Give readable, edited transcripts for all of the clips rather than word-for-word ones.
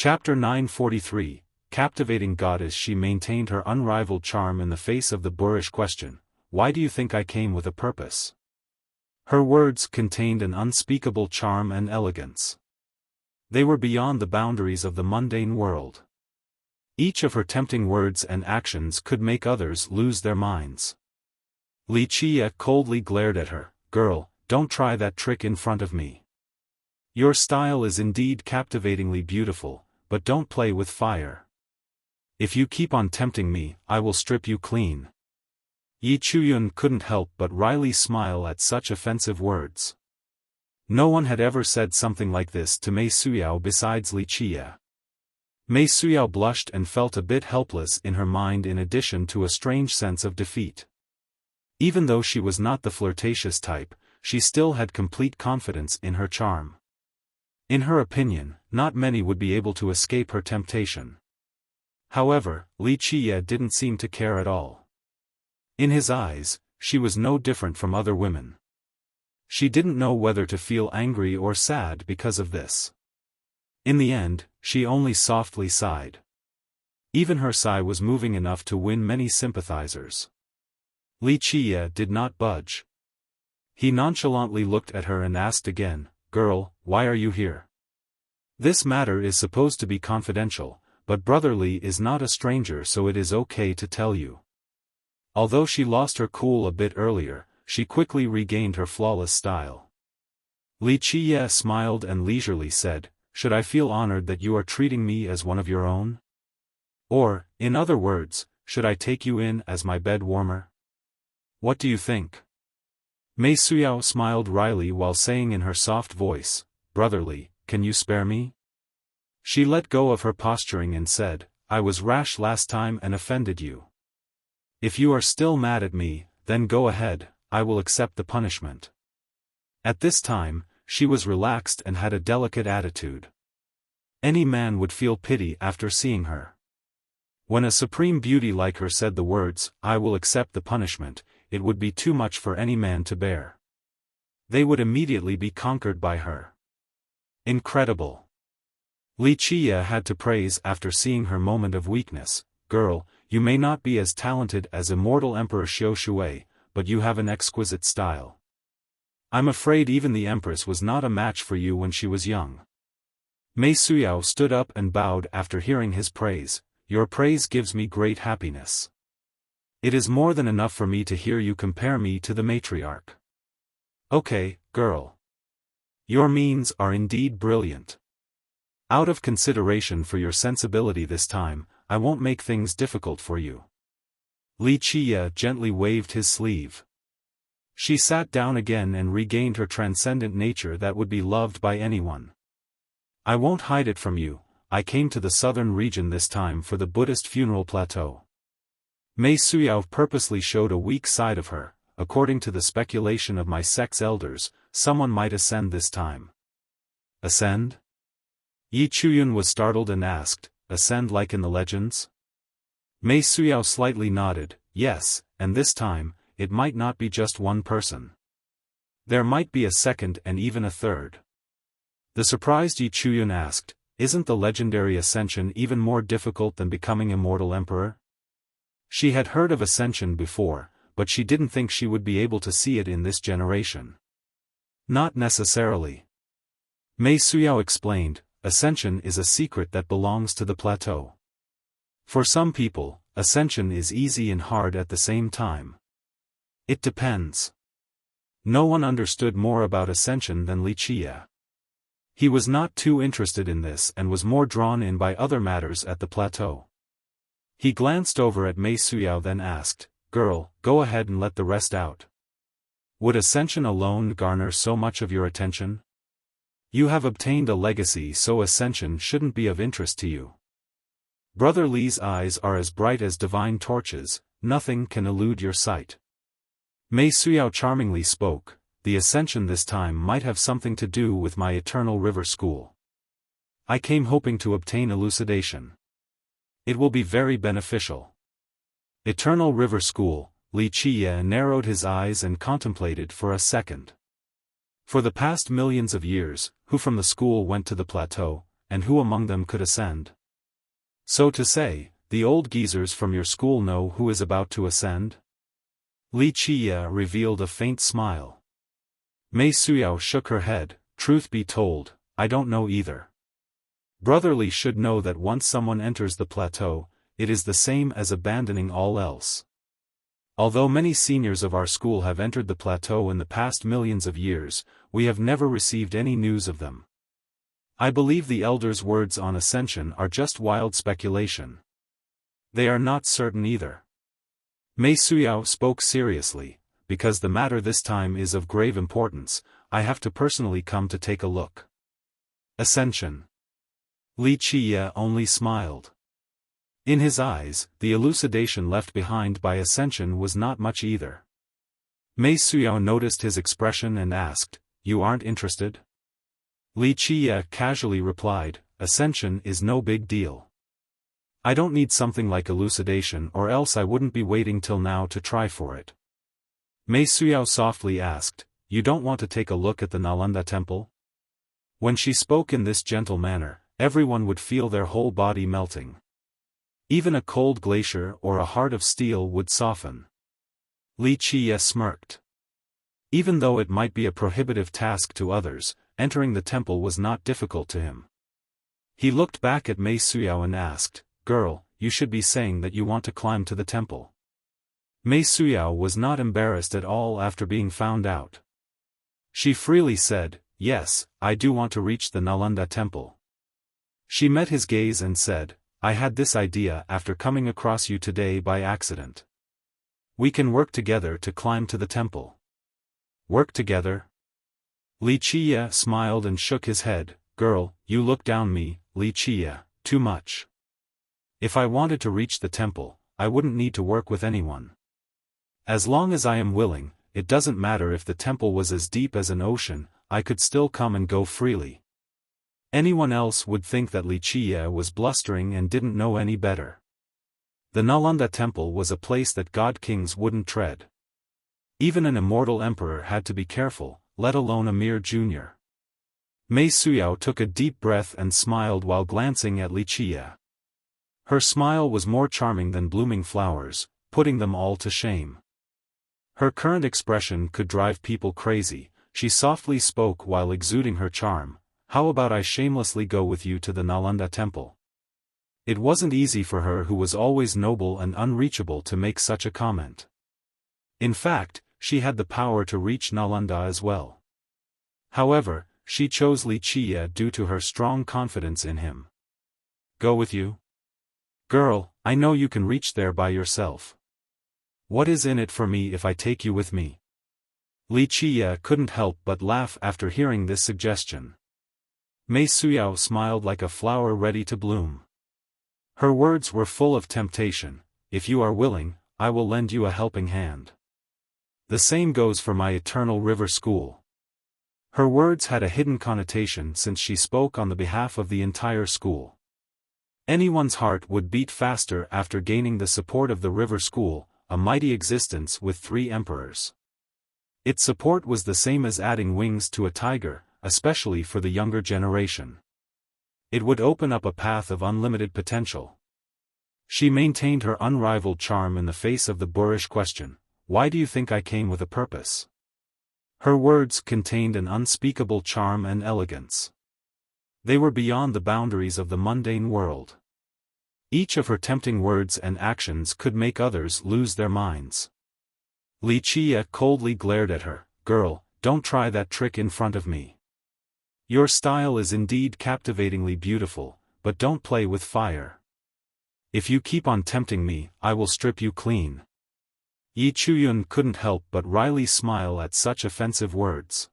Chapter 943, Captivating Goddess. She maintained her unrivaled charm in the face of the boorish question, "Why do you think I came with a purpose?" Her words contained an unspeakable charm and elegance. They were beyond the boundaries of the mundane world. Each of her tempting words and actions could make others lose their minds. Wuxia coldly glared at her. "Girl, don't try that trick in front of me. Your style is indeed captivatingly beautiful, but don't play with fire. If you keep on tempting me, I will strip you clean." Yi Chuyun couldn't help but wryly smile at such offensive words. No one had ever said something like this to Mei Suyao besides Wuxia. Mei Suyao blushed and felt a bit helpless in her mind, in addition to a strange sense of defeat. Even though she was not the flirtatious type, she still had complete confidence in her charm. In her opinion, not many would be able to escape her temptation. However, Wuxia didn't seem to care at all. In his eyes, she was no different from other women. She didn't know whether to feel angry or sad because of this. In the end, she only softly sighed. Even her sigh was moving enough to win many sympathizers. Wuxia did not budge. He nonchalantly looked at her and asked again, "Girl, why are you here? This matter is supposed to be confidential, but Brother Li is not a stranger, so it is okay to tell you." Although she lost her cool a bit earlier, she quickly regained her flawless style. Wuxia smiled and leisurely said, "Should I feel honored that you are treating me as one of your own? Or, in other words, should I take you in as my bed warmer? What do you think?" Mei Suyao smiled wryly while saying in her soft voice, "Brother Li, can you spare me?" She let go of her posturing and said, "I was rash last time and offended you. If you are still mad at me, then go ahead, I will accept the punishment." At this time, she was relaxed and had a delicate attitude. Any man would feel pity after seeing her. When a supreme beauty like her said the words, "I will accept the punishment," it would be too much for any man to bear. They would immediately be conquered by her. Incredible. Wuxia had to praise after seeing her moment of weakness, "Girl, you may not be as talented as immortal Emperor Xiaofan, but you have an exquisite style. I'm afraid even the Empress was not a match for you when she was young." Mei Suyao stood up and bowed after hearing his praise. "Your praise gives me great happiness. It is more than enough for me to hear you compare me to the matriarch. Okay, girl. Your means are indeed brilliant. Out of consideration for your sensibility this time, I won't make things difficult for you." Wuxia gently waved his sleeve. She sat down again and regained her transcendent nature that would be loved by anyone. "I won't hide it from you, I came to the southern region this time for the Buddhist funeral plateau." Mei Suyao purposely showed a weak side of her. "According to the speculation of my sect's elders, someone might ascend this time." "Ascend?" Yi Chuyun was startled and asked, "Ascend like in the legends?" Mei Suyao slightly nodded, "Yes, and this time, it might not be just one person. There might be a second and even a third." The surprised Yi Chuyun asked, "Isn't the legendary ascension even more difficult than becoming immortal emperor?" She had heard of ascension before, but she didn't think she would be able to see it in this generation. "Not necessarily." Mei Suyao explained, "Ascension is a secret that belongs to the plateau. For some people, ascension is easy and hard at the same time. It depends." No one understood more about ascension than Wuxia. He was not too interested in this and was more drawn in by other matters at the plateau. He glanced over at Mei Suyao then asked, "Girl, go ahead and let the rest out. Would ascension alone garner so much of your attention? You have obtained a legacy, so ascension shouldn't be of interest to you. Brother Li's eyes are as bright as divine torches, nothing can elude your sight." Mei Suyao charmingly spoke, "The ascension this time might have something to do with my Eternal River School. I came hoping to obtain elucidation. It will be very beneficial." Eternal River School. Wuxia narrowed his eyes and contemplated for a second. For the past millions of years, who from the school went to the plateau, and who among them could ascend? So to say, the old geezers from your school know who is about to ascend? Li Qiye revealed a faint smile. Mei Suyao shook her head. Truth be told, I don't know either. Brother Li should know that once someone enters the plateau, it is the same as abandoning all else. Although many seniors of our school have entered the plateau in the past millions of years, we have never received any news of them. I believe the elders' words on ascension are just wild speculation. They are not certain either. Mei Suyao spoke seriously. Because the matter this time is of grave importance, I have to personally come to take a look. Ascension. Li Qiye only smiled. In his eyes, the elucidation left behind by ascension was not much either. Mei Suyao noticed his expression and asked, "You aren't interested?" Li Qiye casually replied, "Ascension is no big deal. I don't need something like elucidation, or else I wouldn't be waiting till now to try for it." Mei Suyao softly asked, "You don't want to take a look at the Nalanda temple?" When she spoke in this gentle manner, everyone would feel their whole body melting. Even a cold glacier or a heart of steel would soften. Li Qiye smirked. Even though it might be a prohibitive task to others, entering the temple was not difficult to him. He looked back at Mei Suyao and asked, "Girl, you should be saying that you want to climb to the temple." Mei Suyao was not embarrassed at all after being found out. She freely said, "Yes, I do want to reach the Nalanda temple." She met his gaze and said, "I had this idea after coming across you today by accident. We can work together to climb to the temple." Work together? Li Qiye smiled and shook his head. "Girl, you look down me, Li Qiye, too much. If I wanted to reach the temple, I wouldn't need to work with anyone. As long as I am willing, it doesn't matter if the temple was as deep as an ocean, I could still come and go freely." Anyone else would think that Li Qiye was blustering and didn't know any better. The Nalanda temple was a place that god kings wouldn't tread. Even an immortal emperor had to be careful, let alone a mere junior. Mei Suyao took a deep breath and smiled while glancing at Li Qiye. Her smile was more charming than blooming flowers, putting them all to shame. Her current expression could drive people crazy. She softly spoke while exuding her charm. "How about I shamelessly go with you to the Nalanda temple?" It wasn't easy for her, who was always noble and unreachable, to make such a comment. In fact, she had the power to reach Nalanda as well. However, she chose Li Qiye due to her strong confidence in him. "Go with you? Girl, I know you can reach there by yourself. What is in it for me if I take you with me?" Li Qiye couldn't help but laugh after hearing this suggestion. Mei Suyao smiled like a flower ready to bloom. Her words were full of temptation. "If you are willing, I will lend you a helping hand. The same goes for my eternal river school." Her words had a hidden connotation since she spoke on the behalf of the entire school. Anyone's heart would beat faster after gaining the support of the river school, a mighty existence with 3 emperors. Its support was the same as adding wings to a tiger, especially for the younger generation. It would open up a path of unlimited potential. She maintained her unrivaled charm in the face of the boorish question, "Why do you think I came with a purpose?" Her words contained an unspeakable charm and elegance. They were beyond the boundaries of the mundane world. Each of her tempting words and actions could make others lose their minds. Li Qiye coldly glared at her. "Girl, don't try that trick in front of me. Your style is indeed captivatingly beautiful, but don't play with fire. If you keep on tempting me, I will strip you clean." Yi Chuyun couldn't help but wryly smile at such offensive words.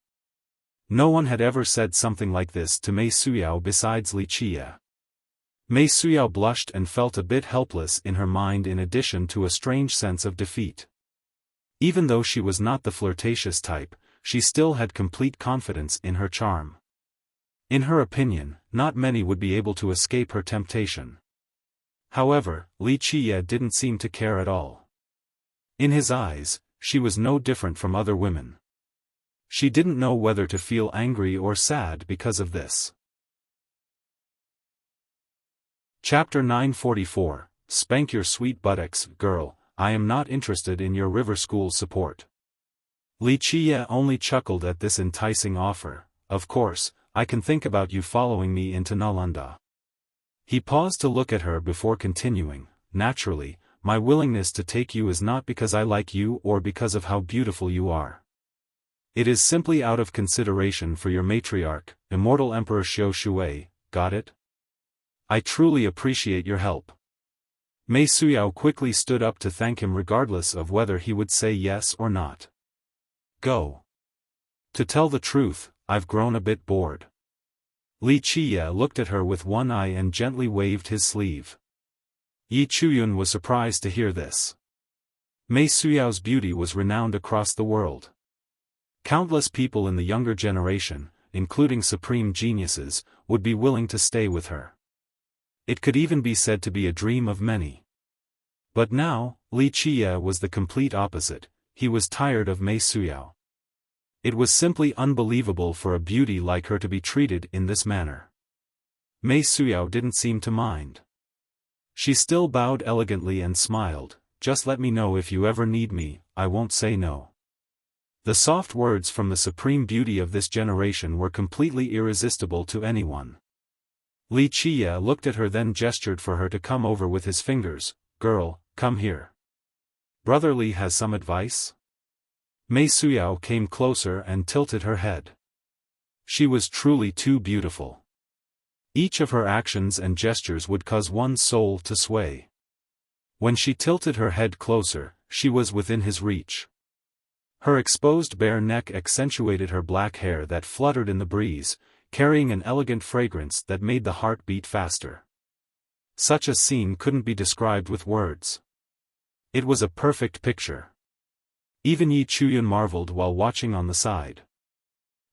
No one had ever said something like this to Mei Suyao besides Li Qiye. Mei Suyao blushed and felt a bit helpless in her mind, in addition to a strange sense of defeat. Even though she was not the flirtatious type, she still had complete confidence in her charm. In her opinion, not many would be able to escape her temptation. However, Li Qiye didn't seem to care at all. In his eyes, she was no different from other women. She didn't know whether to feel angry or sad because of this. Chapter 944, Spank Your Sweet Buttocks, Girl, I am not interested in your river school support. Wuxia only chuckled at this enticing offer. Of course, I can think about you following me into Nalanda. He paused to look at her before continuing. Naturally, my willingness to take you is not because I like you or because of how beautiful you are. It is simply out of consideration for your matriarch, immortal Emperor Xiao Shui, got it? I truly appreciate your help. Mei Suyao quickly stood up to thank him regardless of whether he would say yes or not. Go. To tell the truth, I've grown a bit bored. Li Qiye looked at her with one eye and gently waved his sleeve. Yi Chuyun was surprised to hear this. Mei Suyao's beauty was renowned across the world. Countless people in the younger generation, including supreme geniuses, would be willing to stay with her. It could even be said to be a dream of many. But now, Li Qiye was the complete opposite. He was tired of Mei Suyao. It was simply unbelievable for a beauty like her to be treated in this manner. Mei Suyao didn't seem to mind. She still bowed elegantly and smiled. Just let me know if you ever need me, I won't say no. The soft words from the supreme beauty of this generation were completely irresistible to anyone. Li Qiye looked at her then gestured for her to come over with his fingers. Girl, come here. Brother Li has some advice? Mei Suyao came closer and tilted her head. She was truly too beautiful. Each of her actions and gestures would cause one's soul to sway. When she tilted her head closer, she was within his reach. Her exposed bare neck accentuated her black hair that fluttered in the breeze, carrying an elegant fragrance that made the heart beat faster. Such a scene couldn't be described with words. It was a perfect picture. Even Yi Chuyun marveled while watching on the side.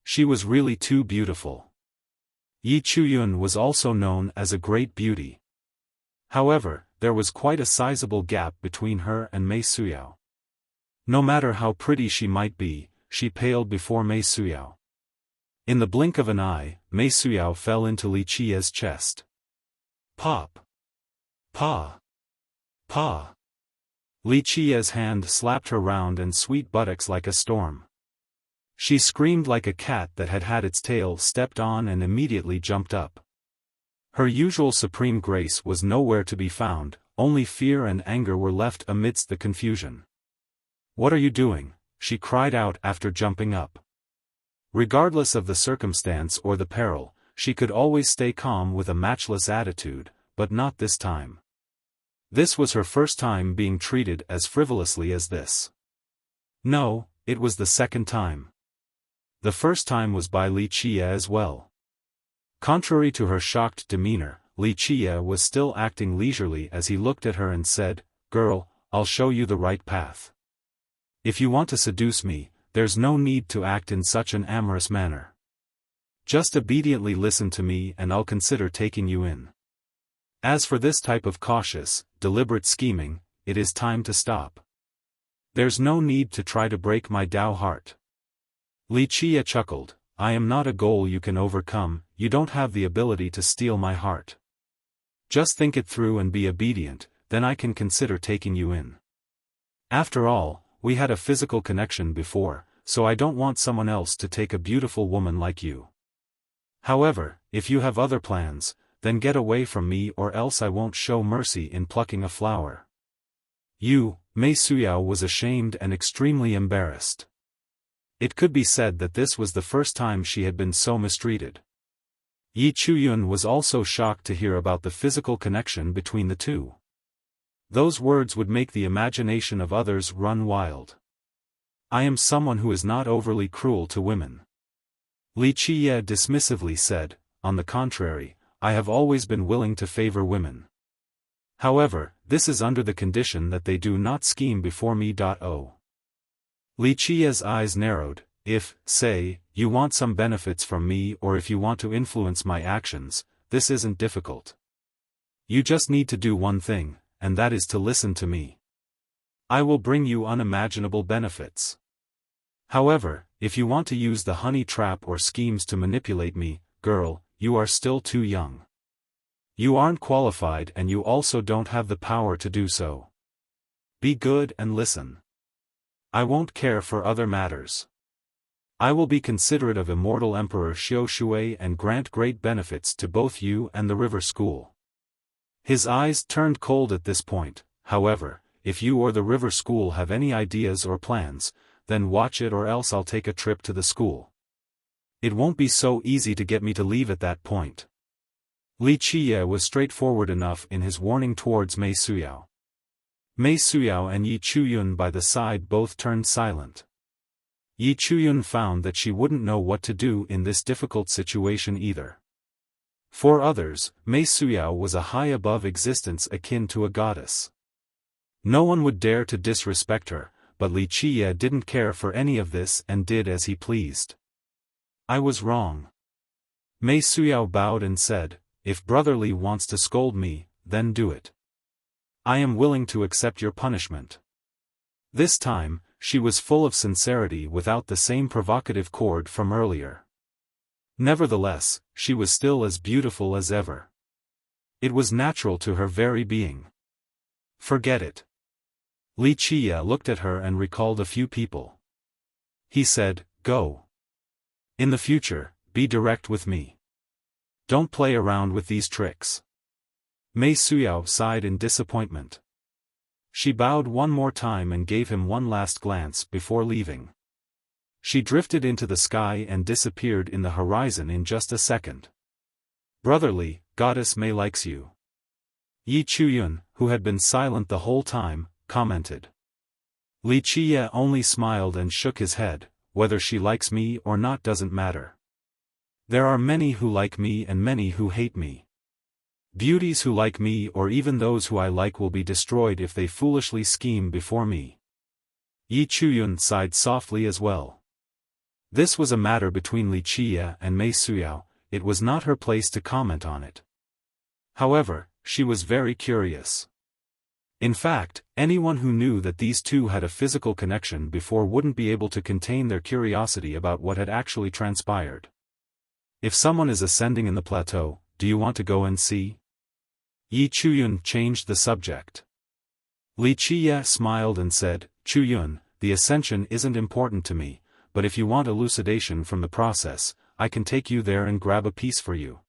She was really too beautiful. Yi Chuyun was also known as a great beauty. However, there was quite a sizable gap between her and Mei Suyao. No matter how pretty she might be, she paled before Mei Suyao. In the blink of an eye, Mei Suyao fell into Li Qiye's chest. Pop! Pa! Pa! Li Qiye's hand slapped her round and sweet buttocks like a storm. She screamed like a cat that had had its tail stepped on and immediately jumped up. Her usual supreme grace was nowhere to be found, only fear and anger were left amidst the confusion. What are you doing? She cried out after jumping up. Regardless of the circumstance or the peril, she could always stay calm with a matchless attitude, but not this time. This was her first time being treated as frivolously as this. No, it was the second time. The first time was by Li Qiye as well. Contrary to her shocked demeanor, Li Qiye was still acting leisurely as he looked at her and said, Girl, I'll show you the right path. If you want to seduce me, there's no need to act in such an amorous manner. Just obediently listen to me and I'll consider taking you in. As for this type of cautious, deliberate scheming, it is time to stop. There's no need to try to break my Dao heart. Li Qiye chuckled, I am not a goal you can overcome, you don't have the ability to steal my heart. Just think it through and be obedient, then I can consider taking you in. After all, we had a physical connection before, so I don't want someone else to take a beautiful woman like you. However, if you have other plans, then get away from me or else I won't show mercy in plucking a flower. Mei Suyao was ashamed and extremely embarrassed. It could be said that this was the first time she had been so mistreated. Yi Chuyun was also shocked to hear about the physical connection between the two. Those words would make the imagination of others run wild. I am someone who is not overly cruel to women. Li Qiye dismissively said, on the contrary, I have always been willing to favor women. However, this is under the condition that they do not scheme before me. Li Qiye's eyes narrowed. If, say, you want some benefits from me or if you want to influence my actions, this isn't difficult. You just need to do one thing, and that is to listen to me. I will bring you unimaginable benefits. However, if you want to use the honey trap or schemes to manipulate me, girl, you are still too young. You aren't qualified and you also don't have the power to do so. Be good and listen. I won't care for other matters. I will be considerate of immortal Emperor Xiaofan and grant great benefits to both you and the river school. His eyes turned cold at this point. However, if you or the river school have any ideas or plans, then watch it, or else I'll take a trip to the school. It won't be so easy to get me to leave at that point. Li Qiye was straightforward enough in his warning towards Mei Suyao. Mei Suyao and Yi Chuyun by the side both turned silent. Yi Chuyun found that she wouldn't know what to do in this difficult situation either. For others, Mei Suyao was a high above existence akin to a goddess. No one would dare to disrespect her, but Li Qiye didn't care for any of this and did as he pleased. I was wrong. Mei Suyao bowed and said, if Brother Li wants to scold me, then do it. I am willing to accept your punishment. This time, she was full of sincerity without the same provocative chord from earlier. Nevertheless, she was still as beautiful as ever. It was natural to her very being. Forget it. Li Qiye looked at her and recalled a few people. He said, go. In the future, be direct with me. Don't play around with these tricks. Mei Suyao sighed in disappointment. She bowed one more time and gave him one last glance before leaving. She drifted into the sky and disappeared in the horizon in just a second. Brother Li, Goddess Mei likes you. Yi Chuyun, who had been silent the whole time, commented. Li Qiye only smiled and shook his head. Whether she likes me or not doesn't matter. There are many who like me and many who hate me. Beauties who like me or even those who I like will be destroyed if they foolishly scheme before me. Yi Chuyun sighed softly as well. This was a matter between Li Qiye and Mei Suyao. It was not her place to comment on it. However, she was very curious. In fact, anyone who knew that these two had a physical connection before wouldn't be able to contain their curiosity about what had actually transpired. If someone is ascending in the plateau, do you want to go and see? Yi Chuyun changed the subject. Li Qiye smiled and said, Chuyun, the ascension isn't important to me, but if you want elucidation from the process, I can take you there and grab a piece for you.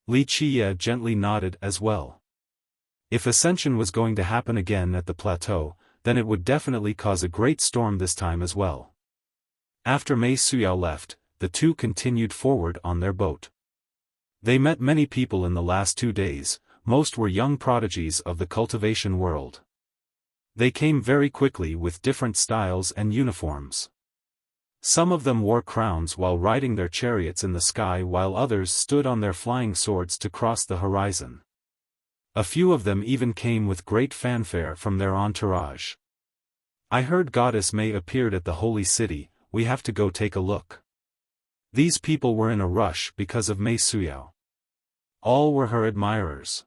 Li Qiye gently nodded as well. If ascension was going to happen again at the plateau, then it would definitely cause a great storm this time as well. After Mei Suyao left, the two continued forward on their boat. They met many people in the last 2 days, most were young prodigies of the cultivation world. They came very quickly with different styles and uniforms. Some of them wore crowns while riding their chariots in the sky, while others stood on their flying swords to cross the horizon. A few of them even came with great fanfare from their entourage. I heard Goddess Mei appeared at the holy city, we have to go take a look. These people were in a rush because of Mei Suyao. All were her admirers.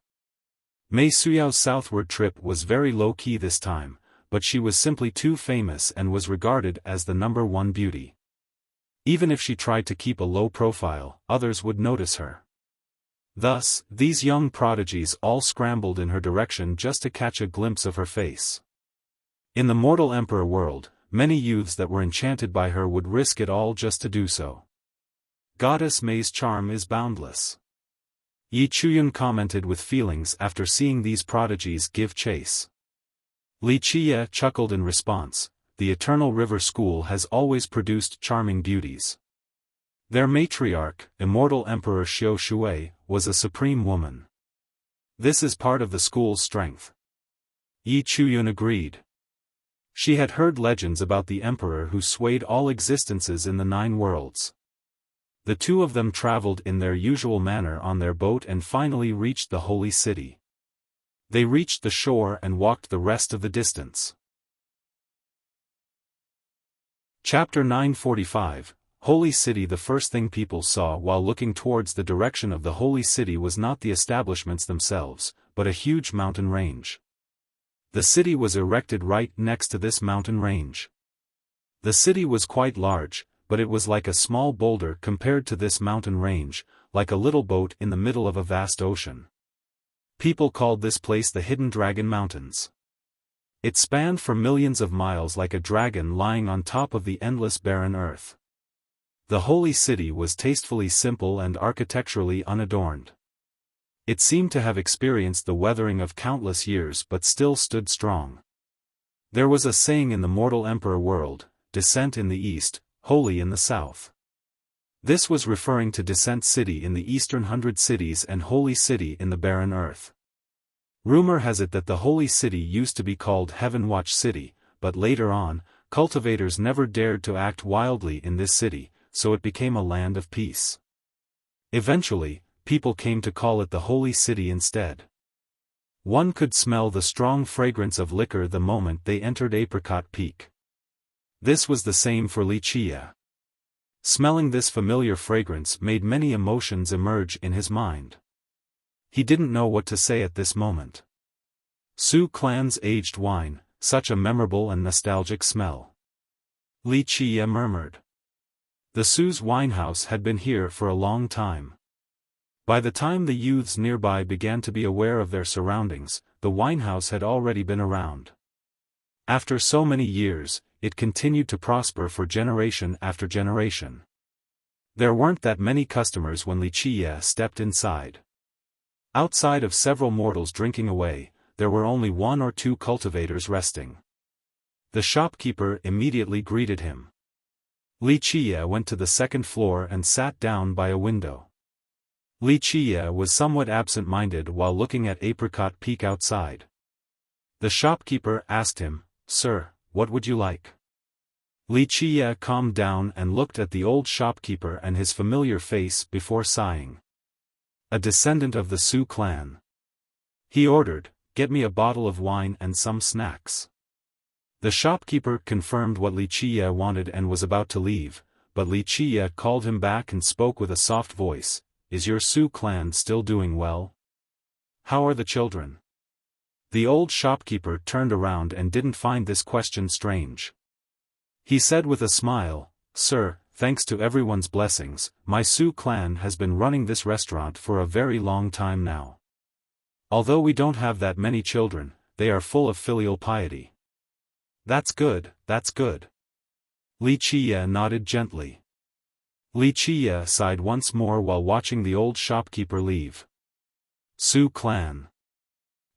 Mei Suyao's southward trip was very low-key this time, but she was simply too famous and was regarded as the #1 beauty. Even if she tried to keep a low profile, others would notice her. Thus, these young prodigies all scrambled in her direction just to catch a glimpse of her face. In the mortal emperor world, many youths that were enchanted by her would risk it all just to do so. Goddess Mei's charm is boundless. Yi Chuyun commented with feelings after seeing these prodigies give chase. Li Qiye chuckled in response, the Eternal River School has always produced charming beauties. Their matriarch, immortal Emperor Xiaofan, was a supreme woman. This is part of the school's strength. Yi Chuyun agreed. She had heard legends about the emperor who swayed all existences in the 9 worlds. The two of them traveled in their usual manner on their boat and finally reached the holy city. They reached the shore and walked the rest of the distance. Chapter 945, Holy City. The first thing people saw while looking towards the direction of the holy city was not the establishments themselves, but a huge mountain range. The city was erected right next to this mountain range. The city was quite large, but it was like a small boulder compared to this mountain range, like a little boat in the middle of a vast ocean. People called this place the Hidden Dragon Mountains. It spanned for millions of miles like a dragon lying on top of the endless barren earth. The holy city was tastefully simple and architecturally unadorned. It seemed to have experienced the weathering of countless years but still stood strong. There was a saying in the mortal emperor world, Descent in the east, holy in the south. This was referring to Descent City in the eastern 100 cities and Holy City in the barren earth. Rumor has it that the Holy City used to be called Heaven Watch City, but later on, cultivators never dared to act wildly in this city, so it became a land of peace. Eventually, people came to call it the Holy City instead. One could smell the strong fragrance of liquor the moment they entered Apricot Peak. This was the same for Wuxia. Smelling this familiar fragrance made many emotions emerge in his mind. He didn't know what to say at this moment. Su Clan's aged wine, such a memorable and nostalgic smell. Wuxia murmured. The Su's winehouse had been here for a long time. By the time the youths nearby began to be aware of their surroundings, the winehouse had already been around. After so many years, it continued to prosper for generation after generation. There weren't that many customers when Wuxia stepped inside. Outside of several mortals drinking away, there were only one or two cultivators resting. The shopkeeper immediately greeted him. Wuxia went to the second floor and sat down by a window. Wuxia was somewhat absent-minded while looking at Apricot Peak outside. The shopkeeper asked him, "Sir, what would you like?" Wuxia calmed down and looked at the old shopkeeper and his familiar face before sighing. A descendant of the Su clan. He ordered, "Get me a bottle of wine and some snacks." The shopkeeper confirmed what Wuxia wanted and was about to leave, but Wuxia called him back and spoke with a soft voice, "Is your Su clan still doing well? How are the children?" The old shopkeeper turned around and didn't find this question strange. He said with a smile, "Sir, thanks to everyone's blessings, my Su clan has been running this restaurant for a very long time now. Although we don't have that many children, they are full of filial piety." That's good, that's good." Wuxia nodded gently. Wuxia sighed once more while watching the old shopkeeper leave. Su clan.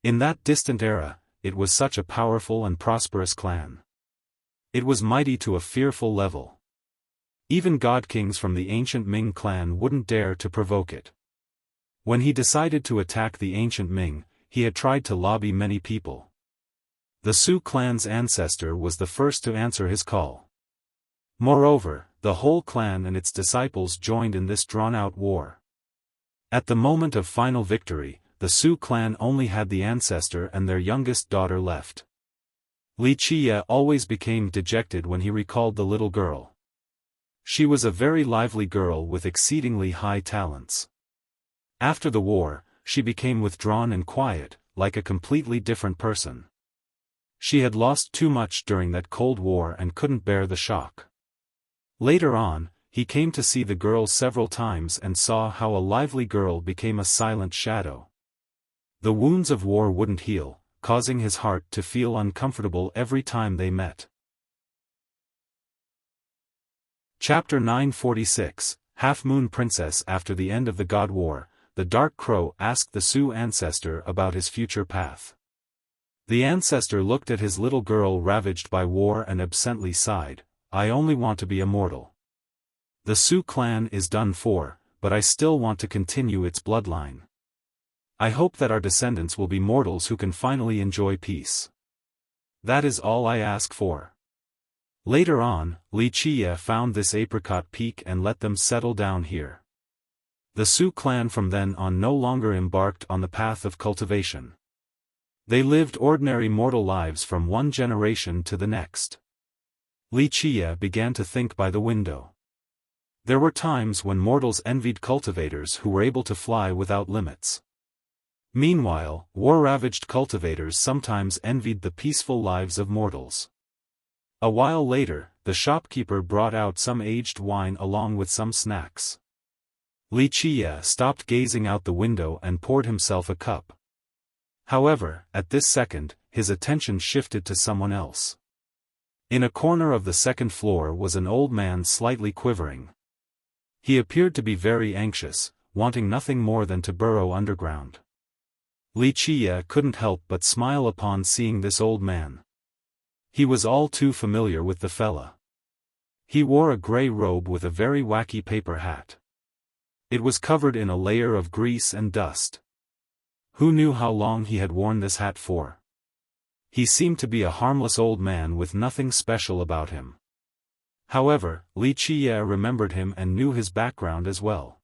In that distant era, it was such a powerful and prosperous clan. It was mighty to a fearful level. Even god kings from the ancient Ming clan wouldn't dare to provoke it. When he decided to attack the ancient Ming, he had tried to lobby many people. The Su clan's ancestor was the first to answer his call. Moreover, the whole clan and its disciples joined in this drawn-out war. At the moment of final victory, the Su clan only had the ancestor and their youngest daughter left. Wuxia always became dejected when he recalled the little girl. She was a very lively girl with exceedingly high talents. After the war, she became withdrawn and quiet, like a completely different person. She had lost too much during that Cold War and couldn't bear the shock. Later on, he came to see the girl several times and saw how a lively girl became a silent shadow. The wounds of war wouldn't heal, causing his heart to feel uncomfortable every time they met. Chapter 946, Half-Moon Princess. After the end of the God War, the Dark Crow asked the Su ancestor about his future path. The ancestor looked at his little girl ravaged by war and absently sighed, "I only want to be immortal. The Su clan is done for, but I still want to continue its bloodline. I hope that our descendants will be mortals who can finally enjoy peace. That is all I ask for." Later on, Wuxia found this Apricot Peak and let them settle down here. The Su clan from then on no longer embarked on the path of cultivation. They lived ordinary mortal lives from one generation to the next. Wuxia began to think by the window. There were times when mortals envied cultivators who were able to fly without limits. Meanwhile, war-ravaged cultivators sometimes envied the peaceful lives of mortals. A while later, the shopkeeper brought out some aged wine along with some snacks. Wuxia stopped gazing out the window and poured himself a cup. However, at this second, his attention shifted to someone else. In a corner of the second floor was an old man slightly quivering. He appeared to be very anxious, wanting nothing more than to burrow underground. Wuxia couldn't help but smile upon seeing this old man. He was all too familiar with the fella. He wore a grey robe with a very wacky paper hat. It was covered in a layer of grease and dust. Who knew how long he had worn this hat for? He seemed to be a harmless old man with nothing special about him. However, Wuxia remembered him and knew his background as well.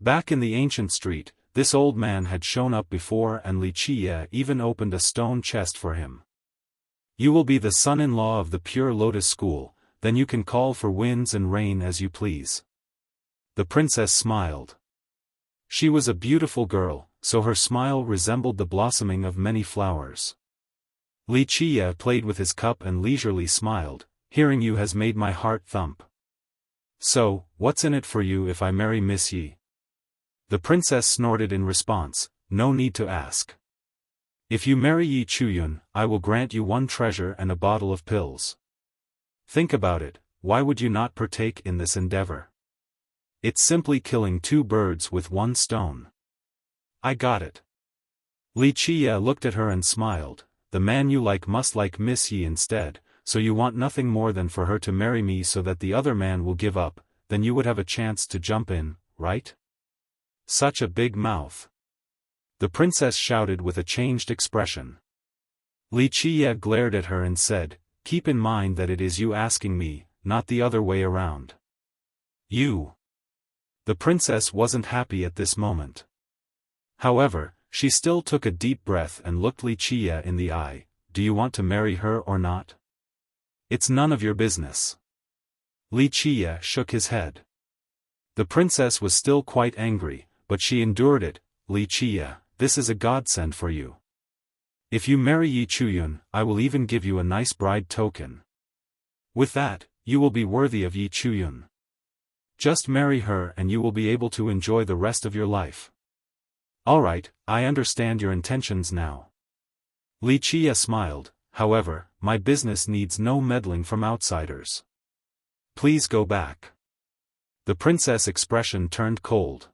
Back in the ancient street, this old man had shown up before, and Wuxia even opened a stone chest for him. You will be the son-in-law of the Pure Lotus School, then you can call for winds and rain as you please. The princess smiled. She was a beautiful girl, so her smile resembled the blossoming of many flowers. Wuxia played with his cup and leisurely smiled. Hearing you has made my heart thump. So, what's in it for you if I marry Miss Yi? The princess snorted in response, no need to ask. If you marry Yi Chuyun, I will grant you one treasure and a bottle of pills. Think about it, why would you not partake in this endeavor? It's simply killing two birds with one stone. I got it. Wuxia looked at her and smiled, the man you like must like Miss Yi instead, so you want nothing more than for her to marry me so that the other man will give up, then you would have a chance to jump in, right? Such a big mouth. The princess shouted with a changed expression. Wuxia glared at her and said, keep in mind that it is you asking me, not the other way around. You. The princess wasn't happy at this moment. However, she still took a deep breath and looked Wuxia in the eye. Do you want to marry her or not? It's none of your business. Wuxia shook his head. The princess was still quite angry, but she endured it. Wuxia, this is a godsend for you. If you marry Yi Chuyun, I will even give you a nice bride token. With that, you will be worthy of Yi Chuyun. Just marry her and you will be able to enjoy the rest of your life. Alright, I understand your intentions now. Wuxia smiled, however, my business needs no meddling from outsiders. Please go back. The princess' expression turned cold.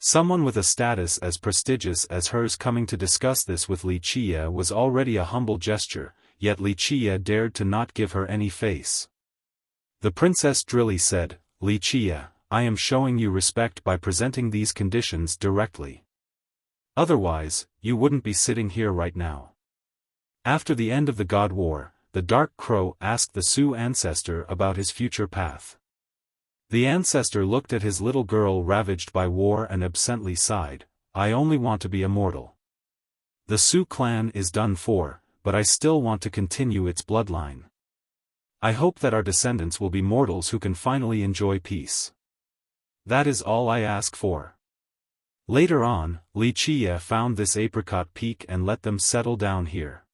Someone with a status as prestigious as hers coming to discuss this with Wuxia was already a humble gesture, yet Wuxia dared to not give her any face. The princess drily said, Wuxia, I am showing you respect by presenting these conditions directly. Otherwise, you wouldn't be sitting here right now. After the end of the God War, the Dark Crow asked the Sioux ancestor about his future path. The ancestor looked at his little girl ravaged by war and absently sighed, I only want to be immortal. The Sioux clan is done for, but I still want to continue its bloodline. I hope that our descendants will be mortals who can finally enjoy peace. That is all I ask for. Later on, Wuxia found this apricot peak and let them settle down here.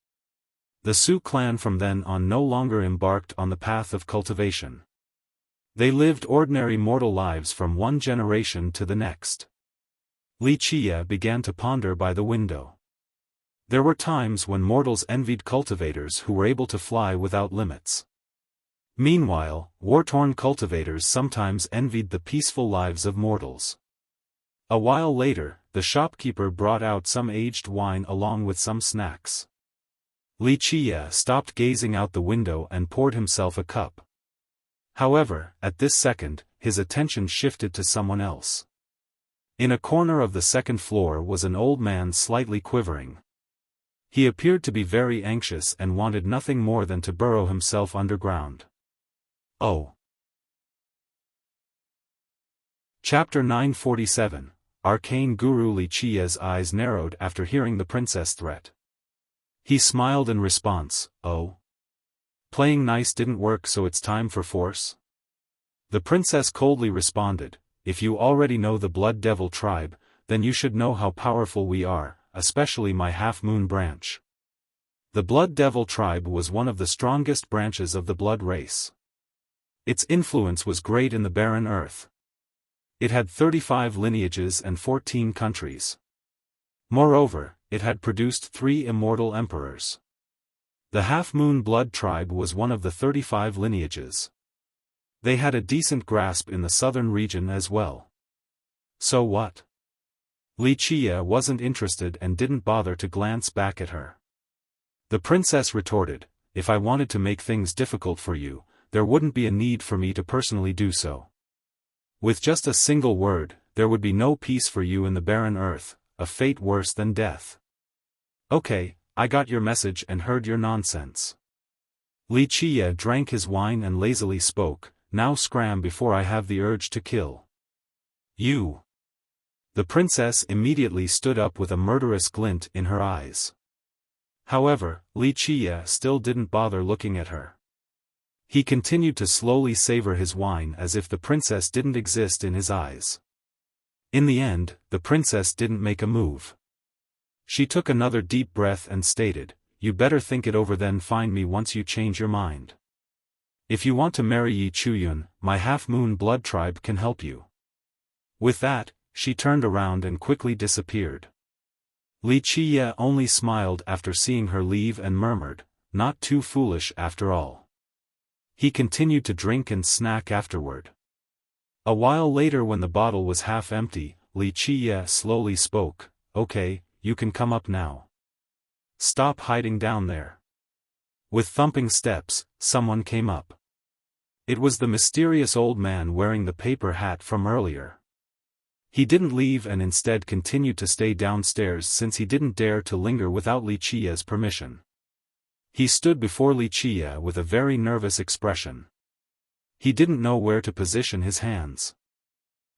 The Sioux clan from then on no longer embarked on the path of cultivation. They lived ordinary mortal lives from one generation to the next. Wuxia began to ponder by the window. There were times when mortals envied cultivators who were able to fly without limits. Meanwhile, war-torn cultivators sometimes envied the peaceful lives of mortals. A while later, the shopkeeper brought out some aged wine along with some snacks. Wuxia stopped gazing out the window and poured himself a cup. However, at this second, his attention shifted to someone else. In a corner of the second floor was an old man slightly quivering. He appeared to be very anxious and wanted nothing more than to burrow himself underground. Oh. Chapter 947, Arcane Guru. Wuxia's eyes narrowed after hearing the princess' threat. He smiled in response, oh. Playing nice didn't work, so it's time for force? The princess coldly responded, if you already know the Blood Devil tribe, then you should know how powerful we are, especially my half-moon branch. The Blood Devil tribe was one of the strongest branches of the blood race. Its influence was great in the barren earth. It had 35 lineages and 14 countries. Moreover, it had produced 3 immortal emperors. The Half-Moon Blood tribe was one of the 35 lineages. They had a decent grasp in the southern region as well. So what? Wuxia wasn't interested and didn't bother to glance back at her. The princess retorted, "If I wanted to make things difficult for you, there wouldn't be a need for me to personally do so. With just a single word, there would be no peace for you in the barren earth, a fate worse than death." "Okay, I got your message and heard your nonsense." Wuxia drank his wine and lazily spoke, "Now scram before I have the urge to kill you." The princess immediately stood up with a murderous glint in her eyes. However, Wuxia still didn't bother looking at her. He continued to slowly savor his wine as if the princess didn't exist in his eyes. In the end, the princess didn't make a move. She took another deep breath and stated, "You better think it over then find me once you change your mind. If you want to marry Yi Chuyun, my Half-Moon Blood tribe can help you." With that, she turned around and quickly disappeared. Wuxia only smiled after seeing her leave and murmured, "Not too foolish after all." He continued to drink and snack afterward. A while later when the bottle was half empty, Wuxia slowly spoke, "Okay, you can come up now. Stop hiding down there." With thumping steps, someone came up. It was the mysterious old man wearing the paper hat from earlier. He didn't leave and instead continued to stay downstairs since he didn't dare to linger without Wuxia's permission. He stood before Wuxia with a very nervous expression. He didn't know where to position his hands.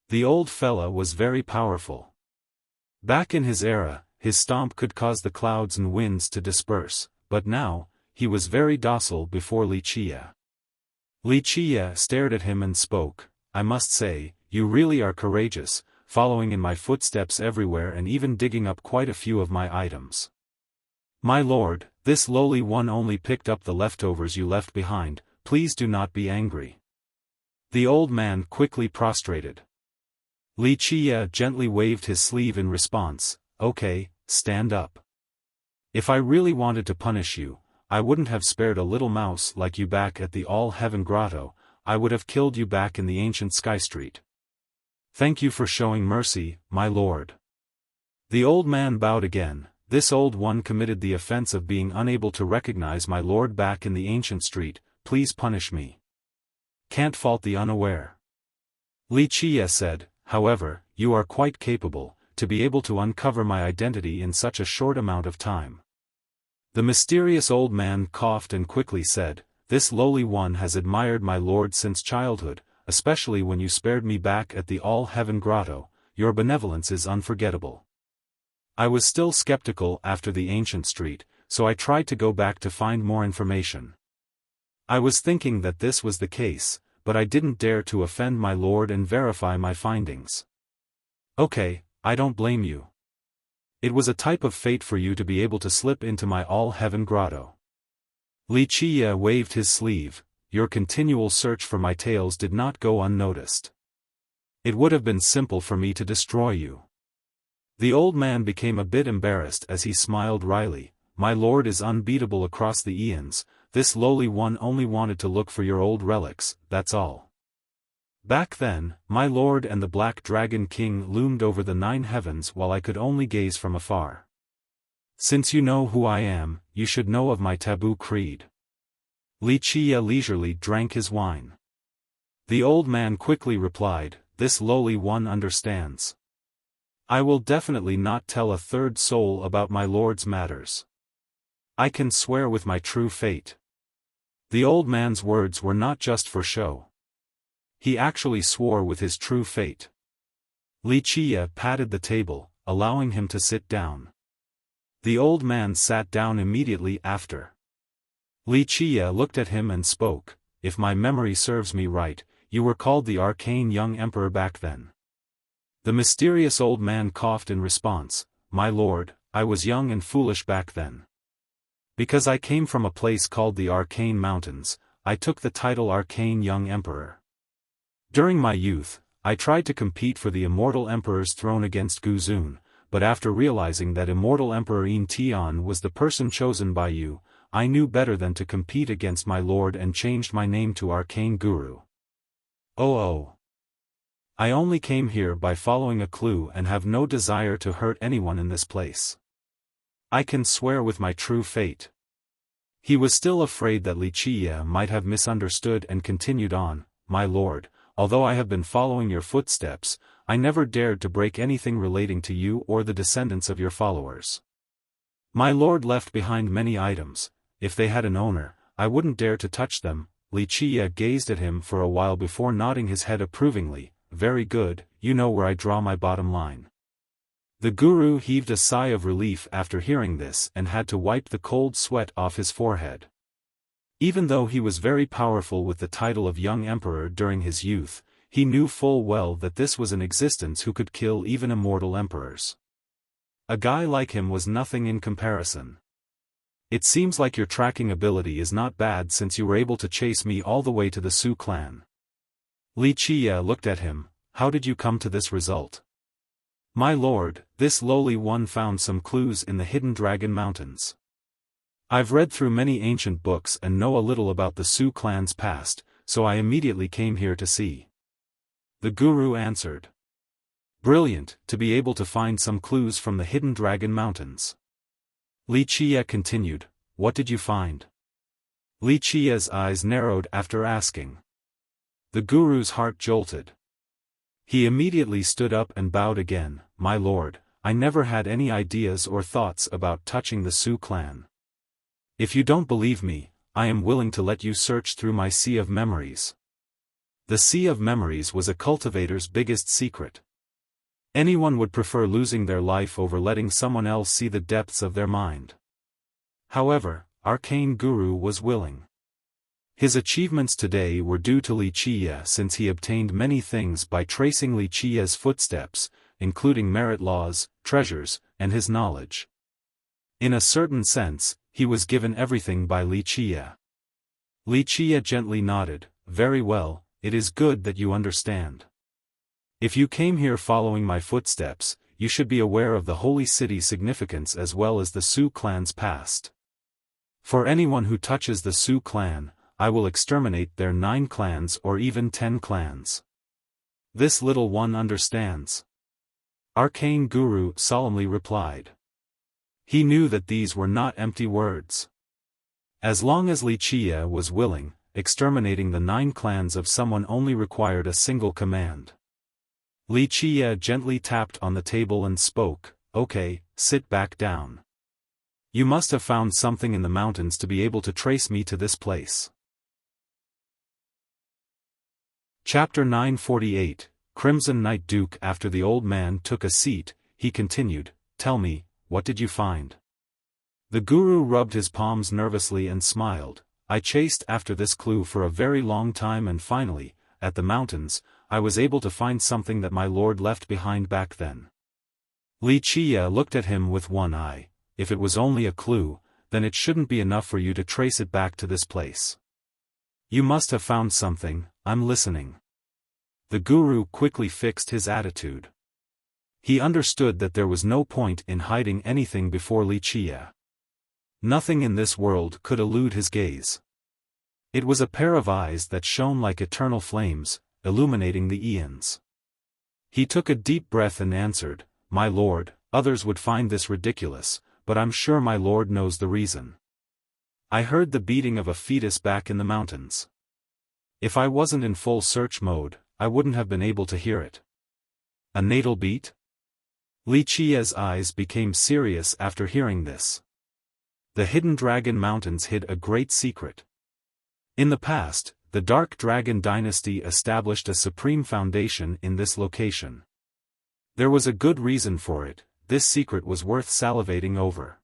The old fella was very powerful. Back in his era, his stomp could cause the clouds and winds to disperse, but now, he was very docile before Wuxia. Wuxia stared at him and spoke, "I must say, you really are courageous, following in my footsteps everywhere and even digging up quite a few of my items. My lord, this lowly one only picked up the leftovers you left behind, please do not be angry." The old man quickly prostrated. Wuxia gently waved his sleeve in response, "Okay, stand up. If I really wanted to punish you, I wouldn't have spared a little mouse like you back at the All-Heaven Grotto, I would have killed you back in the ancient Sky Street. Thank you for showing mercy, my lord." The old man bowed again. "This old one committed the offense of being unable to recognize my lord back in the ancient street, please punish me. Can't fault the unaware." Wuxia said, "However, you are quite capable, to be able to uncover my identity in such a short amount of time." The mysterious old man coughed and quickly said, "This lowly one has admired my lord since childhood, especially when you spared me back at the All-Heaven Grotto, your benevolence is unforgettable. I was still skeptical after the ancient street, so I tried to go back to find more information. I was thinking that this was the case, but I didn't dare to offend my lord and verify my findings. Okay, I don't blame you. It was a type of fate for you to be able to slip into my All-Heaven Grotto." Wuxia waved his sleeve, "Your continual search for my tales did not go unnoticed. It would have been simple for me to destroy you." The old man became a bit embarrassed as he smiled wryly, "My lord is unbeatable across the eons, this lowly one only wanted to look for your old relics, that's all." Back then, my lord and the Black Dragon King loomed over the 9 heavens while I could only gaze from afar. Since you know who I am, you should know of my taboo creed. Wuxia leisurely drank his wine. The old man quickly replied, "This lowly one understands. I will definitely not tell a third soul about my lord's matters. I can swear with my true fate." The old man's words were not just for show. He actually swore with his true fate. Wuxia patted the table, allowing him to sit down. The old man sat down immediately after. Wuxia looked at him and spoke, "If my memory serves me right, you were called the Arcane Young Emperor back then." The mysterious old man coughed in response, "My lord, I was young and foolish back then. Because I came from a place called the Arcane Mountains, I took the title Arcane Young Emperor. During my youth, I tried to compete for the immortal emperor's throne against Guzun, but after realizing that immortal Emperor Yin Tian was the person chosen by you, I knew better than to compete against my lord and changed my name to Arcane Guru. Oh. I only came here by following a clue and have no desire to hurt anyone in this place. I can swear with my true fate. He was still afraid that Wuxia might have misunderstood and continued on, my lord, although I have been following your footsteps, I never dared to break anything relating to you or the descendants of your followers. My lord left behind many items. If they had an owner, I wouldn't dare to touch them. Wuxia gazed at him for a while before nodding his head approvingly. Very good, you know where I draw my bottom line. The guru heaved a sigh of relief after hearing this and had to wipe the cold sweat off his forehead. Even though he was very powerful with the title of young emperor during his youth, he knew full well that this was an existence who could kill even immortal emperors. A guy like him was nothing in comparison. It seems like your tracking ability is not bad since you were able to chase me all the way to the Su clan. Wuxia looked at him. How did you come to this result? My lord, this lowly one found some clues in the hidden Dragon Mountains. I've read through many ancient books and know a little about the Su clan's past, so I immediately came here to see. The guru answered. Brilliant, to be able to find some clues from the hidden Dragon Mountains. Wuxia continued, what did you find? Wuxia's eyes narrowed after asking. The guru's heart jolted. He immediately stood up and bowed again, my lord, I never had any ideas or thoughts about touching the Su clan. If you don't believe me, I am willing to let you search through my Sea of Memories. The Sea of Memories was a cultivator's biggest secret. Anyone would prefer losing their life over letting someone else see the depths of their mind. However, Arcane Guru was willing. His achievements today were due to Wuxia since he obtained many things by tracing Wuxia's footsteps, including merit laws, treasures, and his knowledge. In a certain sense, he was given everything by Wuxia. Wuxia gently nodded, very well, it is good that you understand. If you came here following my footsteps, you should be aware of the holy city's significance as well as the Su clan's past. For anyone who touches the Su clan, I will exterminate their 9 clans or even 10 clans. This little one understands. Arcane Guru solemnly replied. He knew that these were not empty words. As long as Wuxia was willing, exterminating the 9 clans of someone only required a single command. Wuxia gently tapped on the table and spoke, okay, sit back down. You must have found something in the mountains to be able to trace me to this place. Chapter 948, Crimson Knight Duke. After the old man took a seat, he continued, tell me, what did you find? The guru rubbed his palms nervously and smiled. I chased after this clue for a very long time and finally, at the mountains, I was able to find something that my lord left behind back then. Wuxia looked at him with one eye. If it was only a clue, then it shouldn't be enough for you to trace it back to this place. You must have found something, I'm listening. The guru quickly fixed his attitude. He understood that there was no point in hiding anything before Wuxia. Nothing in this world could elude his gaze. It was a pair of eyes that shone like eternal flames, illuminating the eons. He took a deep breath and answered, my lord, others would find this ridiculous, but I'm sure my lord knows the reason. I heard the beating of a fetus back in the mountains. If I wasn't in full search mode, I wouldn't have been able to hear it. A natal beat? Wuxia's eyes became serious after hearing this. The hidden Dragon Mountains hid a great secret. In the past, the Dark Dragon Dynasty established a supreme foundation in this location. There was a good reason for it, this secret was worth salivating over.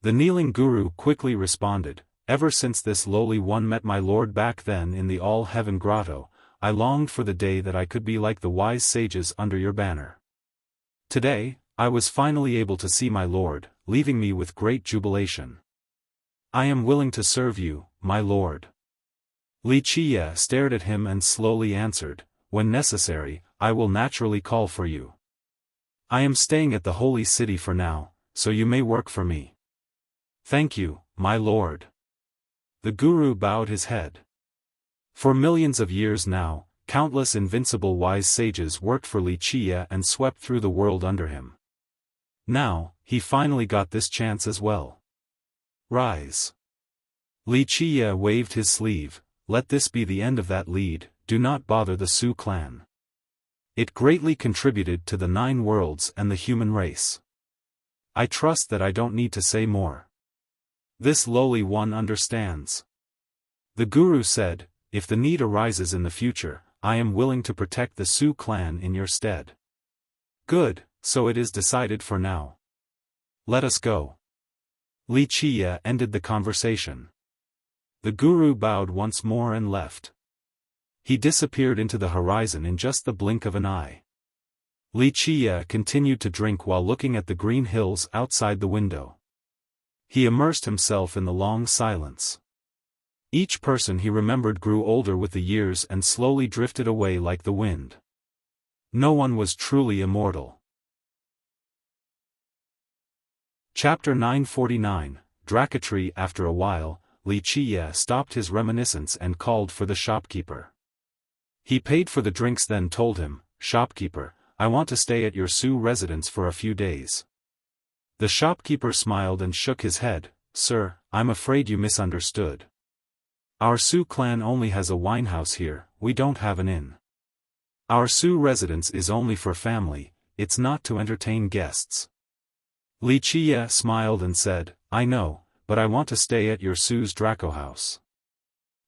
The kneeling guru quickly responded, ever since this lowly one met my lord back then in the All-Heaven Grotto, I longed for the day that I could be like the wise sages under your banner. Today, I was finally able to see my lord, leaving me with great jubilation. I am willing to serve you, my lord. Wuxia stared at him and slowly answered, when necessary, I will naturally call for you. I am staying at the holy city for now, so you may work for me. Thank you, my lord. The guru bowed his head. For millions of years now, countless invincible wise sages worked for Wuxia and swept through the world under him. Now, he finally got this chance as well. Rise. Wuxia waved his sleeve. Let this be the end of that lead, do not bother the Su clan. It greatly contributed to the 9 worlds and the human race. I trust that I don't need to say more. This lowly one understands. The guru said, if the need arises in the future, I am willing to protect the Su clan in your stead. Good, so it is decided for now. Let us go. Wuxia ended the conversation. The guru bowed once more and left. He disappeared into the horizon in just the blink of an eye. Wuxia continued to drink while looking at the green hills outside the window. He immersed himself in the long silence. Each person he remembered grew older with the years and slowly drifted away like the wind. No one was truly immortal. Chapter 949, Dracatry. After a while, Wuxia stopped his reminiscence and called for the shopkeeper. He paid for the drinks, then told him, "Shopkeeper, I want to stay at your Su residence for a few days." The shopkeeper smiled and shook his head. "Sir, I'm afraid you misunderstood. Our Su clan only has a winehouse here, we don't have an inn. Our Su residence is only for family, it's not to entertain guests." Wuxia smiled and said, "I know, but I want to stay at your Su's Draco house.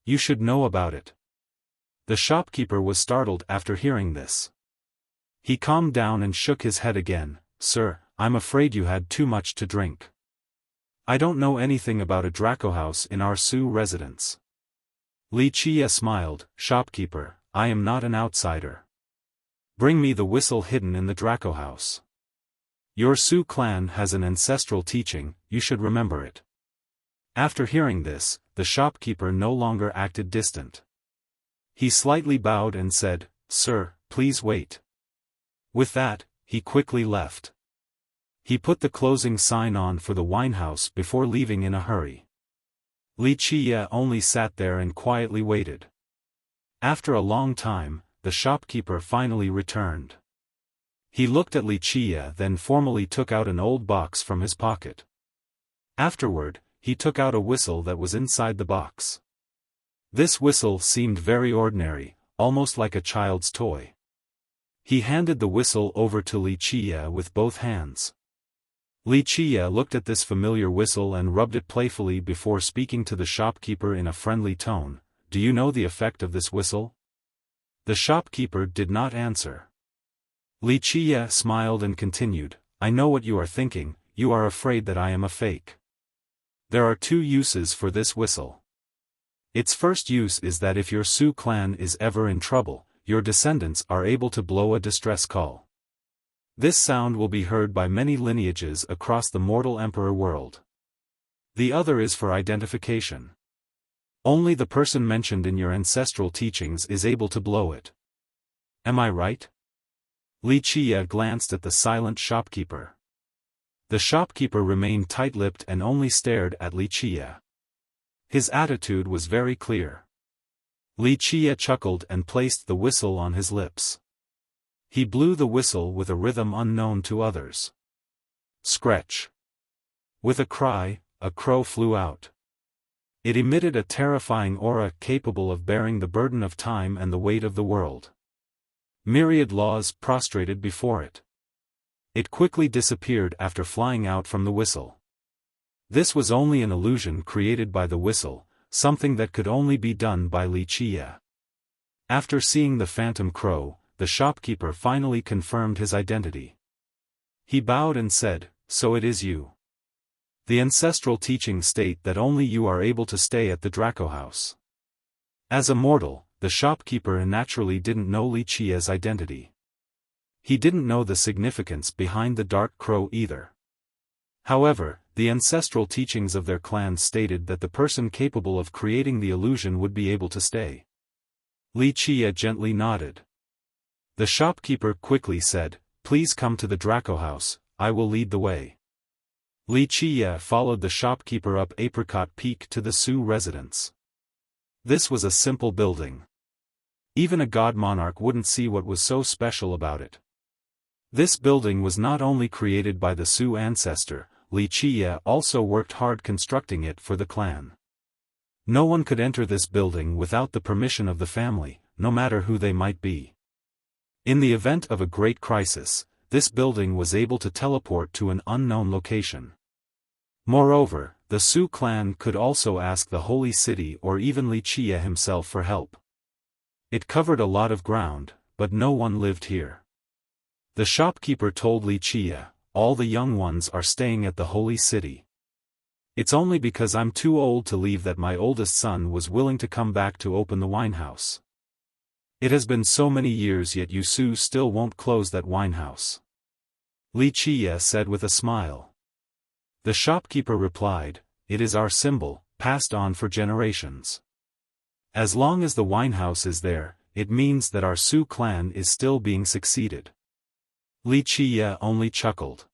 You should know about it." The shopkeeper was startled after hearing this. He calmed down and shook his head again. "Sir, I'm afraid you had too much to drink. I don't know anything about a Draco house in our Su residence." Wuxia smiled. "Shopkeeper, I am not an outsider. Bring me the whistle hidden in the Draco house. Your Su clan has an ancestral teaching, you should remember it." After hearing this, the shopkeeper no longer acted distant. He slightly bowed and said, "Sir, please wait." With that, he quickly left. He put the closing sign on for the winehouse before leaving in a hurry. Wuxia only sat there and quietly waited. After a long time, the shopkeeper finally returned. He looked at Wuxia, then formally took out an old box from his pocket. Afterward, he took out a whistle that was inside the box. This whistle seemed very ordinary, almost like a child's toy. He handed the whistle over to Wuxia with both hands. Wuxia looked at this familiar whistle and rubbed it playfully before speaking to the shopkeeper in a friendly tone. "Do you know the effect of this whistle?" The shopkeeper did not answer. Wuxia smiled and continued, "I know what you are thinking, you are afraid that I am a fake. There are 2 uses for this whistle. Its first use is that if your Su clan is ever in trouble, your descendants are able to blow a distress call. This sound will be heard by many lineages across the mortal emperor world. The other is for identification. Only the person mentioned in your ancestral teachings is able to blow it. Am I right?" Wuxia glanced at the silent shopkeeper. The shopkeeper remained tight-lipped and only stared at Wuxia. His attitude was very clear. Wuxia chuckled and placed the whistle on his lips. He blew the whistle with a rhythm unknown to others. Scratch! With a cry, a crow flew out. It emitted a terrifying aura capable of bearing the burden of time and the weight of the world. Myriad laws prostrated before it. It quickly disappeared after flying out from the whistle. This was only an illusion created by the whistle, something that could only be done by Wuxia. After seeing the phantom crow, the shopkeeper finally confirmed his identity. He bowed and said, "So it is you. The ancestral teachings state that only you are able to stay at the Draco house." As a mortal, the shopkeeper naturally didn't know Wuxia's identity. He didn't know the significance behind the dark crow either. However, the ancestral teachings of their clan stated that the person capable of creating the illusion would be able to stay. Wuxia gently nodded. The shopkeeper quickly said, please come to the Draco house, I will lead the way. Li Qiye followed the shopkeeper up Apricot Peak to the Su residence. This was a simple building. Even a god monarch wouldn't see what was so special about it. This building was not only created by the Su ancestor, Li Qiye also worked hard constructing it for the clan. No one could enter this building without the permission of the family, no matter who they might be. In the event of a great crisis, this building was able to teleport to an unknown location. Moreover, the Su clan could also ask the Holy City or even Li Qiye himself for help. It covered a lot of ground, but no one lived here. The shopkeeper told Li Qiye, all the young ones are staying at the Holy City. It's only because I'm too old to leave that my oldest son was willing to come back to open the winehouse. It has been so many years yet you Su still won't close that winehouse. Li Qiye said with a smile. The shopkeeper replied, it is our symbol, passed on for generations. As long as the winehouse is there, it means that our Su clan is still being succeeded. Li Qiye only chuckled.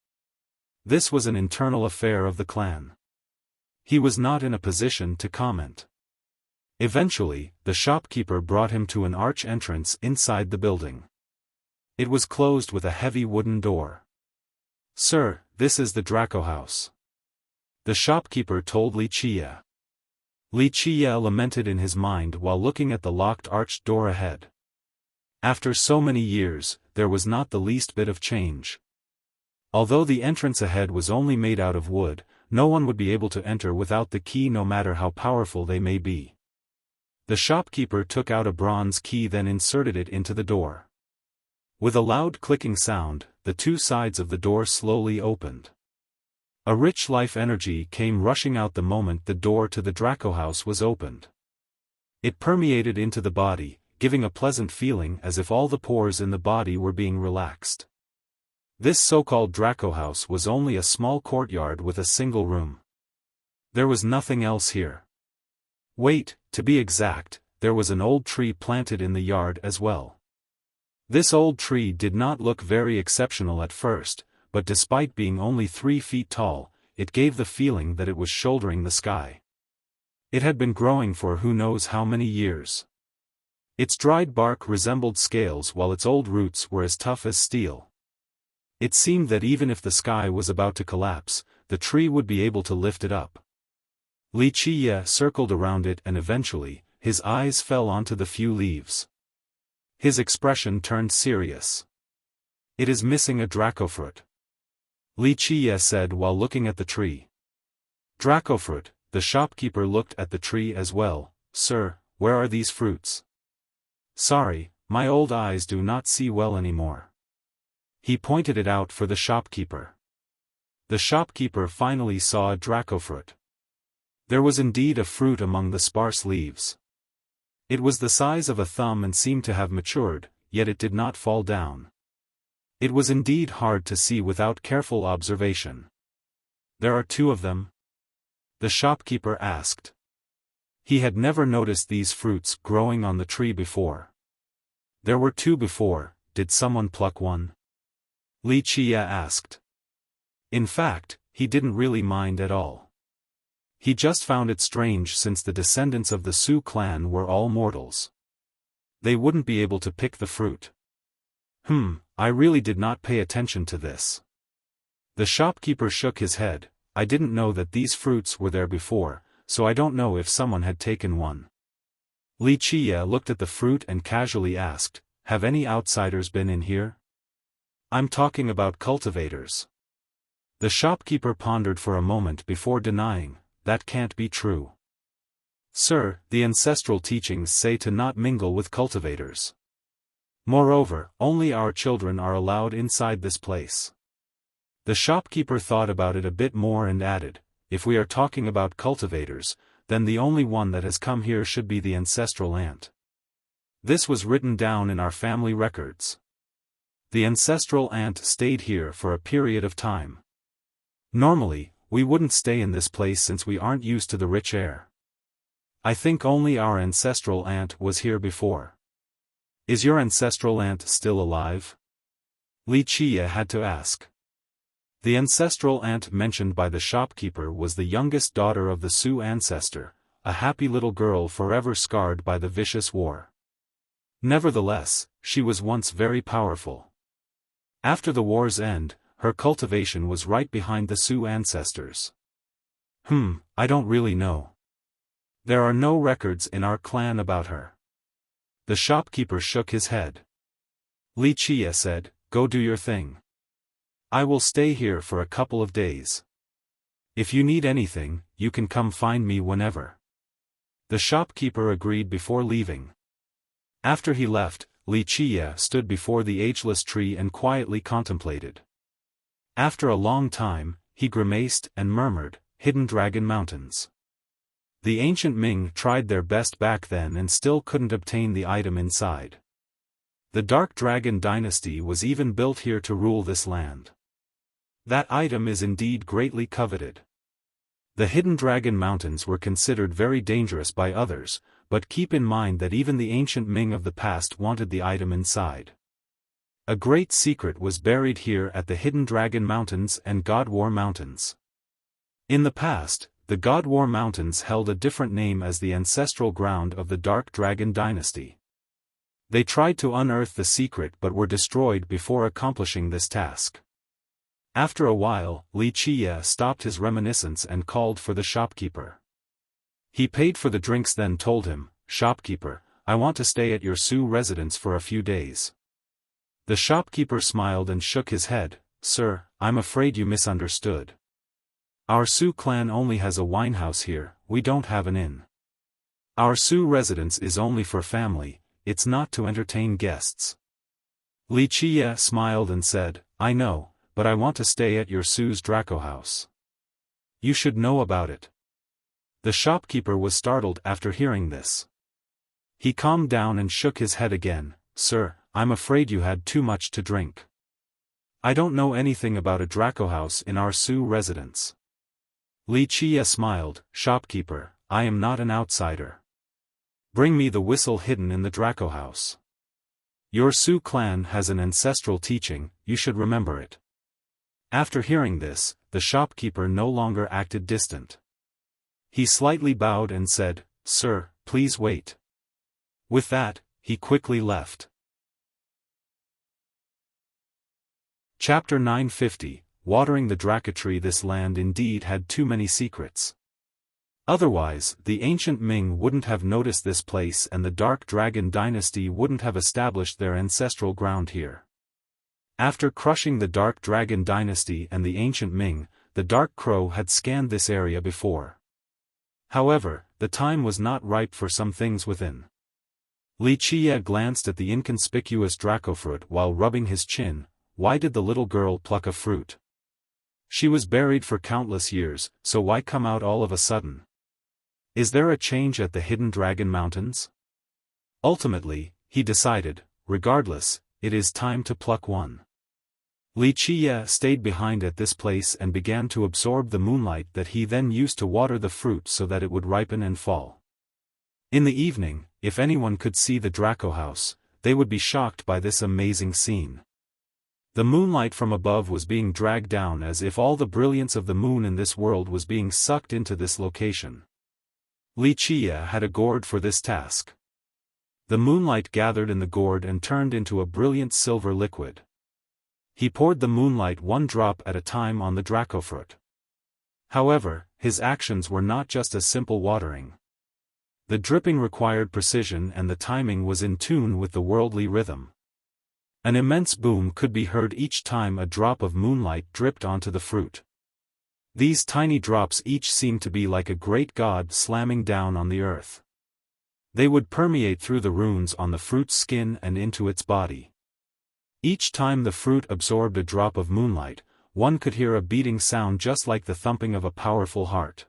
This was an internal affair of the clan. He was not in a position to comment. Eventually, the shopkeeper brought him to an arch entrance inside the building. It was closed with a heavy wooden door. Sir, this is the Draco house. The shopkeeper told Li Qiye. Li Qiye lamented in his mind while looking at the locked arched door ahead. After so many years, there was not the least bit of change. Although the entrance ahead was only made out of wood, no one would be able to enter without the key no matter how powerful they may be. The shopkeeper took out a bronze key then inserted it into the door. With a loud clicking sound, the two sides of the door slowly opened. A rich life energy came rushing out the moment the door to the Draco house was opened. It permeated into the body, giving a pleasant feeling as if all the pores in the body were being relaxed. This so-called Draco house was only a small courtyard with a single room. There was nothing else here. Wait, to be exact, there was an old tree planted in the yard as well. This old tree did not look very exceptional at first, but despite being only 3 feet tall, it gave the feeling that it was shouldering the sky. It had been growing for who knows how many years. Its dried bark resembled scales while its old roots were as tough as steel. It seemed that even if the sky was about to collapse, the tree would be able to lift it up. Li Qiye circled around it and eventually, his eyes fell onto the few leaves. His expression turned serious. It is missing a Draco fruit. Li Qiye said while looking at the tree. Draco fruit, the shopkeeper looked at the tree as well. Sir, where are these fruits? Sorry, my old eyes do not see well anymore. He pointed it out for the shopkeeper. The shopkeeper finally saw a Draco fruit. There was indeed a fruit among the sparse leaves. It was the size of a thumb and seemed to have matured, yet it did not fall down. It was indeed hard to see without careful observation. There are 2 of them? The shopkeeper asked. He had never noticed these fruits growing on the tree before. There were 2 before, did someone pluck one? Li Qiye asked. In fact, he didn't really mind at all. He just found it strange since the descendants of the Su clan were all mortals. They wouldn't be able to pick the fruit. I really did not pay attention to this. The shopkeeper shook his head. I didn't know that these fruits were there before, so I don't know if someone had taken one. Li Qiye looked at the fruit and casually asked, have any outsiders been in here? I'm talking about cultivators. The shopkeeper pondered for a moment before denying, that can't be true. Sir, the ancestral teachings say to not mingle with cultivators. Moreover, only our children are allowed inside this place. The shopkeeper thought about it a bit more and added, if we are talking about cultivators, then the only one that has come here should be the ancestral ant. This was written down in our family records. The ancestral ant stayed here for a period of time. Normally, we wouldn't stay in this place since we aren't used to the rich air. I think only our ancestral ant was here before. Is your ancestral ant still alive? Wuxia had to ask. The ancestral aunt mentioned by the shopkeeper was the youngest daughter of the Su ancestor, a happy little girl forever scarred by the vicious war. Nevertheless, she was once very powerful. After the war's end, her cultivation was right behind the Su ancestors. I don't really know. There are no records in our clan about her. The shopkeeper shook his head. Wuxia said, "Go do your thing. I will stay here for a couple of days. If you need anything, you can come find me whenever." The shopkeeper agreed before leaving. After he left, Wuxia stood before the ageless tree and quietly contemplated. After a long time, he grimaced and murmured, "Hidden Dragon Mountains." The ancient Ming tried their best back then and still couldn't obtain the item inside. The Dark Dragon dynasty was even built here to rule this land. That item is indeed greatly coveted. The Hidden Dragon Mountains were considered very dangerous by others, but keep in mind that even the ancient Ming of the past wanted the item inside. A great secret was buried here at the Hidden Dragon Mountains and God War Mountains. In the past, the God War Mountains held a different name as the ancestral ground of the Dark Dragon dynasty. They tried to unearth the secret but were destroyed before accomplishing this task. After a while, Wuxia stopped his reminiscence and called for the shopkeeper. He paid for the drinks, then told him, "Shopkeeper, I want to stay at your Su residence for a few days." The shopkeeper smiled and shook his head. "Sir, I'm afraid you misunderstood. Our Su clan only has a winehouse here, we don't have an inn. Our Su residence is only for family, it's not to entertain guests." Wuxia smiled and said, "I know, but I want to stay at your Su's Draco house. You should know about it." The shopkeeper was startled after hearing this. He calmed down and shook his head again. "Sir, I'm afraid you had too much to drink. I don't know anything about a Draco house in our Su residence." Wuxia smiled. "Shopkeeper, I am not an outsider. Bring me the whistle hidden in the Draco house. Your Su clan has an ancestral teaching, you should remember it." After hearing this, the shopkeeper no longer acted distant. He slightly bowed and said, "Sir, please wait." With that, he quickly left. Chapter 950, Watering the Draco Tree. This land indeed had too many secrets. Otherwise, the ancient Ming wouldn't have noticed this place and the Dark Dragon dynasty wouldn't have established their ancestral ground here. After crushing the Dark Dragon dynasty and the ancient Ming, the Dark Crow had scanned this area before. However, the time was not ripe for some things within. Wuxia glanced at the inconspicuous Draco fruit while rubbing his chin. Why did the little girl pluck a fruit? She was buried for countless years, so why come out all of a sudden? Is there a change at the Hidden Dragon Mountains? Ultimately, he decided, regardless, it is time to pluck one. Wuxia stayed behind at this place and began to absorb the moonlight that he then used to water the fruit so that it would ripen and fall. In the evening, if anyone could see the Draco house, they would be shocked by this amazing scene. The moonlight from above was being dragged down as if all the brilliance of the moon in this world was being sucked into this location. Wuxia had a gourd for this task. The moonlight gathered in the gourd and turned into a brilliant silver liquid. He poured the moonlight one drop at a time on the Draco fruit. However, his actions were not just a simple watering. The dripping required precision and the timing was in tune with the worldly rhythm. An immense boom could be heard each time a drop of moonlight dripped onto the fruit. These tiny drops each seemed to be like a great god slamming down on the earth. They would permeate through the runes on the fruit's skin and into its body. Each time the fruit absorbed a drop of moonlight, one could hear a beating sound just like the thumping of a powerful heart.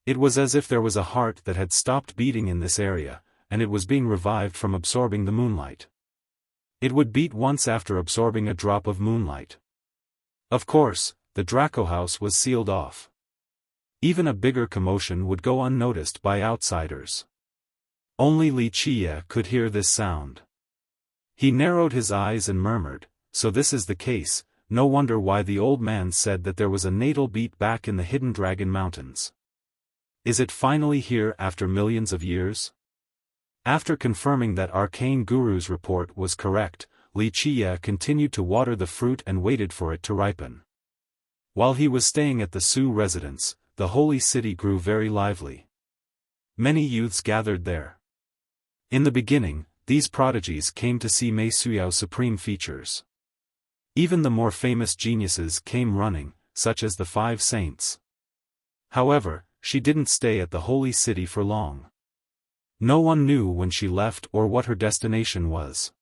It was as if there was a heart that had stopped beating in this area, and it was being revived from absorbing the moonlight. It would beat once after absorbing a drop of moonlight. Of course, the Draco house was sealed off. Even a bigger commotion would go unnoticed by outsiders. Only Wuxia could hear this sound. He narrowed his eyes and murmured, so this is the case, no wonder why the old man said that there was a natal beat back in the hidden Dragon Mountains. Is it finally here after millions of years? After confirming that Arcane Guru's report was correct, Wuxia continued to water the fruit and waited for it to ripen. While he was staying at the Su residence, the holy city grew very lively. Many youths gathered there. In the beginning, these prodigies came to see Mei Suyao's supreme features. Even the more famous geniuses came running, such as the 5 saints. However, she didn't stay at the holy city for long. No one knew when she left or what her destination was.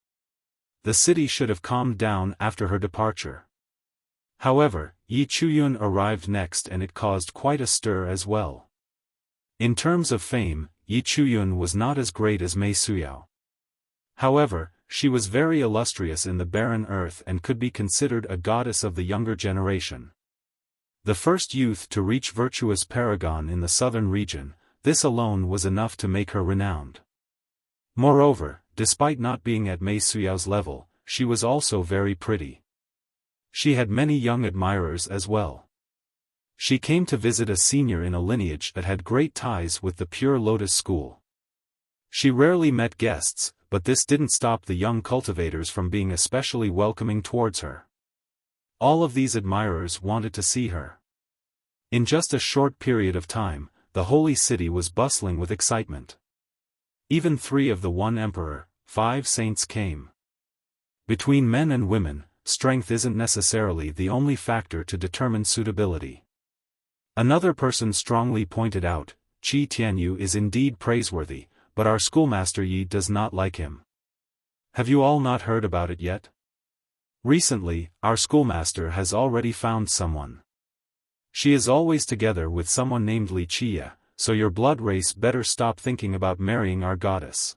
The city should have calmed down after her departure. However, Yi Chuyun arrived next and it caused quite a stir as well. In terms of fame, Yi Chuyun was not as great as Mei Suyao. However, she was very illustrious in the barren earth and could be considered a goddess of the younger generation. The first youth to reach virtuous paragon in the southern region, this alone was enough to make her renowned. Moreover, despite not being at Mei Suyao's level, she was also very pretty. She had many young admirers as well. She came to visit a senior in a lineage that had great ties with the Pure Lotus school. She rarely met guests, but this didn't stop the young cultivators from being especially welcoming towards her. All of these admirers wanted to see her. In just a short period of time, the holy city was bustling with excitement. Even 3 of the 1 emperor, 5 saints came. Between men and women, strength isn't necessarily the only factor to determine suitability. Another person strongly pointed out, Qi Tianyu is indeed praiseworthy, but our schoolmaster Yi does not like him. Have you all not heard about it yet? Recently, our schoolmaster has already found someone. She is always together with someone named Wuxia, so your blood race better stop thinking about marrying our goddess.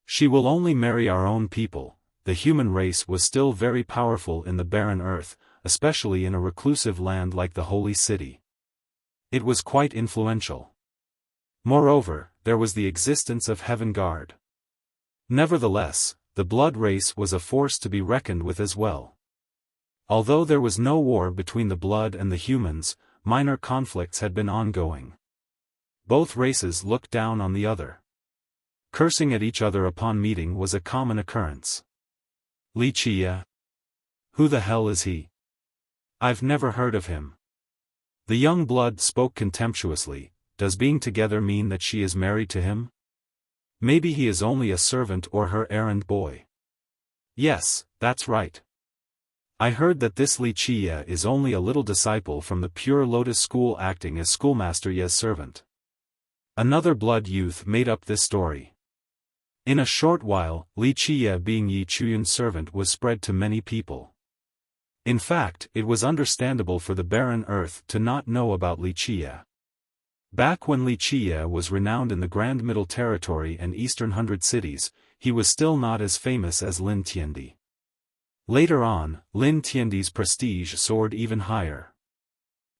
She will only marry our own people. The human race was still very powerful in the barren earth, especially in a reclusive land like the holy city. It was quite influential. Moreover, there was the existence of Heaven Guard. Nevertheless, the blood race was a force to be reckoned with as well. Although there was no war between the blood and the humans, minor conflicts had been ongoing. Both races looked down on the other. Cursing at each other upon meeting was a common occurrence. Wuxia? Who the hell is he? I've never heard of him. The young blood spoke contemptuously. Does being together mean that she is married to him? Maybe he is only a servant or her errand boy. Yes, that's right. I heard that this Wuxia is only a little disciple from the Pure Lotus school acting as schoolmaster Ye's servant. Another blood youth made up this story. In a short while, Wuxia being Yi Chuyun's servant was spread to many people. In fact, it was understandable for the barren earth to not know about Wuxia. Back when Wuxia was renowned in the Grand Middle Territory and Eastern Hundred Cities, he was still not as famous as Lin Tiandi. Later on, Lin Tiandi's prestige soared even higher.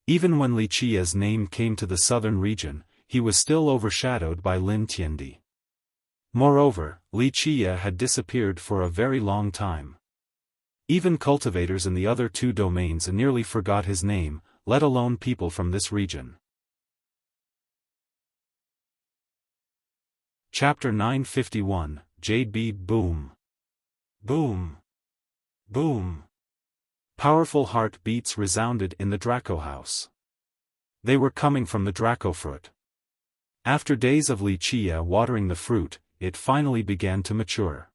Even when Wuxia's name came to the southern region, he was still overshadowed by Lin Tiandi. Moreover, Wuxia had disappeared for a very long time. Even cultivators in the other 2 domains nearly forgot his name, let alone people from this region. Chapter 951, JB Boom. Boom. Boom. Powerful heart beats resounded in the Draco house. They were coming from the Draco fruit. After days of Wuxia watering the fruit, it finally began to mature.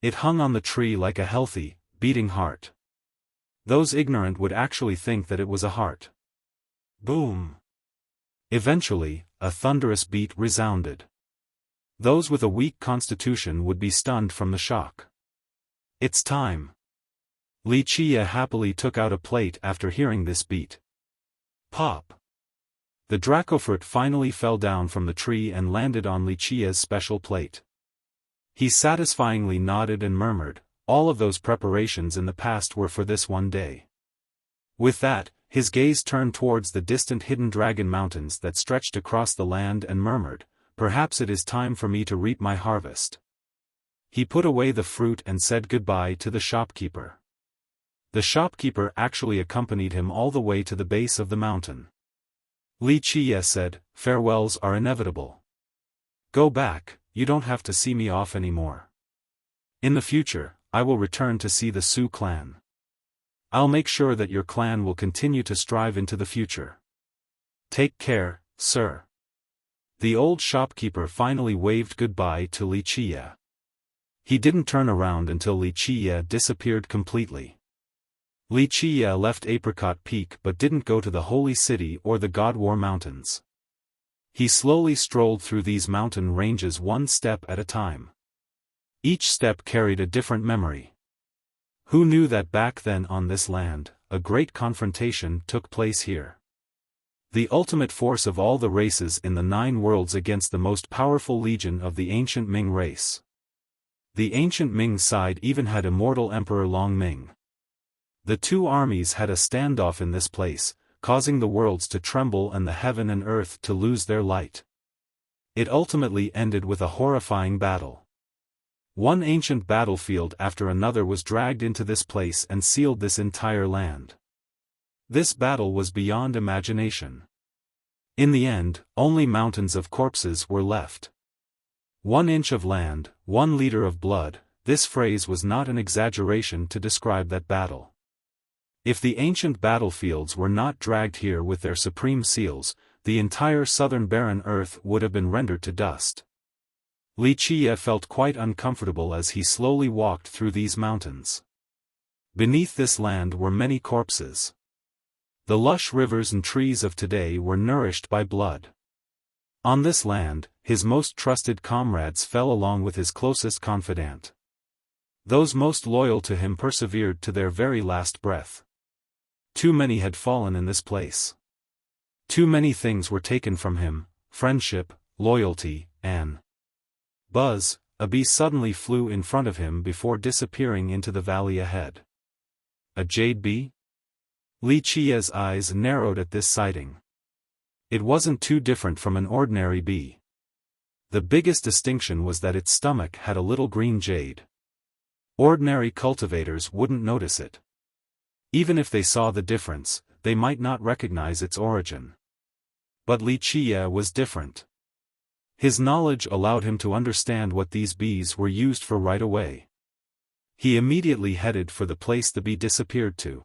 It hung on the tree like a healthy, beating heart. Those ignorant would actually think that it was a heart. Boom. Eventually, a thunderous beat resounded. Those with a weak constitution would be stunned from the shock. It's time. Wuxia happily took out a plate after hearing this beat. Pop. The dracofruit finally fell down from the tree and landed on Wuxia's special plate. He satisfyingly nodded and murmured, all of those preparations in the past were for this one day. With that, his gaze turned towards the distant hidden dragon mountains that stretched across the land and murmured, perhaps it is time for me to reap my harvest. He put away the fruit and said goodbye to the shopkeeper. The shopkeeper actually accompanied him all the way to the base of the mountain. Li Qiye said, "Farewells are inevitable. Go back, you don't have to see me off anymore. In the future, I will return to see the Su clan. I'll make sure that your clan will continue to strive into the future. Take care, sir." The old shopkeeper finally waved goodbye to Li Qiye. He didn't turn around until Li Qiye disappeared completely. Li Qiye left Apricot Peak but didn't go to the Holy City or the God War Mountains. He slowly strolled through these mountain ranges one step at a time. Each step carried a different memory. Who knew that back then on this land, a great confrontation took place here? The ultimate force of all the races in the 9 worlds against the most powerful legion of the ancient Ming race. The ancient Ming side even had immortal Emperor Long Ming. The two armies had a standoff in this place, causing the worlds to tremble and the heaven and earth to lose their light. It ultimately ended with a horrifying battle. One ancient battlefield after another was dragged into this place and sealed this entire land. This battle was beyond imagination. In the end, only mountains of corpses were left. 1 inch of land, 1 liter of blood. This phrase was not an exaggeration to describe that battle. If the ancient battlefields were not dragged here with their supreme seals, the entire southern barren earth would have been rendered to dust. Li Qiye felt quite uncomfortable as he slowly walked through these mountains. Beneath this land were many corpses. The lush rivers and trees of today were nourished by blood. On this land, his most trusted comrades fell along with his closest confidant. Those most loyal to him persevered to their very last breath. Too many had fallen in this place. Too many things were taken from him: friendship, loyalty, and Buzz, a bee suddenly flew in front of him before disappearing into the valley ahead. A jade bee? Li Qiye's eyes narrowed at this sighting. It wasn't too different from an ordinary bee. The biggest distinction was that its stomach had a little green jade. Ordinary cultivators wouldn't notice it. Even if they saw the difference, they might not recognize its origin. But Li Qiye was different. His knowledge allowed him to understand what these bees were used for right away. He immediately headed for the place the bee disappeared to.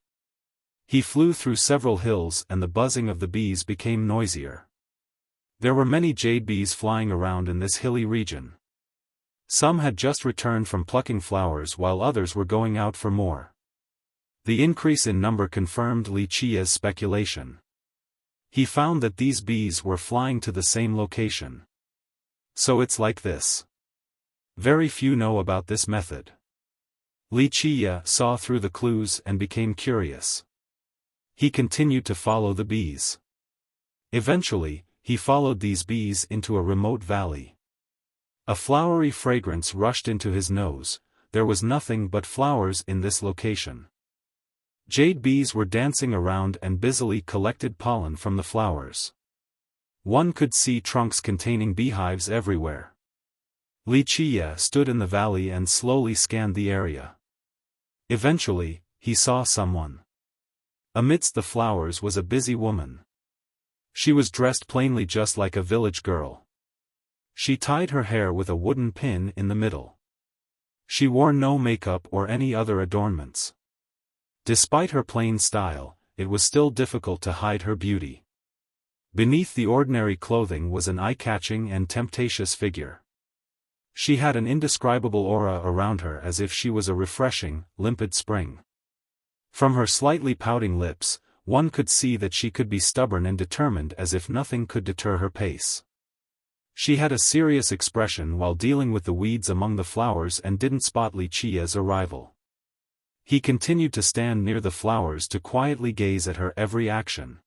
He flew through several hills and the buzzing of the bees became noisier. There were many jade bees flying around in this hilly region. Some had just returned from plucking flowers while others were going out for more. The increase in number confirmed Li Qiye's speculation. He found that these bees were flying to the same location. So it's like this. Very few know about this method. Li Qiye saw through the clues and became curious. He continued to follow the bees. Eventually, he followed these bees into a remote valley. A flowery fragrance rushed into his nose. There was nothing but flowers in this location. Jade bees were dancing around and busily collected pollen from the flowers. One could see trunks containing beehives everywhere. Li Qiye stood in the valley and slowly scanned the area. Eventually, he saw someone. Amidst the flowers was a busy woman. She was dressed plainly just like a village girl. She tied her hair with a wooden pin in the middle. She wore no makeup or any other adornments. Despite her plain style, it was still difficult to hide her beauty. Beneath the ordinary clothing was an eye-catching and temptatious figure. She had an indescribable aura around her as if she was a refreshing, limpid spring. From her slightly pouting lips, one could see that she could be stubborn and determined as if nothing could deter her pace. She had a serious expression while dealing with the weeds among the flowers and didn't spot Li Qiye's arrival. He continued to stand near the flowers to quietly gaze at her every action.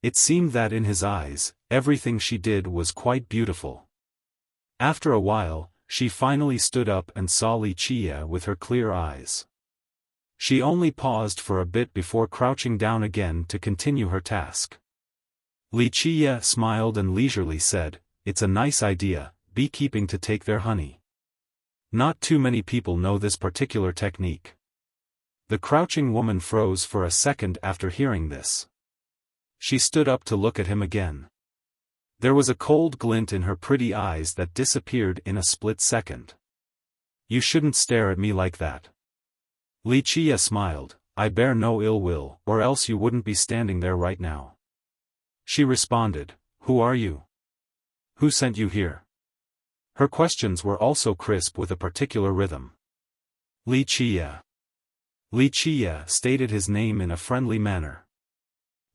It seemed that in his eyes, everything she did was quite beautiful. After a while, she finally stood up and saw Li Qiye with her clear eyes. She only paused for a bit before crouching down again to continue her task. Li Qiye smiled and leisurely said, "It's a nice idea, beekeeping to take their honey. Not too many people know this particular technique. The crouching woman froze for a second after hearing this. She stood up to look at him again. There was a cold glint in her pretty eyes that disappeared in a split second. You shouldn't stare at me like that. Wuxia smiled. I bear no ill will, or else you wouldn't be standing there right now. She responded, Who are you? Who sent you here? Her questions were also crisp with a particular rhythm. Wuxia. Wuxia stated his name in a friendly manner.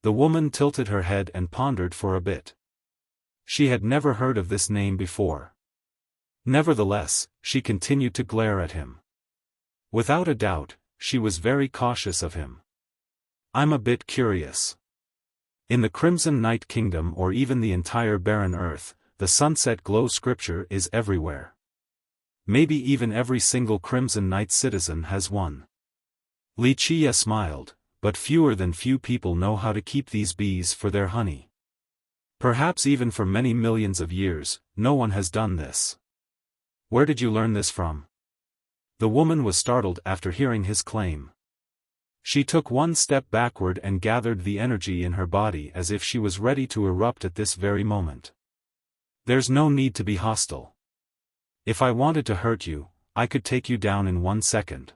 The woman tilted her head and pondered for a bit. She had never heard of this name before. Nevertheless, she continued to glare at him. Without a doubt, she was very cautious of him. I'm a bit curious. In the Crimson Night Kingdom or even the entire barren earth, the sunset glow scripture is everywhere. Maybe even every single Crimson Night citizen has one. Wuxia smiled, but fewer than few people know how to keep these bees for their honey. Perhaps even for many millions of years, no one has done this. Where did you learn this from? The woman was startled after hearing his claim. She took one step backward and gathered the energy in her body as if she was ready to erupt at this very moment. There's no need to be hostile. If I wanted to hurt you, I could take you down in 1 second.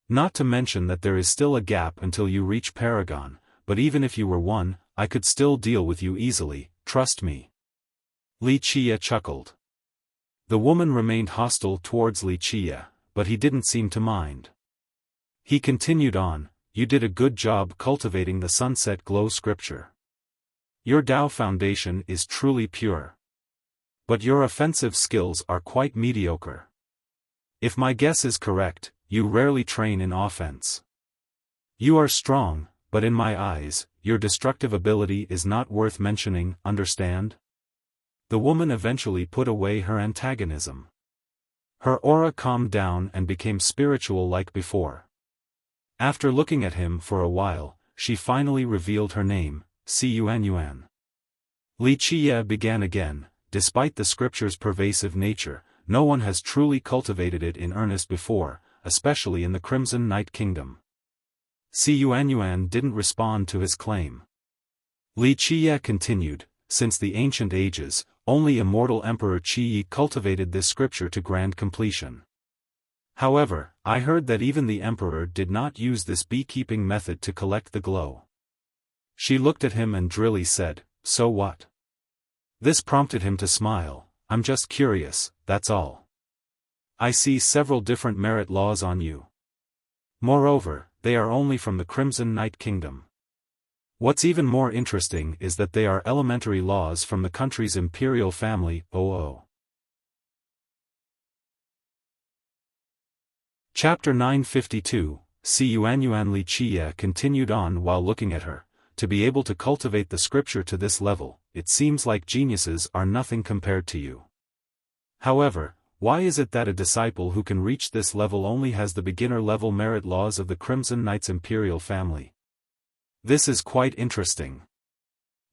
Not to mention that there is still a gap until you reach Paragon, but even if you were one, I could still deal with you easily, trust me. Wuxia chuckled. The woman remained hostile towards Wuxia, but he didn't seem to mind. He continued on, You did a good job cultivating the sunset glow scripture. Your Tao foundation is truly pure. But your offensive skills are quite mediocre. If my guess is correct, you rarely train in offense. You are strong, but in my eyes, your destructive ability is not worth mentioning, understand? The woman eventually put away her antagonism. Her aura calmed down and became spiritual like before. After looking at him for a while, she finally revealed her name, Xiaofan. Wuxia began again, despite the scripture's pervasive nature, no one has truly cultivated it in earnest before, especially in the Crimson Night Kingdom. Xiaofan didn't respond to his claim. Wuxia continued, Since the ancient ages, only immortal Emperor Qi cultivated this scripture to grand completion. However, I heard that even the Emperor did not use this beekeeping method to collect the glow. She looked at him and drily said, So what? This prompted him to smile, I'm just curious, that's all. I see several different merit laws on you. Moreover, they are only from the Crimson Night Kingdom. What's even more interesting is that they are elementary laws from the country's imperial family, OO. Chapter 952, Xiaofan. Wuxia continued on while looking at her. To be able to cultivate the scripture to this level, it seems like geniuses are nothing compared to you. However, why is it that a disciple who can reach this level only has the beginner-level merit laws of the Crimson Knight's imperial family? This is quite interesting.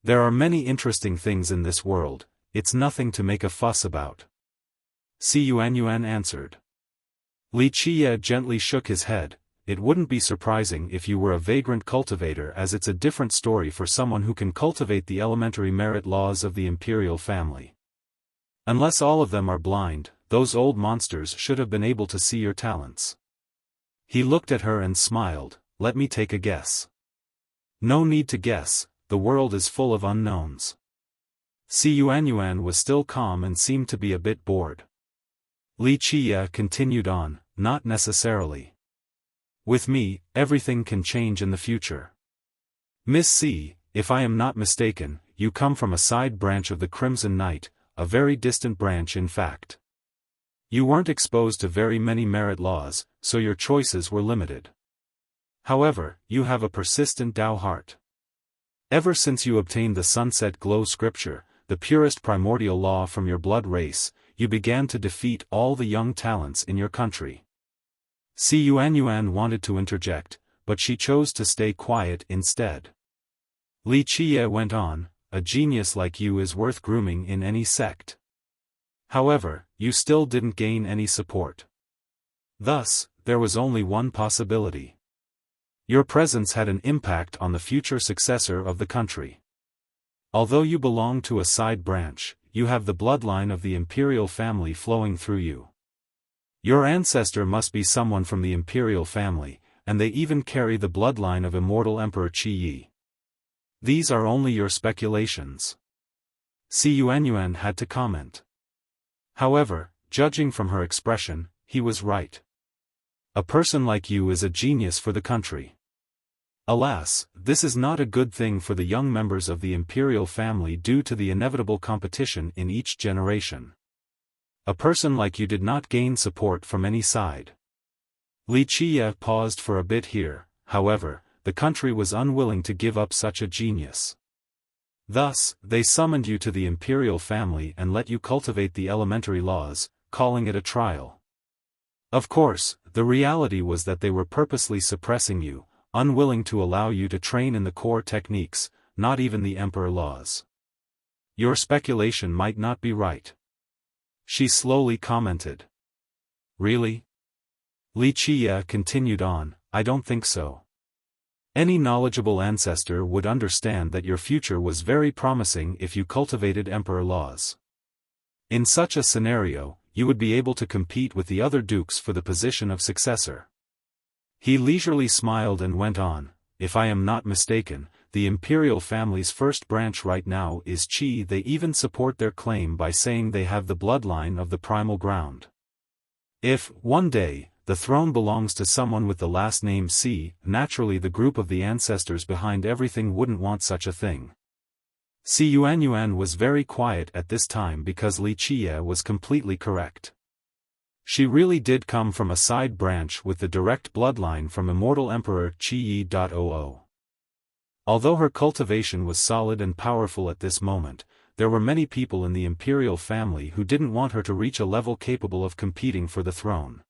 There are many interesting things in this world, it's nothing to make a fuss about. Xiaofan answered. Wuxia gently shook his head. It wouldn't be surprising if you were a vagrant cultivator, as it's a different story for someone who can cultivate the elementary merit laws of the imperial family. Unless all of them are blind, those old monsters should have been able to see your talents. He looked at her and smiled, Let me take a guess. No need to guess, the world is full of unknowns. Xiaofan was still calm and seemed to be a bit bored. Wuxia continued on, Not necessarily. With me, everything can change in the future. Miss C, if I am not mistaken, you come from a side branch of the Crimson Knight, a very distant branch in fact. You weren't exposed to very many merit laws, so your choices were limited. However, you have a persistent Tao heart. Ever since you obtained the Sunset Glow scripture, the purest primordial law from your blood race, you began to defeat all the young talents in your country. Xiaofan wanted to interject, but she chose to stay quiet instead. Wuxia went on, A genius like you is worth grooming in any sect. However, you still didn't gain any support. Thus, there was only one possibility. Your presence had an impact on the future successor of the country. Although you belong to a side branch, you have the bloodline of the imperial family flowing through you. Your ancestor must be someone from the imperial family, and they even carry the bloodline of immortal Emperor Qi Yi. These are only your speculations. Xi Yuanyuan had to comment. However, judging from her expression, he was right. A person like you is a genius for the country. Alas, this is not a good thing for the young members of the imperial family due to the inevitable competition in each generation. A person like you did not gain support from any side. Li Qiye paused for a bit here, however, the country was unwilling to give up such a genius. Thus, they summoned you to the imperial family and let you cultivate the elementary laws, calling it a trial. Of course, the reality was that they were purposely suppressing you, unwilling to allow you to train in the core techniques, not even the emperor laws. Your speculation might not be right. She slowly commented. Really? Li Qiye continued on, I don't think so. Any knowledgeable ancestor would understand that your future was very promising if you cultivated emperor laws. In such a scenario, you would be able to compete with the other dukes for the position of successor. He leisurely smiled and went on, if I am not mistaken, the imperial family's first branch right now is Qi. They even support their claim by saying they have the bloodline of the primal ground. If, one day, the throne belongs to someone with the last name Si, naturally the group of the ancestors behind everything wouldn't want such a thing. Xi Yuanyuan was very quiet at this time because Li Qiye was completely correct. She really did come from a side branch with the direct bloodline from immortal Emperor Qi Yi. Although her cultivation was solid and powerful at this moment, there were many people in the imperial family who didn't want her to reach a level capable of competing for the throne.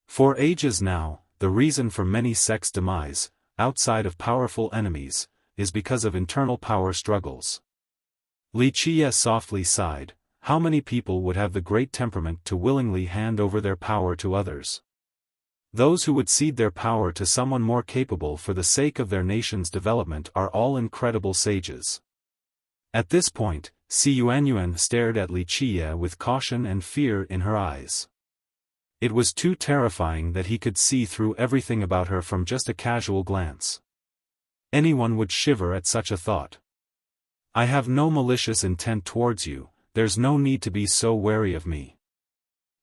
For ages now, the reason for many sects' demise, outside of powerful enemies, is because of internal power struggles. Li Qiye softly sighed. How many people would have the great temperament to willingly hand over their power to others? Those who would cede their power to someone more capable for the sake of their nation's development are all incredible sages. At this point, Xi Yuanyuan stared at Li Qiye with caution and fear in her eyes. It was too terrifying that he could see through everything about her from just a casual glance. Anyone would shiver at such a thought. I have no malicious intent towards you, there's no need to be so wary of me.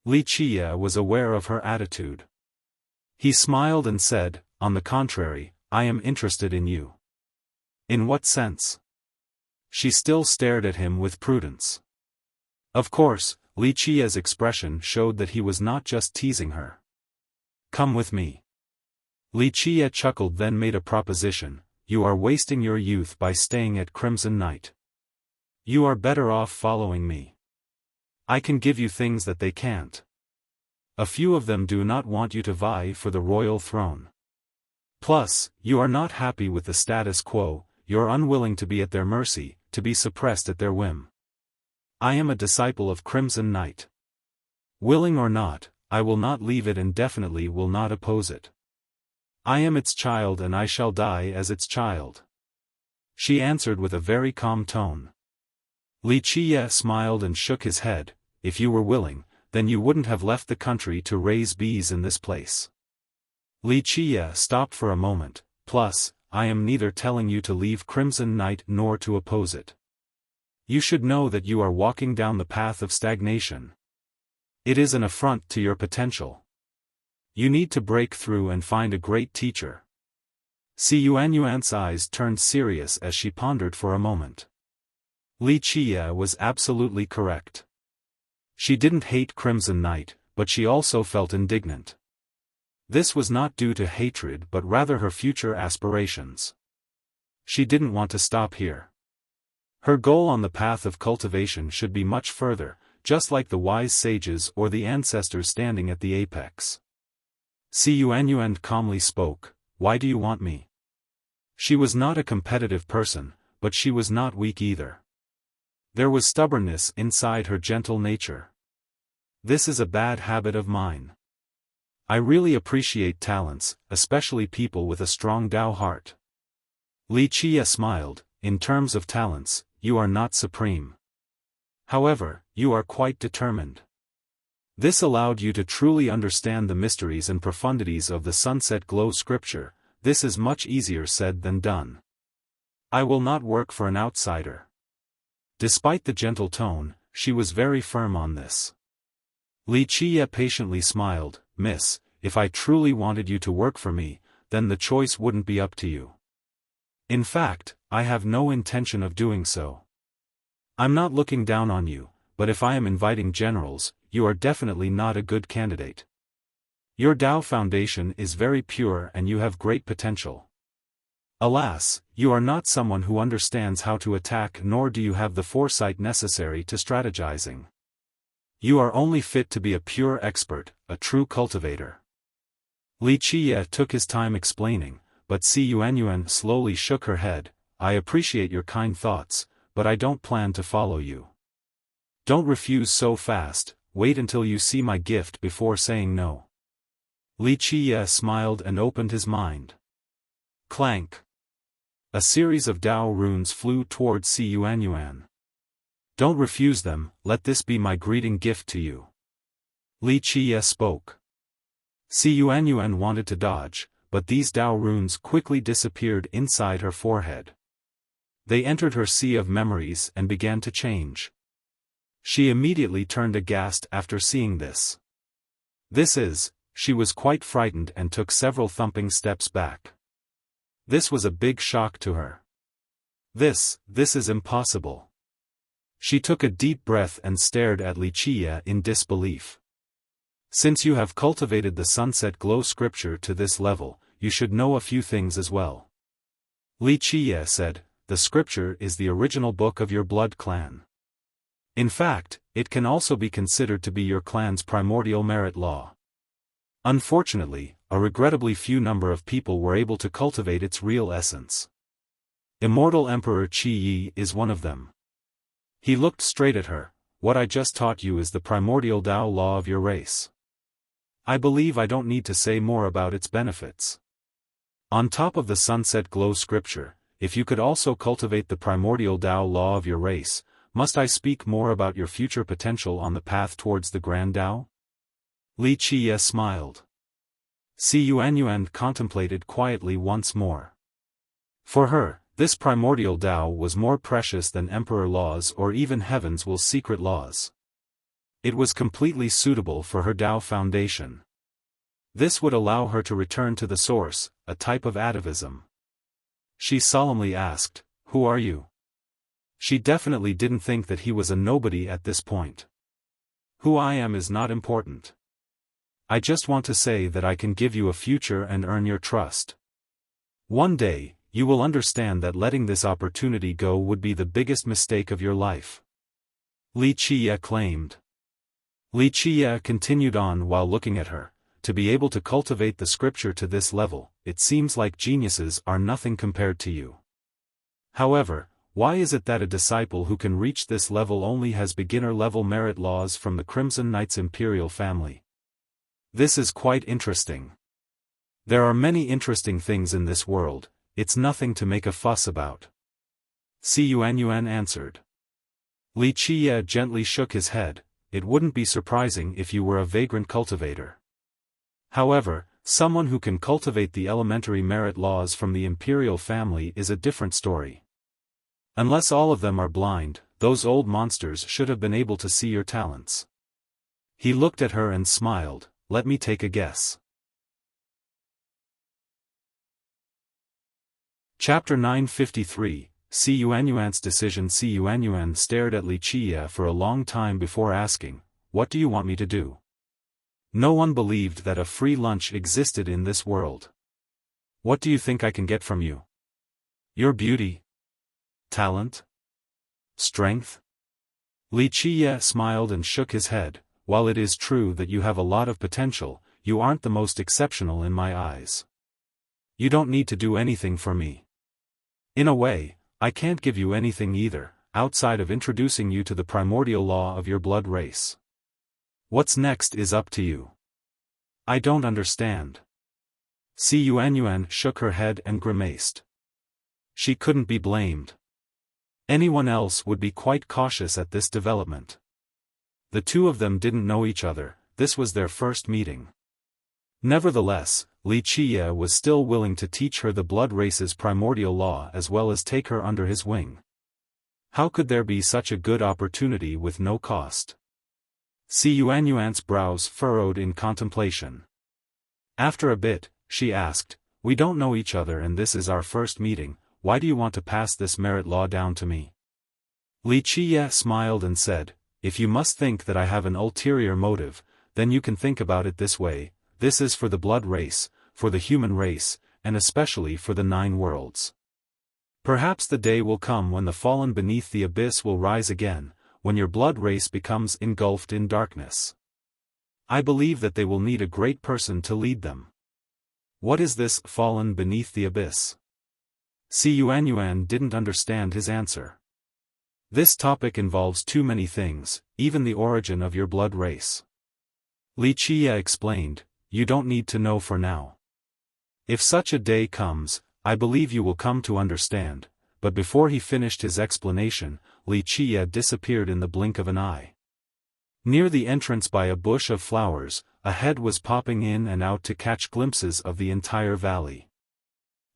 Li Qiye was aware of her attitude. He smiled and said, on the contrary, I am interested in you. In what sense? She still stared at him with prudence. Of course, Li Qiye's expression showed that he was not just teasing her. Come with me. Li Qiye chuckled, then made a proposition. You are wasting your youth by staying at Crimson Knight. You are better off following me. I can give you things that they can't. A few of them do not want you to vie for the royal throne. Plus, you are not happy with the status quo, you're unwilling to be at their mercy, to be suppressed at their whim. I am a disciple of Crimson Knight. Willing or not, I will not leave it and definitely will not oppose it. I am its child and I shall die as its child. She answered with a very calm tone. Li Qiye smiled and shook his head. If you were willing, then you wouldn't have left the country to raise bees in this place. Li Qiye stopped for a moment. Plus, I am neither telling you to leave Crimson Knight nor to oppose it. You should know that you are walking down the path of stagnation. It is an affront to your potential. You need to break through and find a great teacher. Xi Yuanyuan's eyes turned serious as she pondered for a moment. Li Qiye was absolutely correct. She didn't hate Crimson Knight, but she also felt indignant. This was not due to hatred but rather her future aspirations. She didn't want to stop here. Her goal on the path of cultivation should be much further, just like the wise sages or the ancestors standing at the apex. Xi Yuanyuan calmly spoke, why do you want me? She was not a competitive person, but she was not weak either. There was stubbornness inside her gentle nature. This is a bad habit of mine. I really appreciate talents, especially people with a strong Dao heart. Li Qie smiled. In terms of talents, you are not supreme. However, you are quite determined. This allowed you to truly understand the mysteries and profundities of the Sunset Glow scripture. This is much easier said than done. I will not work for an outsider. Despite the gentle tone, she was very firm on this. Li Qie patiently smiled. Miss, if I truly wanted you to work for me, then the choice wouldn't be up to you. In fact, I have no intention of doing so. I'm not looking down on you, but if I am inviting generals, you are definitely not a good candidate. Your Dao foundation is very pure and you have great potential. Alas, you are not someone who understands how to attack, nor do you have the foresight necessary to strategizing. You are only fit to be a pure expert, a true cultivator. Li Qie took his time explaining, but Si Yuanyuan slowly shook her head. I appreciate your kind thoughts, but I don't plan to follow you. Don't refuse so fast, wait until you see my gift before saying no. Li Qie smiled and opened his mind. Clank. A series of Dao runes flew towards Si Yuanyuan. Don't refuse them, let this be my greeting gift to you. Li Qie spoke. Si Yuanyuan wanted to dodge, but these Dao runes quickly disappeared inside her forehead. They entered her sea of memories and began to change. She immediately turned aghast after seeing this. She was quite frightened and took several thumping steps back. This was a big shock to her. This is impossible. She took a deep breath and stared at Li Qie in disbelief. Since you have cultivated the Sunset Glow scripture to this level, you should know a few things as well. Li Qie said, the scripture is the original book of your blood clan. In fact, it can also be considered to be your clan's primordial merit law. Unfortunately, a regrettably few number of people were able to cultivate its real essence. Immortal Emperor Qi Yi is one of them. He looked straight at her. What I just taught you is the primordial Dao law of your race. I believe I don't need to say more about its benefits. On top of the Sunset Glow scripture, if you could also cultivate the primordial Dao law of your race, must I speak more about your future potential on the path towards the Grand Dao? Li Qie smiled. Si Yuanyuan contemplated quietly once more. For her, this primordial Dao was more precious than emperor laws or even heaven's will secret laws. It was completely suitable for her Dao foundation. This would allow her to return to the source, a type of atavism. She solemnly asked, "Who are you?" She definitely didn't think that he was a nobody at this point. Who I am is not important. I just want to say that I can give you a future and earn your trust. One day, you will understand that letting this opportunity go would be the biggest mistake of your life. Li Qie claimed. Li Qie continued on while looking at her. To be able to cultivate the scripture to this level, it seems like geniuses are nothing compared to you. However, why is it that a disciple who can reach this level only has beginner-level merit laws from the Crimson Knight's imperial family? This is quite interesting. There are many interesting things in this world, it's nothing to make a fuss about. Si Yuanyuan answered. Li Qie gently shook his head. It wouldn't be surprising if you were a vagrant cultivator. However, someone who can cultivate the elementary merit laws from the imperial family is a different story. Unless all of them are blind, those old monsters should have been able to see your talents. He looked at her and smiled. Let me take a guess. Chapter 953, Si Yuanyuan's decision. Si Yuanyuan stared at Li Qie for a long time before asking, "What do you want me to do?" No one believed that a free lunch existed in this world. What do you think I can get from you? Your beauty? Talent? Strength? Li Qie smiled and shook his head. While it is true that you have a lot of potential, you aren't the most exceptional in my eyes. You don't need to do anything for me. In a way, I can't give you anything either, outside of introducing you to the primordial law of your blood race. What's next is up to you. I don't understand. Si Yuanyuan shook her head and grimaced. She couldn't be blamed. Anyone else would be quite cautious at this development. The two of them didn't know each other, this was their first meeting. Nevertheless, Li Qiye was still willing to teach her the blood race's primordial law as well as take her under his wing. How could there be such a good opportunity with no cost? Si Yuanyuan's brows furrowed in contemplation. After a bit, she asked, "We don't know each other and this is our first meeting, why do you want to pass this merit law down to me?" Li Qiye smiled and said, "If you must think that I have an ulterior motive, then you can think about it this way, this is for the blood race, for the human race, and especially for the 9 worlds. Perhaps the day will come when the fallen beneath the abyss will rise again, when your blood race becomes engulfed in darkness. I believe that they will need a great person to lead them." What is this fallen beneath the abyss? Si Yuanyuan didn't understand his answer. This topic involves too many things, even the origin of your blood race. Li Qiye explained, "You don't need to know for now. If such a day comes, I believe you will come to understand," but before he finished his explanation, Li Qiye disappeared in the blink of an eye. Near the entrance by a bush of flowers, a head was popping in and out to catch glimpses of the entire valley.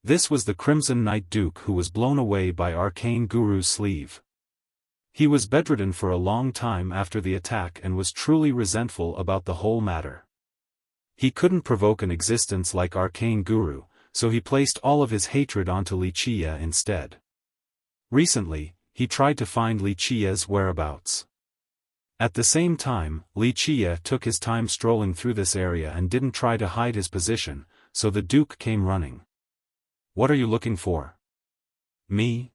This was the Crimson Knight Duke who was blown away by Arcane Guru's sleeve. He was bedridden for a long time after the attack and was truly resentful about the whole matter. He couldn't provoke an existence like Arcane Guru, so he placed all of his hatred onto Li Qiye instead. Recently, he tried to find Li Qiye's whereabouts. At the same time, Li Qiye took his time strolling through this area and didn't try to hide his position, so the Duke came running. "What are you looking for?" "Me?"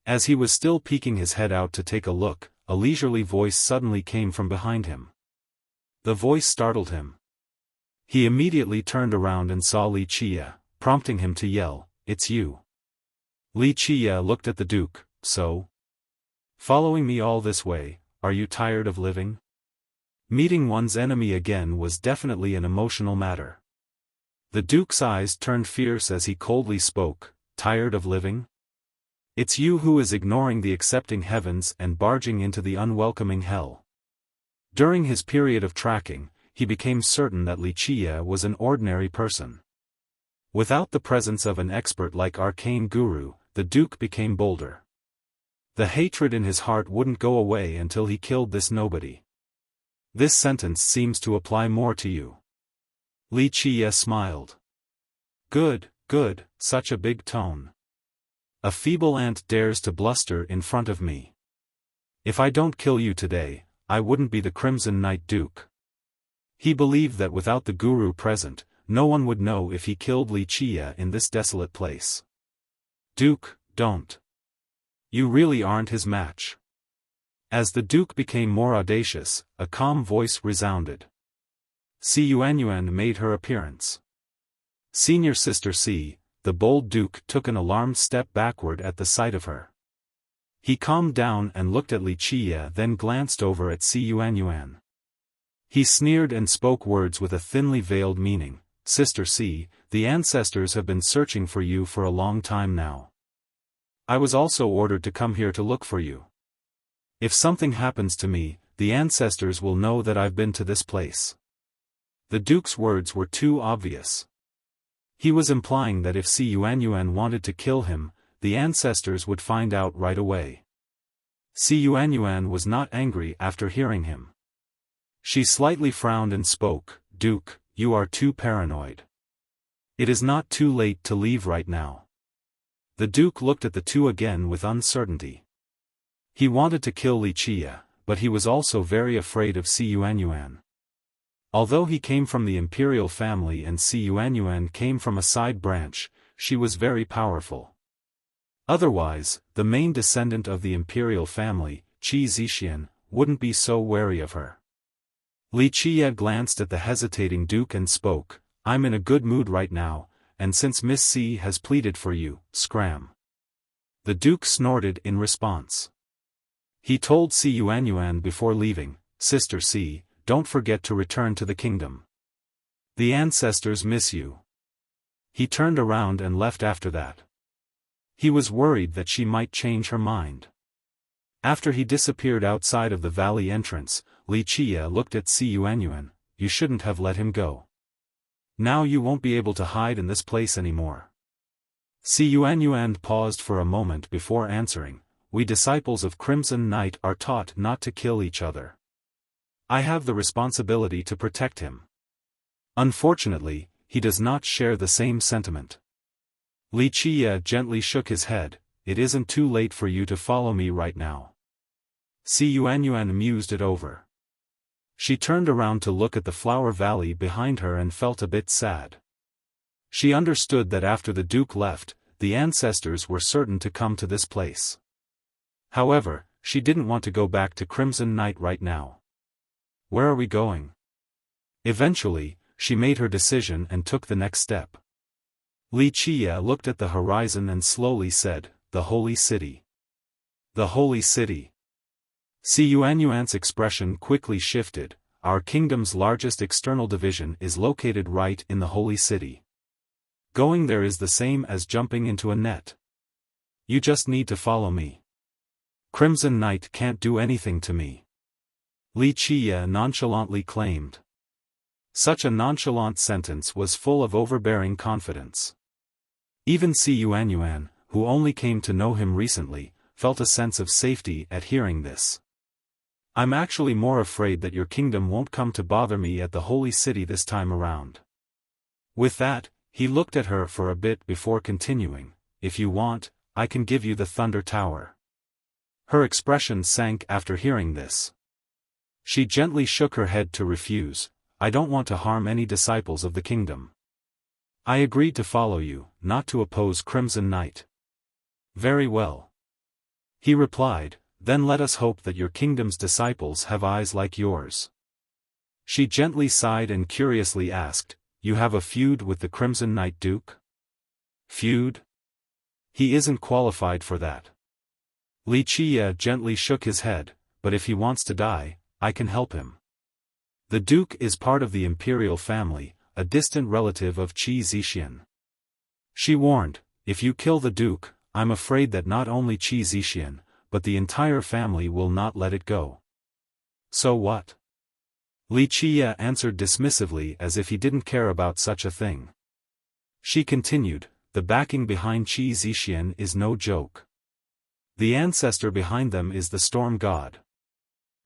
As he was still peeking his head out to take a look, a leisurely voice suddenly came from behind him. The voice startled him. He immediately turned around and saw Li Qiye, prompting him to yell, "It's you." Li Qiye looked at the Duke, "So? Following me all this way, are you tired of living?" Meeting one's enemy again was definitely an emotional matter. The Duke's eyes turned fierce as he coldly spoke, "Tired of living? It's you who is ignoring the accepting heavens and barging into the unwelcoming hell." During his period of tracking, he became certain that Li Qiye was an ordinary person. Without the presence of an expert like Arcane Guru, the Duke became bolder. The hatred in his heart wouldn't go away until he killed this nobody. "This sentence seems to apply more to you." Li Qiye smiled. Good, such a big tone. A feeble ant dares to bluster in front of me. If I don't kill you today, I wouldn't be the Crimson Knight Duke." He believed that without the Guru present, no one would know if he killed Li Qiye in this desolate place. "Duke, don't. You really aren't his match." As the Duke became more audacious, a calm voice resounded. Si Yuanyuan made her appearance. Senior Sister Si, the bold Duke took an alarmed step backward at the sight of her. He calmed down and looked at Li Qiye, then glanced over at Si Yuanyuan. He sneered and spoke words with a thinly veiled meaning. "Sister Si, the ancestors have been searching for you for a long time now. I was also ordered to come here to look for you. If something happens to me, the ancestors will know that I've been to this place." The Duke's words were too obvious. He was implying that if Si Yuanyuan wanted to kill him, the ancestors would find out right away. Si Yuanyuan was not angry after hearing him. She slightly frowned and spoke, "Duke, you are too paranoid. It is not too late to leave right now." The Duke looked at the two again with uncertainty. He wanted to kill Li Qiye, but he was also very afraid of Si Yuanyuan. Although he came from the imperial family and Si Yuanyuan came from a side branch, she was very powerful. Otherwise, the main descendant of the imperial family, Qi Zixian, wouldn't be so wary of her. Li Qiye glanced at the hesitating Duke and spoke, "I'm in a good mood right now, and since Miss Si has pleaded for you, scram." The Duke snorted in response. He told Si Yuanyuan before leaving, "Sister Si, don't forget to return to the kingdom. The ancestors miss you. He turned around and left after that. He was worried that she might change her mind. After he disappeared outside of the valley entrance, Li Qie looked at Si Yuanyuan. You shouldn't have let him go. Now you won't be able to hide in this place anymore. Si Yuanyuan paused for a moment before answering. We disciples of Crimson Knight are taught not to kill each other. I have the responsibility to protect him. Unfortunately, he does not share the same sentiment. Li Qie gently shook his head. It isn't too late for you to follow me right now. Si Yuanyuan mused it over. She turned around to look at the flower valley behind her and felt a bit sad. She understood that after the Duke left, the ancestors were certain to come to this place. However, she didn't want to go back to Crimson Knight right now. Where are we going? Eventually, she made her decision and took the next step. Li Qie looked at the horizon and slowly said, the Holy City. The Holy City. Si Yuanyuan's expression quickly shifted. Our kingdom's largest external division is located right in the Holy City. Going there is the same as jumping into a net. You just need to follow me. Crimson Knight can't do anything to me. Li Qie nonchalantly claimed. Such a nonchalant sentence was full of overbearing confidence. Even Si Yuanyuan, who only came to know him recently, felt a sense of safety at hearing this. I'm actually more afraid that your kingdom won't come to bother me at the Holy City this time around. With that, he looked at her for a bit before continuing. If you want, I can give you the Thunder Tower. Her expression sank after hearing this. She gently shook her head to refuse. I don't want to harm any disciples of the kingdom. I agreed to follow you, not to oppose Crimson Knight. Very well. He replied, then let us hope that your kingdom's disciples have eyes like yours. She gently sighed and curiously asked, you have a feud with the Crimson Knight Duke? Feud? He isn't qualified for that. Li Qie gently shook his head, but if he wants to die, I can help him. The Duke is part of the imperial family, a distant relative of Qi Zixian. She warned, if you kill the Duke, I'm afraid that not only Qi Zixian, but the entire family will not let it go. So what? Li Qie answered dismissively as if he didn't care about such a thing. She continued, the backing behind Qi Zixian is no joke. The ancestor behind them is the Storm God.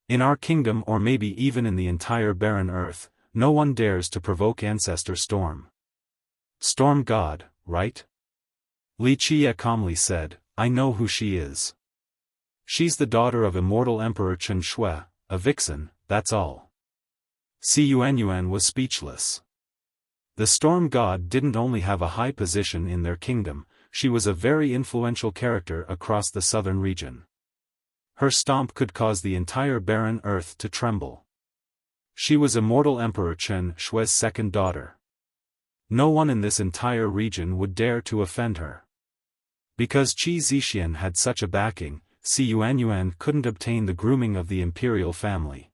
In our kingdom or maybe even in the entire barren earth, no one dares to provoke Ancestor Storm. Storm God, right? Li Qie calmly said, I know who she is. She's the daughter of immortal Emperor Chen Shui, a vixen, that's all. Si Yuanyuan was speechless. The Storm God didn't only have a high position in their kingdom, she was a very influential character across the southern region. Her stomp could cause the entire barren earth to tremble. She was immortal Emperor Chen Shui's second daughter. No one in this entire region would dare to offend her. Because Qi Zixian had such a backing, Si Yuanyuan couldn't obtain the grooming of the imperial family.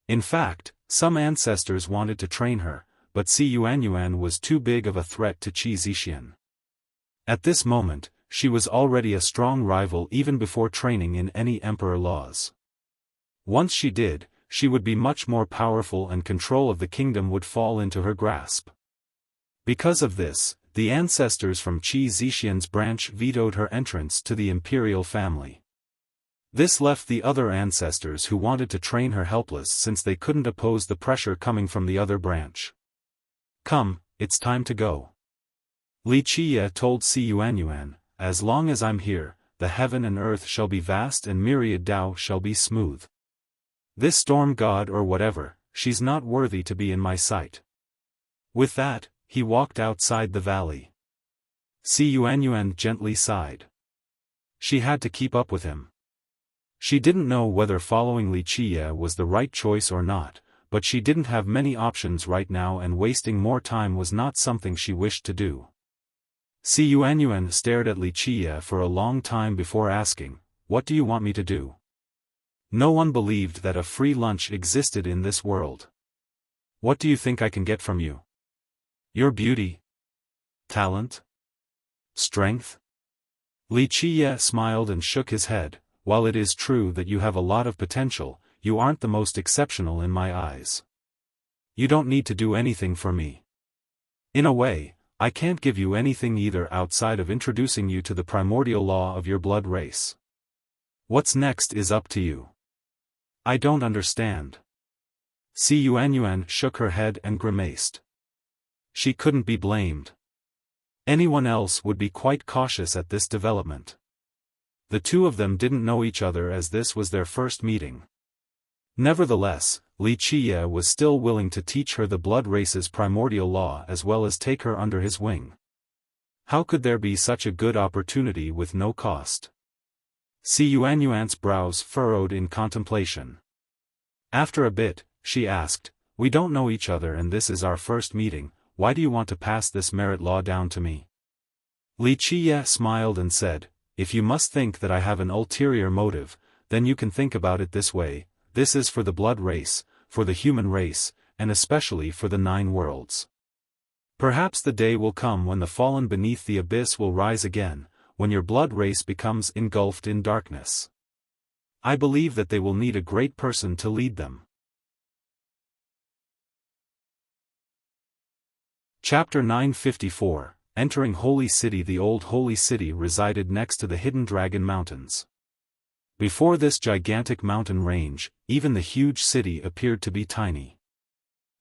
In fact, some ancestors wanted to train her, but Si Yuanyuan was too big of a threat to Qi Zixian. At this moment, she was already a strong rival even before training in any emperor laws. Once she did, she would be much more powerful and control of the kingdom would fall into her grasp. Because of this, the ancestors from Qi Zixian's branch vetoed her entrance to the imperial family. This left the other ancestors who wanted to train her helpless since they couldn't oppose the pressure coming from the other branch. Come, it's time to go. Li Qie told Si Yuanyuan, as long as I'm here, the heaven and earth shall be vast and myriad Dao shall be smooth. This Storm God or whatever, she's not worthy to be in my sight. With that, he walked outside the valley. Si Yuanyuan gently sighed. She had to keep up with him. She didn't know whether following Li Qie was the right choice or not, but she didn't have many options right now and wasting more time was not something she wished to do. Si Yuanyuan stared at Li Qie for a long time before asking, what do you want me to do? No one believed that a free lunch existed in this world. What do you think I can get from you? Your beauty? Talent? Strength? Li Qiye smiled and shook his head. While it is true that you have a lot of potential, you aren't the most exceptional in my eyes. You don't need to do anything for me. In a way, I can't give you anything either outside of introducing you to the primordial law of your blood race. What's next is up to you. I don't understand. Si Yuanyuan shook her head and grimaced. She couldn't be blamed. Anyone else would be quite cautious at this development. The two of them didn't know each other as this was their first meeting. Nevertheless, Li Qiye was still willing to teach her the blood race's primordial law as well as take her under his wing. How could there be such a good opportunity with no cost? Si Yuanyuan's brows furrowed in contemplation. After a bit, she asked, "We don't know each other and this is our first meeting, why do you want to pass this merit law down to me?" Li Qiye smiled and said, "If you must think that I have an ulterior motive, then you can think about it this way, this is for the blood race, for the human race, and especially for the 9 worlds. Perhaps the day will come when the fallen beneath the abyss will rise again, when your blood race becomes engulfed in darkness. I believe that they will need a great person to lead them." Chapter 954, Entering Holy City. The old Holy City resided next to the hidden Dragon Mountains. Before this gigantic mountain range, even the huge city appeared to be tiny.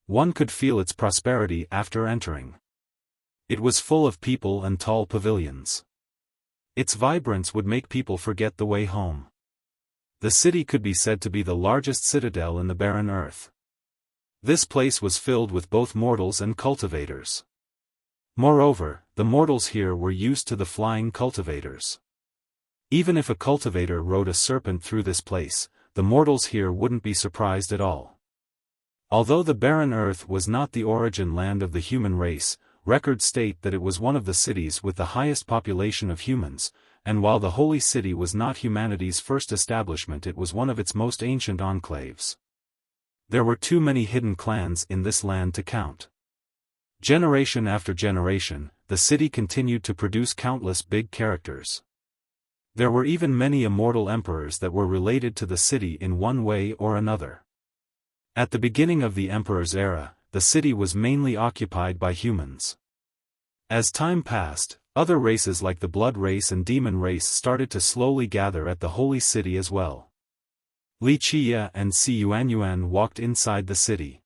One could feel its prosperity after entering. It was full of people and tall pavilions. Its vibrance would make people forget the way home. The city could be said to be the largest citadel in the barren earth. This place was filled with both mortals and cultivators. Moreover, the mortals here were used to the flying cultivators. Even if a cultivator rode a serpent through this place, the mortals here wouldn't be surprised at all. Although the barren earth was not the origin land of the human race, records state that it was one of the cities with the highest population of humans, and while the Holy City was not humanity's first establishment, it was one of its most ancient enclaves. There were too many hidden clans in this land to count. Generation after generation, the city continued to produce countless big characters. There were even many immortal emperors that were related to the city in one way or another. At the beginning of the emperor's era, the city was mainly occupied by humans. As time passed, other races like the blood race and demon race started to slowly gather at the holy city as well. Li Qiye and Si Yuanyuan walked inside the city.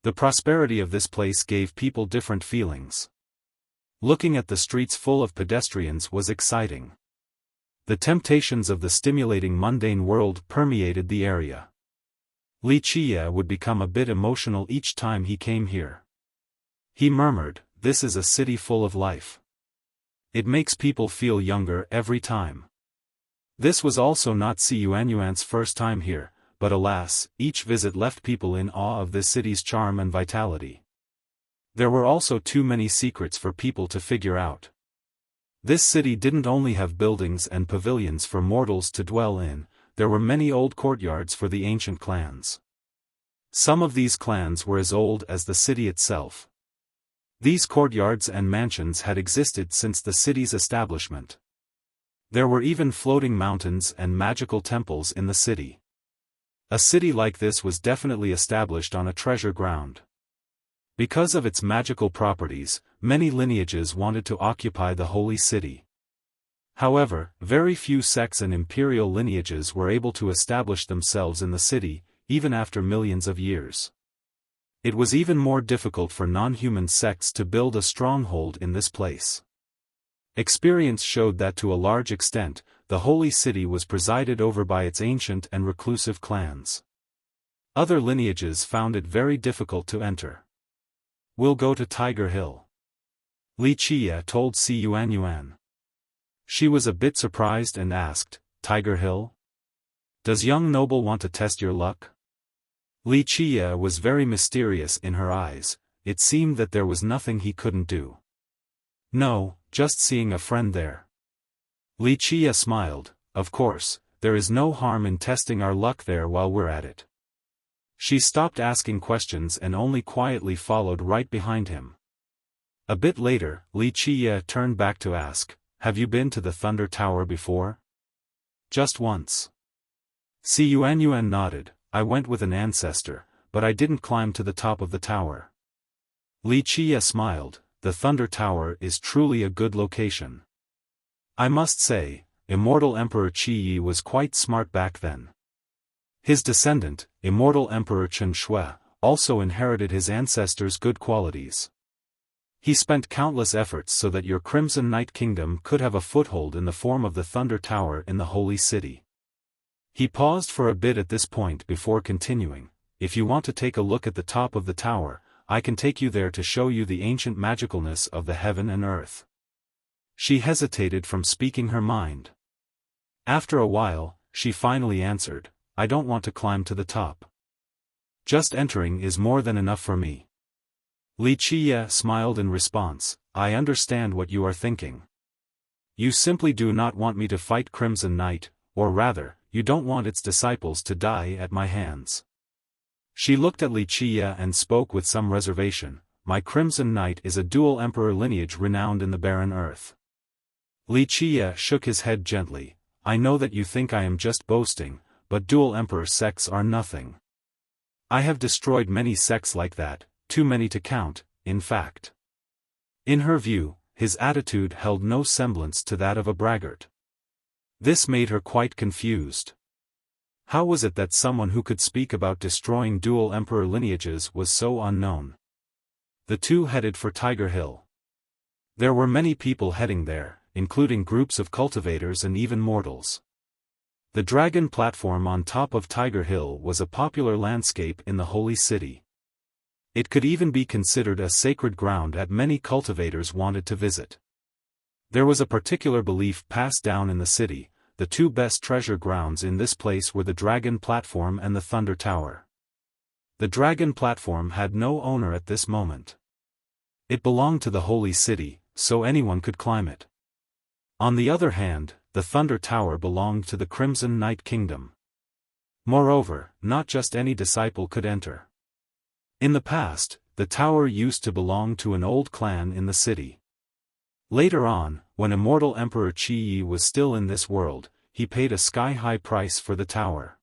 The prosperity of this place gave people different feelings. Looking at the streets full of pedestrians was exciting. The temptations of the stimulating mundane world permeated the area. Li Qiye would become a bit emotional each time he came here. He murmured, "This is a city full of life. It makes people feel younger every time." This was also not Si Yuanyuan's first time here, but alas, each visit left people in awe of this city's charm and vitality. There were also too many secrets for people to figure out. This city didn't only have buildings and pavilions for mortals to dwell in, there were many old courtyards for the ancient clans. Some of these clans were as old as the city itself. These courtyards and mansions had existed since the city's establishment. There were even floating mountains and magical temples in the city. A city like this was definitely established on a treasure ground. Because of its magical properties, many lineages wanted to occupy the holy city. However, very few sects and imperial lineages were able to establish themselves in the city, even after millions of years. It was even more difficult for non-human sects to build a stronghold in this place. Experience showed that to a large extent, the holy city was presided over by its ancient and reclusive clans. Other lineages found it very difficult to enter. "We'll go to Tiger Hill," Li Qiye told Si Yuanyuan. She was a bit surprised and asked, "Tiger Hill? Does young noble want to test your luck?" Li Qiye was very mysterious in her eyes. It seemed that there was nothing he couldn't do. "No, just seeing a friend there." Li Qiye smiled. "Of course, there is no harm in testing our luck there while we're at it." She stopped asking questions and only quietly followed right behind him. A bit later, Li Qiye turned back to ask, "Have you been to the Thunder Tower before?" "Just once." Si Yuanyuan nodded, "I went with an ancestor, but I didn't climb to the top of the tower." Li Qiye smiled, "The Thunder Tower is truly a good location. I must say, Immortal Emperor Qi Yi was quite smart back then." His descendant, Immortal Emperor Chen Shui, also inherited his ancestors' good qualities. He spent countless efforts so that your Crimson Knight Kingdom could have a foothold in the form of the Thunder Tower in the Holy City. He paused for a bit at this point before continuing, "If you want to take a look at the top of the tower, I can take you there to show you the ancient magicalness of the heaven and earth." She hesitated from speaking her mind. After a while, she finally answered, "I don't want to climb to the top. Just entering is more than enough for me." Li Qiye smiled in response, "I understand what you are thinking. You simply do not want me to fight Crimson Knight, or rather, you don't want its disciples to die at my hands." She looked at Li Qiye and spoke with some reservation, "My Crimson Knight is a dual emperor lineage renowned in the barren earth." Li Qiye shook his head gently, "I know that you think I am just boasting, but dual emperor sects are nothing. I have destroyed many sects like that, too many to count, in fact." In her view, his attitude held no semblance to that of a braggart. This made her quite confused. How was it that someone who could speak about destroying dual emperor lineages was so unknown? The two headed for Tiger Hill. There were many people heading there, including groups of cultivators and even mortals. The dragon platform on top of Tiger Hill was a popular landscape in the Holy City. It could even be considered a sacred ground that many cultivators wanted to visit. There was a particular belief passed down in the city: the two best treasure grounds in this place were the Dragon Platform and the Thunder Tower. The Dragon Platform had no owner at this moment. It belonged to the Holy City, so anyone could climb it. On the other hand, the Thunder Tower belonged to the Crimson Knight Kingdom. Moreover, not just any disciple could enter. In the past, the tower used to belong to an old clan in the city. Later on, when Immortal Emperor Qi Yi was still in this world, he paid a sky-high price for the tower.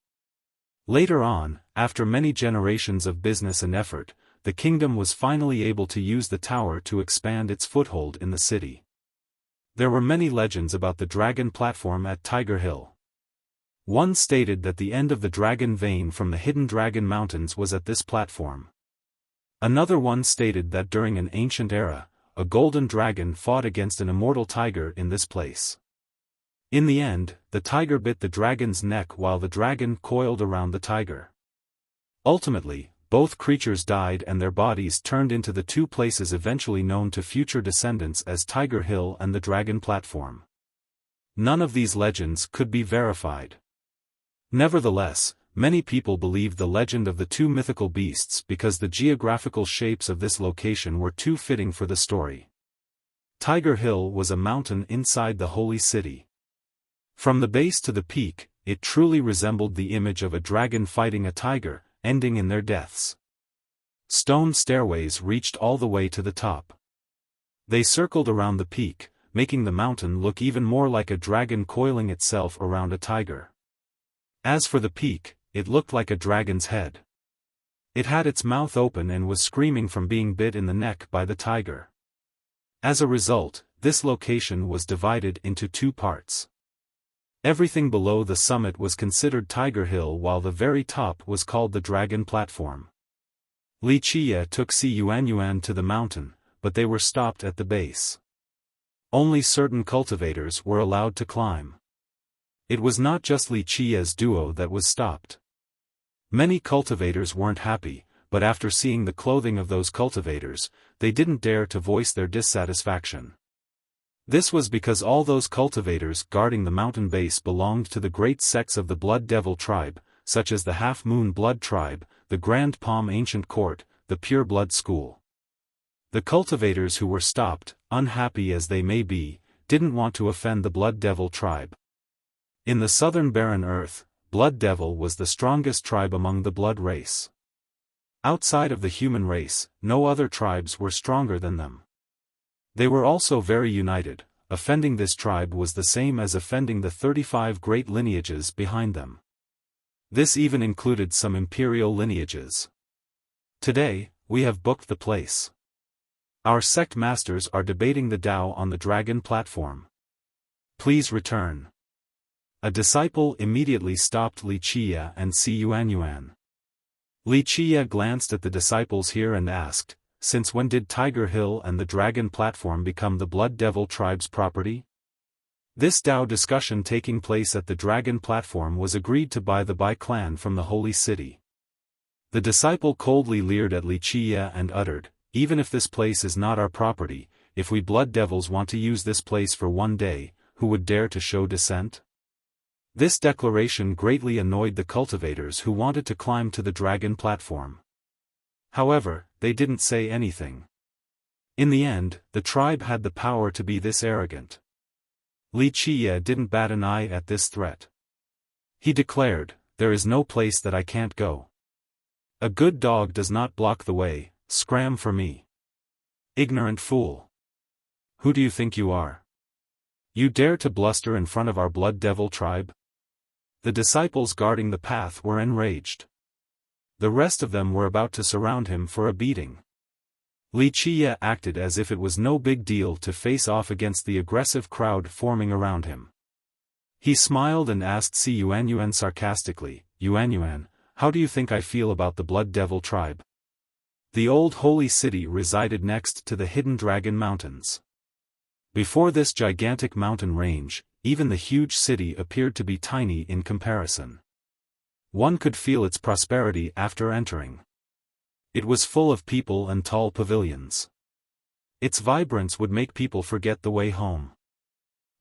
Later on, after many generations of business and effort, the kingdom was finally able to use the tower to expand its foothold in the city. There were many legends about the dragon platform at Tiger Hill. One stated that the end of the dragon vein from the hidden dragon mountains was at this platform. Another one stated that during an ancient era, a golden dragon fought against an immortal tiger in this place. In the end, the tiger bit the dragon's neck while the dragon coiled around the tiger. Ultimately, both creatures died and their bodies turned into the two places eventually known to future descendants as Tiger Hill and the Dragon Platform. None of these legends could be verified. Nevertheless, many people believed the legend of the two mythical beasts because the geographical shapes of this location were too fitting for the story. Tiger Hill was a mountain inside the Holy City. From the base to the peak, it truly resembled the image of a dragon fighting a tiger, ending in their deaths. Stone stairways reached all the way to the top. They circled around the peak, making the mountain look even more like a dragon coiling itself around a tiger. As for the peak, it looked like a dragon's head. It had its mouth open and was screaming from being bit in the neck by the tiger. As a result, this location was divided into two parts. Everything below the summit was considered Tiger Hill while the very top was called the Dragon Platform. Li Qiye took Si Yuanyuan to the mountain, but they were stopped at the base. Only certain cultivators were allowed to climb. It was not just Li Qiye's duo that was stopped. Many cultivators weren't happy, but after seeing the clothing of those cultivators, they didn't dare to voice their dissatisfaction. This was because all those cultivators guarding the mountain base belonged to the great sects of the Blood Devil tribe, such as the Half Moon Blood tribe, the Grand Palm Ancient Court, the Pure Blood School. The cultivators who were stopped, unhappy as they may be, didn't want to offend the Blood Devil tribe. In the southern barren earth, Blood Devil was the strongest tribe among the blood race. Outside of the human race, no other tribes were stronger than them. They were also very united. Offending this tribe was the same as offending the 35 great lineages behind them. This even included some imperial lineages. Today, we have booked the place. Our sect masters are debating the Tao on the dragon platform. Please return. A disciple immediately stopped Li Qia and Si Yuanyuan. Li Qia glanced at the disciples here and asked, "Since when did Tiger Hill and the dragon platform become the Blood Devil tribe's property?" This Tao discussion taking place at the dragon platform was agreed to by the Bai clan from the Holy City. The disciple coldly leered at Li Qia and uttered, "Even if this place is not our property, if we Blood Devils want to use this place for one day, who would dare to show dissent?" This declaration greatly annoyed the cultivators who wanted to climb to the dragon platform. However, they didn't say anything. In the end, the tribe had the power to be this arrogant. Li Qia didn't bat an eye at this threat. He declared, "There is no place that I can't go. A good dog does not block the way, scram for me. Ignorant fool. Who do you think you are? You dare to bluster in front of our Blood Devil tribe?" The disciples guarding the path were enraged. The rest of them were about to surround him for a beating. Li Qia acted as if it was no big deal to face off against the aggressive crowd forming around him. He smiled and asked Si Yuanyuan sarcastically, "Yuanyuan, how do you think I feel about the Blood Devil tribe?" The old holy city resided next to the hidden Dragon Mountains. Before this gigantic mountain range, even the huge city appeared to be tiny in comparison. One could feel its prosperity after entering. It was full of people and tall pavilions. Its vibrance would make people forget the way home.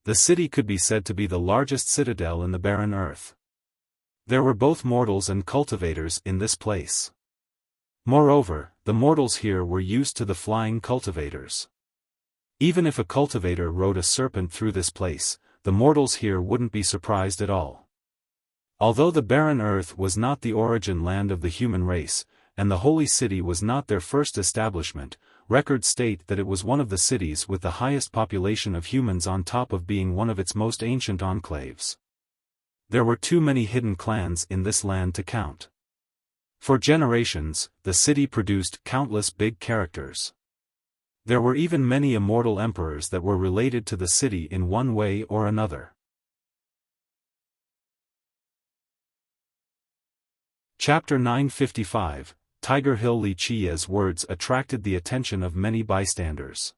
The city could be said to be the largest citadel in the barren earth. There were both mortals and cultivators in this place. Moreover, the mortals here were used to the flying cultivators. Even if a cultivator rode a serpent through this place, the mortals here wouldn't be surprised at all. Although the barren earth was not the origin land of the human race, and the holy city was not their first establishment, records state that it was one of the cities with the highest population of humans on top of being one of its most ancient enclaves. There were too many hidden clans in this land to count. For generations, the city produced countless big characters. There were even many immortal emperors that were related to the city in one way or another. Chapter 955, Tiger Hill. Li Qia's words attracted the attention of many bystanders.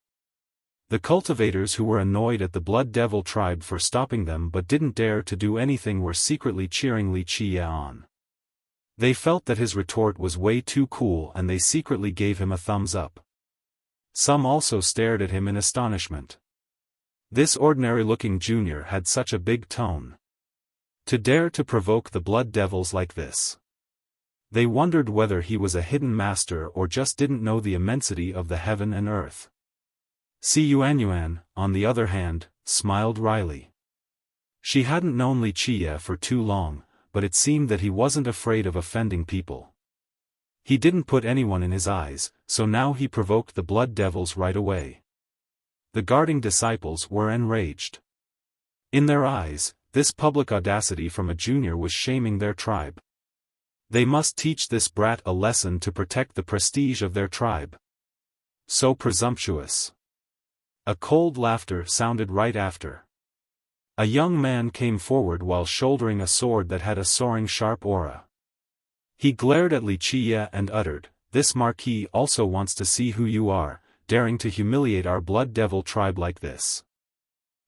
The cultivators who were annoyed at the Blood Devil tribe for stopping them but didn't dare to do anything were secretly cheering Li Qia on. They felt that his retort was way too cool and they secretly gave him a thumbs up. Some also stared at him in astonishment. This ordinary-looking junior had such a big tone. To dare to provoke the Blood Devils like this. They wondered whether he was a hidden master or just didn't know the immensity of the heaven and earth. Si Yuanyuan, on the other hand, smiled wryly. She hadn't known Li Qia for too long, but it seemed that he wasn't afraid of offending people. He didn't put anyone in his eyes, so now he provoked the Blood Devils right away. The guarding disciples were enraged. In their eyes, this public audacity from a junior was shaming their tribe. They must teach this brat a lesson to protect the prestige of their tribe. So presumptuous. A cold laughter sounded right after. A young man came forward while shouldering a sword that had a soaring sharp aura. He glared at Li Qia and uttered, "This marquis also wants to see who you are, daring to humiliate our Blood Devil tribe like this.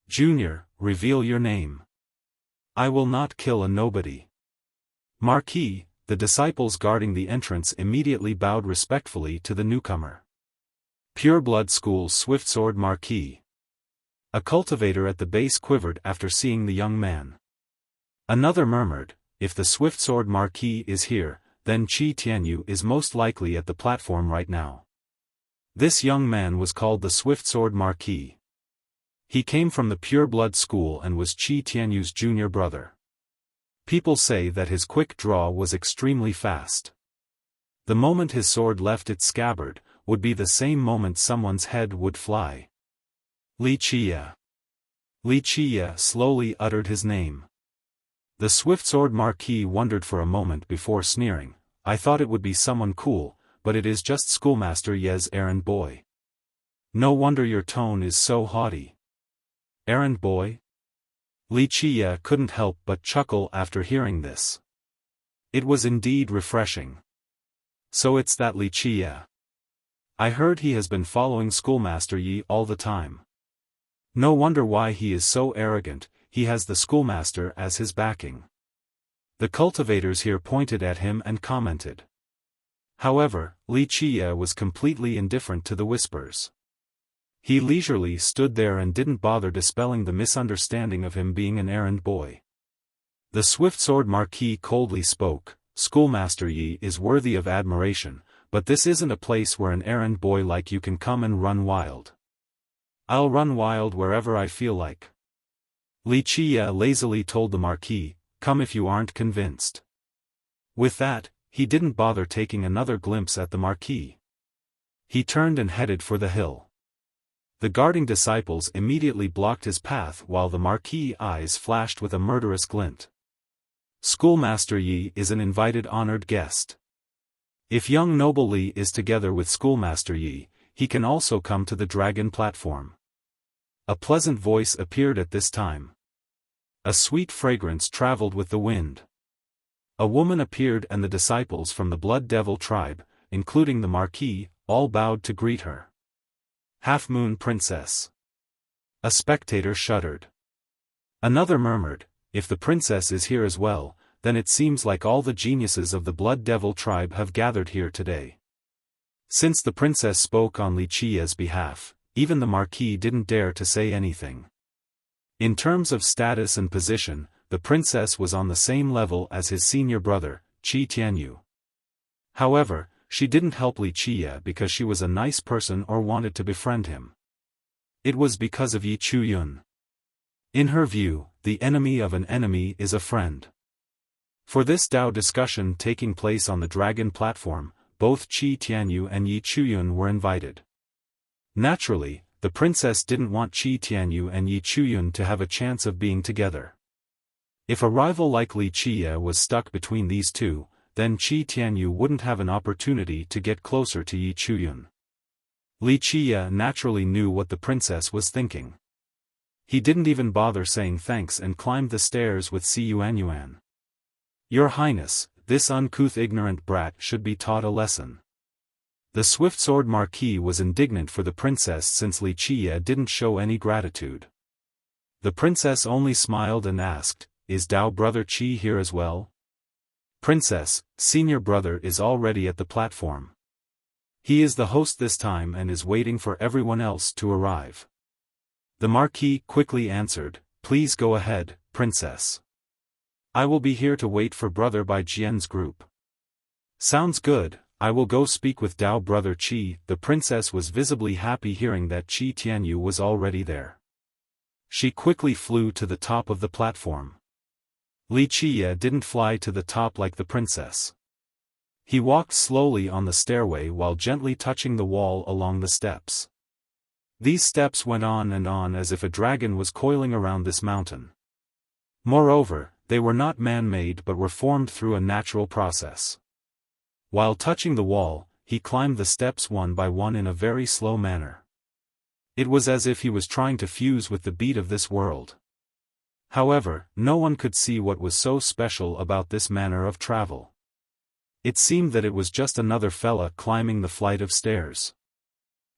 Junior, reveal your name. I will not kill a nobody." Marquis, the disciples guarding the entrance immediately bowed respectfully to the newcomer. Pure Blood School's Swiftsword Marquis. A cultivator at the base quivered after seeing the young man. Another murmured, "If the Swiftsword Marquis is here, then Qi Tianyu is most likely at the platform right now." This young man was called the Swiftsword Marquis. He came from the Pure Blood School and was Qi Tianyu's junior brother. People say that his quick draw was extremely fast. The moment his sword left its scabbard, would be the same moment someone's head would fly. Wuxia. Wuxia slowly uttered his name. The swift-sword Marquis wondered for a moment before sneering, I thought it would be someone cool, but it is just Schoolmaster Ye's errand boy. No wonder your tone is so haughty. Errand boy? Wuxia couldn't help but chuckle after hearing this. It was indeed refreshing. So it's that Wuxia. I heard he has been following Schoolmaster Yi all the time. No wonder why he is so arrogant, he has the schoolmaster as his backing. The cultivators here pointed at him and commented. However, Wuxia was completely indifferent to the whispers. He leisurely stood there and didn't bother dispelling the misunderstanding of him being an errand boy. The swift-sword Marquis coldly spoke, Schoolmaster Yi is worthy of admiration, but this isn't a place where an errand boy like you can come and run wild. I'll run wild wherever I feel like. Wuxia lazily told the Marquis, come if you aren't convinced. With that, he didn't bother taking another glimpse at the Marquis. He turned and headed for the hill. The guarding disciples immediately blocked his path while the Marquis' eyes flashed with a murderous glint. Schoolmaster Yi is an invited honored guest. If young noble Li is together with Schoolmaster Yi, he can also come to the dragon platform. A pleasant voice appeared at this time. A sweet fragrance traveled with the wind. A woman appeared and the disciples from the Blood Devil tribe, including the Marquis, all bowed to greet her. Half-Moon Princess. A spectator shuddered. Another murmured, if the princess is here as well, then it seems like all the geniuses of the Blood Devil tribe have gathered here today. Since the princess spoke on Wuxia's behalf, even the Marquis didn't dare to say anything. In terms of status and position, the princess was on the same level as his senior brother, Qi Tianyu. However, she didn't help Wuxia because she was a nice person or wanted to befriend him. It was because of Yi Chuyun. In her view, the enemy of an enemy is a friend. For this Dao discussion taking place on the dragon platform, both Qi Tianyu and Yi Chuyun were invited. Naturally, the princess didn't want Qi Tianyu and Yi Chuyun to have a chance of being together. If a rival like Wuxia was stuck between these two, then Qi Tianyu wouldn't have an opportunity to get closer to Yi Chuyun. Wuxia naturally knew what the princess was thinking. He didn't even bother saying thanks and climbed the stairs with Si Yuanyuan. Your Highness, this uncouth ignorant brat should be taught a lesson. The swift-sword Marquis was indignant for the princess since Wuxia didn't show any gratitude. The princess only smiled and asked, is Dao brother Qi here as well? Princess, senior brother is already at the platform. He is the host this time and is waiting for everyone else to arrive. The Marquis quickly answered, please go ahead, princess. I will be here to wait for brother by Jian's group. Sounds good, I will go speak with Dao brother Qi. The princess was visibly happy hearing that Qi Tianyu was already there. She quickly flew to the top of the platform. Wuxia didn't fly to the top like the princess. He walked slowly on the stairway while gently touching the wall along the steps. These steps went on and on as if a dragon was coiling around this mountain. Moreover, they were not man-made but were formed through a natural process. While touching the wall, he climbed the steps one by one in a very slow manner. It was as if he was trying to fuse with the beat of this world. However, no one could see what was so special about this manner of travel. It seemed that it was just another fella climbing the flight of stairs.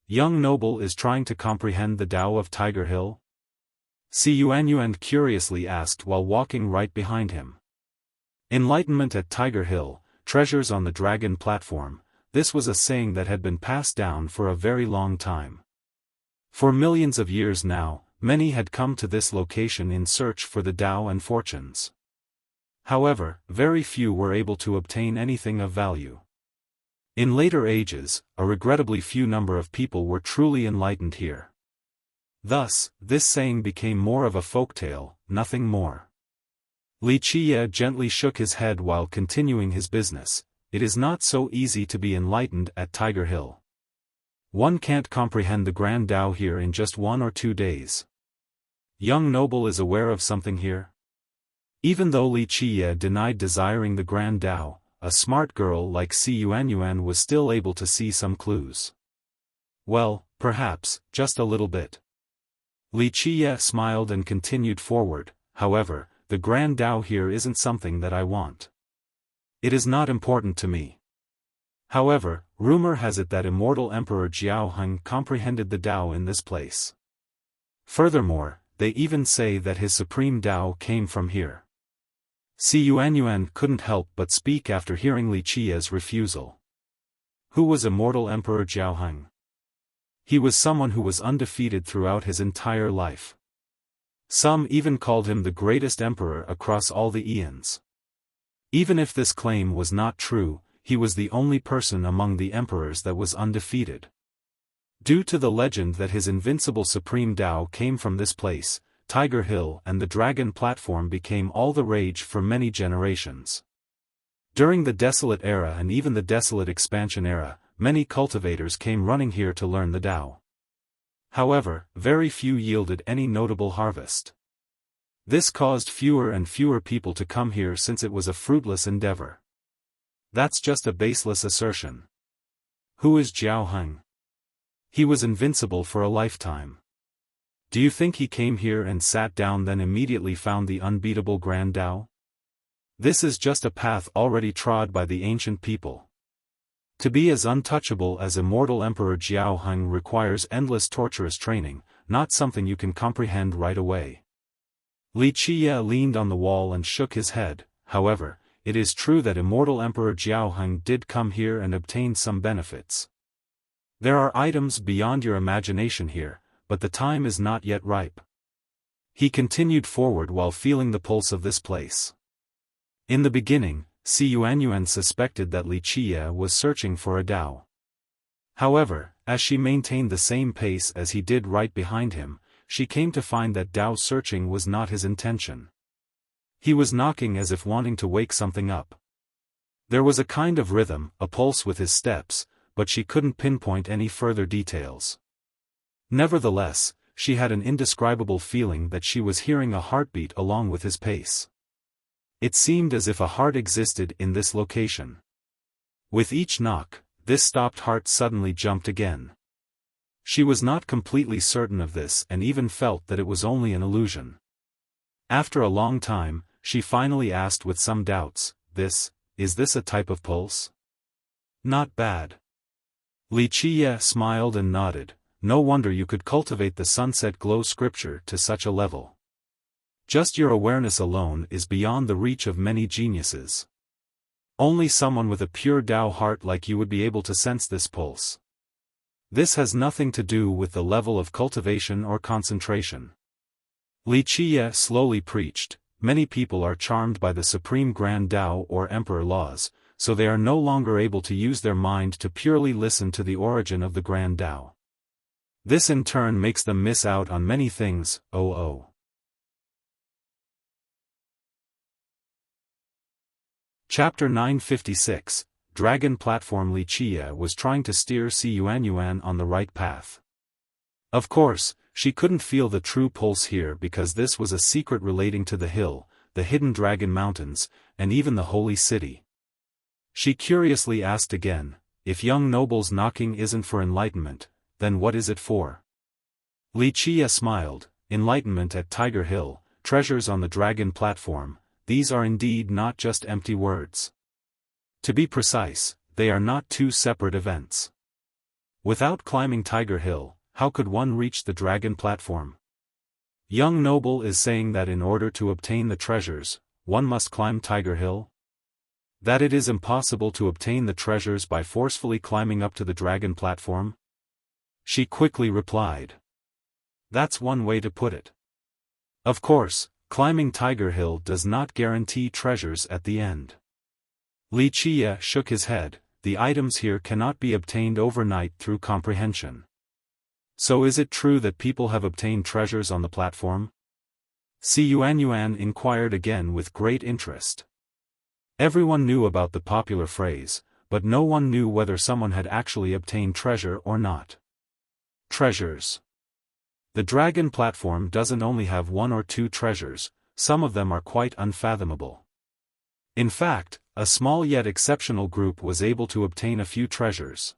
Young noble is trying to comprehend the Tao of Tiger Hill? Si Yuanyuan curiously asked while walking right behind him. Enlightenment at Tiger Hill, treasures on the dragon platform, this was a saying that had been passed down for a very long time. For millions of years now, many had come to this location in search for the Tao and fortunes. However, very few were able to obtain anything of value. In later ages, a regrettably few number of people were truly enlightened here. Thus, this saying became more of a folktale, nothing more. Wuxia gently shook his head while continuing his business. it is not so easy to be enlightened at Tiger Hill. One can't comprehend the Grand Tao here in just 1 or 2 days. Young noble is aware of something here? Even though Li Qiye denied desiring the Grand Tao, a smart girl like Si Yuanyuan was still able to see some clues. Well, perhaps, just a little bit. Li Qiye smiled and continued forward. However, the Grand Tao here isn't something that I want. It is not important to me. However, rumor has it that immortal Emperor Xiaofan comprehended the Tao in this place. Furthermore, they even say that his supreme Tao came from here. Si Yuanyuan couldn't help but speak after hearing Li Qiye's refusal. Who was immortal Emperor Xiaofan? He was someone who was undefeated throughout his entire life. Some even called him the greatest emperor across all the eons. Even if this claim was not true, he was the only person among the emperors that was undefeated. Due to the legend that his invincible supreme Tao came from this place, Tiger Hill and the Dragon Platform became all the rage for many generations. During the Desolate Era and even the Desolate Expansion Era, many cultivators came running here to learn the Tao. However, very few yielded any notable harvest. This caused fewer and fewer people to come here since it was a fruitless endeavor. That's just a baseless assertion. Who is Xiaofan? He was invincible for a lifetime. Do you think he came here and sat down then immediately found the unbeatable Grand Tao? This is just a path already trod by the ancient people. To be as untouchable as immortal Emperor Xiaofan requires endless torturous training, not something you can comprehend right away. Li Qiye leaned on the wall and shook his head. However, it is true that immortal Emperor Xiaofan did come here and obtained some benefits. There are items beyond your imagination here, but the time is not yet ripe. He continued forward while feeling the pulse of this place. In the beginning, Si Yuanyuan suspected that Li Qiye was searching for a Tao. However, as she maintained the same pace as he did right behind him, she came to find that Tao searching was not his intention. He was knocking as if wanting to wake something up. There was a kind of rhythm, a pulse with his steps, but she couldn't pinpoint any further details. Nevertheless, she had an indescribable feeling that she was hearing a heartbeat along with his pace. It seemed as if a heart existed in this location. With each knock, this stopped heart suddenly jumped again. She was not completely certain of this and even felt that it was only an illusion. After a long time, she finally asked with some doubts, is this a type of pulse? Not bad. Li Qiye smiled and nodded. No wonder you could cultivate the sunset glow scripture to such a level. Just your awareness alone is beyond the reach of many geniuses. Only someone with a pure Tao heart like you would be able to sense this pulse. This has nothing to do with the level of cultivation or concentration. Li Qiye slowly preached, many people are charmed by the supreme Grand Tao or Emperor laws, so they are no longer able to use their mind to purely listen to the origin of the Grand Tao. This in turn makes them miss out on many things. Chapter 956, Dragon Platform. Li Qiye was trying to steer Si Yuanyuan on the right path. Of course, she couldn't feel the true pulse here because this was a secret relating to the hill, the hidden Dragon Mountains, and even the Holy City. She curiously asked again, if young noble's knocking isn't for enlightenment, then what is it for? Li Qiye smiled, enlightenment at Tiger Hill, treasures on the Dragon Platform, these are indeed not just empty words. To be precise, they are not two separate events. Without climbing Tiger Hill, how could one reach the Dragon Platform? Young noble is saying that in order to obtain the treasures, one must climb Tiger Hill? That it is impossible to obtain the treasures by forcefully climbing up to the Dragon Platform? She quickly replied. That's one way to put it. Of course, climbing Tiger Hill does not guarantee treasures at the end. Li Qiye shook his head, the items here cannot be obtained overnight through comprehension. So is it true that people have obtained treasures on the platform? Si Yuanyuan inquired again with great interest. Everyone knew about the popular phrase, but no one knew whether someone had actually obtained treasure or not. Treasures. The dragon platform doesn't only have one or two treasures, some of them are quite unfathomable. In fact, a small yet exceptional group was able to obtain a few treasures.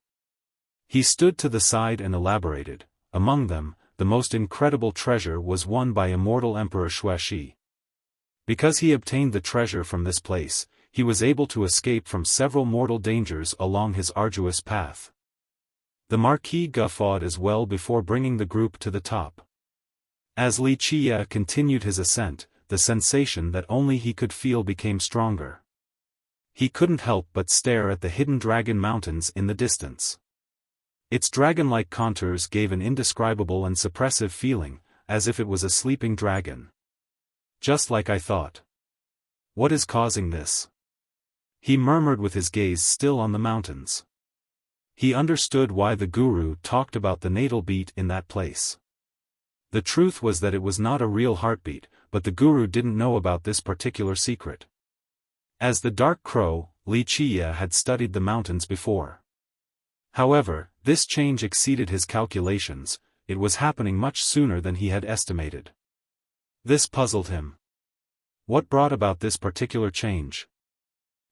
He stood to the side and elaborated. Among them, the most incredible treasure was won by immortal Emperor Xiaofan. Because he obtained the treasure from this place, he was able to escape from several mortal dangers along his arduous path. The Marquis guffawed as well before bringing the group to the top. As Wuxia continued his ascent, the sensation that only he could feel became stronger. He couldn't help but stare at the hidden dragon mountains in the distance. Its dragon-like contours gave an indescribable and suppressive feeling, as if it was a sleeping dragon. Just like I thought. What is causing this? He murmured with his gaze still on the mountains. He understood why the guru talked about the natal beat in that place. The truth was that it was not a real heartbeat, but the guru didn't know about this particular secret. As the dark crow, Wuxia had studied the mountains before. However, this change exceeded his calculations. It was happening much sooner than he had estimated. This puzzled him. What brought about this particular change?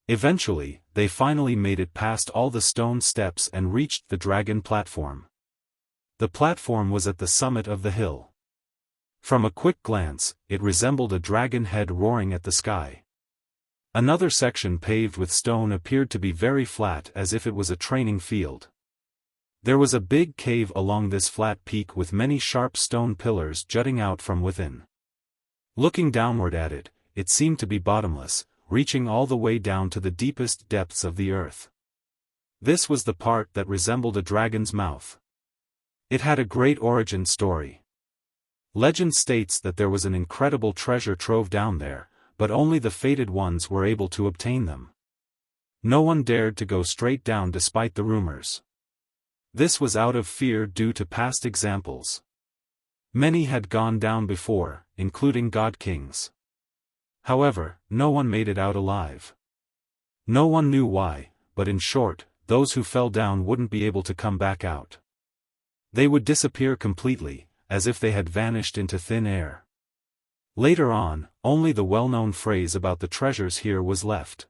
Eventually, they finally made it past all the stone steps and reached the dragon platform. The platform was at the summit of the hill. From a quick glance, it resembled a dragon head roaring at the sky. Another section paved with stone appeared to be very flat, as if it was a training field. There was a big cave along this flat peak with many sharp stone pillars jutting out from within. Looking downward at it, it seemed to be bottomless, reaching all the way down to the deepest depths of the earth. This was the part that resembled a dragon's mouth. It had a great origin story. Legend states that there was an incredible treasure trove down there, but only the fated ones were able to obtain them. No one dared to go straight down despite the rumors. This was out of fear due to past examples. Many had gone down before, including god kings. However, no one made it out alive. No one knew why, but in short, those who fell down wouldn't be able to come back out. They would disappear completely, as if they had vanished into thin air. Later on, only the well-known phrase about the treasures here was left.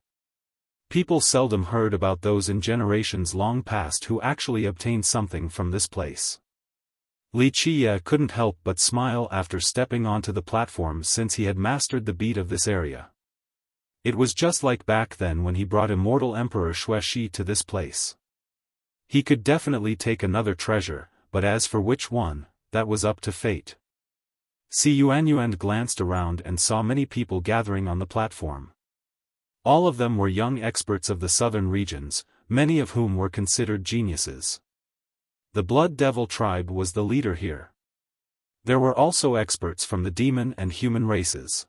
People seldom heard about those in generations long past who actually obtained something from this place. Wuxia couldn't help but smile after stepping onto the platform since he had mastered the beat of this area. It was just like back then when he brought immortal Emperor Xiaofan to this place. He could definitely take another treasure, but as for which one, that was up to fate. Yuanyuan glanced around and saw many people gathering on the platform. All of them were young experts of the southern regions, many of whom were considered geniuses. The Blood Devil tribe was the leader here. There were also experts from the demon and human races.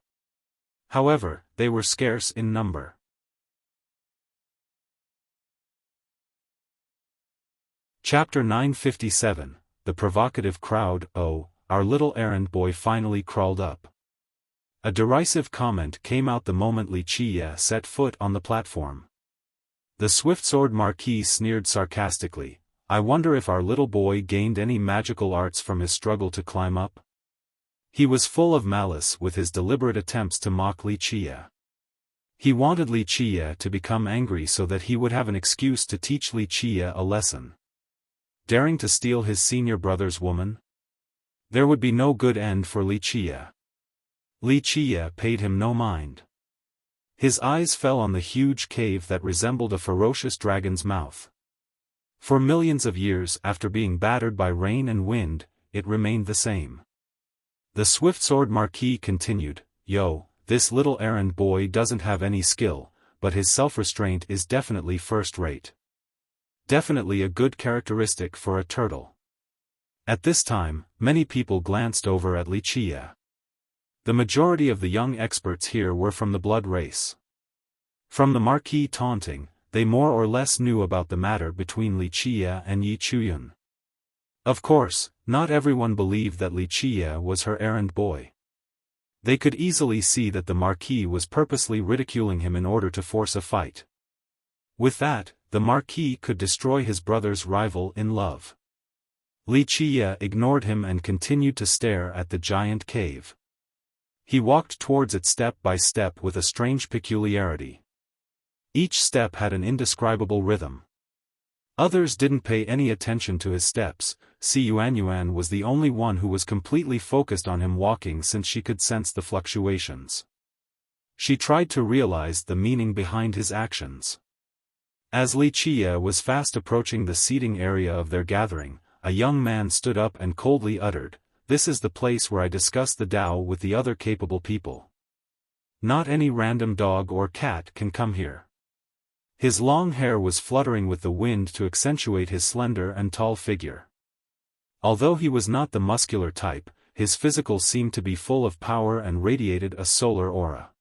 However, they were scarce in number. Chapter 957, The Provocative Crowd. Oh, our little errand boy finally crawled up. A derisive comment came out the moment Wuxia set foot on the platform. The swift-sword Marquis sneered sarcastically. I wonder if our little boy gained any magical arts from his struggle to climb up? He was full of malice with his deliberate attempts to mock Wuxia. He wanted Wuxia to become angry so that he would have an excuse to teach Wuxia a lesson. Daring to steal his senior brother's woman? There would be no good end for Wuxia. Wuxia paid him no mind. His eyes fell on the huge cave that resembled a ferocious dragon's mouth. For millions of years after being battered by rain and wind, it remained the same. The swift-sword Marquis continued, Yo, this little errand boy doesn't have any skill, but his self-restraint is definitely first-rate. Definitely a good characteristic for a turtle. At this time, many people glanced over at Wuxia. The majority of the young experts here were from the blood race. From the Marquis taunting, they more or less knew about the matter between Wuxia and Yi Chuyun. Of course, not everyone believed that Wuxia was her errand boy. They could easily see that the Marquis was purposely ridiculing him in order to force a fight. With that, the Marquis could destroy his brother's rival in love. Wuxia ignored him and continued to stare at the giant cave. He walked towards it step by step with a strange peculiarity. Each step had an indescribable rhythm. Others didn't pay any attention to his steps. Yuanyuan was the only one who was completely focused on him walking since she could sense the fluctuations. She tried to realize the meaning behind his actions. As Wuxia was fast approaching the seating area of their gathering, a young man stood up and coldly uttered, "This is the place where I discuss the Tao with the other capable people. Not any random dog or cat can come here." His long hair was fluttering with the wind to accentuate his slender and tall figure. Although he was not the muscular type, his physical seemed to be full of power and radiated a solar aura.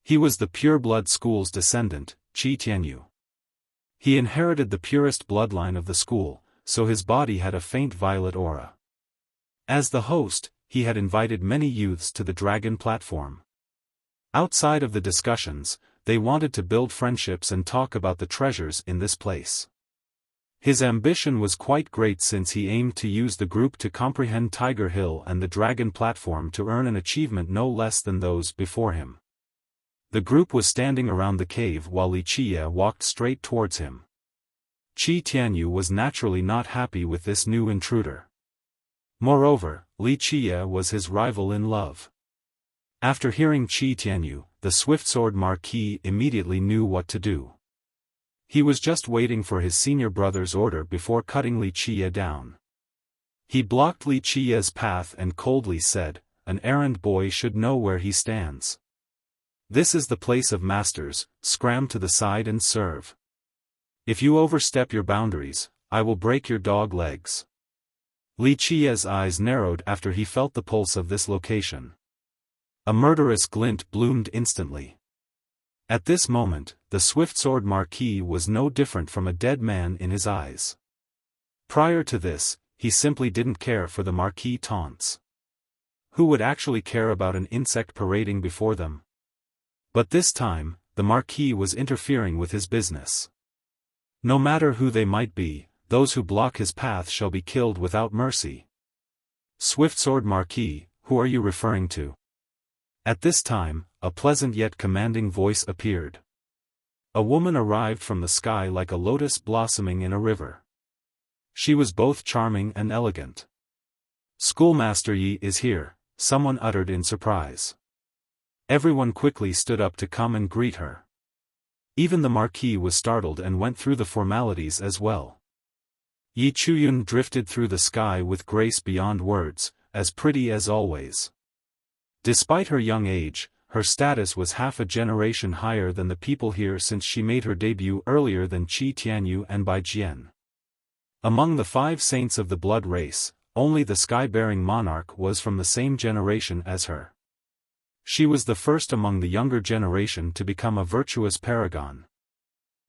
He was the pure-blood school's descendant, Qi Tianyu. He inherited the purest bloodline of the school, so his body had a faint violet aura. As the host, he had invited many youths to the dragon platform. Outside of the discussions, they wanted to build friendships and talk about the treasures in this place. His ambition was quite great since he aimed to use the group to comprehend Tiger Hill and the dragon platform to earn an achievement no less than those before him. The group was standing around the cave while Wuxia walked straight towards him. Qi Tianyu was naturally not happy with this new intruder. Moreover, Wuxia was his rival in love. After hearing Qi Tianyu, the Swiftsword Marquis immediately knew what to do. He was just waiting for his senior brother's order before cutting Wuxia down. He blocked Wuxia's path and coldly said, "An errand boy should know where he stands. This is the place of masters, scram to the side and serve. If you overstep your boundaries, I will break your dog legs." Wuxia's eyes narrowed after he felt the pulse of this location. A murderous glint bloomed instantly. At this moment, the Swiftsword Marquis was no different from a dead man in his eyes. Prior to this, he simply didn't care for the Marquis taunts. Who would actually care about an insect parading before them? But this time, the Marquis was interfering with his business. No matter who they might be, those who block his path shall be killed without mercy. Swiftsword Marquis, who are you referring to? At this time, a pleasant yet commanding voice appeared. A woman arrived from the sky like a lotus blossoming in a river. She was both charming and elegant. "Schoolmaster Yi is here," someone uttered in surprise. Everyone quickly stood up to come and greet her. Even the Marquis was startled and went through the formalities as well. Yi Chuyun drifted through the sky with grace beyond words, as pretty as always. Despite her young age, her status was half a generation higher than the people here since she made her debut earlier than Qi Tianyu and Bai Jian. Among the 5 saints of the blood race, only the sky-bearing monarch was from the same generation as her. She was the first among the younger generation to become a virtuous paragon.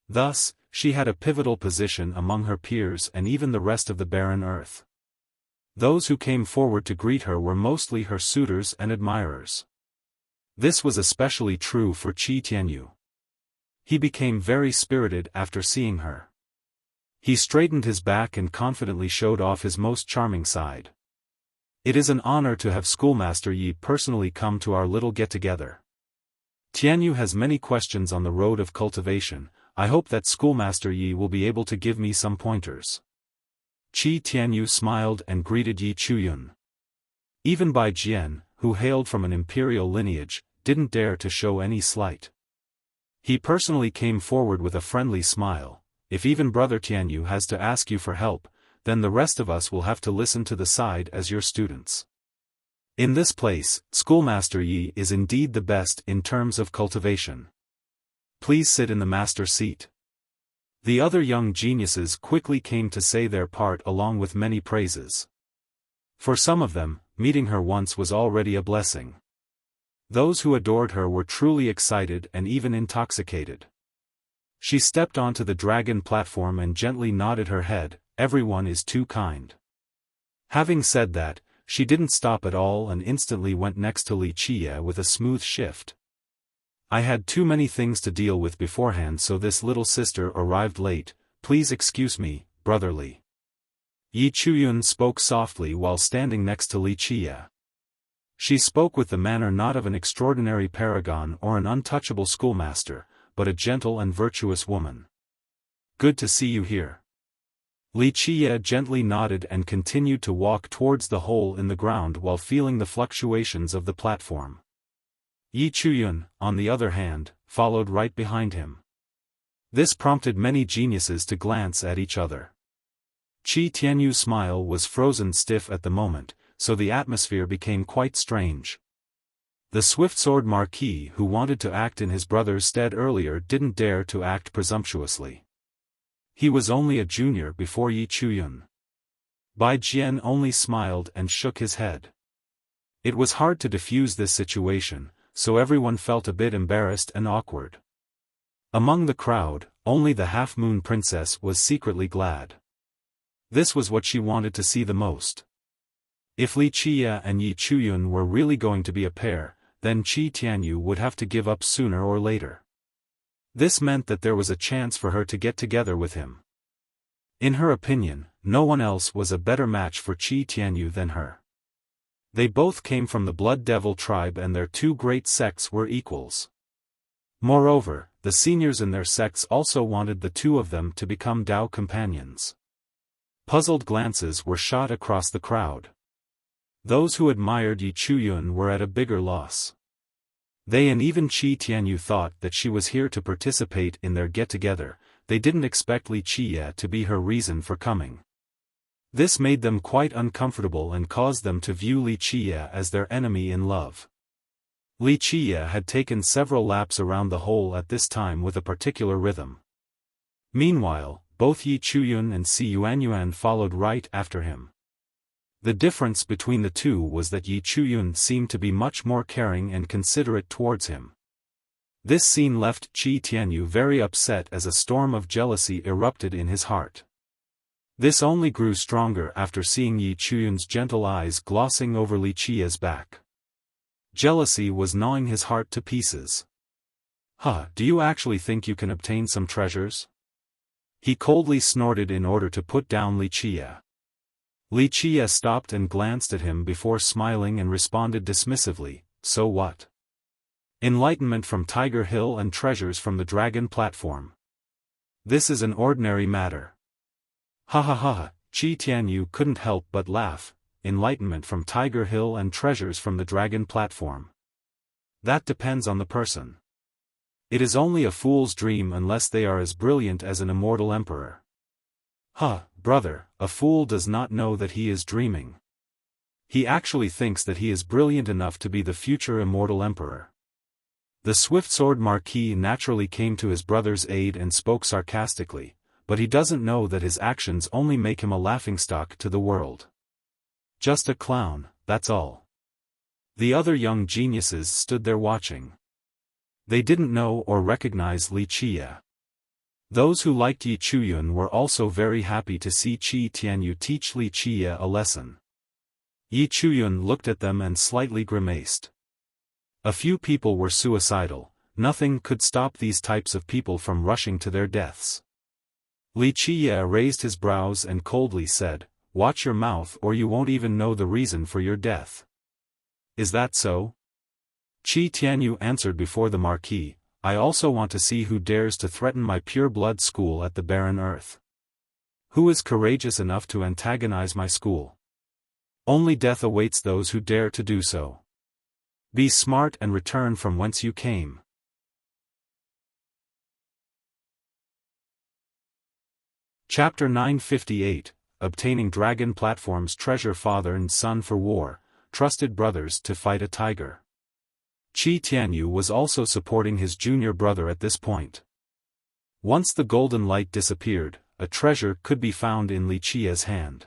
Thus, she had a pivotal position among her peers and even the rest of the barren earth. Those who came forward to greet her were mostly her suitors and admirers. This was especially true for Qi Tianyu. He became very spirited after seeing her. He straightened his back and confidently showed off his most charming side. "It is an honor to have Schoolmaster Yi personally come to our little get-together. Tianyu has many questions on the road of cultivation. I hope that Schoolmaster Yi will be able to give me some pointers." Qi Tianyu smiled and greeted Yi Chuyun. Even Bai Jian, who hailed from an imperial lineage, didn't dare to show any slight. He personally came forward with a friendly smile. "If even Brother Tianyu has to ask you for help, then the rest of us will have to listen to the side as your students. In this place, Schoolmaster Yi is indeed the best in terms of cultivation. Please sit in the master seat." The other young geniuses quickly came to say their part along with many praises. For some of them, meeting her once was already a blessing. Those who adored her were truly excited and even intoxicated. She stepped onto the dragon platform and gently nodded her head. "Everyone is too kind." Having said that, she didn't stop at all and instantly went next to Wuxia with a smooth shift. I had too many things to deal with beforehand, so this little sister arrived late. Please excuse me, brotherly. Yi Chuyun spoke softly while standing next to Wuxia. She spoke with the manner not of an extraordinary paragon or an untouchable schoolmaster, but a gentle and virtuous woman. Good to see you here. Wuxia gently nodded and continued to walk towards the hole in the ground while feeling the fluctuations of the platform. Yi Chuyun, on the other hand, followed right behind him. This prompted many geniuses to glance at each other. Qi Tianyu's smile was frozen stiff at the moment, so the atmosphere became quite strange. The swift-sword marquis who wanted to act in his brother's stead earlier didn't dare to act presumptuously. He was only a junior before Yi Chuyun. Bai Jian only smiled and shook his head. It was hard to diffuse this situation, so everyone felt a bit embarrassed and awkward. Among the crowd, only the half-moon princess was secretly glad. This was what she wanted to see the most. If Wuxia and Yi Chuyun were really going to be a pair, then Qi Tianyu would have to give up sooner or later. This meant that there was a chance for her to get together with him. In her opinion, no one else was a better match for Qi Tianyu than her. They both came from the Blood Devil tribe and their two great sects were equals. Moreover, the seniors in their sects also wanted the two of them to become Dao companions. Puzzled glances were shot across the crowd. Those who admired Yi Chuyun were at a bigger loss. They and even Qi Tianyu thought that she was here to participate in their get-together. They didn't expect Wuxia to be her reason for coming. This made them quite uncomfortable and caused them to view Wuxia as their enemy in love. Wuxia had taken several laps around the hole at this time with a particular rhythm. Meanwhile, both Yi Chuyun and Si Yuanyuan followed right after him. The difference between the two was that Yi Chuyun seemed to be much more caring and considerate towards him. This scene left Qi Tianyu very upset as a storm of jealousy erupted in his heart. This only grew stronger after seeing Yi Chuyun's gentle eyes glossing over Wuxia's back. Jealousy was gnawing his heart to pieces. Do you actually think you can obtain some treasures? He coldly snorted in order to put down Wuxia. Wuxia stopped and glanced at him before smiling and responded dismissively, so what? Enlightenment from Tiger Hill and treasures from the Dragon platform. This is an ordinary matter. Ha ha ha, Qi Tianyu couldn't help but laugh. Enlightenment from Tiger Hill and treasures from the Dragon platform. That depends on the person. It is only a fool's dream unless they are as brilliant as an immortal emperor. Brother, a fool does not know that he is dreaming. He actually thinks that he is brilliant enough to be the future immortal emperor. The swift-sword marquis naturally came to his brother's aid and spoke sarcastically, but he doesn't know that his actions only make him a laughingstock to the world. Just a clown, that's all. The other young geniuses stood there watching. They didn't know or recognize Wuxia. Those who liked Yi Chuyun were also very happy to see Qi Tianyu teach Wuxia a lesson. Yi Chuyun looked at them and slightly grimaced. A few people were suicidal, nothing could stop these types of people from rushing to their deaths. Wuxia raised his brows and coldly said, "Watch your mouth or you won't even know the reason for your death." Is that so? Qi Tianyu answered before the marquis, "I also want to see who dares to threaten my pure-blood school at the barren earth. Who is courageous enough to antagonize my school? Only death awaits those who dare to do so. Be smart and return from whence you came." Chapter 958, Obtaining Dragon Platform's Treasure. Father and son for war, trusted brothers to fight a tiger. Qi Tianyu was also supporting his junior brother at this point. Once the golden light disappeared, a treasure could be found in Wuxia's hand.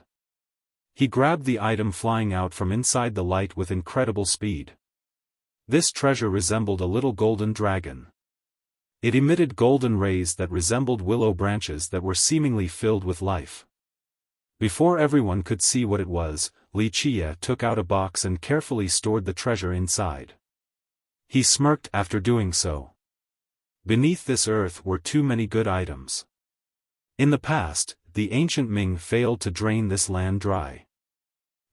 He grabbed the item flying out from inside the light with incredible speed. This treasure resembled a little golden dragon. It emitted golden rays that resembled willow branches that were seemingly filled with life. Before everyone could see what it was, Li Qie took out a box and carefully stored the treasure inside. He smirked after doing so. Beneath this earth were too many good items. In the past, the ancient Ming failed to drain this land dry.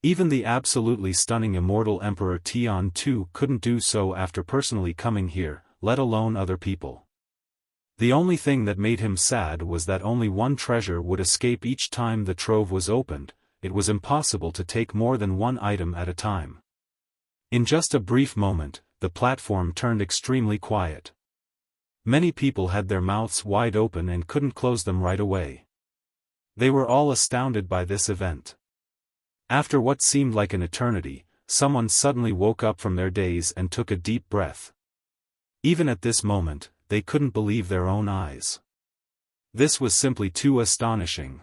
Even the absolutely stunning immortal Emperor Tian II couldn't do so after personally coming here, let alone other people. The only thing that made him sad was that only one treasure would escape each time the trove was opened. It was impossible to take more than one item at a time. In just a brief moment, the platform turned extremely quiet. Many people had their mouths wide open and couldn't close them right away. They were all astounded by this event. After what seemed like an eternity, someone suddenly woke up from their daze and took a deep breath. Even at this moment, they couldn't believe their own eyes. This was simply too astonishing.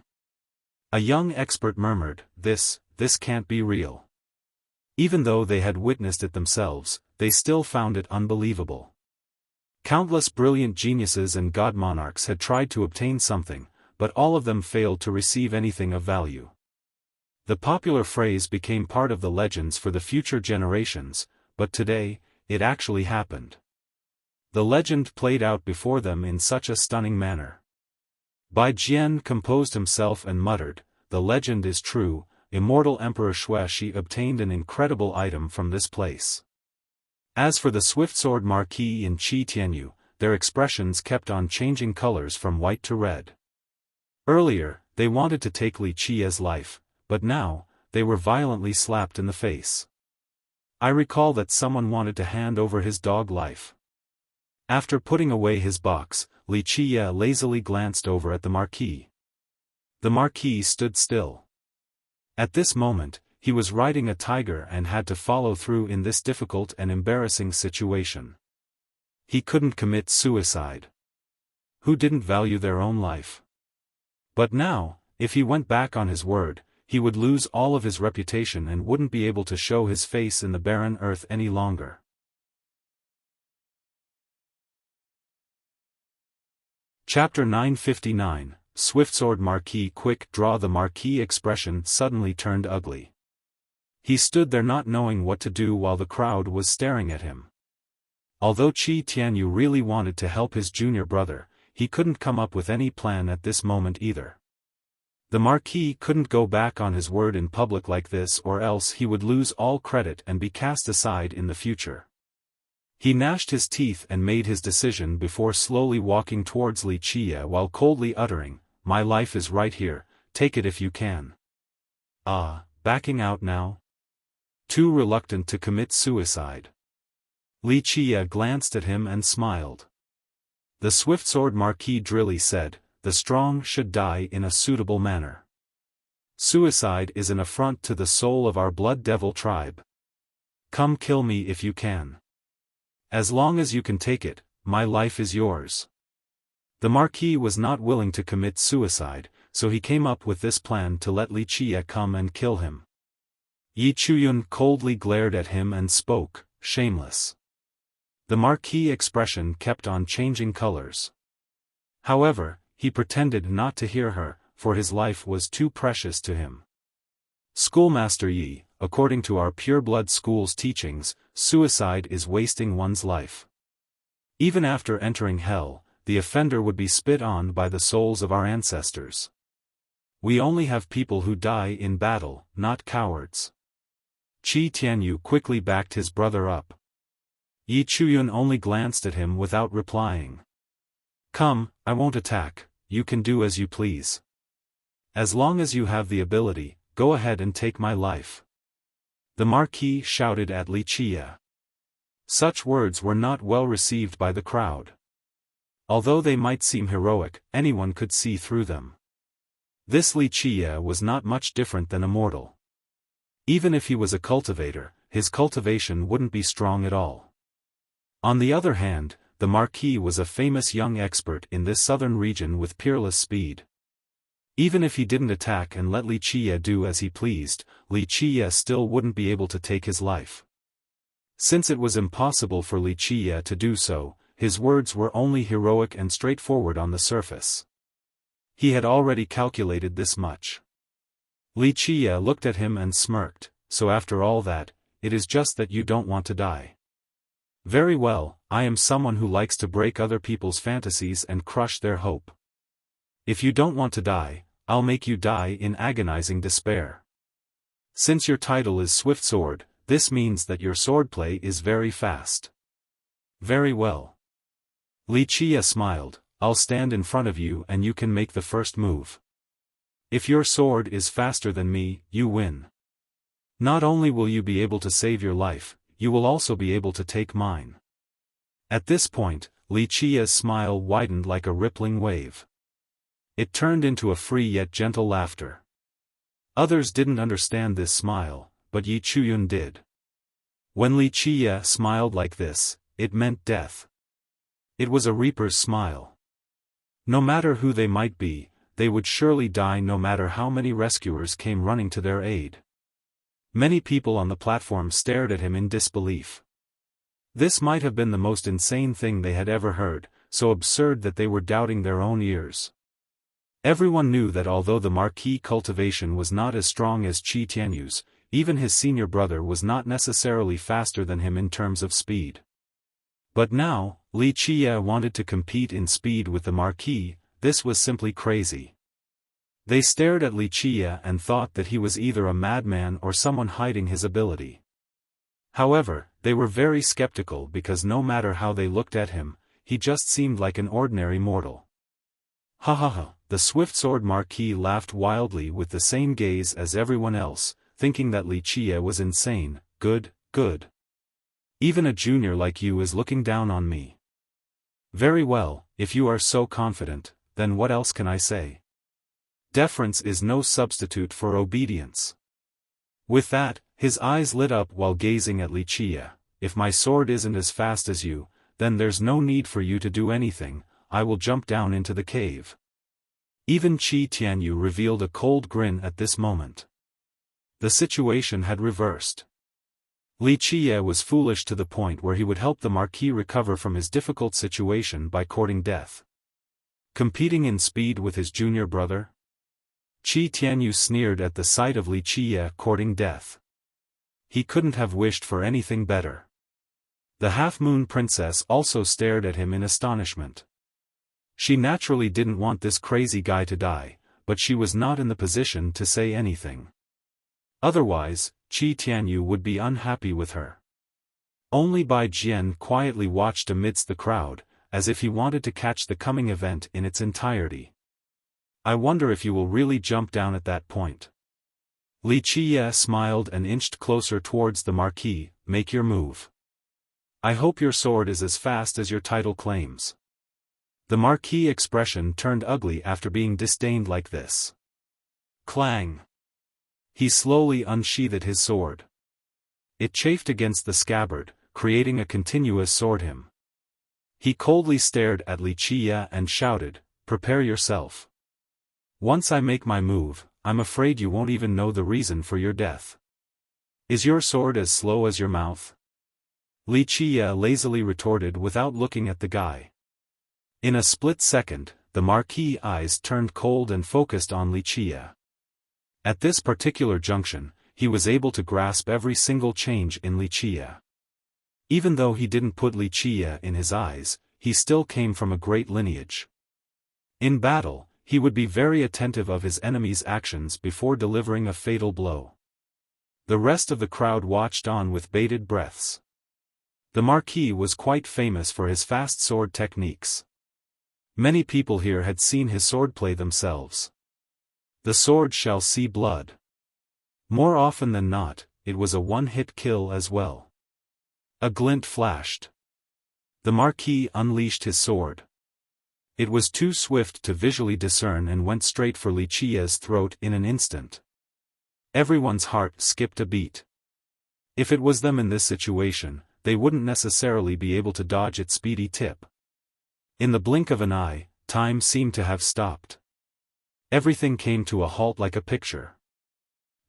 A young expert murmured, This can't be real. Even though they had witnessed it themselves, they still found it unbelievable. Countless brilliant geniuses and god monarchs had tried to obtain something, but all of them failed to receive anything of value. The popular phrase became part of the legends for the future generations, but today, it actually happened. The legend played out before them in such a stunning manner. Bai Jian composed himself and muttered, The legend is true, immortal Emperor Xuexi obtained an incredible item from this place. As for the Swiftsword Marquis and Qi Tianyu, their expressions kept on changing colors from white to red. Earlier, they wanted to take Li Qie's life, but now, they were violently slapped in the face. I recall that someone wanted to hand over his dog life. After putting away his box, Li Qie lazily glanced over at the Marquis. The Marquis stood still. At this moment, he was riding a tiger and had to follow through in this difficult and embarrassing situation. He couldn't commit suicide. Who didn't value their own life? But now, if he went back on his word, he would lose all of his reputation and wouldn't be able to show his face in the barren earth any longer. Chapter 959, Swiftsword Marquis. Quick draw. The Marquis' expression suddenly turned ugly. He stood there not knowing what to do while the crowd was staring at him. Although Qi Tianyu really wanted to help his junior brother, he couldn't come up with any plan at this moment either. The Marquis couldn't go back on his word in public like this, or else he would lose all credit and be cast aside in the future. He gnashed his teeth and made his decision before slowly walking towards Li Qie while coldly uttering, My life is right here, take it if you can. Backing out now? Too reluctant to commit suicide. Li Qie glanced at him and smiled. The Swiftsword Marquis drily said, The strong should die in a suitable manner. Suicide is an affront to the soul of our Blood Devil tribe. Come kill me if you can. As long as you can take it, my life is yours. The Marquis was not willing to commit suicide, so he came up with this plan to let Li Qie come and kill him. Yi Chuyun coldly glared at him and spoke, Shameless. The Marquis' expression kept on changing colors. However, he pretended not to hear her, for his life was too precious to him. Schoolmaster Yi, according to our pureblood school's teachings, suicide is wasting one's life. Even after entering hell, the offender would be spit on by the souls of our ancestors. We only have people who die in battle, not cowards. Qi Tianyu quickly backed his brother up. Yi Chuyun only glanced at him without replying. Come, I won't attack, you can do as you please. As long as you have the ability, go ahead and take my life. The Marquis shouted at Li Qie. Such words were not well received by the crowd. Although they might seem heroic, anyone could see through them. This Li Qie was not much different than a mortal. Even if he was a cultivator, his cultivation wouldn't be strong at all. On the other hand, the Marquis was a famous young expert in this southern region with peerless speed. Even if he didn't attack and let Li Qie do as he pleased, Li Qie still wouldn't be able to take his life. Since it was impossible for Li Qie to do so, his words were only heroic and straightforward on the surface. He had already calculated this much. Li Qia looked at him and smirked. So after all that, it is just that you don't want to die. Very well, I am someone who likes to break other people's fantasies and crush their hope. If you don't want to die, I'll make you die in agonizing despair. Since your title is Swift Sword, this means that your swordplay is very fast. Very well. Li Qia smiled. I'll stand in front of you and you can make the first move. If your sword is faster than me, you win. Not only will you be able to save your life, you will also be able to take mine. At this point, Li Qia's smile widened like a rippling wave. It turned into a free yet gentle laughter. Others didn't understand this smile, but Yi Chuyun did. When Li Qia smiled like this, it meant death. It was a reaper's smile. No matter who they might be, they would surely die no matter how many rescuers came running to their aid. Many people on the platform stared at him in disbelief. This might have been the most insane thing they had ever heard, so absurd that they were doubting their own ears. Everyone knew that although the Marquis cultivation was not as strong as Qi Tianyu's, even his senior brother was not necessarily faster than him in terms of speed. But now, Li Qia wanted to compete in speed with the Marquis. This was simply crazy. They stared at Li Qia and thought that he was either a madman or someone hiding his ability. However, they were very skeptical because no matter how they looked at him, he just seemed like an ordinary mortal. Ha ha ha, the Swift Sword Marquis laughed wildly with the same gaze as everyone else, thinking that Li Qia was insane. Good, good. Even a junior like you is looking down on me. Very well, if you are so confident, then what else can I say? Deference is no substitute for obedience. With that, his eyes lit up while gazing at Li Qia. If my sword isn't as fast as you, then there's no need for you to do anything. I will jump down into the cave. Even Qi Tianyu revealed a cold grin at this moment. The situation had reversed. Li Qia was foolish to the point where he would help the Marquis recover from his difficult situation by courting death. Competing in speed with his junior brother? Qi Tianyu sneered at the sight of Li Qia courting death. He couldn't have wished for anything better. The Half-Moon Princess also stared at him in astonishment. She naturally didn't want this crazy guy to die, but she was not in the position to say anything. Otherwise, Qi Tianyu would be unhappy with her. Only Bai Jian quietly watched amidst the crowd, as if he wanted to catch the coming event in its entirety. I wonder if you will really jump down at that point. Li Qia smiled and inched closer towards the Marquis. Make your move. I hope your sword is as fast as your title claims. The Marquis' expression turned ugly after being disdained like this. Clang! He slowly unsheathed his sword. It chafed against the scabbard, creating a continuous sword hymn. He coldly stared at Li Qia and shouted, "Prepare yourself. Once I make my move, I'm afraid you won't even know the reason for your death. Is your sword as slow as your mouth?" Li Qia lazily retorted without looking at the guy. In a split second, the Marquis' eyes turned cold and focused on Li Qia. At this particular junction, he was able to grasp every single change in Li Qia. Even though he didn't put Li Qia in his eyes, he still came from a great lineage. In battle, he would be very attentive of his enemy's actions before delivering a fatal blow. The rest of the crowd watched on with bated breaths. The Marquis was quite famous for his fast sword techniques. Many people here had seen his swordplay themselves. The sword shall see blood. More often than not, it was a one-hit kill as well. A glint flashed. The Marquis unleashed his sword. It was too swift to visually discern and went straight for Li Qia's throat in an instant. Everyone's heart skipped a beat. If it was them in this situation, they wouldn't necessarily be able to dodge its speedy tip. In the blink of an eye, time seemed to have stopped. Everything came to a halt like a picture.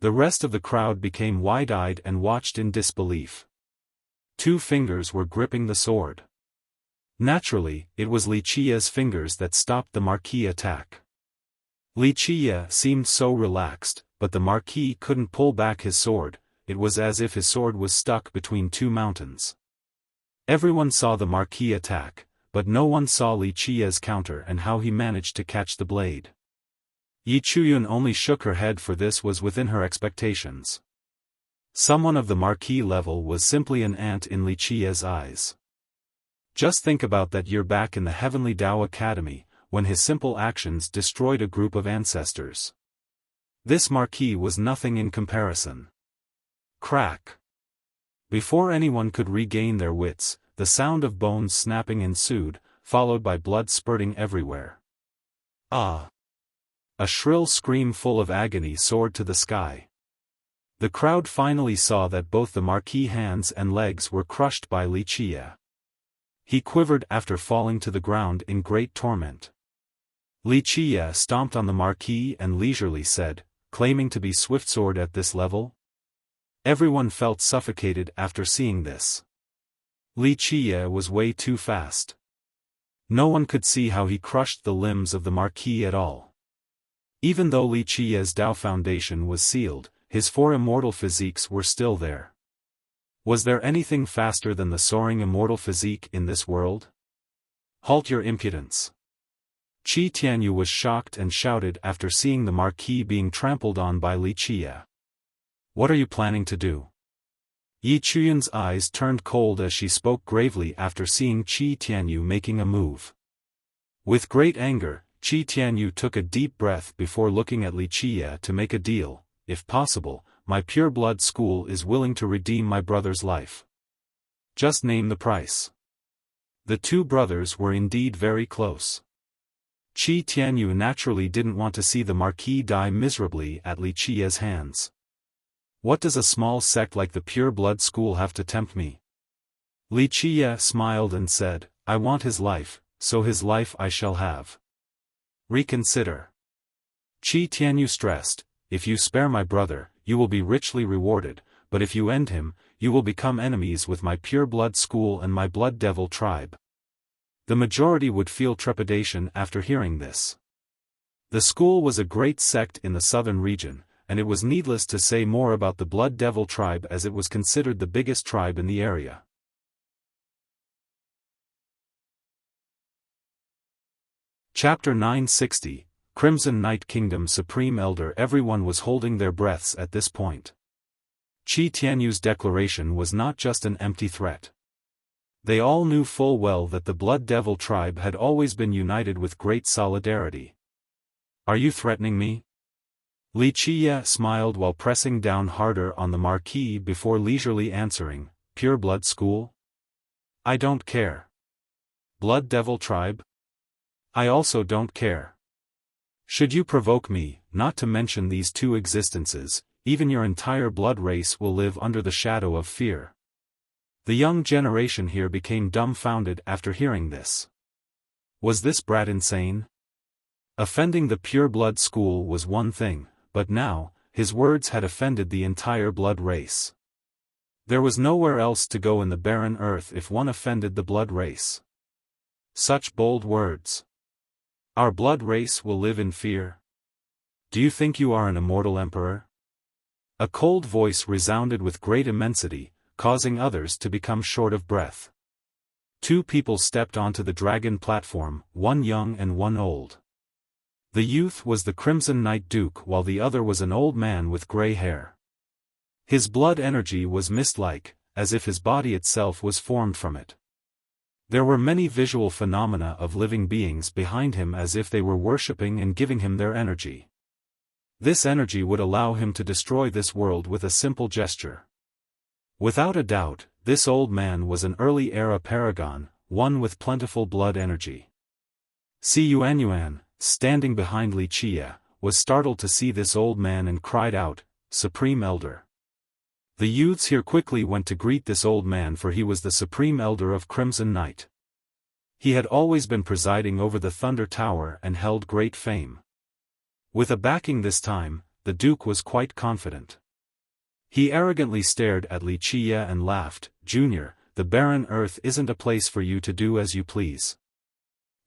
The rest of the crowd became wide-eyed and watched in disbelief. 2 fingers were gripping the sword. Naturally, it was Li Qia's fingers that stopped the Marquis attack. Li Qia seemed so relaxed, but the Marquis couldn't pull back his sword. It was as if his sword was stuck between two mountains. Everyone saw the Marquis attack, but no one saw Li Qia's counter and how he managed to catch the blade. Yi Chuyun only shook her head, for this was within her expectations. Someone of the Marquis level was simply an ant in Li Qia's eyes. Just think about that year back in the Heavenly Tao Academy, when his simple actions destroyed a group of ancestors. This Marquis was nothing in comparison. Crack! Before anyone could regain their wits, the sound of bones snapping ensued, followed by blood spurting everywhere. Ah! A shrill scream full of agony soared to the sky. The crowd finally saw that both the Marquis' hands and legs were crushed by Li Qia. He quivered after falling to the ground in great torment. Li Qia stomped on the Marquis and leisurely said, claiming to be Swiftsword at this level? Everyone felt suffocated after seeing this. Li Qia was way too fast. No one could see how he crushed the limbs of the Marquis at all. Even though Li Qia's Tao foundation was sealed, his four immortal physiques were still there. Was there anything faster than the soaring immortal physique in this world? Halt your impudence! Qi Tianyu was shocked and shouted after seeing the Marquis being trampled on by Li Qia. What are you planning to do? Yi Chuyun's eyes turned cold as she spoke gravely after seeing Qi Tianyu making a move. With great anger, Qi Tianyu took a deep breath before looking at Li Qia to make a deal. If possible, my pure blood school is willing to redeem my brother's life. Just name the price. The two brothers were indeed very close. Qi Tianyu naturally didn't want to see the Marquis die miserably at Li Qia's hands. What does a small sect like the Pure Blood School have to tempt me? Li Qia smiled and said, I want his life, so his life I shall have. Reconsider. Qi Tianyu stressed, if you spare my brother, you will be richly rewarded, but if you end him, you will become enemies with my Pure Blood School and my Blood Devil tribe. The majority would feel trepidation after hearing this. The school was a great sect in the southern region, and it was needless to say more about the Blood Devil tribe as it was considered the biggest tribe in the area. Chapter 960, Crimson Night Kingdom Supreme Elder. Everyone was holding their breaths at this point. Qi Tianyu's declaration was not just an empty threat. They all knew full well that the Blood Devil tribe had always been united with great solidarity. Are you threatening me? Li Qia smiled while pressing down harder on the Marquis before leisurely answering, Pure Blood School? I don't care. Blood Devil tribe? I also don't care. Should you provoke me, not to mention these two existences, even your entire blood race will live under the shadow of fear. The young generation here became dumbfounded after hearing this. Was this brat insane? Offending the Pure Blood School was one thing, but now, his words had offended the entire blood race. There was nowhere else to go in the barren earth if one offended the blood race. Such bold words. Our blood race will live in fear. Do you think you are an immortal emperor? A cold voice resounded with great immensity, causing others to become short of breath. Two people stepped onto the dragon platform, one young and one old. The youth was the Crimson Knight Duke while the other was an old man with gray hair. His blood energy was mist-like, as if his body itself was formed from it. There were many visual phenomena of living beings behind him as if they were worshipping and giving him their energy. This energy would allow him to destroy this world with a simple gesture. Without a doubt, this old man was an early-era paragon, one with plentiful blood energy. Si Yuanyuan, standing behind Li Qia, was startled to see this old man and cried out, Supreme Elder. The youths here quickly went to greet this old man, for he was the Supreme Elder of Crimson Night. He had always been presiding over the Thunder Tower and held great fame. With a backing this time, the Duke was quite confident. He arrogantly stared at Li Qia and laughed, Junior, the barren earth isn't a place for you to do as you please.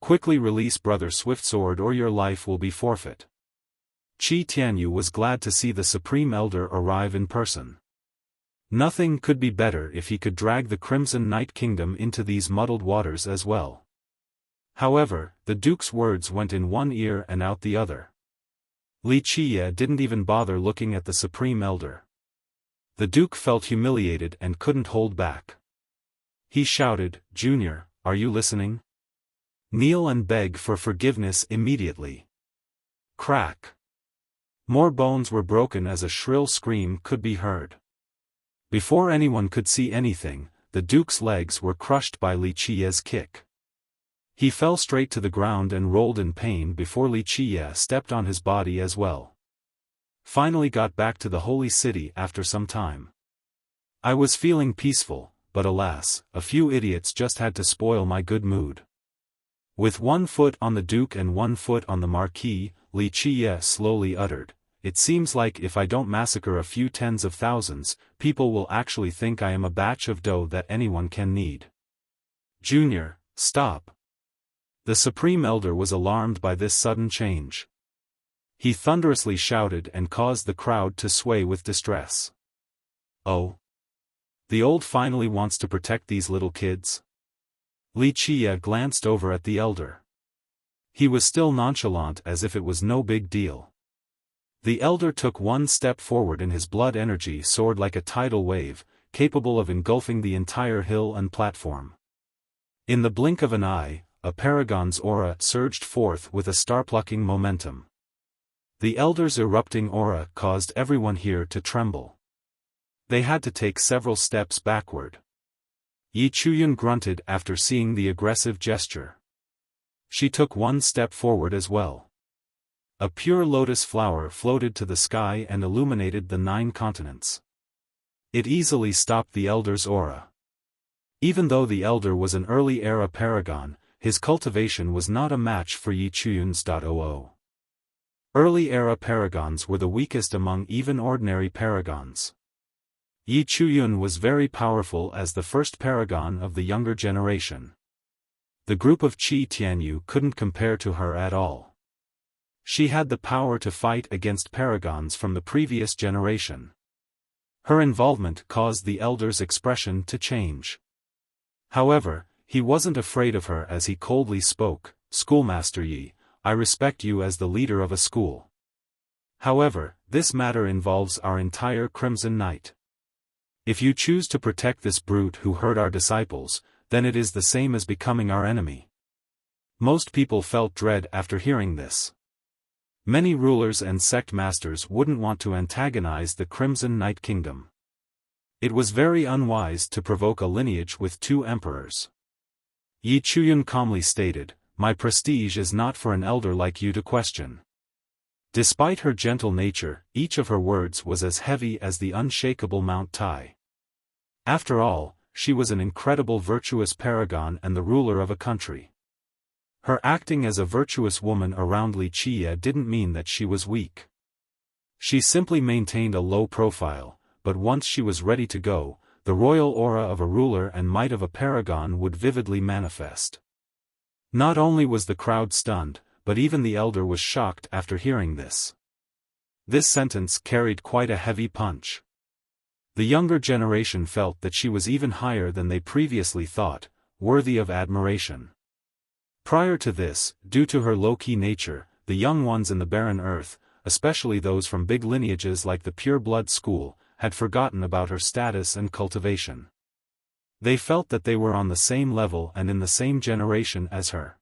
Quickly release Brother Swiftsword or your life will be forfeit. Qi Tianyu was glad to see the Supreme Elder arrive in person. Nothing could be better if he could drag the Crimson Night Kingdom into these muddled waters as well. However, the Duke's words went in one ear and out the other. Li Qiye didn't even bother looking at the Supreme Elder. The Duke felt humiliated and couldn't hold back. He shouted, "Junior, are you listening? Kneel and beg for forgiveness immediately." Crack! More bones were broken as a shrill scream could be heard. Before anyone could see anything, the Duke's legs were crushed by Li Qiye's kick. He fell straight to the ground and rolled in pain before Li Qiye stepped on his body as well. Finally got back to the holy city after some time. I was feeling peaceful, but alas, a few idiots just had to spoil my good mood. With one foot on the Duke and one foot on the Marquis, Li Qiye slowly uttered, "It seems like if I don't massacre a few tens of thousands, people will actually think I am a batch of dough that anyone can knead." "Junior, stop." The Supreme Elder was alarmed by this sudden change. He thunderously shouted and caused the crowd to sway with distress. "Oh? The old finally wants to protect these little kids?" Li Qiye glanced over at the elder. He was still nonchalant as if it was no big deal. The elder took one step forward and his blood energy soared like a tidal wave, capable of engulfing the entire hill and platform. In the blink of an eye, a paragon's aura surged forth with a star-plucking momentum. The elder's erupting aura caused everyone here to tremble. They had to take several steps backward. Yi Chuyun grunted after seeing the aggressive gesture. She took one step forward as well. A pure lotus flower floated to the sky and illuminated the 9 continents. It easily stopped the elder's aura. Even though the elder was an early-era paragon, his cultivation was not a match for Yi Chuyun's. Early-era paragons were the weakest among even ordinary paragons. Yi Chuyun was very powerful as the first paragon of the younger generation. The group of Qi Tianyu couldn't compare to her at all. She had the power to fight against paragons from the previous generation. Her involvement caused the elder's expression to change. However, he wasn't afraid of her as he coldly spoke, "Schoolmaster Yi, I respect you as the leader of a school. However, this matter involves our entire Crimson Night. If you choose to protect this brute who hurt our disciples, then it is the same as becoming our enemy." Most people felt dread after hearing this. Many rulers and sect masters wouldn't want to antagonize the Crimson Night Kingdom. It was very unwise to provoke a lineage with 2 emperors. Yi Chuyun calmly stated, "My prestige is not for an elder like you to question." Despite her gentle nature, each of her words was as heavy as the unshakable Mount Tai. After all, she was an incredible virtuous paragon and the ruler of a country. Her acting as a virtuous woman around Li Qiye didn't mean that she was weak. She simply maintained a low profile, but once she was ready to go, the royal aura of a ruler and might of a paragon would vividly manifest. Not only was the crowd stunned, but even the elder was shocked after hearing this. This sentence carried quite a heavy punch. The younger generation felt that she was even higher than they previously thought, worthy of admiration. Prior to this, due to her low-key nature, the young ones in the barren earth, especially those from big lineages like the Pure Blood School, had forgotten about her status and cultivation. They felt that they were on the same level and in the same generation as her.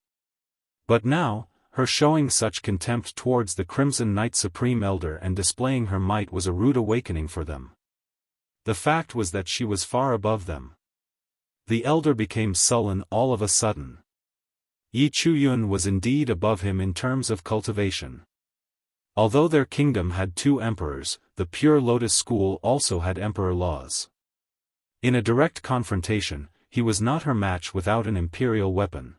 But now, her showing such contempt towards the Crimson Night Supreme Elder and displaying her might was a rude awakening for them. The fact was that she was far above them. The elder became sullen all of a sudden. Yi Chuyun was indeed above him in terms of cultivation. Although their kingdom had 2 emperors, the Pure Lotus School also had emperor laws. In a direct confrontation, he was not her match without an imperial weapon.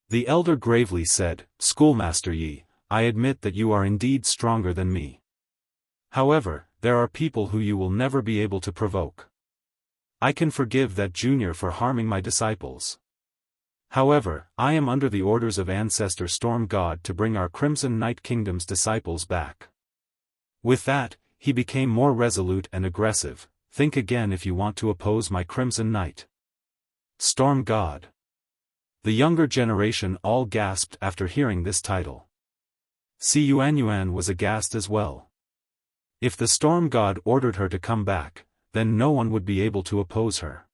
The elder gravely said, "Schoolmaster Yi, I admit that you are indeed stronger than me. However, there are people who you will never be able to provoke. I can forgive that junior for harming my disciples. However, I am under the orders of Ancestor Storm God to bring our Crimson Night Kingdom's disciples back. With that, he became more resolute and aggressive. Think again if you want to oppose my Crimson Knight. Storm God. The younger generation all gasped after hearing this title. Si Yuanyuan was aghast as well. If the Storm God ordered her to come back, then no one would be able to oppose her.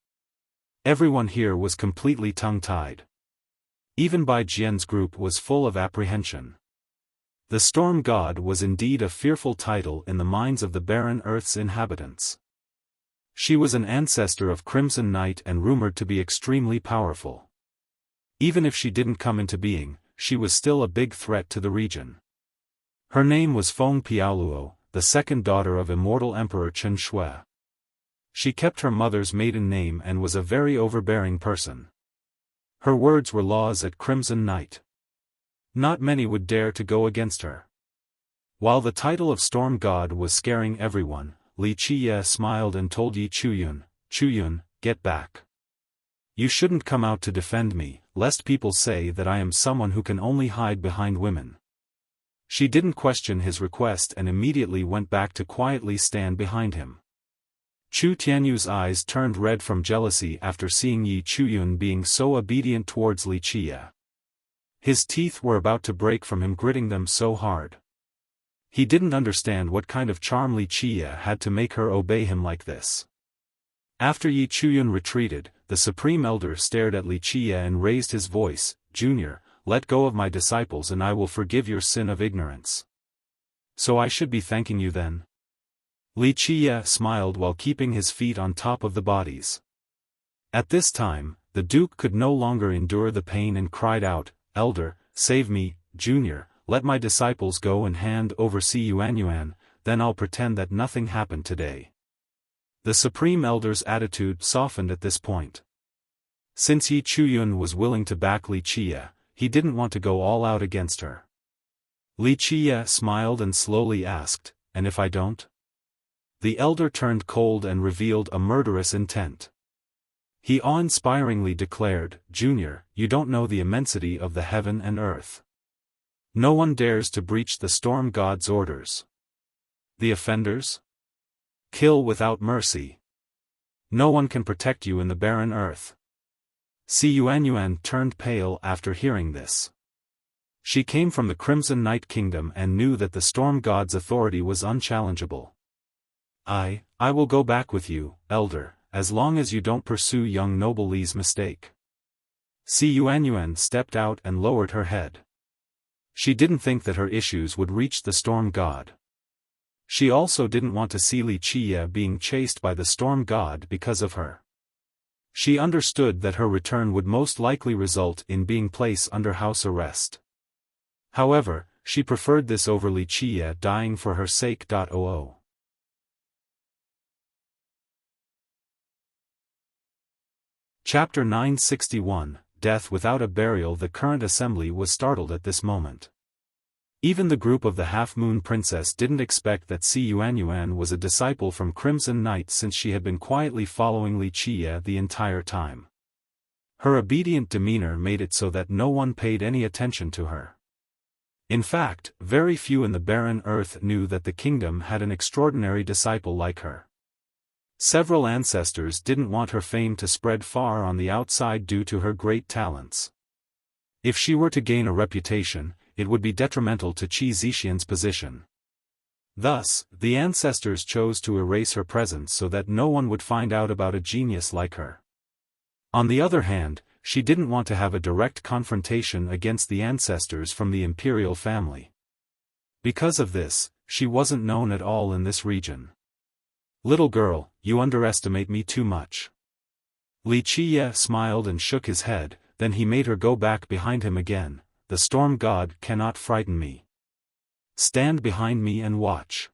Everyone here was completely tongue-tied. Even Bai Jian's group was full of apprehension. The Storm God was indeed a fearful title in the minds of the barren Earth's inhabitants. She was an ancestor of Crimson Night and rumored to be extremely powerful. Even if she didn't come into being, she was still a big threat to the region. Her name was Feng Piaoluo, the second daughter of immortal Emperor Chen Shui. She kept her mother's maiden name and was a very overbearing person. Her words were laws at Crimson Night. Not many would dare to go against her. While the title of Storm God was scaring everyone, Li Qiye smiled and told Yi Chuyun, "Chuyun, get back. You shouldn't come out to defend me, lest people say that I am someone who can only hide behind women." She didn't question his request and immediately went back to quietly stand behind him. Chu Tianyu's eyes turned red from jealousy after seeing Yi Chuyun being so obedient towards Li Qiye. His teeth were about to break from him gritting them so hard. He didn't understand what kind of charm Li Qiye had to make her obey him like this. After Yi Chuyun retreated, the Supreme Elder stared at Li Qiye and raised his voice, "Junior, let go of my disciples and I will forgive your sin of ignorance." "So I should be thanking you then?" Li Qiye smiled while keeping his feet on top of the bodies. At this time, the Duke could no longer endure the pain and cried out, "Elder, save me, Junior, let my disciples go and hand over Si Yuanyuan, then I'll pretend that nothing happened today." The Supreme Elder's attitude softened at this point. Since Yi Chuyun was willing to back Li Qiye, he didn't want to go all out against her. Li Qiye smiled and slowly asked, "And if I don't?" The elder turned cold and revealed a murderous intent. He awe-inspiringly declared, "Junior, you don't know the immensity of the heaven and earth. No one dares to breach the Storm God's orders. The offenders? Kill without mercy. No one can protect you in the barren earth." Si Yuanyuan turned pale after hearing this. She came from the Crimson Night Kingdom and knew that the Storm God's authority was unchallengeable. I will go back with you, Elder, as long as you don't pursue young noble Li's mistake." Si Yuanyuan stepped out and lowered her head. She didn't think that her issues would reach the Storm God. She also didn't want to see Li Qiye being chased by the Storm God because of her. She understood that her return would most likely result in being placed under house arrest. However, she preferred this over Li Qiye dying for her sake. Chapter 961, Death Without a Burial. The current assembly was startled at this moment. Even the group of the Half-Moon Princess didn't expect that Si Yuanyuan was a disciple from Crimson Night since she had been quietly following Li Qiye the entire time. Her obedient demeanor made it so that no one paid any attention to her. In fact, very few in the barren earth knew that the kingdom had an extraordinary disciple like her. Several ancestors didn't want her fame to spread far on the outside due to her great talents. If she were to gain a reputation, it would be detrimental to Qi Zixian's position. Thus, the ancestors chose to erase her presence so that no one would find out about a genius like her. On the other hand, she didn't want to have a direct confrontation against the ancestors from the imperial family. Because of this, she wasn't known at all in this region. "Little girl, you underestimate me too much." Li Qiye smiled and shook his head, then he made her go back behind him again. "The Storm God cannot frighten me. Stand behind me and watch.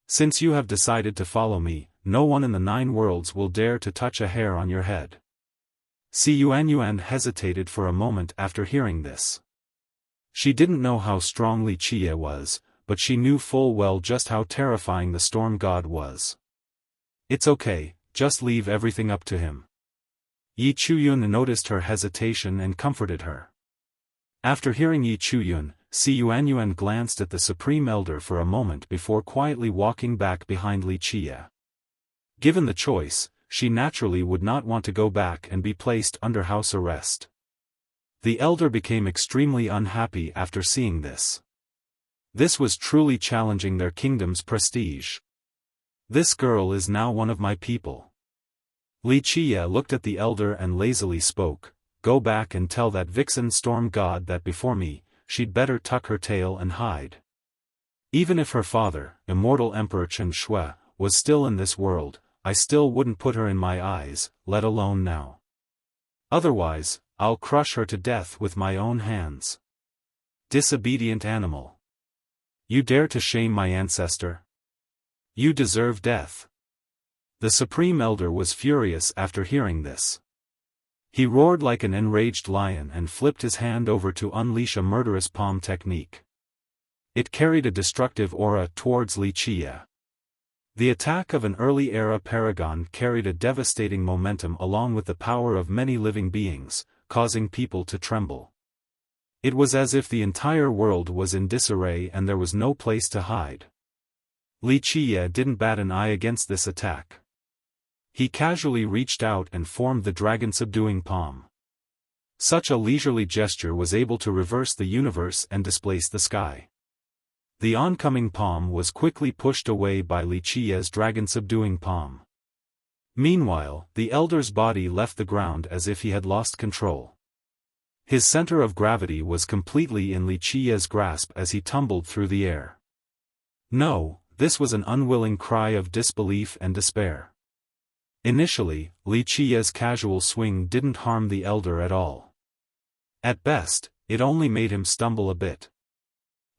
Since you have decided to follow me, no one in the 9 worlds will dare to touch a hair on your head." Si Yuanyuan hesitated for a moment after hearing this. She didn't know how strong Li Qiye was, but she knew full well just how terrifying the Storm God was. "It's okay, just leave everything up to him. Yi Chuyun noticed her hesitation and comforted her. After hearing Yi Chuyun, Si Yuanyuan glanced at the Supreme Elder for a moment before quietly walking back behind Li Qie. Given the choice, she naturally would not want to go back and be placed under house arrest. The elder became extremely unhappy after seeing this. This was truly challenging their kingdom's prestige. This girl is now one of my people. Li Qie looked at the elder and lazily spoke, "Go back and tell that vixen storm god that before me, she'd better tuck her tail and hide. Even if her father, immortal Emperor Chen Shui, was still in this world, I still wouldn't put her in my eyes, let alone now. Otherwise, I'll crush her to death with my own hands. Disobedient animal. You dare to shame my ancestor? You deserve death." The Supreme Elder was furious after hearing this. He roared like an enraged lion and flipped his hand over to unleash a murderous palm technique. It carried a destructive aura towards Li Qie. The attack of an early-era paragon carried a devastating momentum along with the power of many living beings, causing people to tremble. It was as if the entire world was in disarray and there was no place to hide. Li Qie didn't bat an eye against this attack. He casually reached out and formed the dragon-subduing palm. Such a leisurely gesture was able to reverse the universe and displace the sky. The oncoming palm was quickly pushed away by Li Qie's dragon-subduing palm. Meanwhile, the elder's body left the ground as if he had lost control. His center of gravity was completely in Li Qie's grasp as he tumbled through the air. No, this was an unwilling cry of disbelief and despair. Initially, Li Qie's casual swing didn't harm the elder at all. At best, it only made him stumble a bit.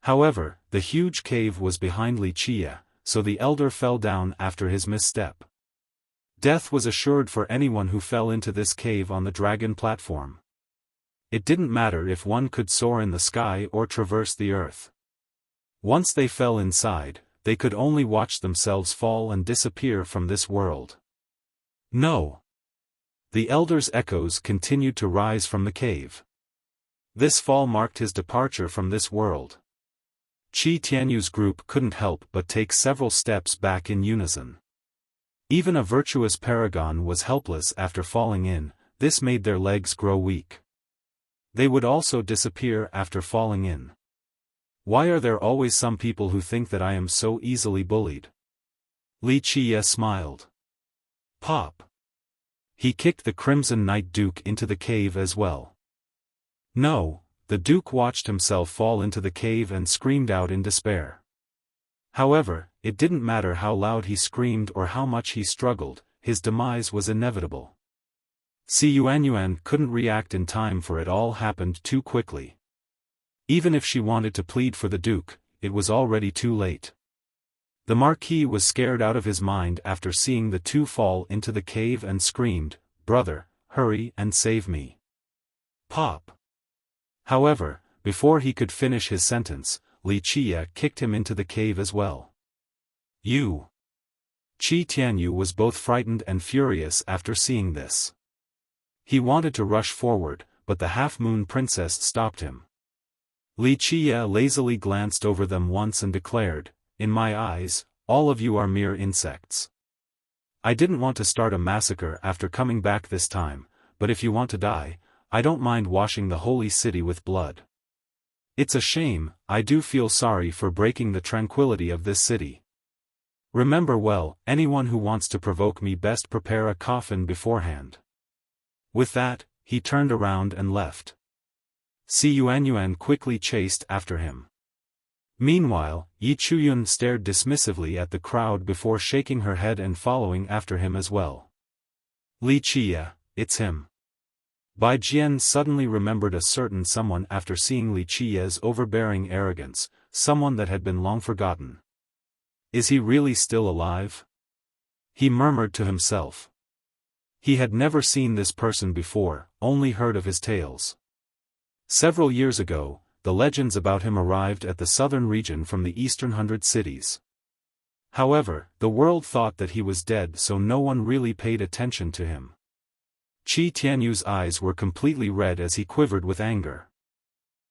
However, the huge cave was behind Li Qie, so the elder fell down after his misstep. Death was assured for anyone who fell into this cave on the dragon platform. It didn't matter if one could soar in the sky or traverse the earth. Once they fell inside, they could only watch themselves fall and disappear from this world. No. The elder's echoes continued to rise from the cave. This fall marked his departure from this world. Qi Tianyu's group couldn't help but take several steps back in unison. Even a virtuous paragon was helpless after falling in, this made their legs grow weak. They would also disappear after falling in. Why are there always some people who think that I am so easily bullied? Li Qie smiled. Pop. He kicked the Crimson Knight Duke into the cave as well. No. The Duke watched himself fall into the cave and screamed out in despair. However, it didn't matter how loud he screamed or how much he struggled, his demise was inevitable. Si Yuanyuan couldn't react in time for it all happened too quickly. Even if she wanted to plead for the Duke, it was already too late. The Marquis was scared out of his mind after seeing the two fall into the cave and screamed, "Brother, hurry and save me." Pop. However, before he could finish his sentence, Li Qie kicked him into the cave as well. You. Qi Tianyu was both frightened and furious after seeing this. He wanted to rush forward, but the half-moon princess stopped him. Li Qie lazily glanced over them once and declared, "In my eyes, all of you are mere insects. I didn't want to start a massacre after coming back this time, but if you want to die, I don't mind washing the holy city with blood. It's a shame, I do feel sorry for breaking the tranquility of this city. Remember well, anyone who wants to provoke me best prepare a coffin beforehand." With that, he turned around and left. Si Yuanyuan quickly chased after him. Meanwhile, Yi Chuyun stared dismissively at the crowd before shaking her head and following after him as well. Li Qie, it's him. Bai Jian suddenly remembered a certain someone after seeing Li Qie's overbearing arrogance, someone that had been long forgotten. Is he really still alive? He murmured to himself. He had never seen this person before, only heard of his tales. Several years ago, the legends about him arrived at the southern region from the eastern 100 cities. However, the world thought that he was dead, so no one really paid attention to him. Qi Tianyu's eyes were completely red as he quivered with anger.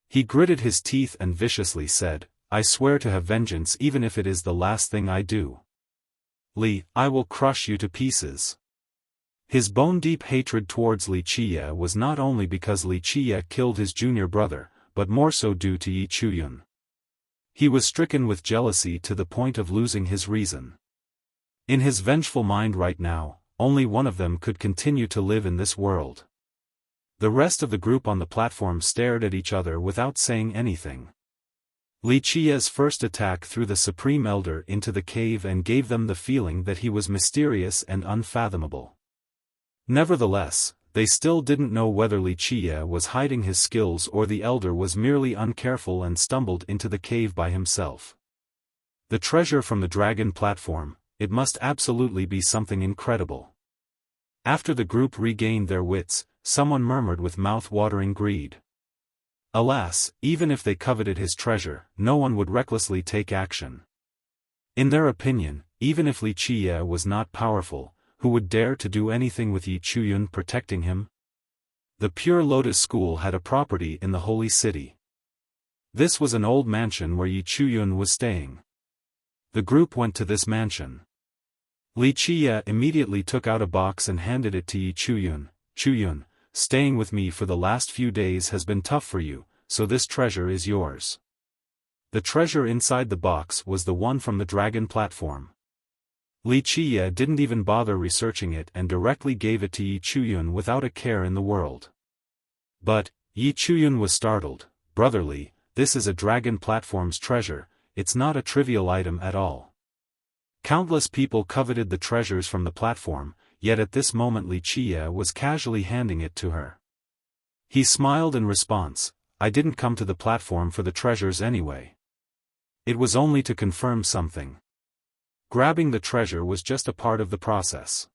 He gritted his teeth and viciously said, I swear to have vengeance even if it is the last thing I do. Li, I will crush you to pieces. His bone-deep hatred towards Li Qiye was not only because Li Qiye killed his junior brother, but more so due to Yi Chuyun. He was stricken with jealousy to the point of losing his reason. In his vengeful mind right now, only one of them could continue to live in this world. The rest of the group on the platform stared at each other without saying anything. Li Qiye's first attack threw the Supreme Elder into the cave and gave them the feeling that he was mysterious and unfathomable. Nevertheless, they still didn't know whether Li Qiye was hiding his skills or the Elder was merely uncareful and stumbled into the cave by himself. The treasure from the dragon platform, it must absolutely be something incredible. After the group regained their wits, someone murmured with mouth-watering greed. Alas, even if they coveted his treasure, no one would recklessly take action. In their opinion, even if Li Qiye was not powerful, who would dare to do anything with Yi Chuyun protecting him? The Pure Lotus School had a property in the Holy City. This was an old mansion where Yi Chuyun was staying. The group went to this mansion. Li Qiye immediately took out a box and handed it to Yi Chuyun. Chuyun, staying with me for the last few days has been tough for you, so this treasure is yours. The treasure inside the box was the one from the dragon platform. Li Qiye didn't even bother researching it and directly gave it to Yi Chuyun without a care in the world. But, Yi Chuyun was startled. Brother Li, this is a dragon platform's treasure, it's not a trivial item at all. Countless people coveted the treasures from the platform, yet at this moment Li Qiye was casually handing it to her. He smiled in response, I didn't come to the platform for the treasures anyway. It was only to confirm something. Grabbing the treasure was just a part of the process.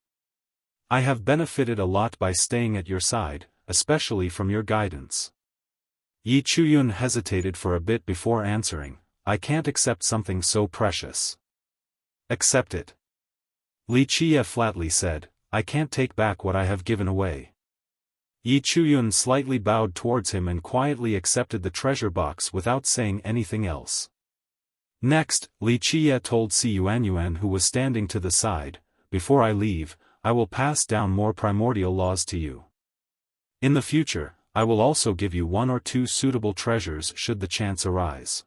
I have benefited a lot by staying at your side, especially from your guidance. Yi Chuyun hesitated for a bit before answering, I can't accept something so precious. Accept it. Li Qiye flatly said, I can't take back what I have given away. Yi Chuyun slightly bowed towards him and quietly accepted the treasure box without saying anything else. Next, Li Qiye told Si Yuanyuan who was standing to the side, before I leave, I will pass down more primordial laws to you. In the future, I will also give you 1 or 2 suitable treasures should the chance arise.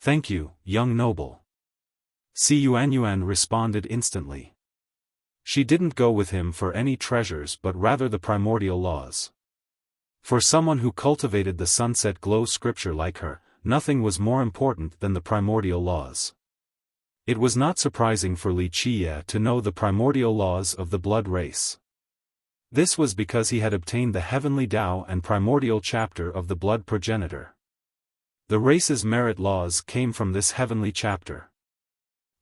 Thank you, young noble. Si Yuanyuan responded instantly. She didn't go with him for any treasures but rather the primordial laws. For someone who cultivated the sunset glow scripture like her, nothing was more important than the primordial laws. It was not surprising for Li Qiye to know the primordial laws of the blood race. This was because he had obtained the heavenly Tao and primordial chapter of the blood progenitor. The race's merit laws came from this heavenly chapter.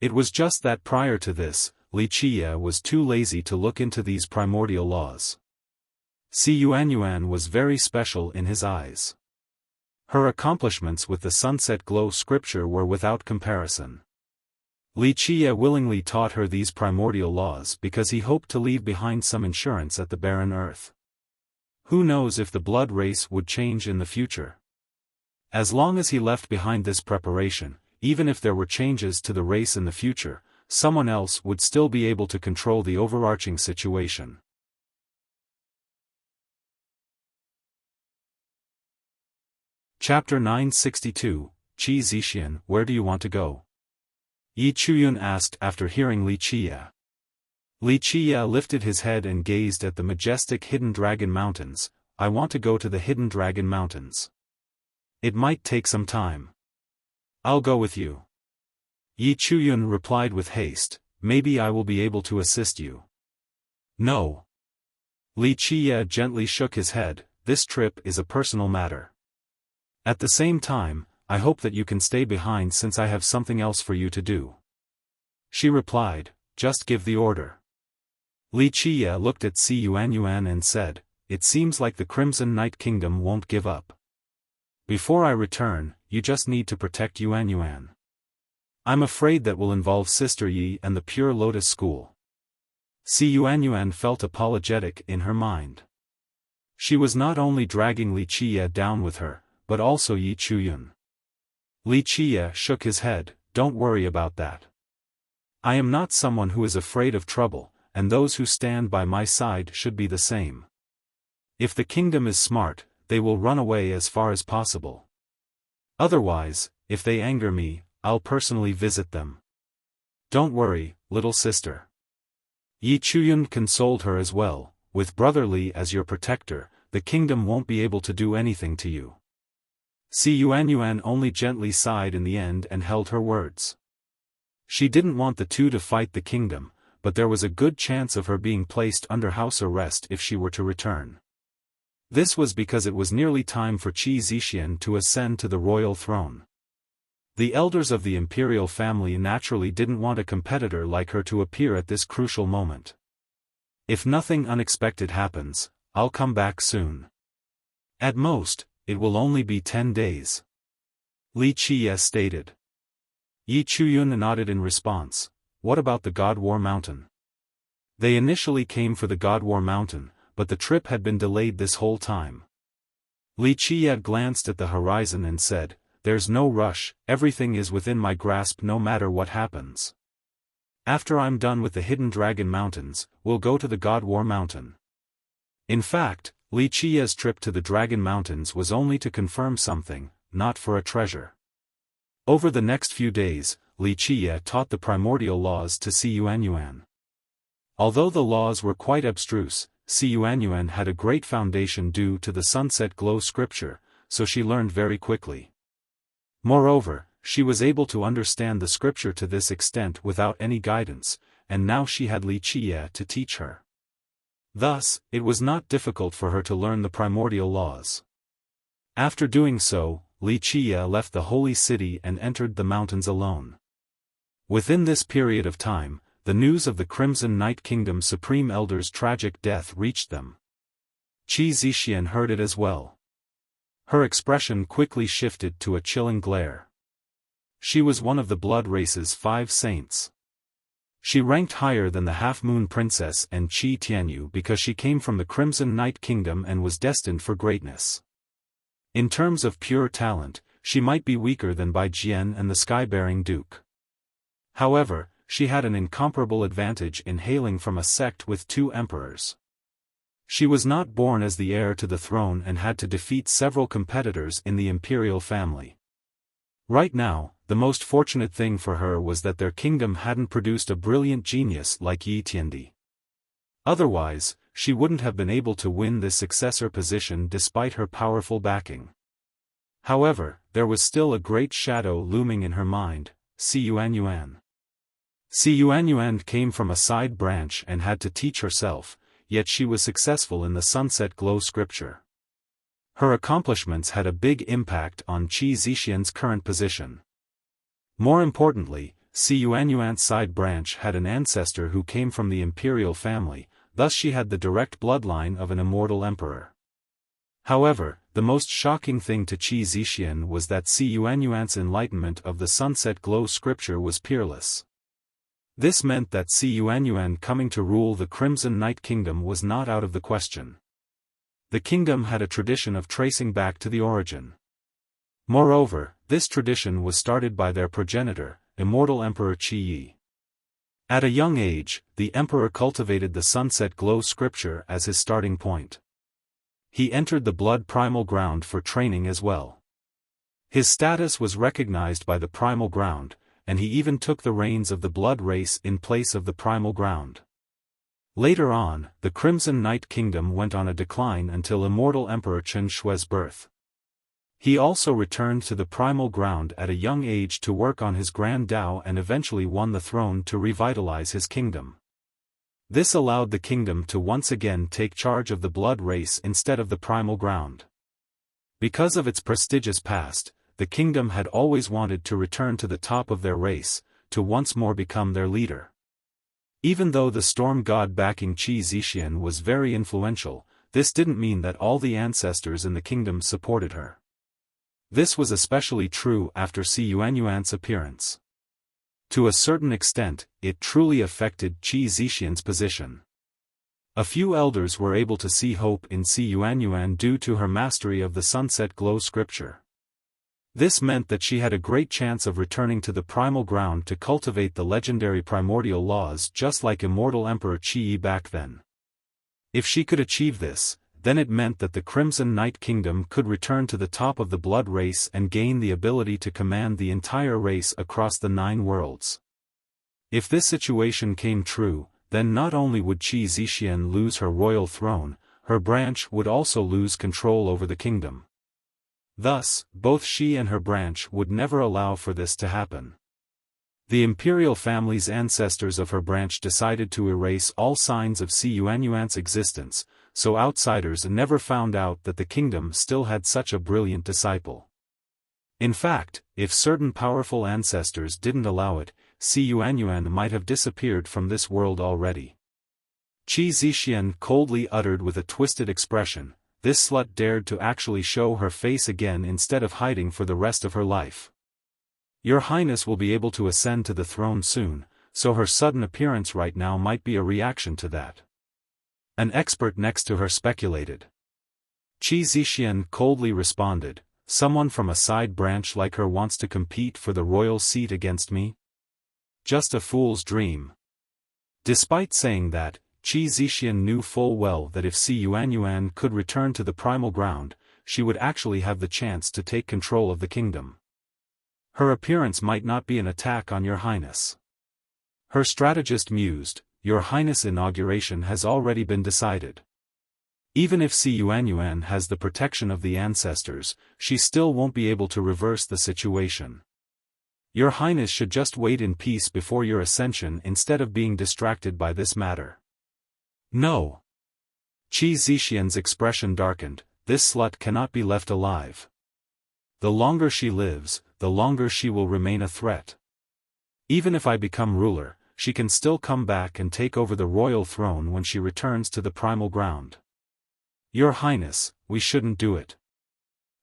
It was just that prior to this, Li Qiye was too lazy to look into these primordial laws. Si Yuanyuan was very special in his eyes. Her accomplishments with the sunset glow scripture were without comparison. Li Qiye willingly taught her these primordial laws because he hoped to leave behind some insurance at the barren earth. Who knows if the blood race would change in the future? As long as he left behind this preparation, even if there were changes to the race in the future, someone else would still be able to control the overarching situation. Chapter 962, Qi Zixian, where do you want to go? Yi Chuyun asked after hearing Li Qiye. Li Qiye lifted his head and gazed at the majestic Hidden Dragon Mountains. I want to go to the Hidden Dragon Mountains. It might take some time. I'll go with you. Yi Chuyun replied with haste, maybe I will be able to assist you. No. Li Qiye gently shook his head, this trip is a personal matter. At the same time, I hope that you can stay behind since I have something else for you to do. She replied, just give the order. Li Qiye looked at Si Yuanyuan and said, it seems like the Crimson Night Kingdom won't give up. Before I return, you just need to protect Yuanyuan. I'm afraid that will involve Sister Yi and the Pure Lotus School. Si Yuanyuan felt apologetic in her mind. She was not only dragging Li Qiye down with her, but also Yi Chuyun. Li Qiye shook his head, "Don't worry about that. I am not someone who is afraid of trouble, and those who stand by my side should be the same. If the kingdom is smart, they will run away as far as possible. Otherwise, if they anger me, I'll personally visit them. Don't worry, little sister." Yi Chuyun consoled her as well, "With Brother Li as your protector, the kingdom won't be able to do anything to you." Si Yuanyuan only gently sighed in the end and held her words. She didn't want the two to fight the kingdom, but there was a good chance of her being placed under house arrest if she were to return. This was because it was nearly time for Qi Zixian to ascend to the royal throne. The elders of the imperial family naturally didn't want a competitor like her to appear at this crucial moment. "If nothing unexpected happens, I'll come back soon. At most, it will only be 10 days. Li Qiye stated. Yi Chuyun nodded in response. "What about the God War Mountain?" They initially came for the God War Mountain, but the trip had been delayed this whole time. Li Qiye glanced at the horizon and said, "There's no rush, everything is within my grasp no matter what happens. After I'm done with the Hidden Dragon Mountains, we'll go to the God War Mountain." In fact, Li Qiye's trip to the Dragon Mountains was only to confirm something, not for a treasure. Over the next few days, Li Qiye taught the primordial laws to Si Yuanyuan. Although the laws were quite abstruse, Si Yuanyuan had a great foundation due to the Sunset Glow scripture, so she learned very quickly. Moreover, she was able to understand the scripture to this extent without any guidance, and now she had Li Qiye to teach her. Thus, it was not difficult for her to learn the primordial laws. After doing so, Li Qiye left the holy city and entered the mountains alone. Within this period of time, the news of the Crimson Night Kingdom's Supreme Elder's tragic death reached them. Qi Zixian heard it as well. Her expression quickly shifted to a chilling glare. She was one of the blood race's 5 saints. She ranked higher than the Half-Moon Princess and Qi Tianyu because she came from the Crimson Night Kingdom and was destined for greatness. In terms of pure talent, she might be weaker than Bai Jian and the Sky-Bearing Duke. However, she had an incomparable advantage in hailing from a sect with 2 emperors. She was not born as the heir to the throne and had to defeat several competitors in the imperial family. Right now, the most fortunate thing for her was that their kingdom hadn't produced a brilliant genius like Yi Tiandi. Otherwise, she wouldn't have been able to win this successor position despite her powerful backing. However, there was still a great shadow looming in her mind, Si Yuanyuan. Si Yuanyuan came from a side branch and had to teach herself, yet she was successful in the Sunset Glow scripture. Her accomplishments had a big impact on Qi Zixian's current position. More importantly, Si Yuanyuan's side branch had an ancestor who came from the imperial family, thus she had the direct bloodline of an immortal emperor. However, the most shocking thing to Qi Zixian was that Si Yuanyuan's enlightenment of the Sunset Glow scripture was peerless. This meant that Si Yuanyuan coming to rule the Crimson Night Kingdom was not out of the question. The kingdom had a tradition of tracing back to the origin. Moreover, this tradition was started by their progenitor, immortal Emperor Qi Yi. At a young age, the emperor cultivated the Sunset Glow scripture as his starting point. He entered the blood primal ground for training as well. His status was recognized by the primal ground, and he even took the reins of the blood race in place of the primal ground. Later on, the Crimson Night Kingdom went on a decline until immortal Emperor Chen Shui's birth. He also returned to the primal ground at a young age to work on his Grand Dao and eventually won the throne to revitalize his kingdom. This allowed the kingdom to once again take charge of the blood race instead of the primal ground. Because of its prestigious past, the kingdom had always wanted to return to the top of their race, to once more become their leader. Even though the storm god backing Qi Zixian was very influential, this didn't mean that all the ancestors in the kingdom supported her. This was especially true after Si Yuanyuan's appearance. To a certain extent, it truly affected Qi Zixian's position. A few elders were able to see hope in Si Yuanyuan due to her mastery of the sunset glow scripture. This meant that she had a great chance of returning to the primal ground to cultivate the legendary primordial laws just like immortal Emperor Qi Yi back then. If she could achieve this, then it meant that the Crimson Knight Kingdom could return to the top of the blood race and gain the ability to command the entire race across the 9 worlds. If this situation came true, then not only would Qi Zixian lose her royal throne, her branch would also lose control over the kingdom. Thus, both she and her branch would never allow for this to happen. The imperial family's ancestors of her branch decided to erase all signs of Si Yuanyuan's existence, so outsiders never found out that the kingdom still had such a brilliant disciple. In fact, if certain powerful ancestors didn't allow it, Si Yuanyuan might have disappeared from this world already. Qi Zixian coldly uttered with a twisted expression, "This slut dared to actually show her face again instead of hiding for the rest of her life. Your Highness will be able to ascend to the throne soon, so her sudden appearance right now might be a reaction to that." An expert next to her speculated. Qi Zixian coldly responded, "Someone from a side branch like her wants to compete for the royal seat against me? Just a fool's dream." Despite saying that, Qi Zixian knew full well that if Si Yuanyuan could return to the primal ground, she would actually have the chance to take control of the kingdom. Her appearance might not be an attack on your Highness. Her strategist mused, "Your Highness' inauguration has already been decided. Even if Si Yuanyuan has the protection of the ancestors, she still won't be able to reverse the situation. Your Highness should just wait in peace before your ascension instead of being distracted by this matter." "No." Qi Zixian's expression darkened, "This slut cannot be left alive. The longer she lives, the longer she will remain a threat. Even if I become ruler, she can still come back and take over the royal throne when she returns to the primal ground. Your Highness, we shouldn't do it."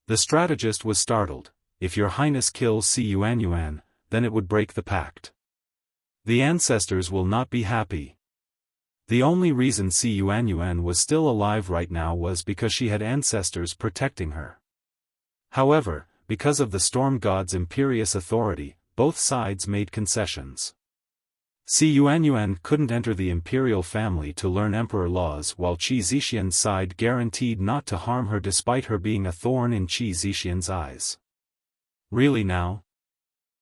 The strategist was startled. "If your Highness kills Si Yuanyuan, then it would break the pact. The ancestors will not be happy." The only reason Si Yuanyuan was still alive right now was because she had ancestors protecting her. However, because of the storm god's imperious authority, both sides made concessions. Si Yuanyuan couldn't enter the imperial family to learn emperor laws while Qi Zixian's side guaranteed not to harm her despite her being a thorn in Qi Zixian's eyes. "Really now?"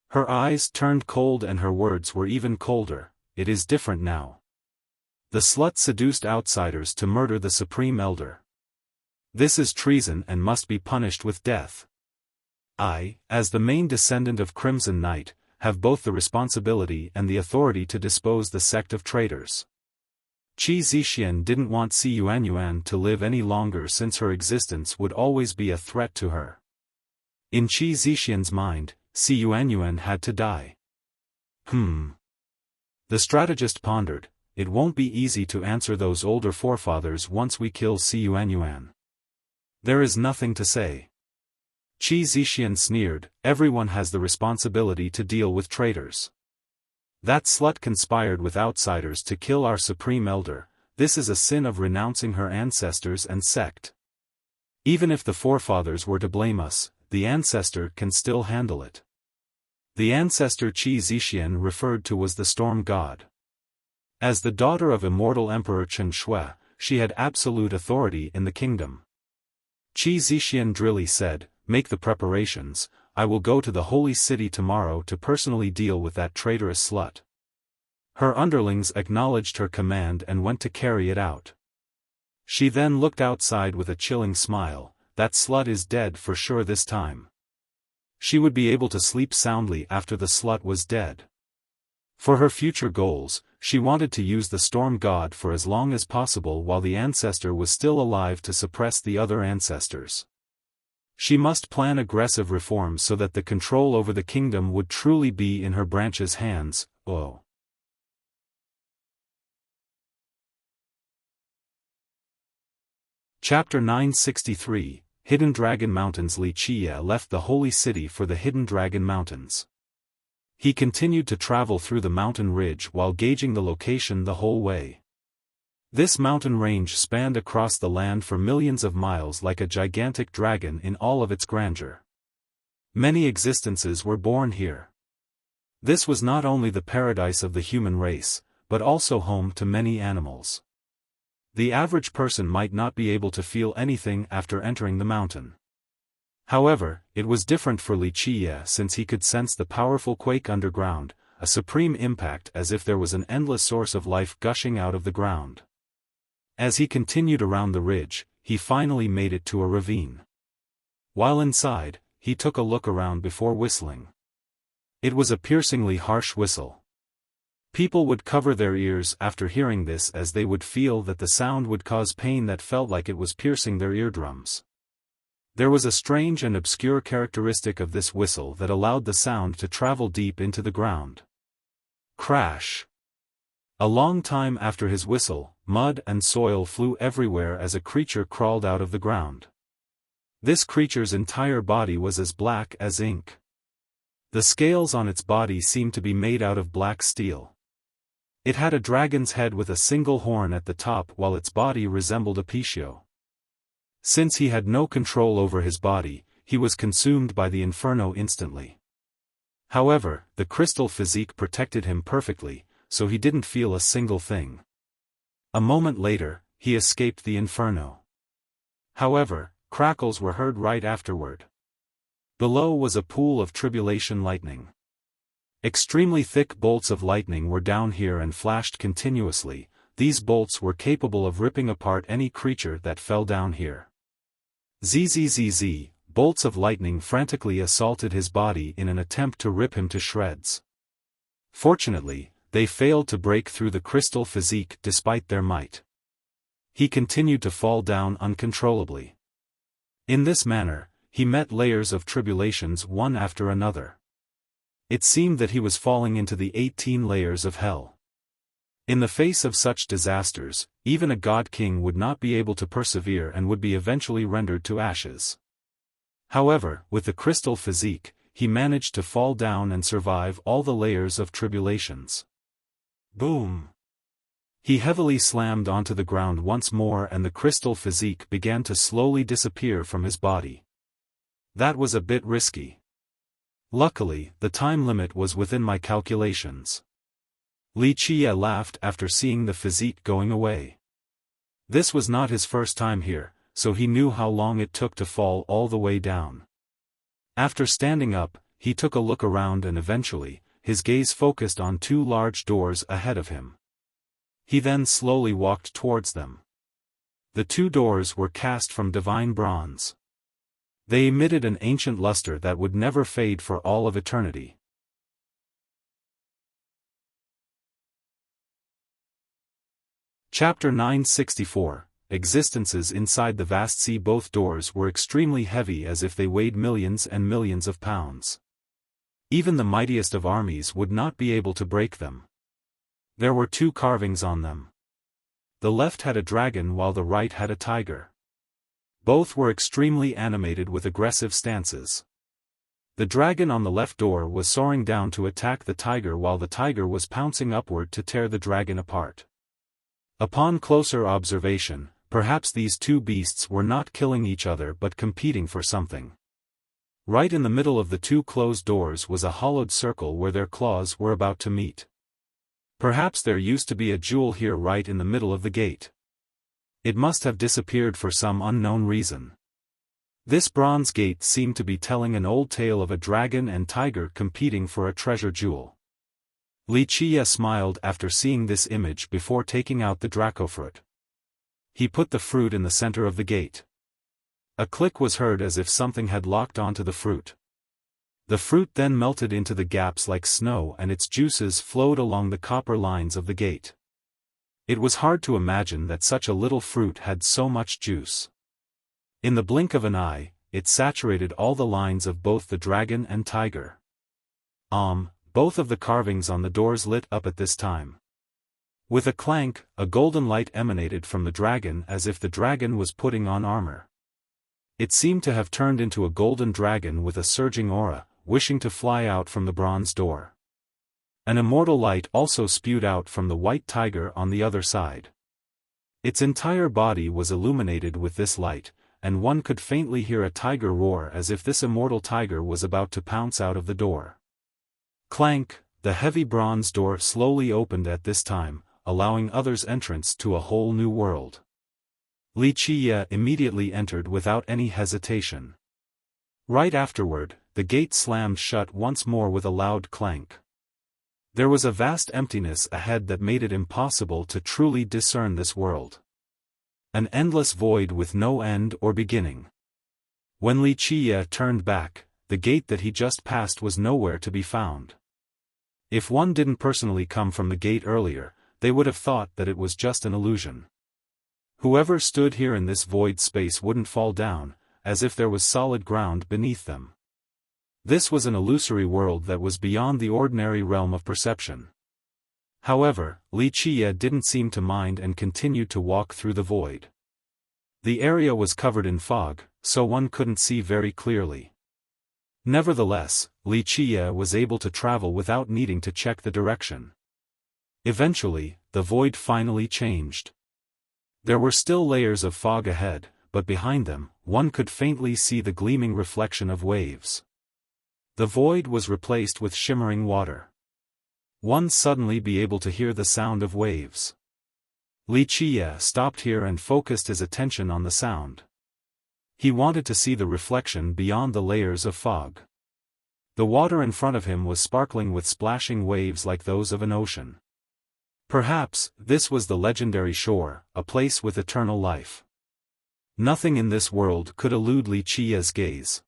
Her eyes turned cold and her words were even colder. "It is different now. The slut seduced outsiders to murder the Supreme Elder. This is treason and must be punished with death. I, as the main descendant of Crimson Knight, have both the responsibility and the authority to dispose the sect of traitors." Qi Zixian didn't want Si Yuanyuan to live any longer since her existence would always be a threat to her. In Qi Zixian's mind, Si Yuanyuan had to die. The strategist pondered, "It won't be easy to answer those older forefathers once we kill Si Yuanyuan. There is nothing to say." Qi Zixian sneered, "Everyone has the responsibility to deal with traitors. That slut conspired with outsiders to kill our Supreme Elder. This is a sin of renouncing her ancestors and sect. Even if the forefathers were to blame us, the ancestor can still handle it." The ancestor Qi Zixian referred to was the storm god. As the daughter of immortal Emperor Chen Shui, she had absolute authority in the kingdom. Qi Zixian drily said, "Make the preparations, I will go to the holy city tomorrow to personally deal with that traitorous slut." Her underlings acknowledged her command and went to carry it out. She then looked outside with a chilling smile. That slut is dead for sure this time. She would be able to sleep soundly after the slut was dead. For her future goals, she wanted to use the storm god for as long as possible while the ancestor was still alive to suppress the other ancestors. She must plan aggressive reforms so that the control over the kingdom would truly be in her branch's hands. Chapter 963, Hidden Dragon Mountains. Li Qiye left the holy city for the Hidden Dragon Mountains. He continued to travel through the mountain ridge while gauging the location the whole way. This mountain range spanned across the land for millions of miles like a gigantic dragon in all of its grandeur. Many existences were born here. This was not only the paradise of the human race, but also home to many animals. The average person might not be able to feel anything after entering the mountain. However, it was different for Wuxia since he could sense the powerful quake underground, a supreme impact as if there was an endless source of life gushing out of the ground. As he continued around the ridge, he finally made it to a ravine. While inside, he took a look around before whistling. It was a piercingly harsh whistle. People would cover their ears after hearing this as they would feel that the sound would cause pain that felt like it was piercing their eardrums. There was a strange and obscure characteristic of this whistle that allowed the sound to travel deep into the ground. Crash! A long time after his whistle, mud and soil flew everywhere as a creature crawled out of the ground. This creature's entire body was as black as ink. The scales on its body seemed to be made out of black steel. It had a dragon's head with a single horn at the top while its body resembled a piccio. Since he had no control over his body, he was consumed by the inferno instantly. However, the crystal physique protected him perfectly, so he didn't feel a single thing. A moment later, he escaped the inferno. However, crackles were heard right afterward. Below was a pool of tribulation lightning. Extremely thick bolts of lightning were down here and flashed continuously. These bolts were capable of ripping apart any creature that fell down here. Zzz, bolts of lightning frantically assaulted his body in an attempt to rip him to shreds. Fortunately, they failed to break through the crystal physique despite their might. He continued to fall down uncontrollably. In this manner, he met layers of tribulations one after another. It seemed that he was falling into the 18 layers of hell. In the face of such disasters, even a god king would not be able to persevere and would be eventually rendered to ashes. However, with the crystal physique, he managed to fall down and survive all the layers of tribulations. Boom! He heavily slammed onto the ground once more and the crystal physique began to slowly disappear from his body. That was a bit risky. Luckily, the time limit was within my calculations. Wuxia laughed after seeing the physique going away. This was not his first time here, so he knew how long it took to fall all the way down. After standing up, he took a look around and eventually, his gaze focused on two large doors ahead of him. He then slowly walked towards them. The two doors were cast from divine bronze. They emitted an ancient luster that would never fade for all of eternity. Chapter 964, Existences inside the vast sea. Both doors were extremely heavy as if they weighed millions and millions of pounds. Even the mightiest of armies would not be able to break them. There were two carvings on them. The left had a dragon while the right had a tiger. Both were extremely animated with aggressive stances. The dragon on the left door was soaring down to attack the tiger while the tiger was pouncing upward to tear the dragon apart. Upon closer observation, perhaps these two beasts were not killing each other but competing for something. Right in the middle of the two closed doors was a hollowed circle where their claws were about to meet. Perhaps there used to be a jewel here right in the middle of the gate. It must have disappeared for some unknown reason. This bronze gate seemed to be telling an old tale of a dragon and tiger competing for a treasure jewel. Wuxia smiled after seeing this image before taking out the dracofruit. He put the fruit in the center of the gate. A click was heard as if something had locked onto the fruit. The fruit then melted into the gaps like snow and its juices flowed along the copper lines of the gate. It was hard to imagine that such a little fruit had so much juice. In the blink of an eye, it saturated all the lines of both the dragon and tiger. Both of the carvings on the doors lit up at this time. With a clank, a golden light emanated from the dragon as if the dragon was putting on armor. It seemed to have turned into a golden dragon with a surging aura, wishing to fly out from the bronze door. An immortal light also spewed out from the white tiger on the other side. Its entire body was illuminated with this light, and one could faintly hear a tiger roar as if this immortal tiger was about to pounce out of the door. Clank, the heavy bronze door slowly opened at this time, allowing others entrance to a whole new world. Wuxia immediately entered without any hesitation. Right afterward, the gate slammed shut once more with a loud clank. There was a vast emptiness ahead that made it impossible to truly discern this world. An endless void with no end or beginning. When Wuxia turned back, the gate that he just passed was nowhere to be found. If one didn't personally come from the gate earlier, they would have thought that it was just an illusion. Whoever stood here in this void space wouldn't fall down, as if there was solid ground beneath them. This was an illusory world that was beyond the ordinary realm of perception. However, Wuxia didn't seem to mind and continued to walk through the void. The area was covered in fog, so one couldn't see very clearly. Nevertheless, Wuxia was able to travel without needing to check the direction. Eventually, the void finally changed. There were still layers of fog ahead, but behind them, one could faintly see the gleaming reflection of waves. The void was replaced with shimmering water. One suddenly be able to hear the sound of waves. Wuxia stopped here and focused his attention on the sound. He wanted to see the reflection beyond the layers of fog. The water in front of him was sparkling with splashing waves like those of an ocean. Perhaps, this was the legendary shore, a place with eternal life. Nothing in this world could elude Wuxia's gaze.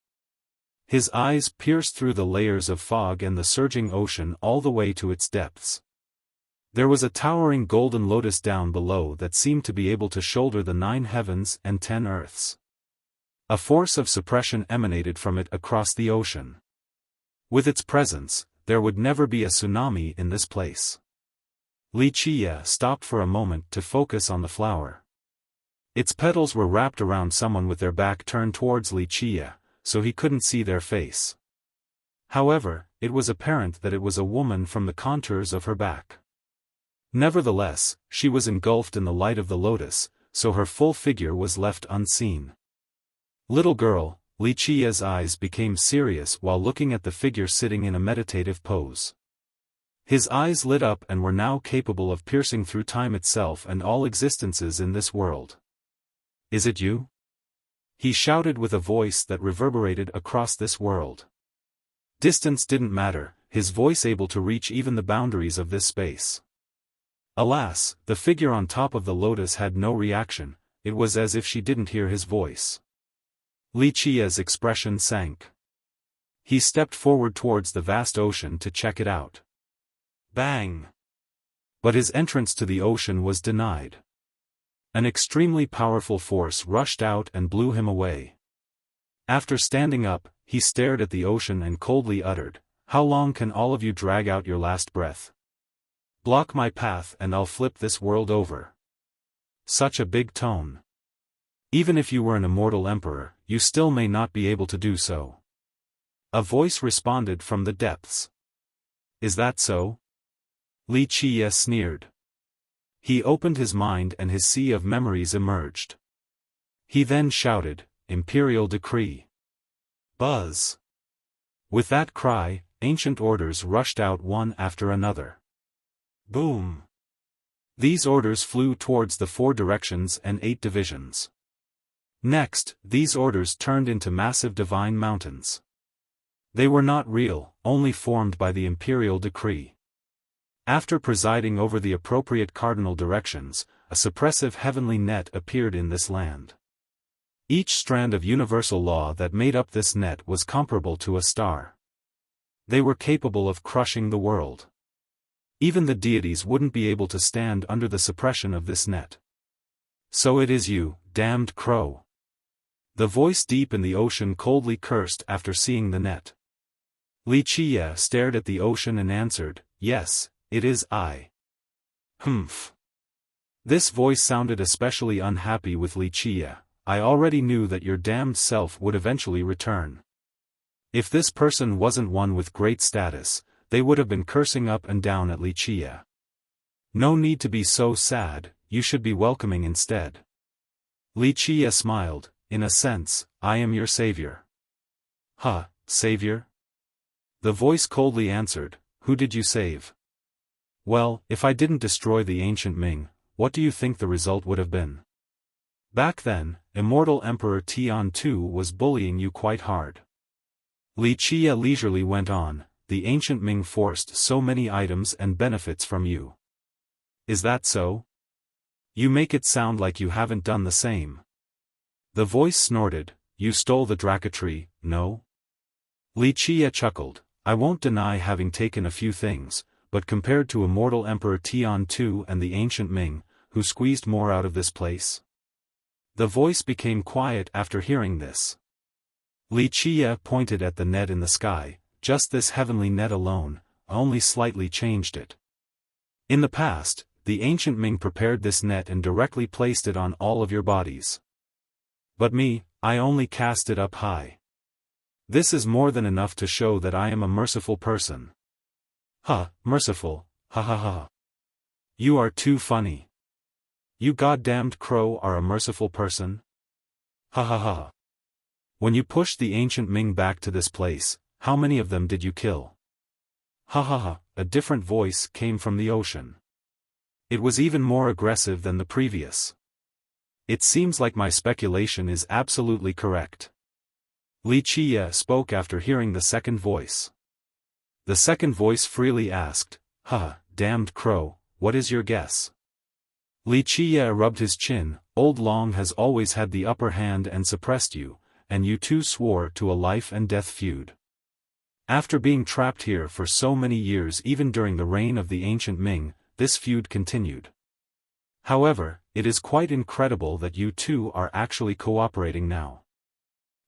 His eyes pierced through the layers of fog and the surging ocean all the way to its depths. There was a towering golden lotus down below that seemed to be able to shoulder the 9 heavens and 10 earths. A force of suppression emanated from it across the ocean. With its presence, there would never be a tsunami in this place. Wuxia stopped for a moment to focus on the flower. Its petals were wrapped around someone with their back turned towards Wuxia, so he couldn't see their face. However, it was apparent that it was a woman from the contours of her back. Nevertheless, she was engulfed in the light of the lotus, so her full figure was left unseen. Little girl, Wuxia's eyes became serious while looking at the figure sitting in a meditative pose. His eyes lit up and were now capable of piercing through time itself and all existences in this world. "Is it you?" he shouted with a voice that reverberated across this world. Distance didn't matter, his voice able to reach even the boundaries of this space. Alas, the figure on top of the lotus had no reaction, it was as if she didn't hear his voice. Wuxia's expression sank. He stepped forward towards the vast ocean to check it out. Bang! But his entrance to the ocean was denied. An extremely powerful force rushed out and blew him away. After standing up, he stared at the ocean and coldly uttered, "How long can all of you drag out your last breath? Block my path and I'll flip this world over." Such a big tone. Even if you were an immortal emperor, you still may not be able to do so. A voice responded from the depths. "Is that so?" Wuxia sneered. He opened his mind and his sea of memories emerged. He then shouted, "Imperial decree! Buzz!" With that cry, ancient orders rushed out one after another. Boom! These orders flew towards the 4 directions and 8 divisions. Next, these orders turned into massive divine mountains. They were not real, only formed by the imperial decree. After presiding over the appropriate cardinal directions, a suppressive heavenly net appeared in this land. Each strand of universal law that made up this net was comparable to a star. They were capable of crushing the world. Even the deities wouldn't be able to stand under the suppression of this net. "So it is you, damned crow." The voice deep in the ocean coldly cursed after seeing the net. Wuxia stared at the ocean and answered, "Yes, it is I." "Humph." This voice sounded especially unhappy with Wuxia. "I already knew that your damned self would eventually return. If this person wasn't one with great status, they would have been cursing up and down at Wuxia. No need to be so sad, you should be welcoming instead. Wuxia smiled, in a sense, I am your savior. Huh, savior? The voice coldly answered, who did you save? Well, if I didn't destroy the ancient Ming, what do you think the result would have been? Back then, immortal Emperor Tian II was bullying you quite hard. Wuxia leisurely went on, the ancient Ming forced so many items and benefits from you. Is that so? You make it sound like you haven't done the same. The voice snorted, you stole the Dracatree, no? Wuxia chuckled, I won't deny having taken a few things, but compared to immortal Emperor Tian II and the ancient Ming, who squeezed more out of this place? The voice became quiet after hearing this. Wuxia pointed at the net in the sky, just this heavenly net alone, only slightly changed it. In the past, the ancient Ming prepared this net and directly placed it on all of your bodies. But me, I only cast it up high. This is more than enough to show that I am a merciful person. Huh, merciful, ha ha ha. You are too funny. You goddamned crow are a merciful person? Ha ha ha. When you pushed the ancient Ming back to this place, how many of them did you kill? Ha ha ha, a different voice came from the ocean. It was even more aggressive than the previous. It seems like my speculation is absolutely correct. Wuxia spoke after hearing the second voice. The second voice freely asked, damned crow, what is your guess? Wuxia rubbed his chin, Old Long has always had the upper hand and suppressed you, and you two swore to a life and death feud. After being trapped here for so many years even during the reign of the ancient Ming, this feud continued. However, it is quite incredible that you two are actually cooperating now.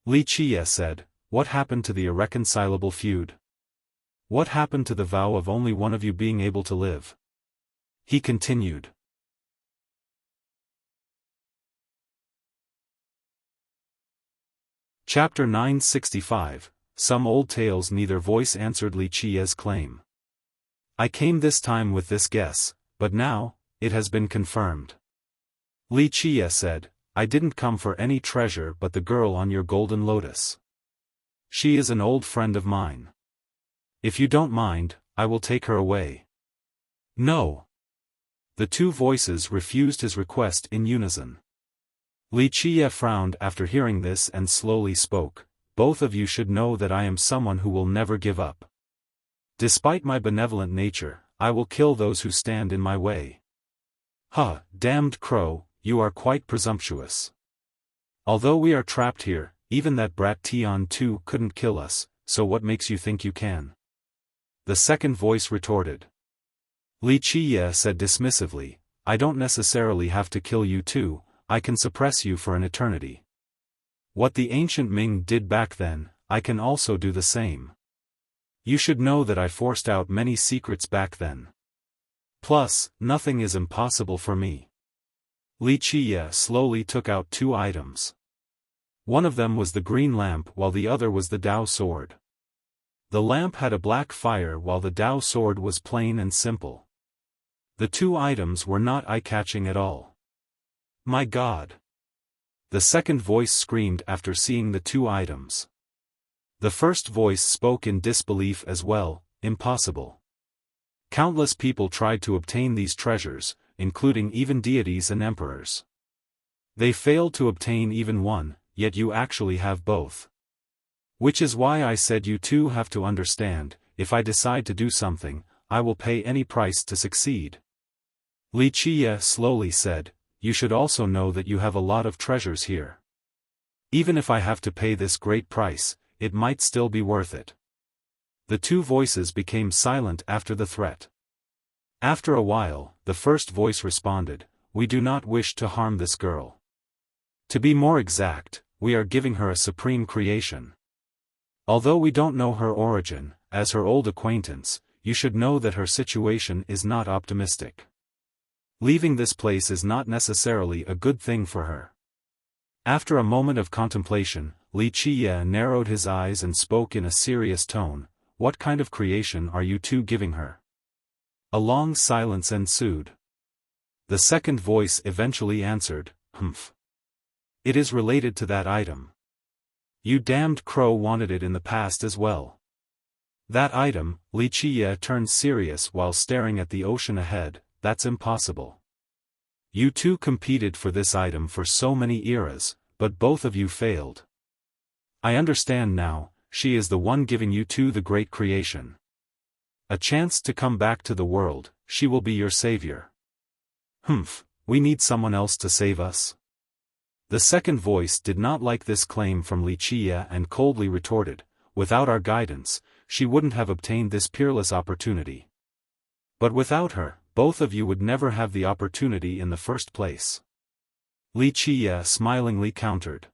Wuxia said, what happened to the irreconcilable feud? What happened to the vow of only one of you being able to live? He continued. Chapter 965, Some Old Tales. Neither voice answered Wuxia's claim. I came this time with this guess, but now, it has been confirmed. Wuxia said, I didn't come for any treasure but the girl on your golden lotus. She is an old friend of mine. If you don't mind, I will take her away. No. The two voices refused his request in unison. Wuxia frowned after hearing this and slowly spoke, both of you should know that I am someone who will never give up. Despite my benevolent nature, I will kill those who stand in my way. Damned crow, you are quite presumptuous. Although we are trapped here, even that brat Tian II couldn't kill us, so what makes you think you can? The second voice retorted. Wuxia said dismissively, I don't necessarily have to kill you too, I can suppress you for an eternity. What the ancient Ming did back then, I can also do the same. You should know that I forced out many secrets back then. Plus, nothing is impossible for me. Wuxia slowly took out two items. One of them was the green lamp while the other was the Dao sword. The lamp had a black fire while the Dao sword was plain and simple. The two items were not eye-catching at all. My God! The second voice screamed after seeing the two items. The first voice spoke in disbelief as well, impossible. Countless people tried to obtain these treasures, including even deities and emperors. They failed to obtain even one, yet you actually have both. Which is why I said you two have to understand, if I decide to do something, I will pay any price to succeed. Wuxia slowly said, you should also know that you have a lot of treasures here. Even if I have to pay this great price, it might still be worth it. The two voices became silent after the threat. After a while, the first voice responded, we do not wish to harm this girl. To be more exact, we are giving her a supreme creation. Although we don't know her origin, as her old acquaintance, you should know that her situation is not optimistic. Leaving this place is not necessarily a good thing for her. After a moment of contemplation, Wuxia narrowed his eyes and spoke in a serious tone, what kind of creation are you two giving her? A long silence ensued. The second voice eventually answered, "Humph. It is related to that item. You damned crow wanted it in the past as well." "That item," Wuxia turned serious while staring at the ocean ahead, "that's impossible. You two competed for this item for so many eras, but both of you failed. I understand now, she is the one giving you two the great creation. A chance to come back to the world, she will be your savior." "Humph, we need someone else to save us." The second voice did not like this claim from Wuxia and coldly retorted, "Without our guidance, she wouldn't have obtained this peerless opportunity. But without her, both of you would never have the opportunity in the first place." Wuxia smilingly countered.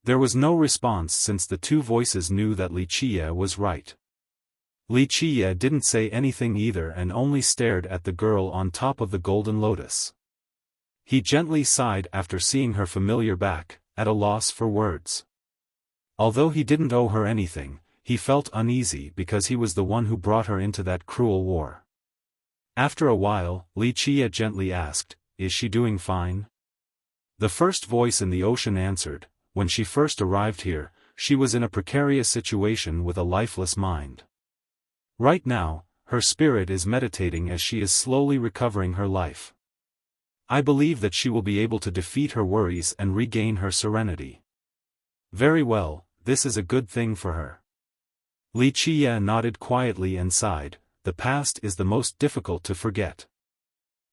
There was no response since the two voices knew that Wuxia was right. Wuxia didn't say anything either and only stared at the girl on top of the golden lotus. He gently sighed after seeing her familiar back, at a loss for words. Although he didn't owe her anything, he felt uneasy because he was the one who brought her into that cruel war. After a while, Wuxia gently asked, "Is she doing fine?" The first voice in the ocean answered, "When she first arrived here, she was in a precarious situation with a lifeless mind. Right now, her spirit is meditating as she is slowly recovering her life. I believe that she will be able to defeat her worries and regain her serenity." "Very well, this is a good thing for her." Wuxia nodded quietly and sighed, "The past is the most difficult to forget.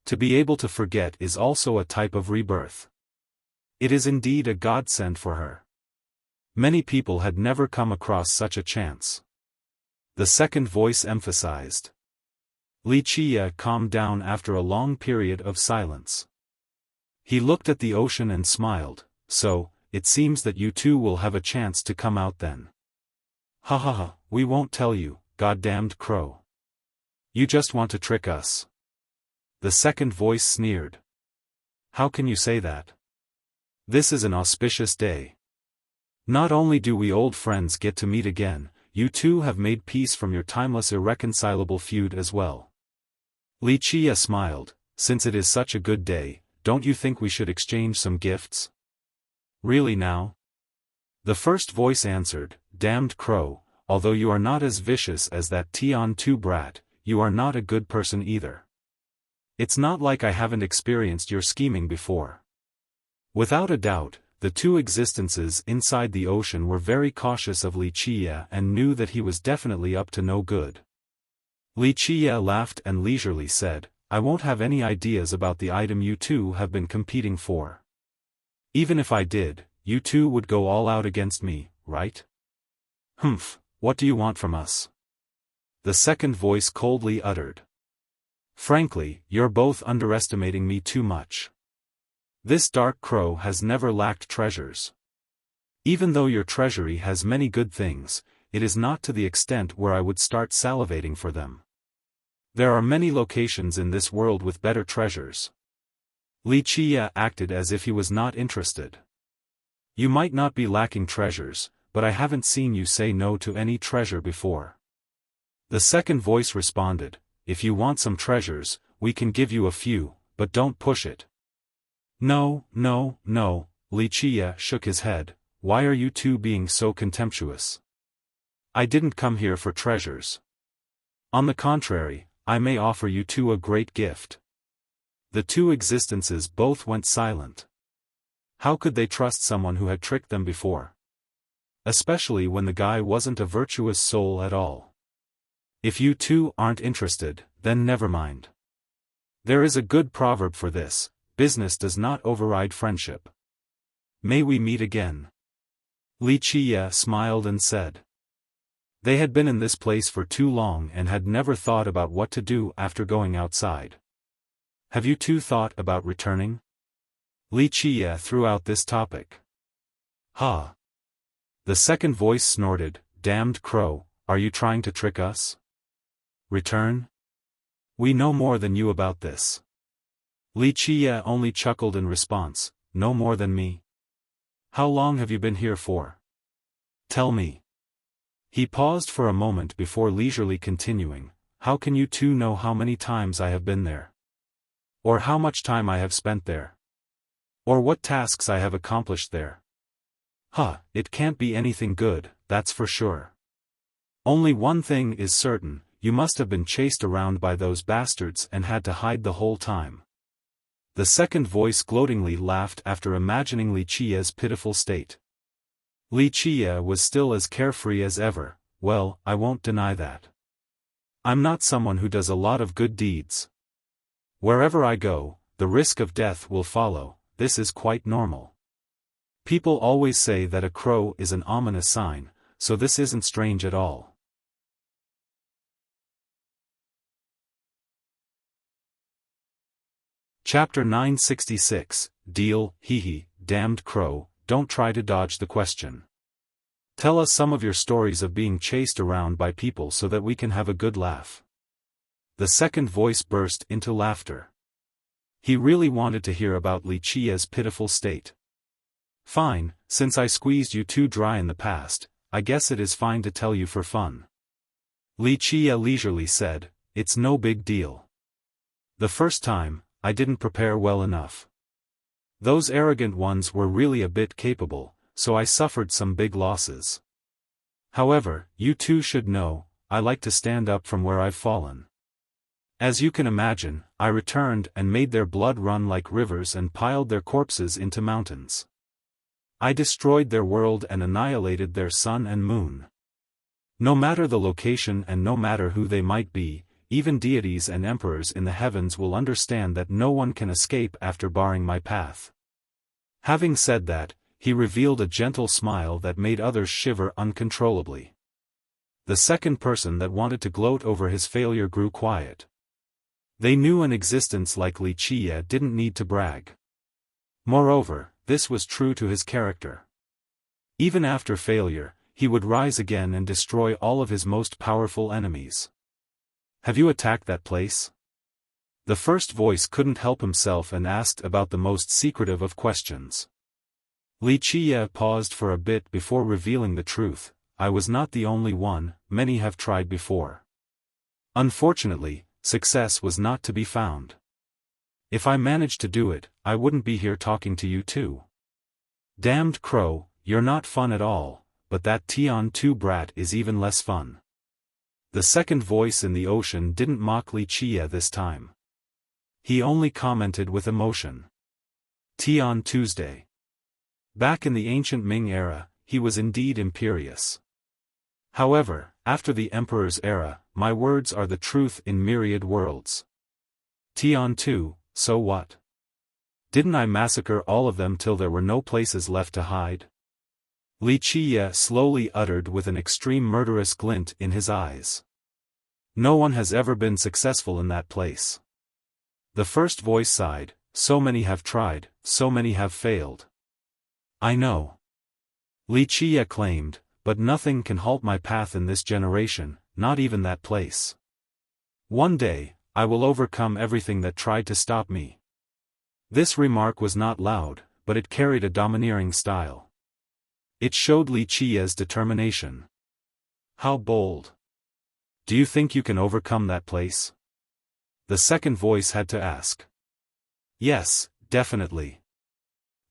To be able to forget is also a type of rebirth. It is indeed a godsend for her. Many people had never come across such a chance." The second voice emphasized. Wuxia calmed down after a long period of silence. He looked at the ocean and smiled, "So, it seems that you two will have a chance to come out then." "Ha ha ha, we won't tell you, goddamned crow. You just want to trick us." The second voice sneered. "How can you say that? This is an auspicious day. Not only do we old friends get to meet again, you two have made peace from your timeless irreconcilable feud as well." Wuxia smiled, "Since it is such a good day, don't you think we should exchange some gifts?" "Really now?" The first voice answered, "Damned crow, although you are not as vicious as that Tian 2 brat, you are not a good person either. It's not like I haven't experienced your scheming before." Without a doubt, the two existences inside the ocean were very cautious of Wuxia and knew that he was definitely up to no good. Wuxia laughed and leisurely said, "I won't have any ideas about the item you two have been competing for. Even if I did, you two would go all out against me, right?" "Humph, what do you want from us?" The second voice coldly uttered. "Frankly, you're both underestimating me too much. This dark crow has never lacked treasures. Even though your treasury has many good things, it is not to the extent where I would start salivating for them. There are many locations in this world with better treasures." Wuxia acted as if he was not interested. "You might not be lacking treasures, but I haven't seen you say no to any treasure before." The second voice responded, "If you want some treasures, we can give you a few, but don't push it." "No, no, no," Wuxia shook his head, "why are you two being so contemptuous? I didn't come here for treasures. On the contrary, I may offer you two a great gift." The two existences both went silent. How could they trust someone who had tricked them before? Especially when the guy wasn't a virtuous soul at all. "If you two aren't interested, then never mind. There is a good proverb for this: business does not override friendship. May we meet again." Wuxia smiled and said. They had been in this place for too long and had never thought about what to do after going outside. "Have you two thought about returning?" Wuxia threw out this topic. "Ha!" The second voice snorted, "Damned crow, are you trying to trick us? Return? We know more than you about this." Wuxia only chuckled in response, "No more than me? How long have you been here for? Tell me." He paused for a moment before leisurely continuing, how can you two know how many times I have been there? Or how much time I have spent there? Or what tasks I have accomplished there? It can't be anything good, that's for sure. Only one thing is certain, you must have been chased around by those bastards and had to hide the whole time. The second voice gloatingly laughed after imagining Li Qia's pitiful state. Li Qia was still as carefree as ever. Well, I won't deny that. I'm not someone who does a lot of good deeds. Wherever I go, the risk of death will follow, this is quite normal. People always say that a crow is an ominous sign, so this isn't strange at all. Chapter 966, Deal, hee, damned crow, don't try to dodge the question. Tell us some of your stories of being chased around by people so that we can have a good laugh. The second voice burst into laughter. He really wanted to hear about Li Qia's pitiful state. Fine, since I squeezed you too dry in the past, I guess it is fine to tell you for fun. Li Qia leisurely said, it's no big deal. The first time, I didn't prepare well enough. Those arrogant ones were really a bit capable, so I suffered some big losses. However, you two should know, I like to stand up from where I've fallen. As you can imagine, I returned and made their blood run like rivers and piled their corpses into mountains. I destroyed their world and annihilated their sun and moon. No matter the location and no matter who they might be, even deities and emperors in the heavens will understand that no one can escape after barring my path. Having said that, he revealed a gentle smile that made others shiver uncontrollably. The second person that wanted to gloat over his failure grew quiet. They knew an existence like Li Qia didn't need to brag. Moreover, this was true to his character. Even after failure, he would rise again and destroy all of his most powerful enemies. Have you attacked that place? The first voice couldn't help himself and asked about the most secretive of questions. Li Qia paused for a bit before revealing the truth. I was not the only one, many have tried before. Unfortunately, success was not to be found. If I managed to do it, I wouldn't be here talking to you too. Damned crow, you're not fun at all, but that Tian 2 brat is even less fun. The second voice in the ocean didn't mock Li Qia this time. He only commented with emotion. Tian Tuesday. Back in the ancient Ming era, he was indeed imperious. However, after the emperor's era, my words are the truth in myriad worlds. Tian 2, so what? Didn't I massacre all of them till there were no places left to hide? Li Qia slowly uttered with an extreme murderous glint in his eyes. No one has ever been successful in that place. The first voice sighed, so many have tried, so many have failed. I know. Li Qia claimed, but nothing can halt my path in this generation, not even that place. One day, I will overcome everything that tried to stop me. This remark was not loud, but it carried a domineering style. It showed Li Qia's determination. How bold. Do you think you can overcome that place? The second voice had to ask. Yes, definitely.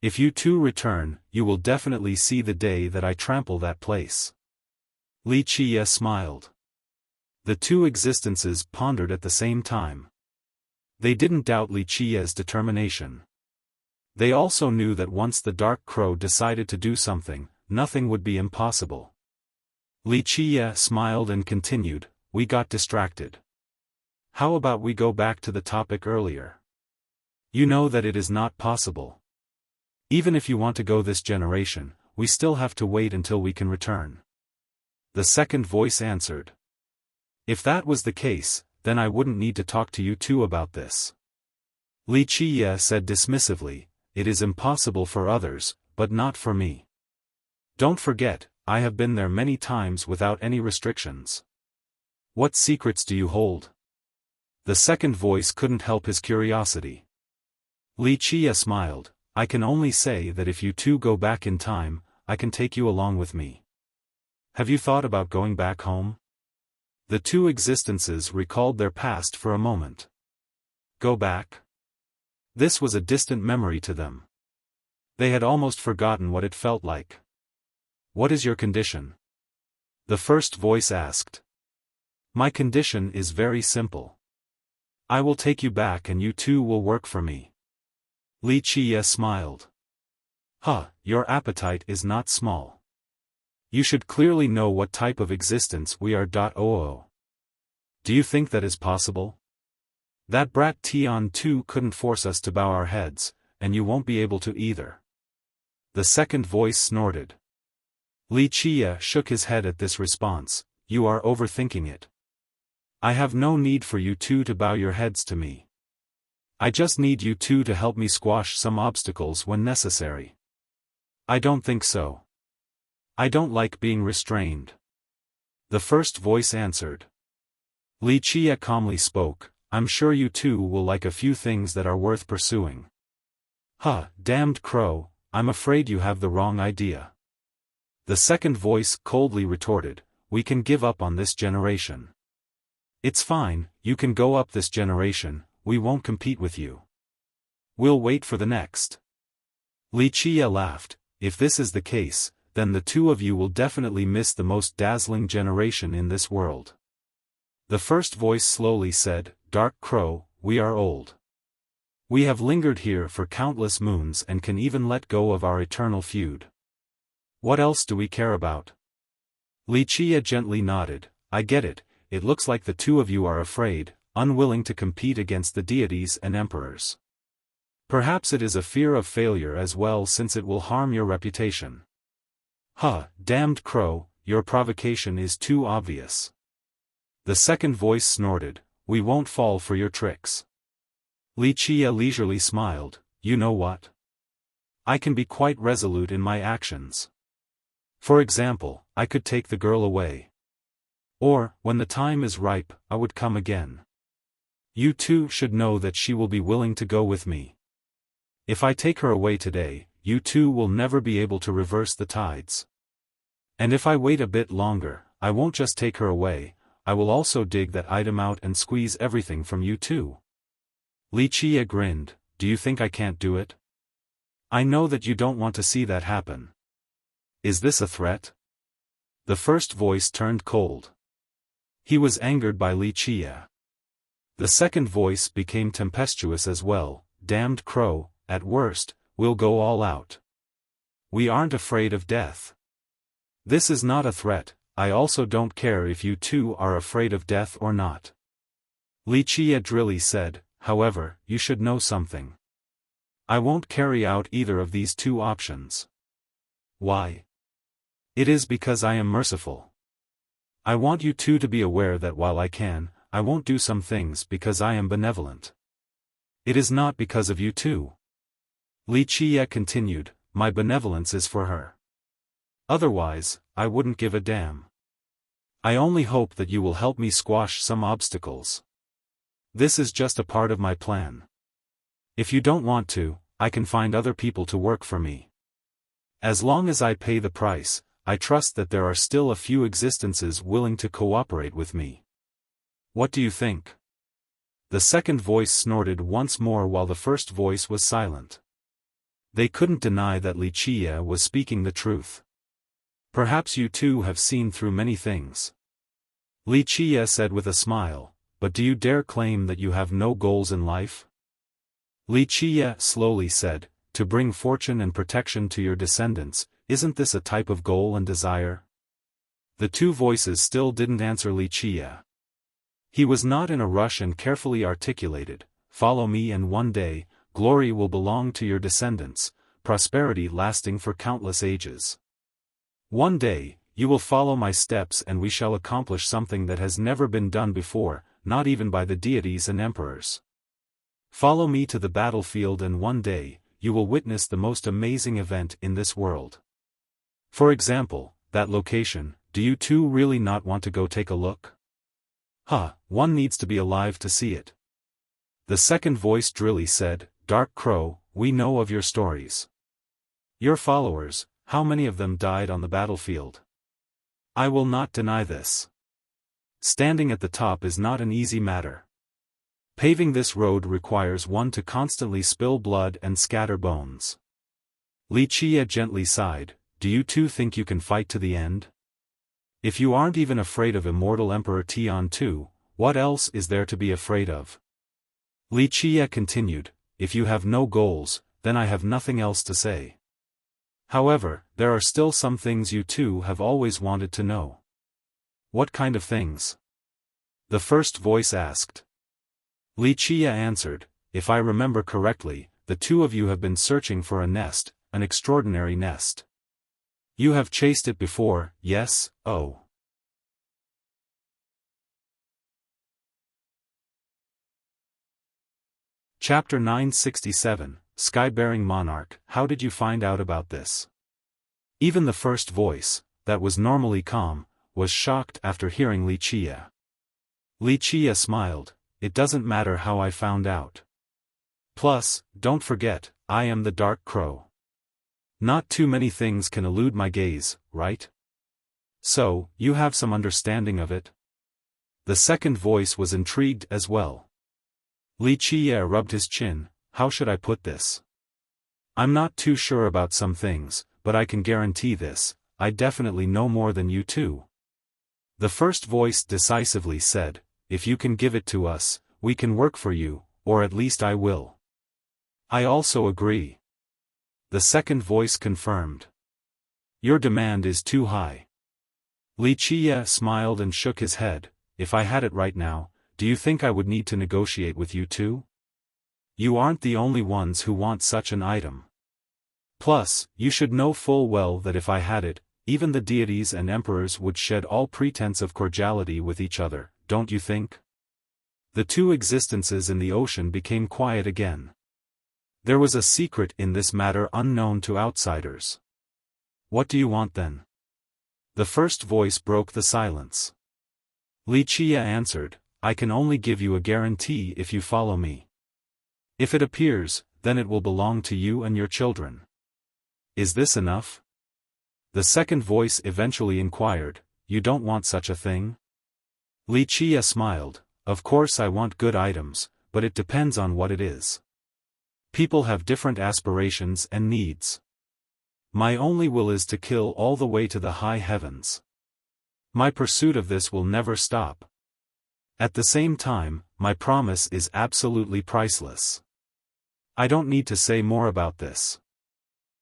If you two return, you will definitely see the day that I trample that place. Li Qia smiled. The two existences pondered at the same time. They didn't doubt Li Qia's determination. They also knew that once the Dark Crow decided to do something, nothing would be impossible. Li Qia smiled and continued, we got distracted. How about we go back to the topic earlier? You know that it is not possible. Even if you want to go this generation, we still have to wait until we can return. The second voice answered. If that was the case, then I wouldn't need to talk to you two about this. Li Qia said dismissively, it is impossible for others, but not for me. Don't forget, I have been there many times without any restrictions. What secrets do you hold? The second voice couldn't help his curiosity. Li Qia smiled, I can only say that if you two go back in time, I can take you along with me. Have you thought about going back home? The two existences recalled their past for a moment. Go back? This was a distant memory to them. They had almost forgotten what it felt like. What is your condition? The first voice asked. My condition is very simple. I will take you back and you two will work for me. Wuxia smiled. Your appetite is not small. You should clearly know what type of existence we are. Do you think that is possible? That brat Tian too couldn't force us to bow our heads, and you won't be able to either. The second voice snorted. Wuxia shook his head at this response. You are overthinking it. I have no need for you two to bow your heads to me. I just need you two to help me squash some obstacles when necessary. I don't think so. I don't like being restrained. The first voice answered. Wuxia calmly spoke, I'm sure you two will like a few things that are worth pursuing. Damned crow, I'm afraid you have the wrong idea. The second voice coldly retorted, we can give up on this generation. It's fine, you can go up this generation, we won't compete with you. We'll wait for the next. Wuxia laughed, if this is the case, then the two of you will definitely miss the most dazzling generation in this world. The first voice slowly said, Dark Crow, we are old. We have lingered here for countless moons and can even let go of our eternal feud. What else do we care about? Wuxia gently nodded, I get it, it looks like the two of you are afraid, unwilling to compete against the deities and emperors. Perhaps it is a fear of failure as well since it will harm your reputation. Damned crow, your provocation is too obvious. The second voice snorted, we won't fall for your tricks. Wuxia leisurely smiled, you know what? I can be quite resolute in my actions. For example, I could take the girl away. Or, when the time is ripe, I would come again. You two should know that she will be willing to go with me. If I take her away today, you two will never be able to reverse the tides. And if I wait a bit longer, I won't just take her away, I will also dig that item out and squeeze everything from you too. Wuxia grinned, do you think I can't do it? I know that you don't want to see that happen. Is this a threat? The first voice turned cold. He was angered by Wuxia. The second voice became tempestuous as well, damned crow, at worst, we'll go all out. We aren't afraid of death. This is not a threat, I also don't care if you two are afraid of death or not. Wuxia drily said, however, you should know something. I won't carry out either of these two options. Why? It is because I am merciful. I want you two to be aware that while I can, I won't do some things because I am benevolent. It is not because of you two. Wuxia continued, my benevolence is for her. Otherwise, I wouldn't give a damn. I only hope that you will help me squash some obstacles. This is just a part of my plan. If you don't want to, I can find other people to work for me. As long as I pay the price, I trust that there are still a few existences willing to cooperate with me. What do you think? The second voice snorted once more while the first voice was silent. They couldn't deny that Wuxia was speaking the truth. Perhaps you two have seen through many things. Wuxia said with a smile, but do you dare claim that you have no goals in life? Wuxia slowly said, to bring fortune and protection to your descendants, isn't this a type of goal and desire? The two voices still didn't answer Wuxia. He was not in a rush and carefully articulated, follow me and one day, glory will belong to your descendants, prosperity lasting for countless ages. One day, you will follow my steps and we shall accomplish something that has never been done before, not even by the deities and emperors. Follow me to the battlefield and one day, you will witness the most amazing event in this world. For example, that location, do you two really not want to go take a look? One needs to be alive to see it. The second voice drily said, Dark Crow, we know of your stories. Your followers, how many of them died on the battlefield? I will not deny this. Standing at the top is not an easy matter. Paving this road requires one to constantly spill blood and scatter bones. Li Qie gently sighed, do you two think you can fight to the end? If you aren't even afraid of immortal Emperor Tian Tu, what else is there to be afraid of? Li Qie continued, if you have no goals, then I have nothing else to say. However, there are still some things you two have always wanted to know. What kind of things? The first voice asked. Li Qie answered, if I remember correctly, the two of you have been searching for a nest, an extraordinary nest. You have chased it before, yes, oh. Chapter 967, Sky-bearing Monarch, how did you find out about this? Even the first voice, that was normally calm, was shocked after hearing Li Qie. Li Qie smiled, it doesn't matter how I found out. Plus, don't forget, I am the Dark Crow. Not too many things can elude my gaze, right? So, you have some understanding of it? The second voice was intrigued as well. Li Qie rubbed his chin, how should I put this? I'm not too sure about some things, but I can guarantee this, I definitely know more than you two. The first voice decisively said, if you can give it to us, we can work for you, or at least I will. I also agree. The second voice confirmed. Your demand is too high. Li Qie smiled and shook his head, if I had it right now, do you think I would need to negotiate with you too? You aren't the only ones who want such an item. Plus, you should know full well that if I had it, even the deities and emperors would shed all pretense of cordiality with each other, don't you think? The two existences in the ocean became quiet again. There was a secret in this matter unknown to outsiders. What do you want then? The first voice broke the silence. Li Qie answered, I can only give you a guarantee if you follow me. If it appears, then it will belong to you and your children. Is this enough? The second voice eventually inquired, you don't want such a thing? Li Qie smiled, of course I want good items, but it depends on what it is. People have different aspirations and needs. My only will is to kill all the way to the high heavens. My pursuit of this will never stop. At the same time, my promise is absolutely priceless. I don't need to say more about this.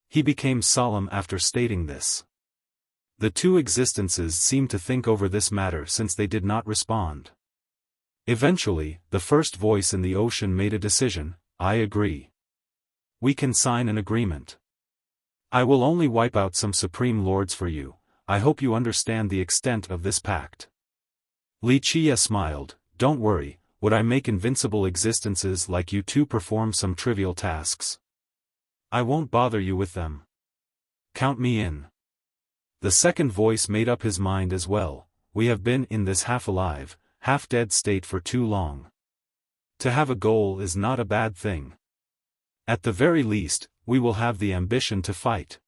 He became solemn after stating this. The two existences seemed to think over this matter since they did not respond. Eventually, the first voice in the ocean made a decision, I agree. We can sign an agreement. I will only wipe out some supreme lords for you, I hope you understand the extent of this pact. Li Qie smiled, don't worry, would I make invincible existences like you two perform some trivial tasks? I won't bother you with them. Count me in. The second voice made up his mind as well, we have been in this half-alive, half-dead state for too long. To have a goal is not a bad thing. At the very least, we will have the ambition to fight.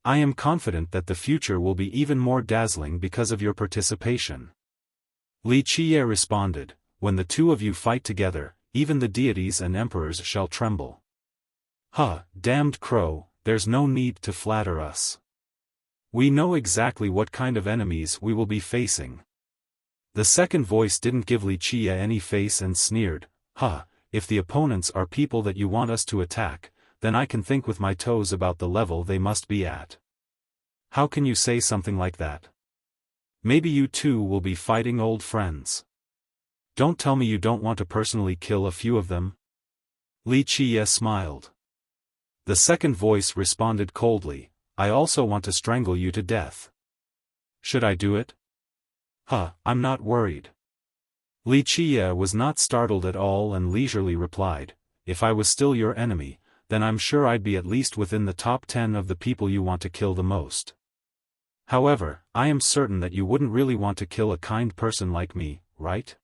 I am confident that the future will be even more dazzling because of your participation. Li Qie responded, when the two of you fight together, even the deities and emperors shall tremble. Damned crow, there's no need to flatter us. We know exactly what kind of enemies we will be facing. The second voice didn't give Li Qie any face and sneered, if the opponents are people that you want us to attack, then I can think with my toes about the level they must be at. How can you say something like that? Maybe you two will be fighting old friends. Don't tell me you don't want to personally kill a few of them. Li Qie smiled. The second voice responded coldly, I also want to strangle you to death. Should I do it? I'm not worried. Li Qie was not startled at all and leisurely replied, if I was still your enemy, then I'm sure I'd be at least within the top 10 of the people you want to kill the most. However, I am certain that you wouldn't really want to kill a kind person like me, right?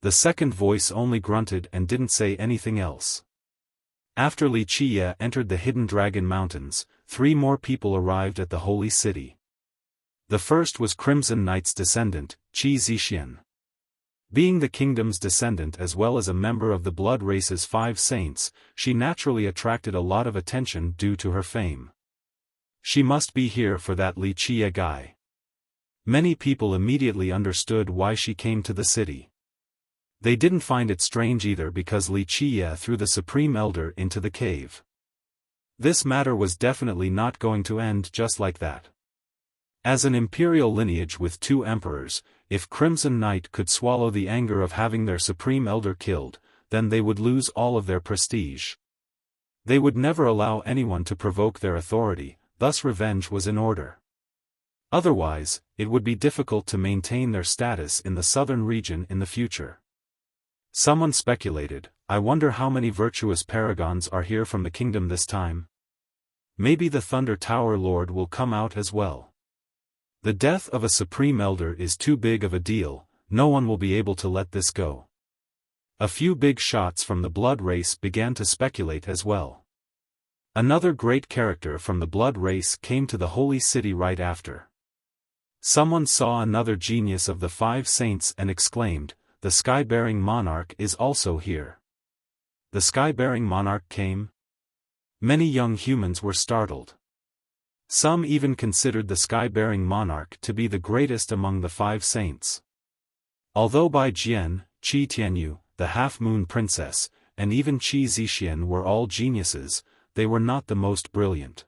The second voice only grunted and didn't say anything else. After Li Qie entered the hidden Dragon Mountains, 3 more people arrived at the holy city. The first was Crimson Knight's descendant, Qi Zixian. Being the kingdom's descendant as well as a member of the blood race's 5 saints, she naturally attracted a lot of attention due to her fame. She must be here for that Li Qie guy. Many people immediately understood why she came to the city. They didn't find it strange either because Li Qie threw the Supreme Elder into the cave. This matter was definitely not going to end just like that. As an imperial lineage with 2 emperors, if Crimson Knight could swallow the anger of having their Supreme Elder killed, then they would lose all of their prestige. They would never allow anyone to provoke their authority, thus revenge was in order. Otherwise, it would be difficult to maintain their status in the southern region in the future. Someone speculated, I wonder how many virtuous paragons are here from the kingdom this time. Maybe the Thunder Tower Lord will come out as well. The death of a Supreme Elder is too big of a deal, no one will be able to let this go. A few big shots from the blood race began to speculate as well. Another great character from the blood race came to the holy city right after. Someone saw another genius of the 5 saints and exclaimed, the sky-bearing monarch is also here. The sky-bearing monarch came? Many young humans were startled. Some even considered the sky-bearing monarch to be the greatest among the 5 saints. Although Bai Jian, Qi Tianyu, the half-moon princess, and even Qi Zixian were all geniuses, they were not the most brilliant.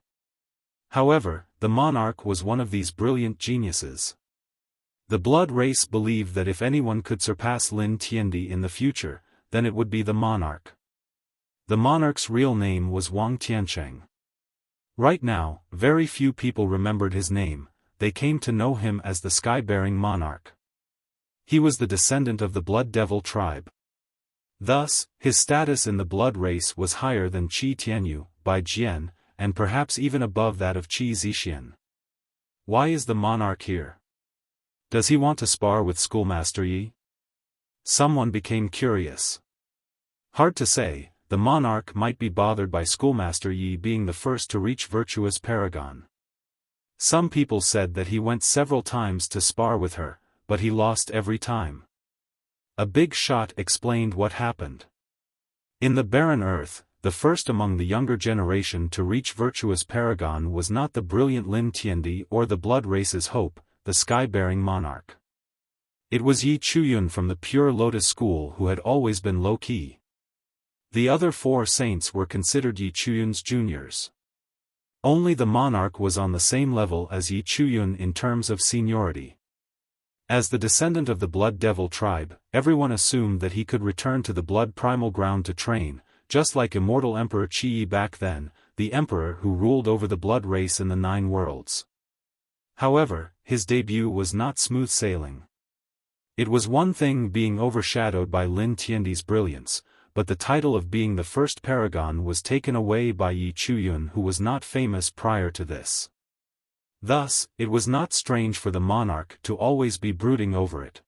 However, the monarch was one of these brilliant geniuses. The blood race believed that if anyone could surpass Lin Tiandi in the future, then it would be the monarch. The monarch's real name was Wang Tiancheng. Right now, very few people remembered his name, they came to know him as the sky-bearing monarch. He was the descendant of the Blood Devil tribe. Thus, his status in the blood race was higher than Qi Tianyu, Bai Jian, and perhaps even above that of Qi Zixian. Why is the monarch here? Does he want to spar with Schoolmaster Yi? Someone became curious. Hard to say. The monarch might be bothered by Schoolmaster Yi being the first to reach Virtuous Paragon. Some people said that he went several times to spar with her, but he lost every time. A big shot explained what happened. In the barren earth, the first among the younger generation to reach Virtuous Paragon was not the brilliant Lin Tiandi or the blood race's hope, the sky-bearing monarch. It was Yi Chuyun from the Pure Lotus School who had always been low-key. The other 4 saints were considered Yi Chuyun's juniors. Only the monarch was on the same level as Yi Chuyun in terms of seniority. As the descendant of the Blood Devil tribe, everyone assumed that he could return to the Blood Primal Ground to train, just like immortal Emperor Qi Yi back then, the emperor who ruled over the blood race in the 9 worlds. However, his debut was not smooth sailing. It was one thing being overshadowed by Lin Tiandi's brilliance, but the title of being the first paragon was taken away by Yi Chuyun who was not famous prior to this. Thus, it was not strange for the monarch to always be brooding over it.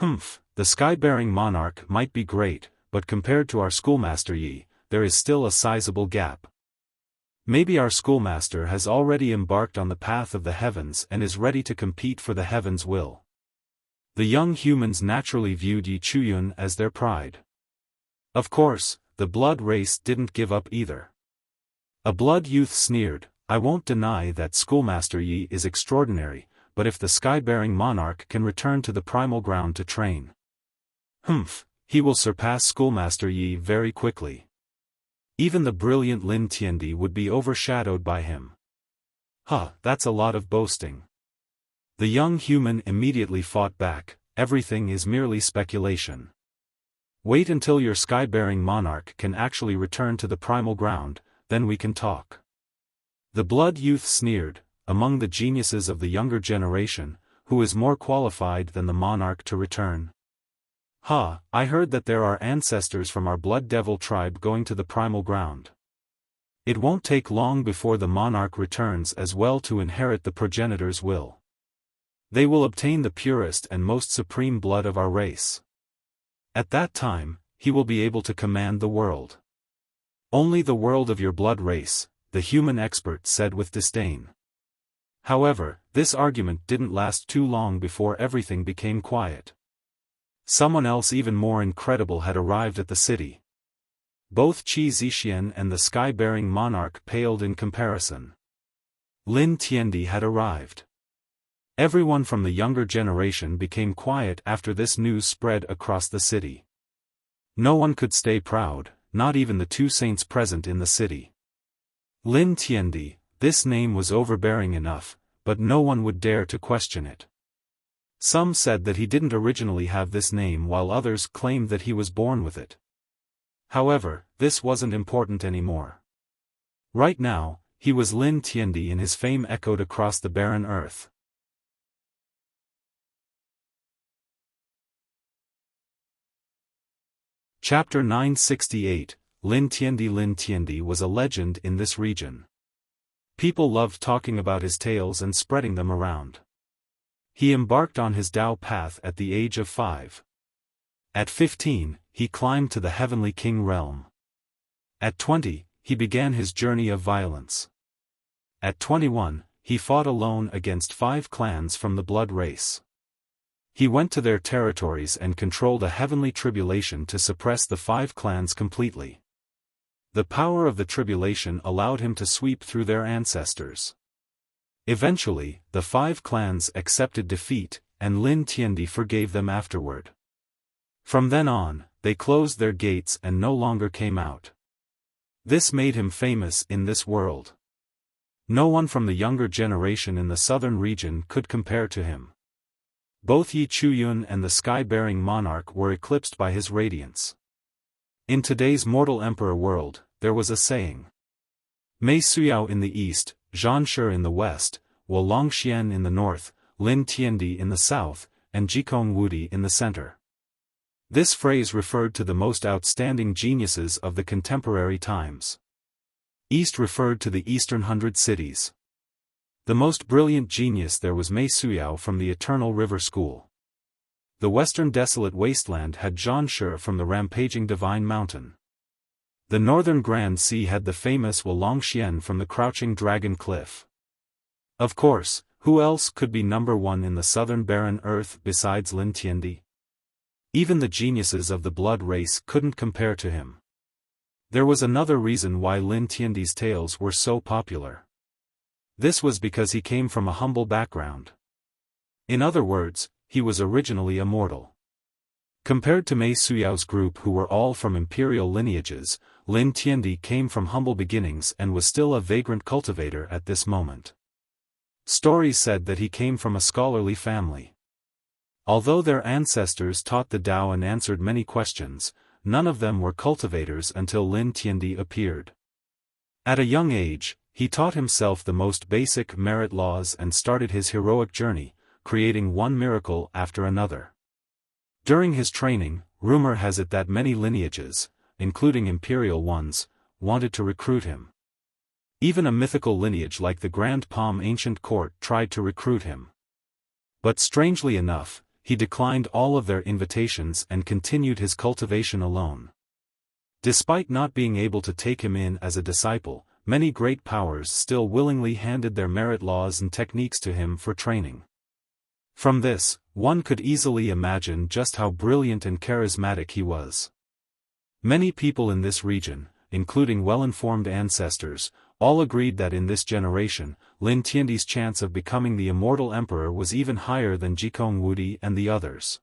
The sky-bearing monarch might be great, but compared to our schoolmaster Yi, there is still a sizable gap. Maybe our schoolmaster has already embarked on the path of the heavens and is ready to compete for the heavens' will. The young humans naturally viewed Yi Chuyun as their pride. Of course, the blood race didn't give up either. A blood youth sneered, I won't deny that Schoolmaster Yi is extraordinary, but if the sky-bearing monarch can return to the primal ground to train, he will surpass Schoolmaster Yi very quickly. Even the brilliant Lin Tiandi would be overshadowed by him. That's a lot of boasting. The young human immediately fought back, everything is merely speculation. Wait until your sky-bearing monarch can actually return to the primal ground, then we can talk. The blood youth sneered, among the geniuses of the younger generation, who is more qualified than the monarch to return? I heard that there are ancestors from our blood devil tribe going to the primal ground. It won't take long before the monarch returns as well to inherit the progenitor's will. They will obtain the purest and most supreme blood of our race. At that time, he will be able to command the world. Only the world of your blood race, the human expert said with disdain. However, this argument didn't last too long before everything became quiet. Someone else even more incredible had arrived at the city. Both Qi Zixian and the sky-bearing monarch paled in comparison. Lin Tiandi had arrived. Everyone from the younger generation became quiet after this news spread across the city. No one could stay proud, not even the two saints present in the city. Lin Tiandi, this name was overbearing enough, but no one would dare to question it. Some said that he didn't originally have this name while others claimed that he was born with it. However, this wasn't important anymore. Right now, he was Lin Tiandi and his fame echoed across the barren earth. Chapter 968, Lin Tiandi was a legend in this region. People loved talking about his tales and spreading them around. He embarked on his Tao path at the age of 5. At 15, he climbed to the Heavenly King realm. At 20, he began his journey of violence. At 21, he fought alone against 5 clans from the blood race. He went to their territories and controlled a heavenly tribulation to suppress the 5 clans completely. The power of the tribulation allowed him to sweep through their ancestors. Eventually, the 5 clans accepted defeat, and Lin Tiandi forgave them afterward. From then on, they closed their gates and no longer came out. This made him famous in this world. No one from the younger generation in the southern region could compare to him. Both Yi Chuyun and the sky-bearing monarch were eclipsed by his radiance. In today's mortal emperor world, there was a saying. Mei Suyao in the east, Zhan Shi in the west, Wu Longxian in the north, Lin Tiandi in the south, and Jikong Wudi in the center. This phrase referred to the most outstanding geniuses of the contemporary times. East referred to the eastern 100 cities. The most brilliant genius there was Mei Suyao from the Eternal River School. The western desolate wasteland had Zhan Shi from the rampaging Divine Mountain. The northern Grand Sea had the famous Wu Longxian from the Crouching Dragon Cliff. Of course, who else could be number 1 in the southern barren earth besides Lin Tiandi? Even the geniuses of the blood race couldn't compare to him. There was another reason why Lin Tiandi's tales were so popular. This was because he came from a humble background. In other words, he was originally immortal. Compared to Mei Suyao's group who were all from imperial lineages, Lin Tiandi came from humble beginnings and was still a vagrant cultivator at this moment. Stories said that he came from a scholarly family. Although their ancestors taught the Tao and answered many questions, none of them were cultivators until Lin Tiandi appeared. At a young age, he taught himself the most basic merit laws and started his heroic journey, creating one miracle after another. During his training, rumor has it that many lineages, including imperial ones, wanted to recruit him. Even a mythical lineage like the Grand Palm Ancient Court tried to recruit him. But strangely enough, he declined all of their invitations and continued his cultivation alone. Despite not being able to take him in as a disciple, many great powers still willingly handed their merit laws and techniques to him for training. From this, one could easily imagine just how brilliant and charismatic he was. Many people in this region, including well-informed ancestors, all agreed that in this generation, Lin Tiandi's chance of becoming the immortal emperor was even higher than Jikong Wudi and the others.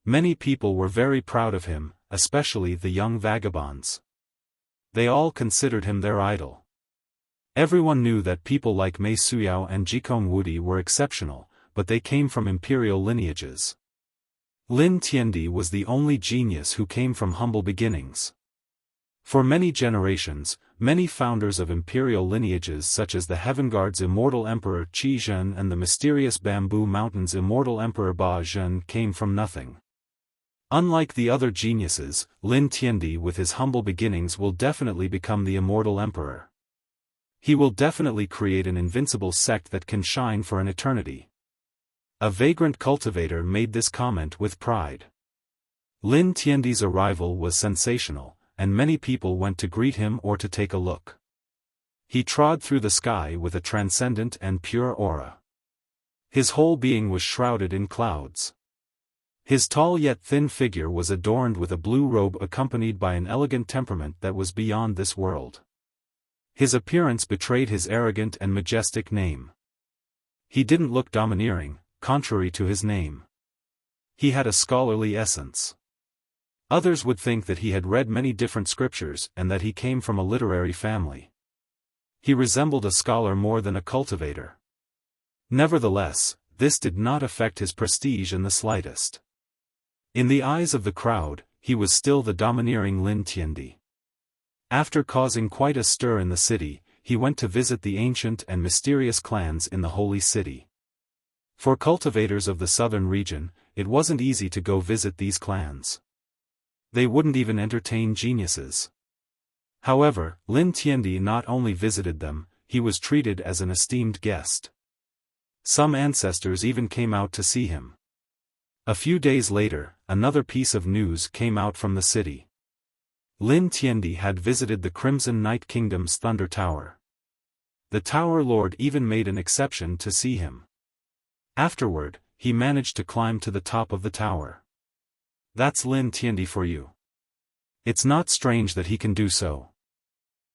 Many people were very proud of him, especially the young vagabonds. They all considered him their idol. Everyone knew that people like Mei Suyao and Jikong Wudi were exceptional, but they came from imperial lineages. Lin Tiandi was the only genius who came from humble beginnings. For many generations, many founders of imperial lineages such as the Heaven Guard's immortal emperor Qi Zhen and the mysterious Bamboo Mountain's immortal emperor Ba Zhen came from nothing. Unlike the other geniuses, Lin Tiandi with his humble beginnings will definitely become the immortal emperor. He will definitely create an invincible sect that can shine for an eternity. A vagrant cultivator made this comment with pride. Lin Tiandi's arrival was sensational, and many people went to greet him or to take a look. He trod through the sky with a transcendent and pure aura. His whole being was shrouded in clouds. His tall yet thin figure was adorned with a blue robe accompanied by an elegant temperament that was beyond this world. His appearance betrayed his arrogant and majestic name. He didn't look domineering, contrary to his name. He had a scholarly essence. Others would think that he had read many different scriptures and that he came from a literary family. He resembled a scholar more than a cultivator. Nevertheless, this did not affect his prestige in the slightest. In the eyes of the crowd, he was still the domineering Lin Tiandi. After causing quite a stir in the city, he went to visit the ancient and mysterious clans in the holy city. For cultivators of the southern region, it wasn't easy to go visit these clans. They wouldn't even entertain geniuses. However, Lin Tiandi not only visited them, he was treated as an esteemed guest. Some ancestors even came out to see him. A few days later, another piece of news came out from the city. Lin Tiandi had visited the Crimson Night Kingdom's Thunder Tower. The Tower Lord even made an exception to see him. Afterward, he managed to climb to the top of the tower. That's Lin Tiandi for you. It's not strange that he can do so.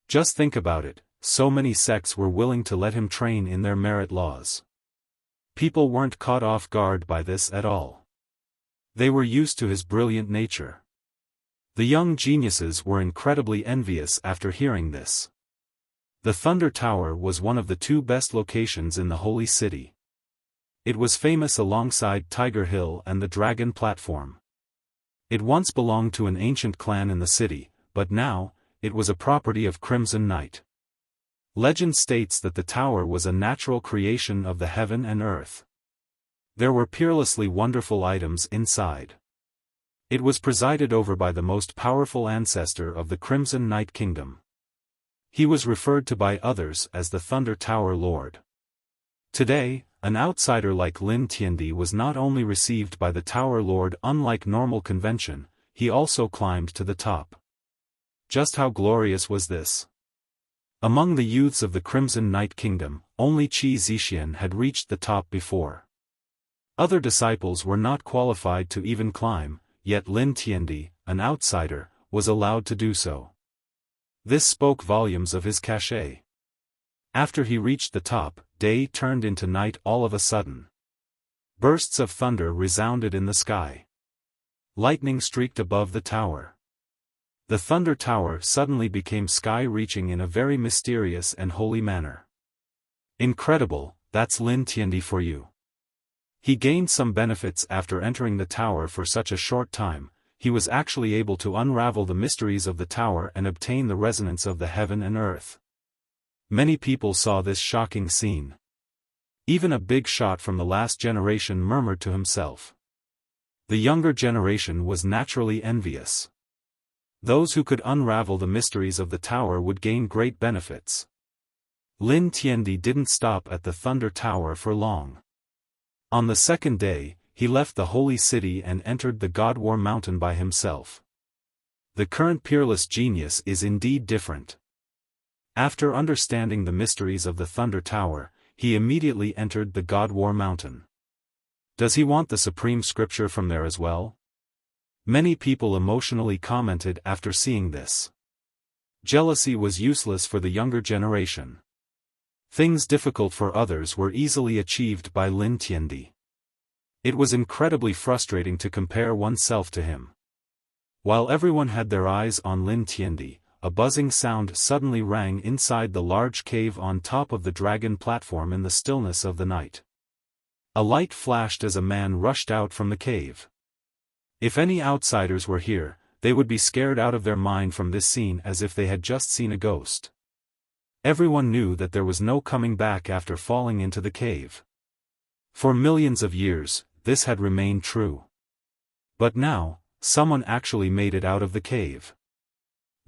Just think about it, so many sects were willing to let him train in their merit laws. People weren't caught off guard by this at all. They were used to his brilliant nature. The young geniuses were incredibly envious after hearing this. The Thunder Tower was one of the two best locations in the Holy City. It was famous alongside Tiger Hill and the Dragon Platform. It once belonged to an ancient clan in the city, but now, it was a property of Crimson Night. Legend states that the tower was a natural creation of the heaven and earth. There were peerlessly wonderful items inside. It was presided over by the most powerful ancestor of the Crimson Night Kingdom. He was referred to by others as the Thunder Tower Lord. Today, an outsider like Lin Tiandi was not only received by the Tower Lord unlike normal convention, he also climbed to the top. Just how glorious was this? Among the youths of the Crimson Night Kingdom, only Qi Zixian had reached the top before. Other disciples were not qualified to even climb, yet Lin Tiandi, an outsider, was allowed to do so. This spoke volumes of his cachet. After he reached the top, day turned into night all of a sudden. Bursts of thunder resounded in the sky. Lightning streaked above the tower. The Thunder Tower suddenly became sky-reaching in a very mysterious and holy manner. Incredible, that's Lin Tiandi for you. He gained some benefits after entering the tower for such a short time. He was actually able to unravel the mysteries of the tower and obtain the resonance of the heaven and earth. Many people saw this shocking scene. Even a big shot from the last generation murmured to himself. The younger generation was naturally envious. Those who could unravel the mysteries of the tower would gain great benefits. Lin Tiandi didn't stop at the Thunder Tower for long. On the second day, he left the holy city and entered the God War Mountain by himself. The current peerless genius is indeed different. After understanding the mysteries of the Thunder Tower, he immediately entered the God War Mountain. Does he want the supreme scripture from there as well? Many people emotionally commented after seeing this. Jealousy was useless for the younger generation. Things difficult for others were easily achieved by Lin Tiandi. It was incredibly frustrating to compare oneself to him. While everyone had their eyes on Lin Tiandi, a buzzing sound suddenly rang inside the large cave on top of the dragon platform in the stillness of the night. A light flashed as a man rushed out from the cave. If any outsiders were here, they would be scared out of their mind from this scene as if they had just seen a ghost. Everyone knew that there was no coming back after falling into the cave. For millions of years, this had remained true. But now, someone actually made it out of the cave.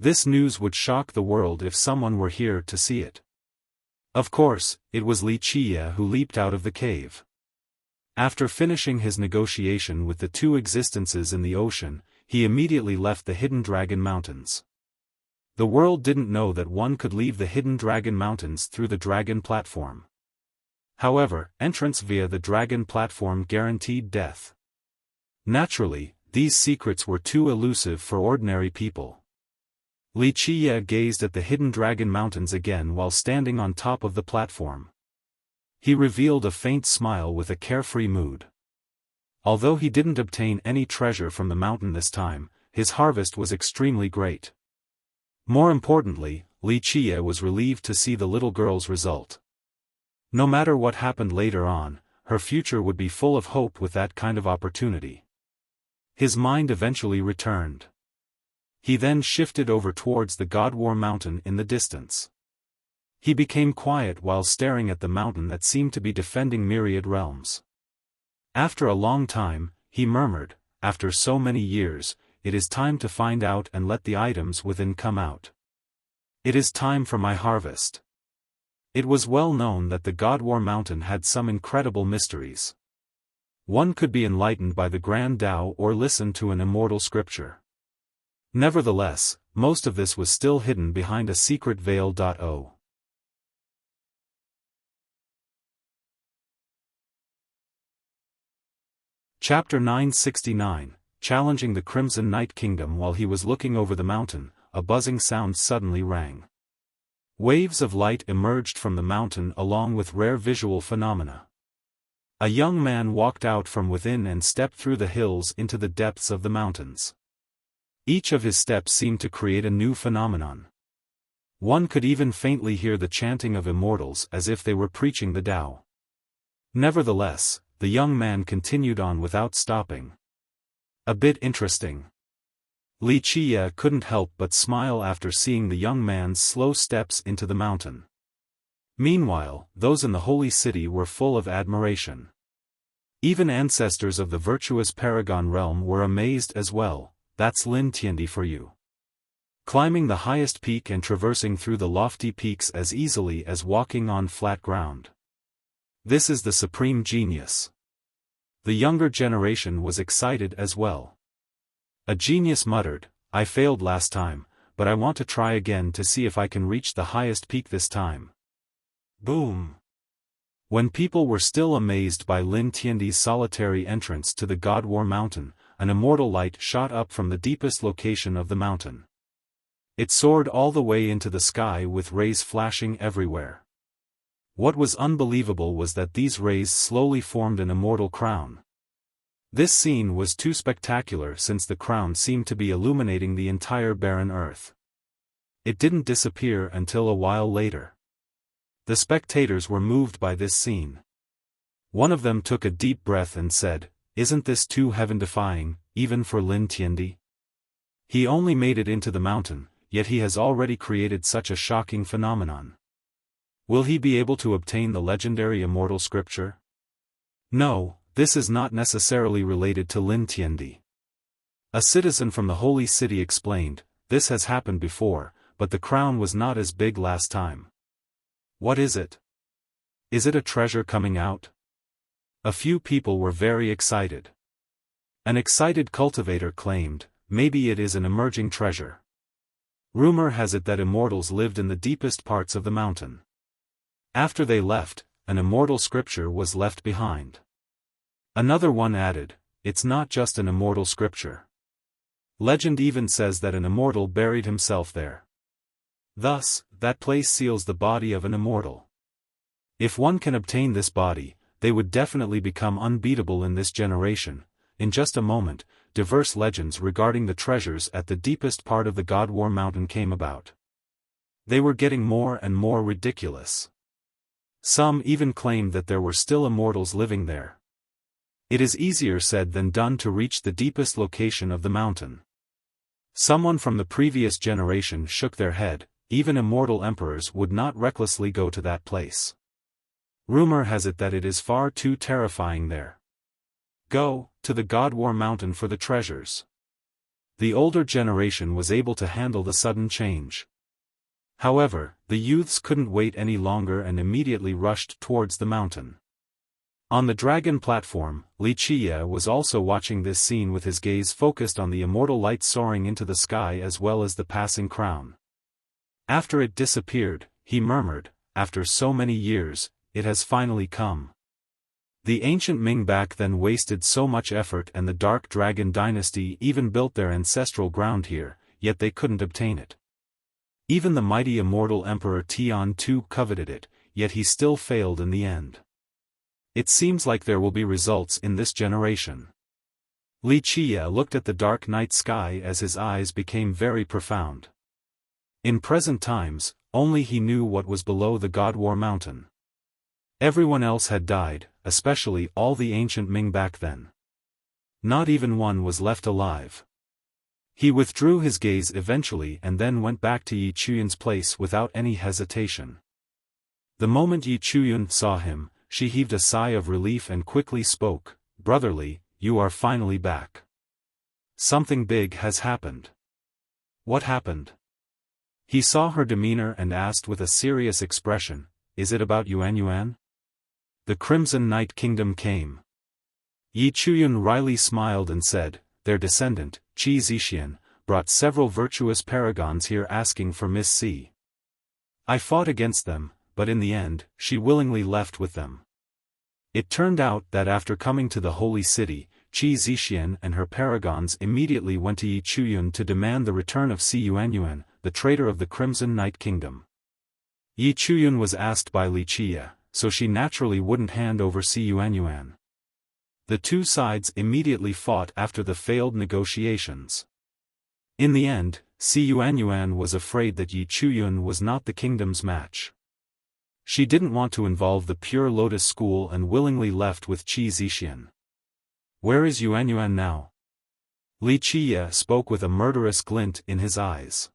This news would shock the world if someone were here to see it. Of course, it was Li Qie who leaped out of the cave. After finishing his negotiation with the two existences in the ocean, he immediately left the Hidden Dragon Mountains. The world didn't know that one could leave the hidden dragon mountains through the dragon platform. However, entrance via the dragon platform guaranteed death. Naturally, these secrets were too elusive for ordinary people. Wuxia gazed at the hidden dragon mountains again while standing on top of the platform. He revealed a faint smile with a carefree mood. Although he didn't obtain any treasure from the mountain this time, his harvest was extremely great. More importantly, Wuxia was relieved to see the little girl's result. No matter what happened later on, her future would be full of hope with that kind of opportunity. His mind eventually returned. He then shifted over towards the God War mountain in the distance. He became quiet while staring at the mountain that seemed to be defending myriad realms. After a long time, he murmured, "After so many years, it is time to find out and let the items within come out. It is time for my harvest." It was well known that the God War mountain had some incredible mysteries. One could be enlightened by the Grand Tao or listen to an immortal scripture. Nevertheless, most of this was still hidden behind a secret veil. Chapter 969, Challenging the Crimson Night Kingdom. While he was looking over the mountain, a buzzing sound suddenly rang. Waves of light emerged from the mountain along with rare visual phenomena. A young man walked out from within and stepped through the hills into the depths of the mountains. Each of his steps seemed to create a new phenomenon. One could even faintly hear the chanting of immortals as if they were preaching the Tao. Nevertheless, the young man continued on without stopping. A bit interesting. Wuxia couldn't help but smile after seeing the young man's slow steps into the mountain. Meanwhile, those in the holy city were full of admiration. Even ancestors of the virtuous Paragon realm were amazed as well. "That's Lin Tiandi for you. Climbing the highest peak and traversing through the lofty peaks as easily as walking on flat ground. This is the supreme genius." The younger generation was excited as well. A genius muttered, "I failed last time, but I want to try again to see if I can reach the highest peak this time." Boom! When people were still amazed by Lin Tiandi's solitary entrance to the God War mountain, an immortal light shot up from the deepest location of the mountain. It soared all the way into the sky with rays flashing everywhere. What was unbelievable was that these rays slowly formed an immortal crown. This scene was too spectacular since the crown seemed to be illuminating the entire barren earth. It didn't disappear until a while later. The spectators were moved by this scene. One of them took a deep breath and said, "Isn't this too heaven-defying, even for Lin Tiandi? He only made it into the mountain, yet he has already created such a shocking phenomenon. Will he be able to obtain the legendary immortal scripture?" No, this is not necessarily related to Lin Tiandi. A citizen from the holy city explained, "This has happened before, but the crown was not as big last time." "What is it? Is it a treasure coming out?" A few people were very excited. An excited cultivator claimed, "Maybe it is an emerging treasure. Rumor has it that immortals lived in the deepest parts of the mountain. After they left, an immortal scripture was left behind." Another one added, "It's not just an immortal scripture. Legend even says that an immortal buried himself there. Thus, that place seals the body of an immortal. If one can obtain this body, they would definitely become unbeatable in this generation." In just a moment, diverse legends regarding the treasures at the deepest part of the God War mountain came about. They were getting more and more ridiculous. Some even claimed that there were still immortals living there. It is easier said than done to reach the deepest location of the mountain. Someone from the previous generation shook their head, even immortal emperors would not recklessly go to that place. Rumor has it that it is far too terrifying there. Go to the God War mountain for the treasures. The older generation was able to handle the sudden change. However, the youths couldn't wait any longer and immediately rushed towards the mountain. On the dragon platform, Wuxia was also watching this scene with his gaze focused on the immortal light soaring into the sky as well as the passing crown. After it disappeared, he murmured, "After so many years, it has finally come." The ancient Ming back then wasted so much effort, and the Dark Dragon dynasty even built their ancestral ground here, yet they couldn't obtain it. Even the mighty immortal Emperor Tian too coveted it, yet he still failed in the end. It seems like there will be results in this generation. Li Qie looked at the dark night sky as his eyes became very profound. In present times, only he knew what was below the God War Mountain. Everyone else had died, especially all the ancient Ming back then. Not even one was left alive. He withdrew his gaze eventually and then went back to Yi Chuyun's place without any hesitation. The moment Yi Chuyun saw him, she heaved a sigh of relief and quickly spoke, "Brotherly, you are finally back. Something big has happened." "What happened?" He saw her demeanor and asked with a serious expression, "Is it about Yuan?" The Crimson Night Kingdom came. Yi Chuyun wryly smiled and said, "Their descendant, Qi Zixian, brought several virtuous paragons here asking for Miss C. I fought against them, but in the end, she willingly left with them." It turned out that after coming to the holy city, Qi Zixian and her paragons immediately went to Yi Chuyun to demand the return of Si Yuanyuan, the traitor of the Crimson Night Kingdom. Yi Chuyun was asked by Li Qie, so she naturally wouldn't hand over Si Yuanyuan. The two sides immediately fought after the failed negotiations. In the end, Si Yuanyuan was afraid that Yi Chuyun was not the kingdom's match. She didn't want to involve the Pure Lotus School and willingly left with Qi Zixian. "Where is Yuanyuan now?" Li Qie spoke with a murderous glint in his eyes.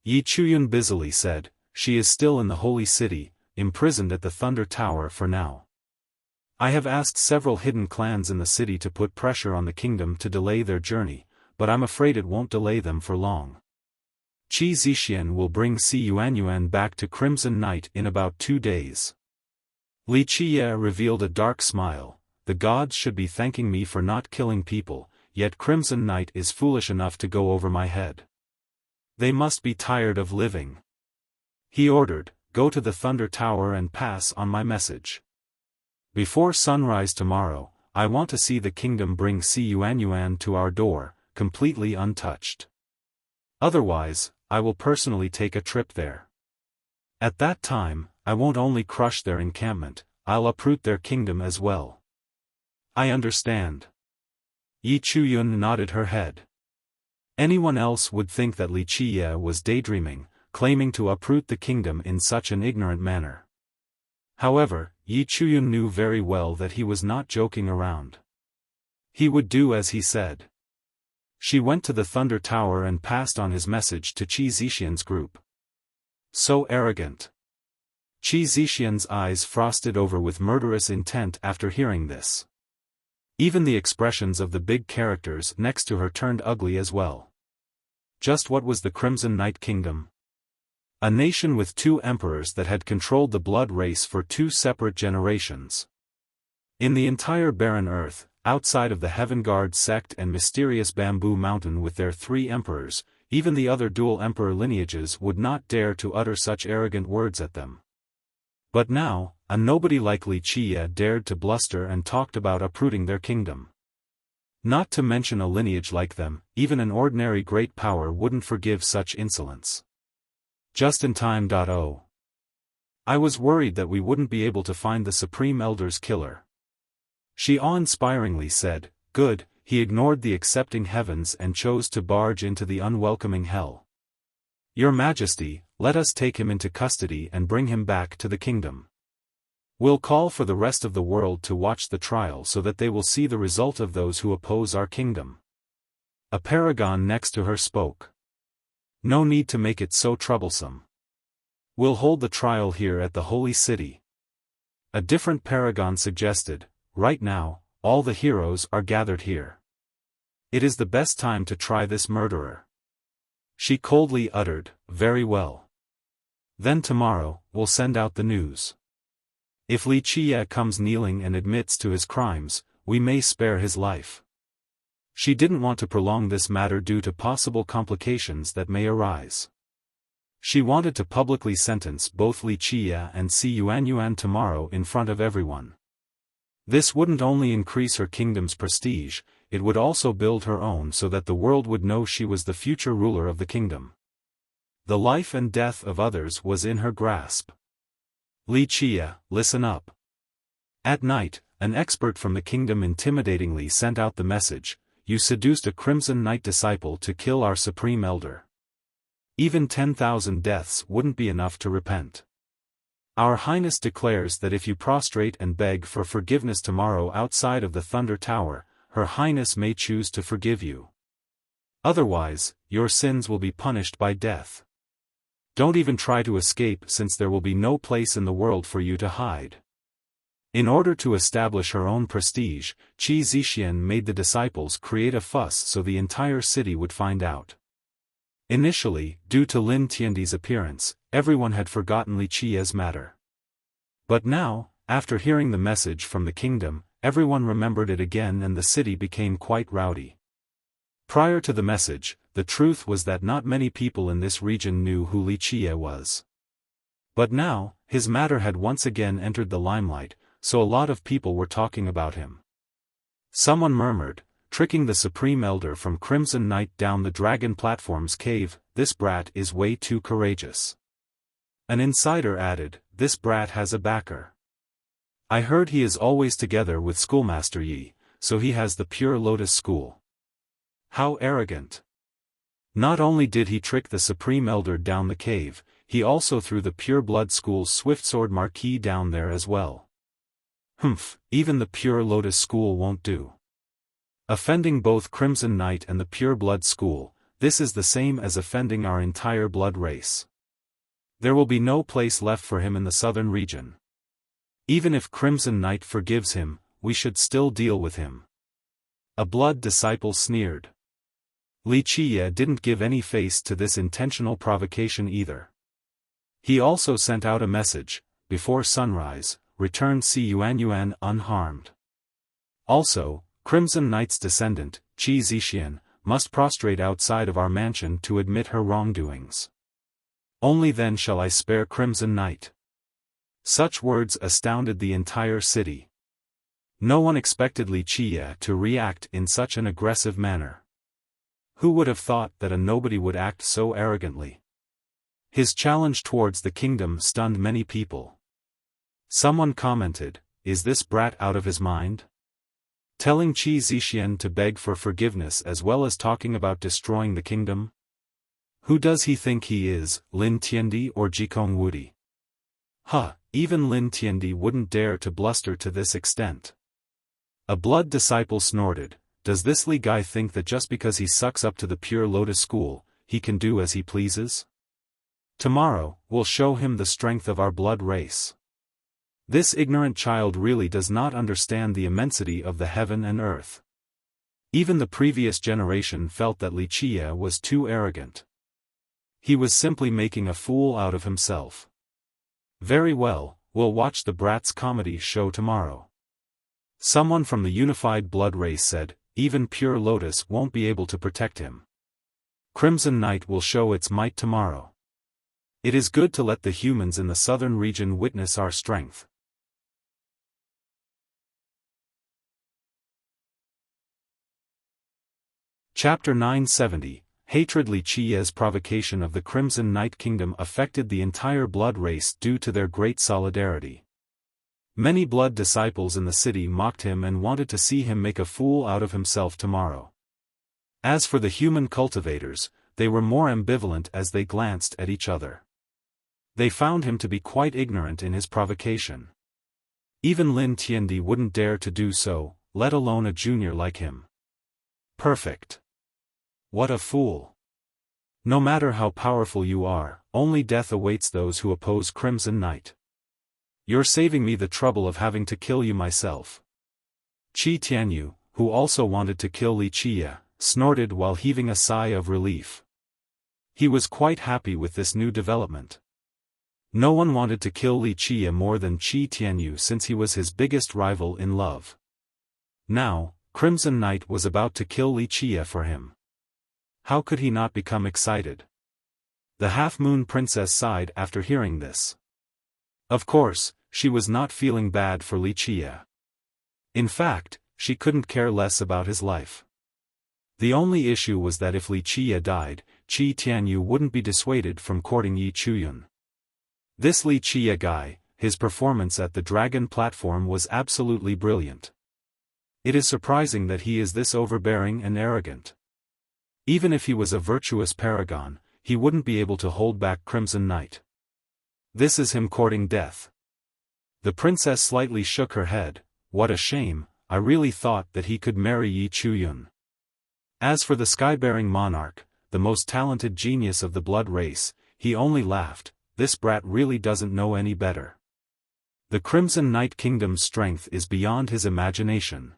Yi Chuyun busily said, "She is still in the holy city, imprisoned at the Thunder Tower for now. I have asked several hidden clans in the city to put pressure on the kingdom to delay their journey, but I'm afraid it won't delay them for long. Qi Zixian will bring Si Yuanyuan back to Crimson Night in about 2 days." Li Qie revealed a dark smile. "The gods should be thanking me for not killing people, yet Crimson Night is foolish enough to go over my head. They must be tired of living." He ordered, "Go to the Thunder Tower and pass on my message. Before sunrise tomorrow, I want to see the kingdom bring Si Yuanyuan to our door, completely untouched. Otherwise, I will personally take a trip there. At that time, I won't only crush their encampment, I'll uproot their kingdom as well." "I understand." Yi Chuyun nodded her head. Anyone else would think that Li Qie was daydreaming, claiming to uproot the kingdom in such an ignorant manner. However, Yi Chuyun knew very well that he was not joking around. He would do as he said. She went to the Thunder Tower and passed on his message to Qi Zixian's group. So arrogant. Qi Zixian's eyes frosted over with murderous intent after hearing this. Even the expressions of the big characters next to her turned ugly as well. Just what was the Crimson Night Kingdom? A nation with 2 emperors that had controlled the blood race for 2 separate generations. In the entire barren earth, outside of the Heaven Guard sect and mysterious Bamboo Mountain with their 3 emperors, even the other dual emperor lineages would not dare to utter such arrogant words at them. But now, a nobody like Li Qie dared to bluster and talked about uprooting their kingdom. Not to mention a lineage like them, even an ordinary great power wouldn't forgive such insolence. Just in time. Oh. I was worried that we wouldn't be able to find the Supreme Elder's killer. She awe-inspiringly said, "Good." He ignored the accepting heavens and chose to barge into the unwelcoming hell. "Your Majesty, let us take him into custody and bring him back to the kingdom. We'll call for the rest of the world to watch the trial so that they will see the result of those who oppose our kingdom." A paragon next to her spoke. "No need to make it so troublesome. We'll hold the trial here at the holy city." A different paragon suggested, "Right now, all the heroes are gathered here. It is the best time to try this murderer." She coldly uttered, "Very well. Then tomorrow, we'll send out the news. If Li Qie comes kneeling and admits to his crimes, we may spare his life." She didn't want to prolong this matter due to possible complications that may arise. She wanted to publicly sentence both Li Qia and Si Yuanyuan tomorrow in front of everyone. This wouldn't only increase her kingdom's prestige, it would also build her own so that the world would know she was the future ruler of the kingdom. The life and death of others was in her grasp. Li Qia, listen up. At night, an expert from the kingdom intimidatingly sent out the message, you seduced a Crimson Knight disciple to kill our supreme elder. Even 10,000 deaths wouldn't be enough to repent. Our Highness declares that if you prostrate and beg for forgiveness tomorrow outside of the Thunder Tower, Her Highness may choose to forgive you. Otherwise, your sins will be punished by death. Don't even try to escape since there will be no place in the world for you to hide. In order to establish her own prestige, Qi Zixian made the disciples create a fuss so the entire city would find out. Initially, due to Lin Tiandi's appearance, everyone had forgotten Li Qia's matter. But now, after hearing the message from the kingdom, everyone remembered it again and the city became quite rowdy. Prior to the message, the truth was that not many people in this region knew who Li Qia was. But now, his matter had once again entered the limelight, so a lot of people were talking about him. Someone murmured, tricking the Supreme Elder from Crimson Knight down the Dragon Platform's cave, this brat is way too courageous. An insider added, this brat has a backer. I heard he is always together with Schoolmaster Yi, so he has the Pure Lotus School. How arrogant. Not only did he trick the Supreme Elder down the cave, he also threw the Pure Blood School's Swiftsword Marquis down there as well. Humph, even the Pure Lotus School won't do. Offending both Crimson Knight and the Pure Blood School, this is the same as offending our entire blood race. There will be no place left for him in the southern region. Even if Crimson Knight forgives him, we should still deal with him. A blood disciple sneered. Li Qia didn't give any face to this intentional provocation either. He also sent out a message, before sunrise, return Si Yuanyuan unharmed. Also, Crimson Knight's descendant, Qi Zixian, must prostrate outside of our mansion to admit her wrongdoings. Only then shall I spare Crimson Knight. Such words astounded the entire city. No one expected Li Qia to react in such an aggressive manner. Who would have thought that a nobody would act so arrogantly? His challenge towards the kingdom stunned many people. Someone commented, is this brat out of his mind? Telling Qi Zixian to beg for forgiveness as well as talking about destroying the kingdom? Who does he think he is, Lin Tiandi or Jikong Wudi? Even Lin Tiandi wouldn't dare to bluster to this extent. A blood disciple snorted, does this Li guy think that just because he sucks up to the Pure Lotus School, he can do as he pleases? Tomorrow, we'll show him the strength of our blood race. This ignorant child really does not understand the immensity of the heaven and earth. Even the previous generation felt that Li Qia was too arrogant. He was simply making a fool out of himself. Very well, we'll watch the brat's comedy show tomorrow. Someone from the unified blood race said, even Pure Lotus won't be able to protect him. Crimson Knight will show its might tomorrow. It is good to let the humans in the southern region witness our strength. Chapter 970, Hatred. Li Qia's provocation of the Crimson Knight Kingdom affected the entire blood race due to their great solidarity. Many blood disciples in the city mocked him and wanted to see him make a fool out of himself tomorrow. As for the human cultivators, they were more ambivalent as they glanced at each other. They found him to be quite ignorant in his provocation. Even Lin Tiandi wouldn't dare to do so, let alone a junior like him. Perfect. What a fool. No matter how powerful you are, only death awaits those who oppose Crimson Knight. You're saving me the trouble of having to kill you myself. Qi Tianyu, who also wanted to kill Li Qia, snorted while heaving a sigh of relief. He was quite happy with this new development. No one wanted to kill Li Qia more than Qi Tianyu since he was his biggest rival in love. Now, Crimson Knight was about to kill Li Qia for him. How could he not become excited? The half-moon princess sighed after hearing this. Of course, she was not feeling bad for Wuxia. In fact, she couldn't care less about his life. The only issue was that if Wuxia died, Qi Tianyu wouldn't be dissuaded from courting Yi Chuyun. This Wuxia guy, his performance at the dragon platform was absolutely brilliant. It is surprising that he is this overbearing and arrogant. Even if he was a virtuous paragon, he wouldn't be able to hold back Crimson Knight. This is him courting death. The princess slightly shook her head. What a shame, I really thought that he could marry Yi Chuyun. As for the sky-bearing monarch, the most talented genius of the blood race, he only laughed. This brat really doesn't know any better. The Crimson Knight Kingdom's strength is beyond his imagination.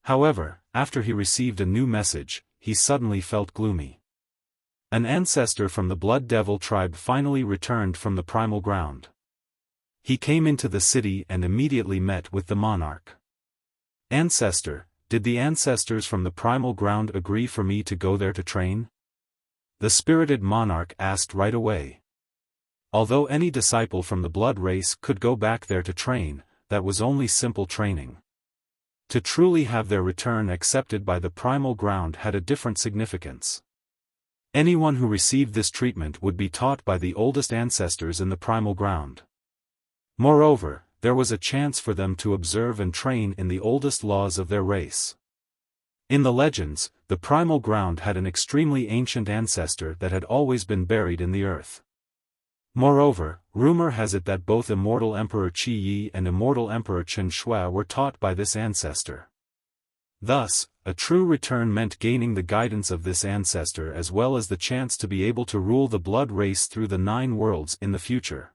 However, after he received a new message, he suddenly felt gloomy. An ancestor from the Blood Devil tribe finally returned from the primal ground. He came into the city and immediately met with the monarch. Ancestor, did the ancestors from the primal ground agree for me to go there to train? The spirited monarch asked right away. Although any disciple from the blood race could go back there to train, that was only simple training. To truly have their return accepted by the primal ground had a different significance. Anyone who received this treatment would be taught by the oldest ancestors in the primal ground. Moreover, there was a chance for them to observe and train in the oldest laws of their race. In the legends, the primal ground had an extremely ancient ancestor that had always been buried in the earth. Moreover, rumor has it that both immortal Emperor Qi Yi and immortal Emperor Chen Shui were taught by this ancestor. Thus, a true return meant gaining the guidance of this ancestor as well as the chance to be able to rule the blood race through the 9 worlds in the future.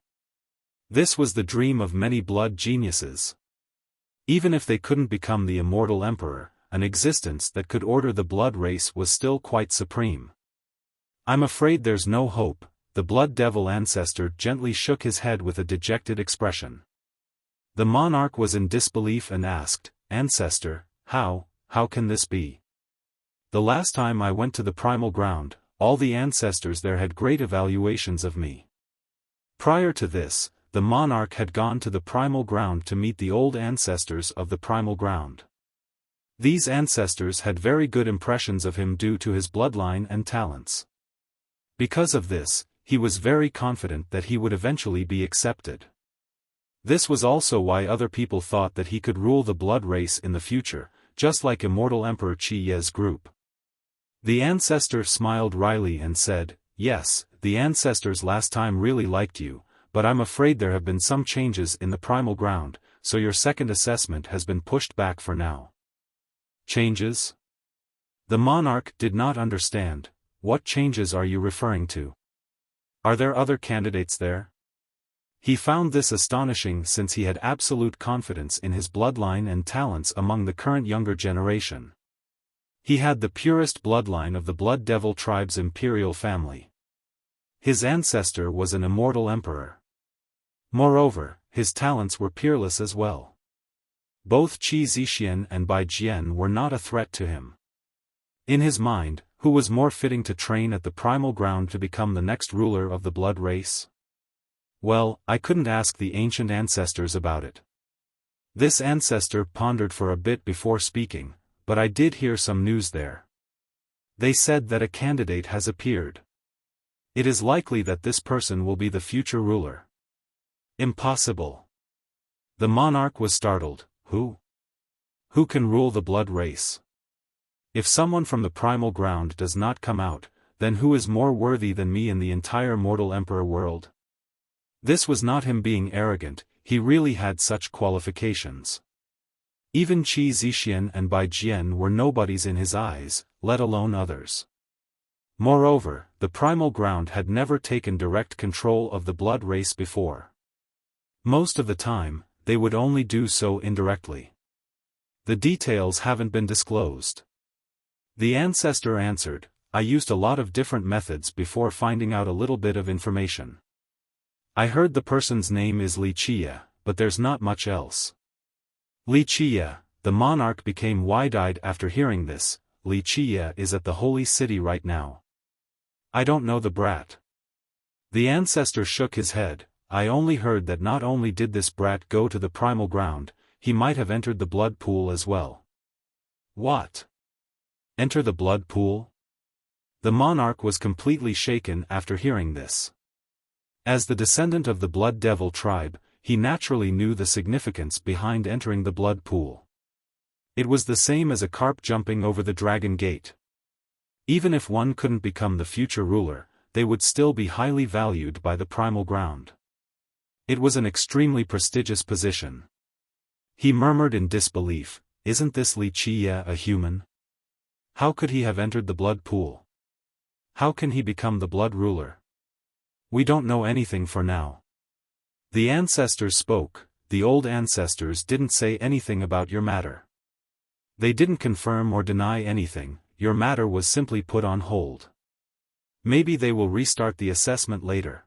This was the dream of many blood geniuses. Even if they couldn't become the immortal emperor, an existence that could order the blood race was still quite supreme. I'm afraid there's no hope. The blood devil ancestor gently shook his head with a dejected expression. The monarch was in disbelief and asked, Ancestor, how can this be? The last time I went to the primal ground, all the ancestors there had great evaluations of me. Prior to this, the monarch had gone to the primal ground to meet the old ancestors of the primal ground. These ancestors had very good impressions of him due to his bloodline and talents. Because of this, he was very confident that he would eventually be accepted. This was also why other people thought that he could rule the blood race in the future, just like immortal Emperor Qi Ye's group. The ancestor smiled wryly and said, Yes, the ancestors last time really liked you, but I'm afraid there have been some changes in the primal ground, so your second assessment has been pushed back for now. Changes? The monarch did not understand. What changes are you referring to? Are there other candidates there? He found this astonishing since he had absolute confidence in his bloodline and talents among the current younger generation. He had the purest bloodline of the Blood Devil tribe's imperial family. His ancestor was an immortal emperor. Moreover, his talents were peerless as well. Both Qi Zixian and Bai Jian were not a threat to him. In his mind, who was more fitting to train at the primal ground to become the next ruler of the blood race? Well, I couldn't ask the ancient ancestors about it. This ancestor pondered for a bit before speaking, but I did hear some news there. They said that a candidate has appeared. It is likely that this person will be the future ruler. Impossible. The monarch was startled. Who? Who can rule the blood race? If someone from the primal ground does not come out, then who is more worthy than me in the entire mortal emperor world? This was not him being arrogant, he really had such qualifications. Even Qi Zixian and Bai Jian were nobodies in his eyes, let alone others. Moreover, the primal ground had never taken direct control of the blood race before. Most of the time, they would only do so indirectly. The details haven't been disclosed. The ancestor answered, I used a lot of different methods before finding out a little bit of information. I heard the person's name is Wuxia, but there's not much else. Wuxia, the monarch became wide-eyed after hearing this. Wuxia is at the holy city right now. I don't know the brat. The ancestor shook his head. I only heard that not only did this brat go to the primal ground, he might have entered the blood pool as well. What? Enter the blood pool? The monarch was completely shaken after hearing this. As the descendant of the Blood Devil tribe, he naturally knew the significance behind entering the blood pool. It was the same as a carp jumping over the dragon gate. Even if one couldn't become the future ruler, they would still be highly valued by the primal ground. It was an extremely prestigious position. He murmured in disbelief, "Isn't this Wuxia a human? How could he have entered the blood pool? How can he become the blood ruler? We don't know anything for now." The ancestors spoke. The old ancestors didn't say anything about your matter. They didn't confirm or deny anything, your matter was simply put on hold. Maybe they will restart the assessment later.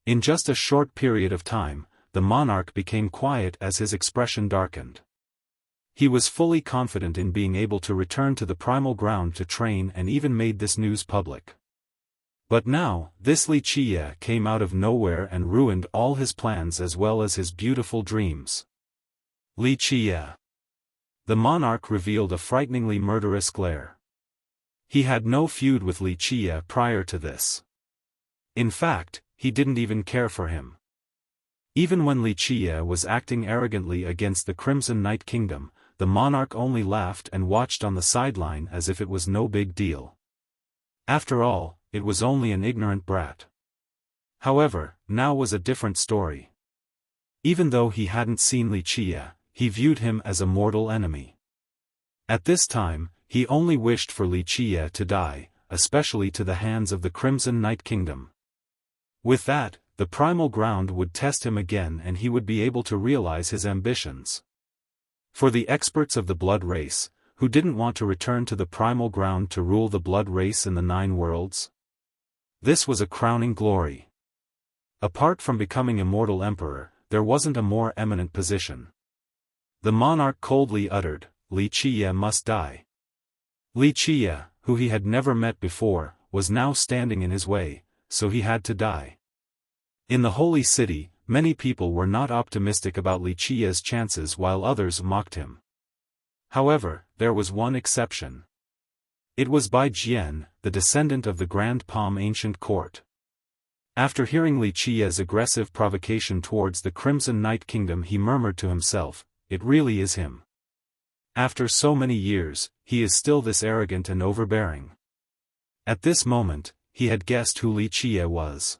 In just a short period of time, the monarch became quiet as his expression darkened. He was fully confident in being able to return to the primal ground to train and even made this news public. But now, this Wuxia came out of nowhere and ruined all his plans as well as his beautiful dreams. Wuxia. The monarch revealed a frighteningly murderous glare. He had no feud with Wuxia prior to this. In fact, he didn't even care for him. Even when Wuxia was acting arrogantly against the Crimson Night Kingdom, the monarch only laughed and watched on the sideline as if it was no big deal. After all, it was only an ignorant brat. However, now was a different story. Even though he hadn't seen Wuxia, he viewed him as a mortal enemy. At this time, he only wished for Wuxia to die, especially to the hands of the Crimson Night Kingdom. With that, the primal ground would test him again and he would be able to realize his ambitions. For the experts of the blood race, who didn't want to return to the primal ground to rule the blood race in the 9 worlds? This was a crowning glory. Apart from becoming immortal emperor, there wasn't a more eminent position. The monarch coldly uttered, "Wuxia must die." Wuxia, who he had never met before, was now standing in his way, so he had to die. In the holy city, many people were not optimistic about Wuxia's chances while others mocked him. However, there was one exception. It was Bai Jian, the descendant of the Grand Palm ancient court. After hearing Wuxia's aggressive provocation towards the Crimson Night Kingdom, he murmured to himself, "It really is him. After so many years, he is still this arrogant and overbearing." At this moment, he had guessed who Wuxia was.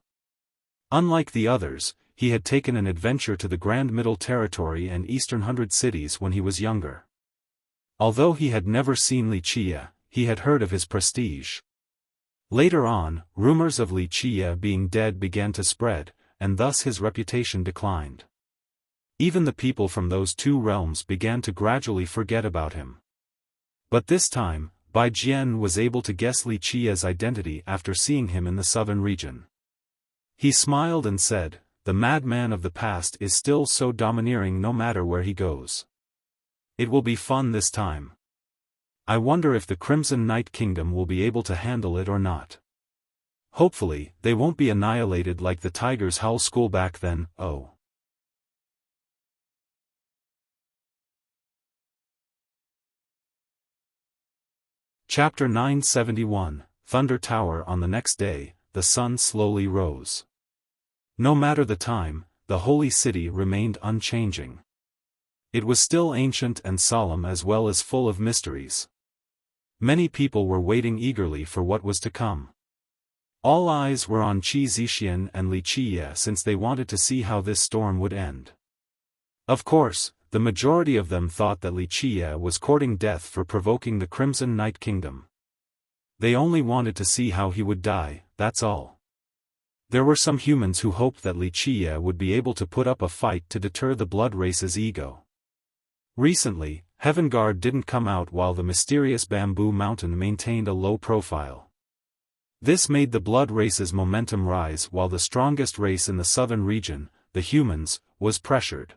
Unlike the others, he had taken an adventure to the Grand Middle Territory and Eastern 100 cities when he was younger. Although he had never seen Wuxia, he had heard of his prestige. Later on, rumors of Wuxia being dead began to spread, and thus his reputation declined. Even the people from those 2 realms began to gradually forget about him. But this time, Bai Jian was able to guess Wuxia's identity after seeing him in the southern region. He smiled and said, "The madman of the past is still so domineering no matter where he goes. It will be fun this time. I wonder if the Crimson Night Kingdom will be able to handle it or not. Hopefully, they won't be annihilated like the Tiger's Howl school back then." Oh. Chapter 971, Thunder Tower. On the next day, the sun slowly rose. No matter the time, the holy city remained unchanging. It was still ancient and solemn as well as full of mysteries. Many people were waiting eagerly for what was to come. All eyes were on Qi Zixian and Wuxia since they wanted to see how this storm would end. Of course, the majority of them thought that Wuxia was courting death for provoking the Crimson Night Kingdom. They only wanted to see how he would die, that's all. There were some humans who hoped that Wuxia would be able to put up a fight to deter the blood race's ego. Recently, Heaven Guard didn't come out while the mysterious bamboo mountain maintained a low profile. This made the blood race's momentum rise while the strongest race in the southern region, the humans, was pressured.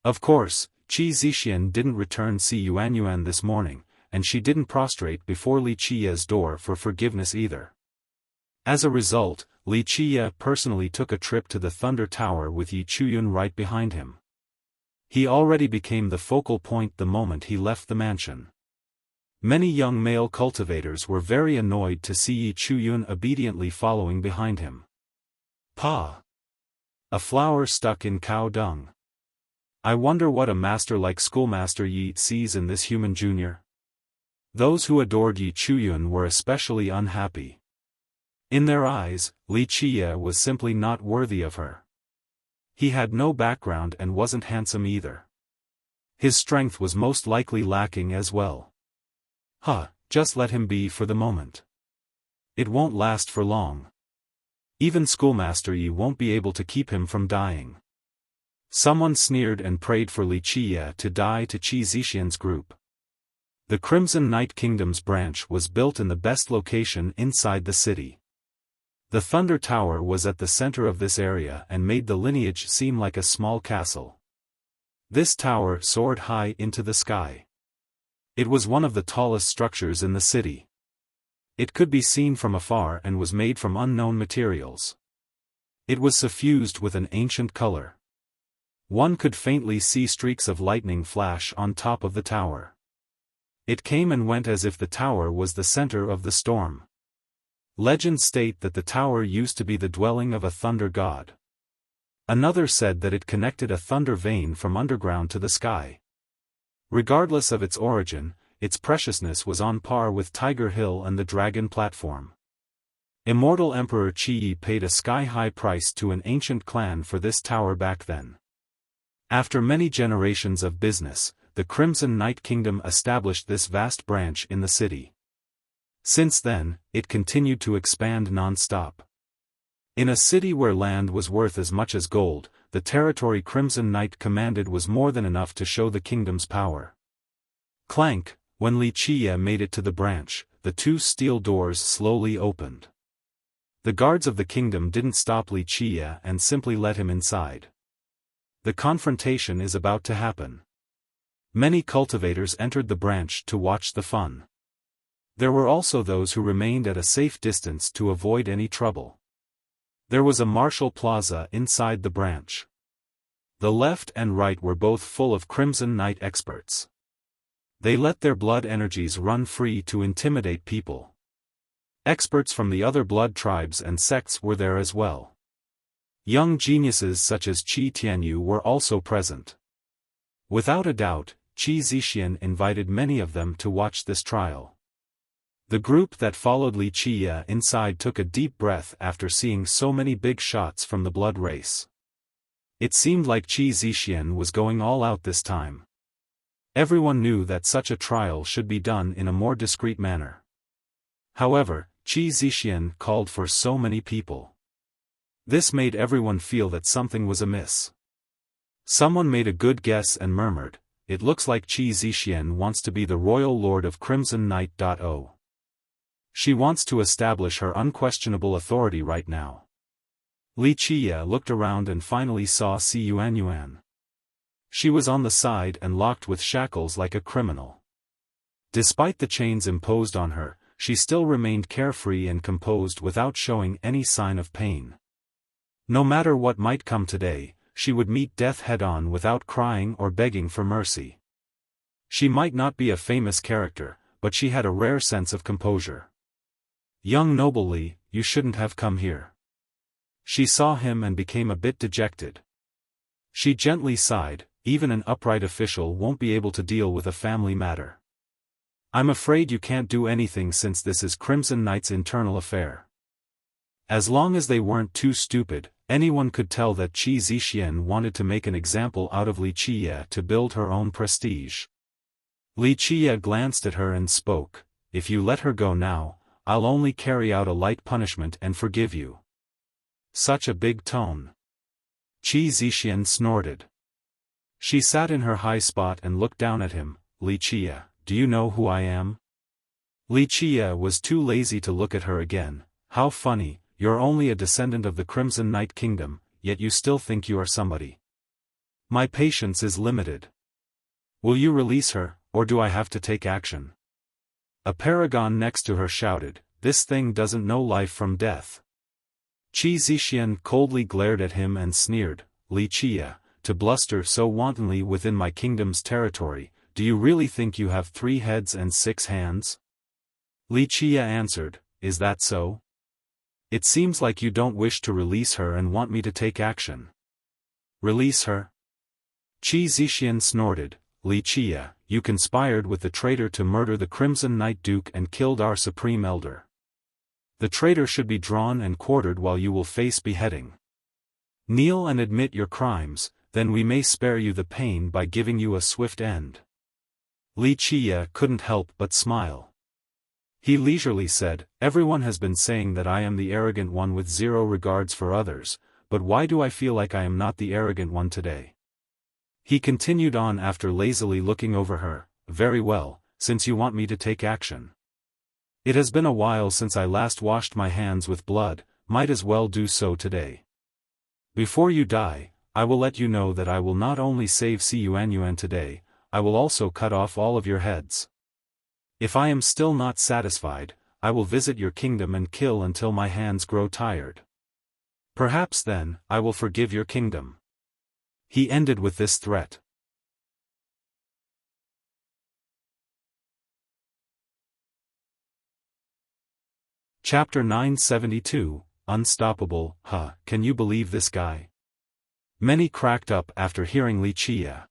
Of course, Qi Zixian didn't return Si Yuanyuan this morning, and she didn't prostrate before Wuxia's door for forgiveness either. As a result, Li Qiye personally took a trip to the Thunder Tower with Yi Chuyun right behind him. He already became the focal point the moment he left the mansion. Many young male cultivators were very annoyed to see Yi Chuyun obediently following behind him. Pa! A flower stuck in cow dung. I wonder what a master like Schoolmaster Yi sees in this human junior. Those who adored Yi Chuyun were especially unhappy. In their eyes, Li Qiye was simply not worthy of her. He had no background and wasn't handsome either. His strength was most likely lacking as well. Just let him be for the moment. It won't last for long. Even Schoolmaster Yi won't be able to keep him from dying. Someone sneered and prayed for Li Qiye to die to Qi Zixian's group. The Crimson Night Kingdom's branch was built in the best location inside the city. The Thunder Tower was at the center of this area and made the lineage seem like a small castle. This tower soared high into the sky. It was one of the tallest structures in the city. It could be seen from afar and was made from unknown materials. It was suffused with an ancient color. One could faintly see streaks of lightning flash on top of the tower. It came and went as if the tower was the center of the storm. Legends state that the tower used to be the dwelling of a thunder god. Another said that it connected a thunder vein from underground to the sky. Regardless of its origin, its preciousness was on par with Tiger Hill and the Dragon Platform. Immortal Emperor Qi Yi paid a sky-high price to an ancient clan for this tower back then. After many generations of business, the Crimson Night Kingdom established this vast branch in the city. Since then, it continued to expand non-stop. In a city where land was worth as much as gold, the territory Crimson Night commanded was more than enough to show the kingdom's power. Clank, when Li Qiye made it to the branch, the two steel doors slowly opened. The guards of the kingdom didn't stop Li Qiye and simply let him inside. The confrontation is about to happen. Many cultivators entered the branch to watch the fun. There were also those who remained at a safe distance to avoid any trouble. There was a martial plaza inside the branch. The left and right were both full of Crimson Night experts. They let their blood energies run free to intimidate people. Experts from the other blood tribes and sects were there as well. Young geniuses such as Qi Tianyu were also present. Without a doubt, Qi Zixian invited many of them to watch this trial. The group that followed Li Qiye inside took a deep breath after seeing so many big shots from the blood race. It seemed like Qi Zixian was going all out this time. Everyone knew that such a trial should be done in a more discreet manner. However, Qi Zixian called for so many people. This made everyone feel that something was amiss. Someone made a good guess and murmured, "It looks like Qi Zixian wants to be the royal lord of Crimson Night. She wants to establish her unquestionable authority right now." Li Qiye looked around and finally saw Si Yuanyuan. She was on the side and locked with shackles like a criminal. Despite the chains imposed on her, she still remained carefree and composed without showing any sign of pain. No matter what might come today, she would meet death head-on without crying or begging for mercy. She might not be a famous character, but she had a rare sense of composure. "Young noble Li, you shouldn't have come here." She saw him and became a bit dejected. She gently sighed, "Even an upright official won't be able to deal with a family matter. I'm afraid you can't do anything since this is Crimson Knight's internal affair." As long as they weren't too stupid, anyone could tell that Qi Zixian wanted to make an example out of Li Qiye to build her own prestige. Li Qiye glanced at her and spoke, "If you let her go now, I'll only carry out a light punishment and forgive you." Such a big tone. Qi Zixian snorted. She sat in her high spot and looked down at him. "Li Qiye, do you know who I am?" Li Qiye was too lazy to look at her again. "How funny, you're only a descendant of the Crimson Night Kingdom, yet you still think you are somebody. My patience is limited. Will you release her, or do I have to take action?" A paragon next to her shouted, "This thing doesn't know life from death." Qi Zixian coldly glared at him and sneered, Li Qia, to bluster so wantonly within my kingdom's territory, do you really think you have 3 heads and 6 hands? Li Qia answered, is that so? It seems like you don't wish to release her and want me to take action. Release her? Qi Zixian snorted, Li Qia, you conspired with the traitor to murder the Crimson Knight Duke and killed our Supreme Elder. The traitor should be drawn and quartered while you will face beheading. Kneel and admit your crimes, then we may spare you the pain by giving you a swift end. Li Qia couldn't help but smile. He leisurely said, everyone has been saying that I am the arrogant one with 0 regards for others, but why do I feel like I am not the arrogant one today? He continued on after lazily looking over her, very well, since you want me to take action. It has been a while since I last washed my hands with blood, might as well do so today. Before you die, I will let you know that I will not only save Si Yuanyuan today, I will also cut off all of your heads. If I am still not satisfied, I will visit your kingdom and kill until my hands grow tired. Perhaps then, I will forgive your kingdom. He ended with this threat. Chapter 972, Unstoppable. Can you believe this guy? Many cracked up after hearing Li Qia.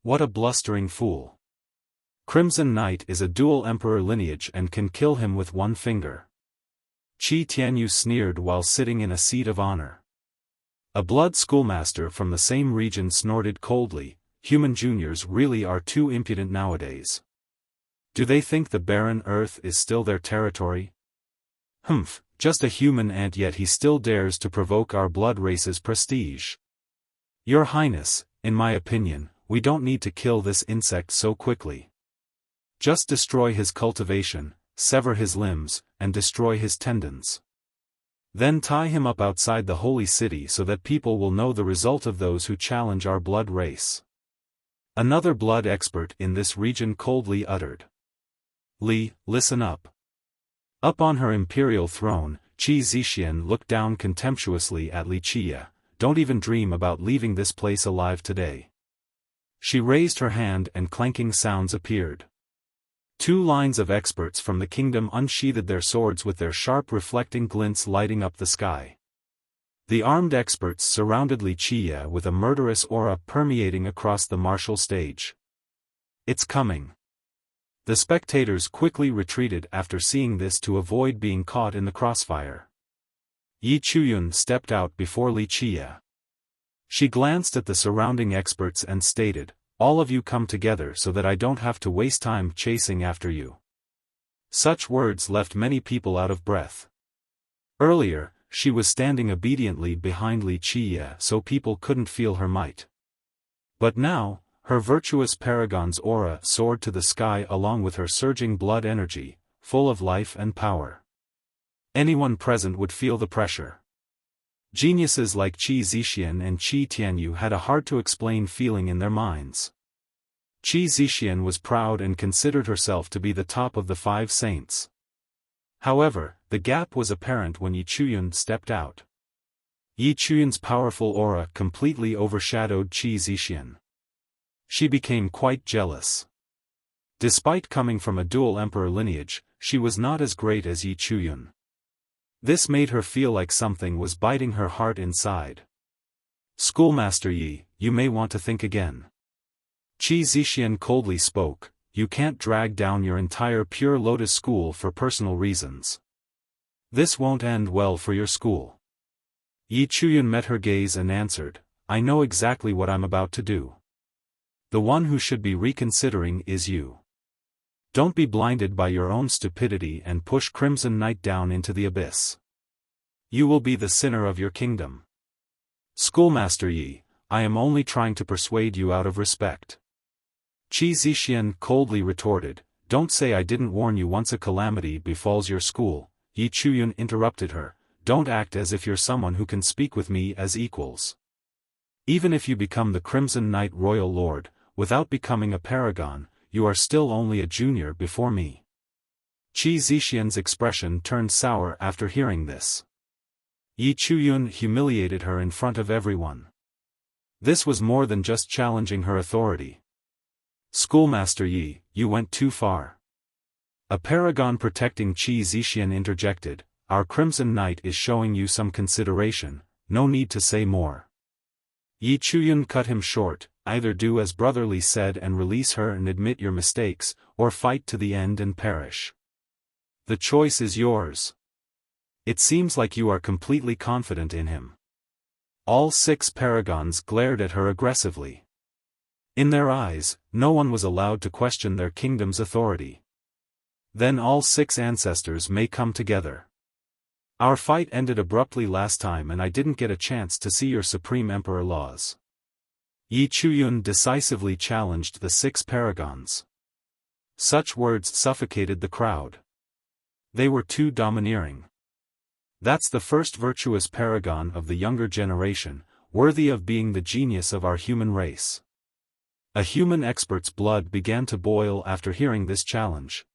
What a blustering fool. Crimson Knight is a dual emperor lineage and can kill him with 1 finger. Qi Tianyu sneered while sitting in a seat of honor. A blood schoolmaster from the same region snorted coldly, human juniors really are too impudent nowadays. Do they think the barren earth is still their territory? Humph, just a human ant, yet he still dares to provoke our blood race's prestige. Your Highness, in my opinion, we don't need to kill this insect so quickly. Just destroy his cultivation, sever his limbs, and destroy his tendons. Then tie him up outside the holy city so that people will know the result of those who challenge our blood race. Another blood expert in this region coldly uttered. Li, listen up. Up on her imperial throne, Qi Zixian looked down contemptuously at Li Qia, don't even dream about leaving this place alive today. She raised her hand and clanking sounds appeared. 2 lines of experts from the kingdom unsheathed their swords with their sharp reflecting glints lighting up the sky. The armed experts surrounded Li Qia with a murderous aura permeating across the martial stage. It's coming. The spectators quickly retreated after seeing this to avoid being caught in the crossfire. Yi Chuyun stepped out before Li Qia. She glanced at the surrounding experts and stated, all of you come together so that I don't have to waste time chasing after you. Such words left many people out of breath. Earlier, she was standing obediently behind Li Qia so people couldn't feel her might. But now, her virtuous paragon's aura soared to the sky along with her surging blood energy, full of life and power. Anyone present would feel the pressure. Geniuses like Qi Zixian and Qi Tianyu had a hard-to-explain feeling in their minds. Qi Zixian was proud and considered herself to be the top of the 5 saints. However, the gap was apparent when Yi Chuyun stepped out. Yi Chuyun's powerful aura completely overshadowed Qi Zixian. She became quite jealous. Despite coming from a dual emperor lineage, she was not as great as Yi Chuyun. This made her feel like something was biting her heart inside. Schoolmaster Yi, you may want to think again. Qi Zixian coldly spoke, you can't drag down your entire Pure Lotus school for personal reasons. This won't end well for your school. Yi Chuyun met her gaze and answered, I know exactly what I'm about to do. The one who should be reconsidering is you. Don't be blinded by your own stupidity and push Crimson Knight down into the abyss. You will be the sinner of your kingdom. Schoolmaster Yi, I am only trying to persuade you out of respect. Qi Zixian coldly retorted, don't say I didn't warn you once a calamity befalls your school. Yi Chuyun interrupted her, don't act as if you're someone who can speak with me as equals. Even if you become the Crimson Knight Royal Lord, without becoming a paragon, you are still only a junior before me. Qi Zixian's expression turned sour after hearing this. Yi Chuyun humiliated her in front of everyone. This was more than just challenging her authority. Schoolmaster Yi, you went too far. A paragon protecting Qi Zixian interjected, our Crimson Knight is showing you some consideration, no need to say more. Yi Chuyun cut him short, either do as brotherly said and release her and admit your mistakes, or fight to the end and perish. The choice is yours. It seems like you are completely confident in him. All 6 paragons glared at her aggressively. In their eyes, no one was allowed to question their kingdom's authority. Then all 6 ancestors may come together. Our fight ended abruptly last time and I didn't get a chance to see your Supreme Emperor laws. Yi Chuyun decisively challenged the 6 paragons. Such words suffocated the crowd. They were too domineering. That's the first virtuous paragon of the younger generation, worthy of being the genius of our human race. A human expert's blood began to boil after hearing this challenge.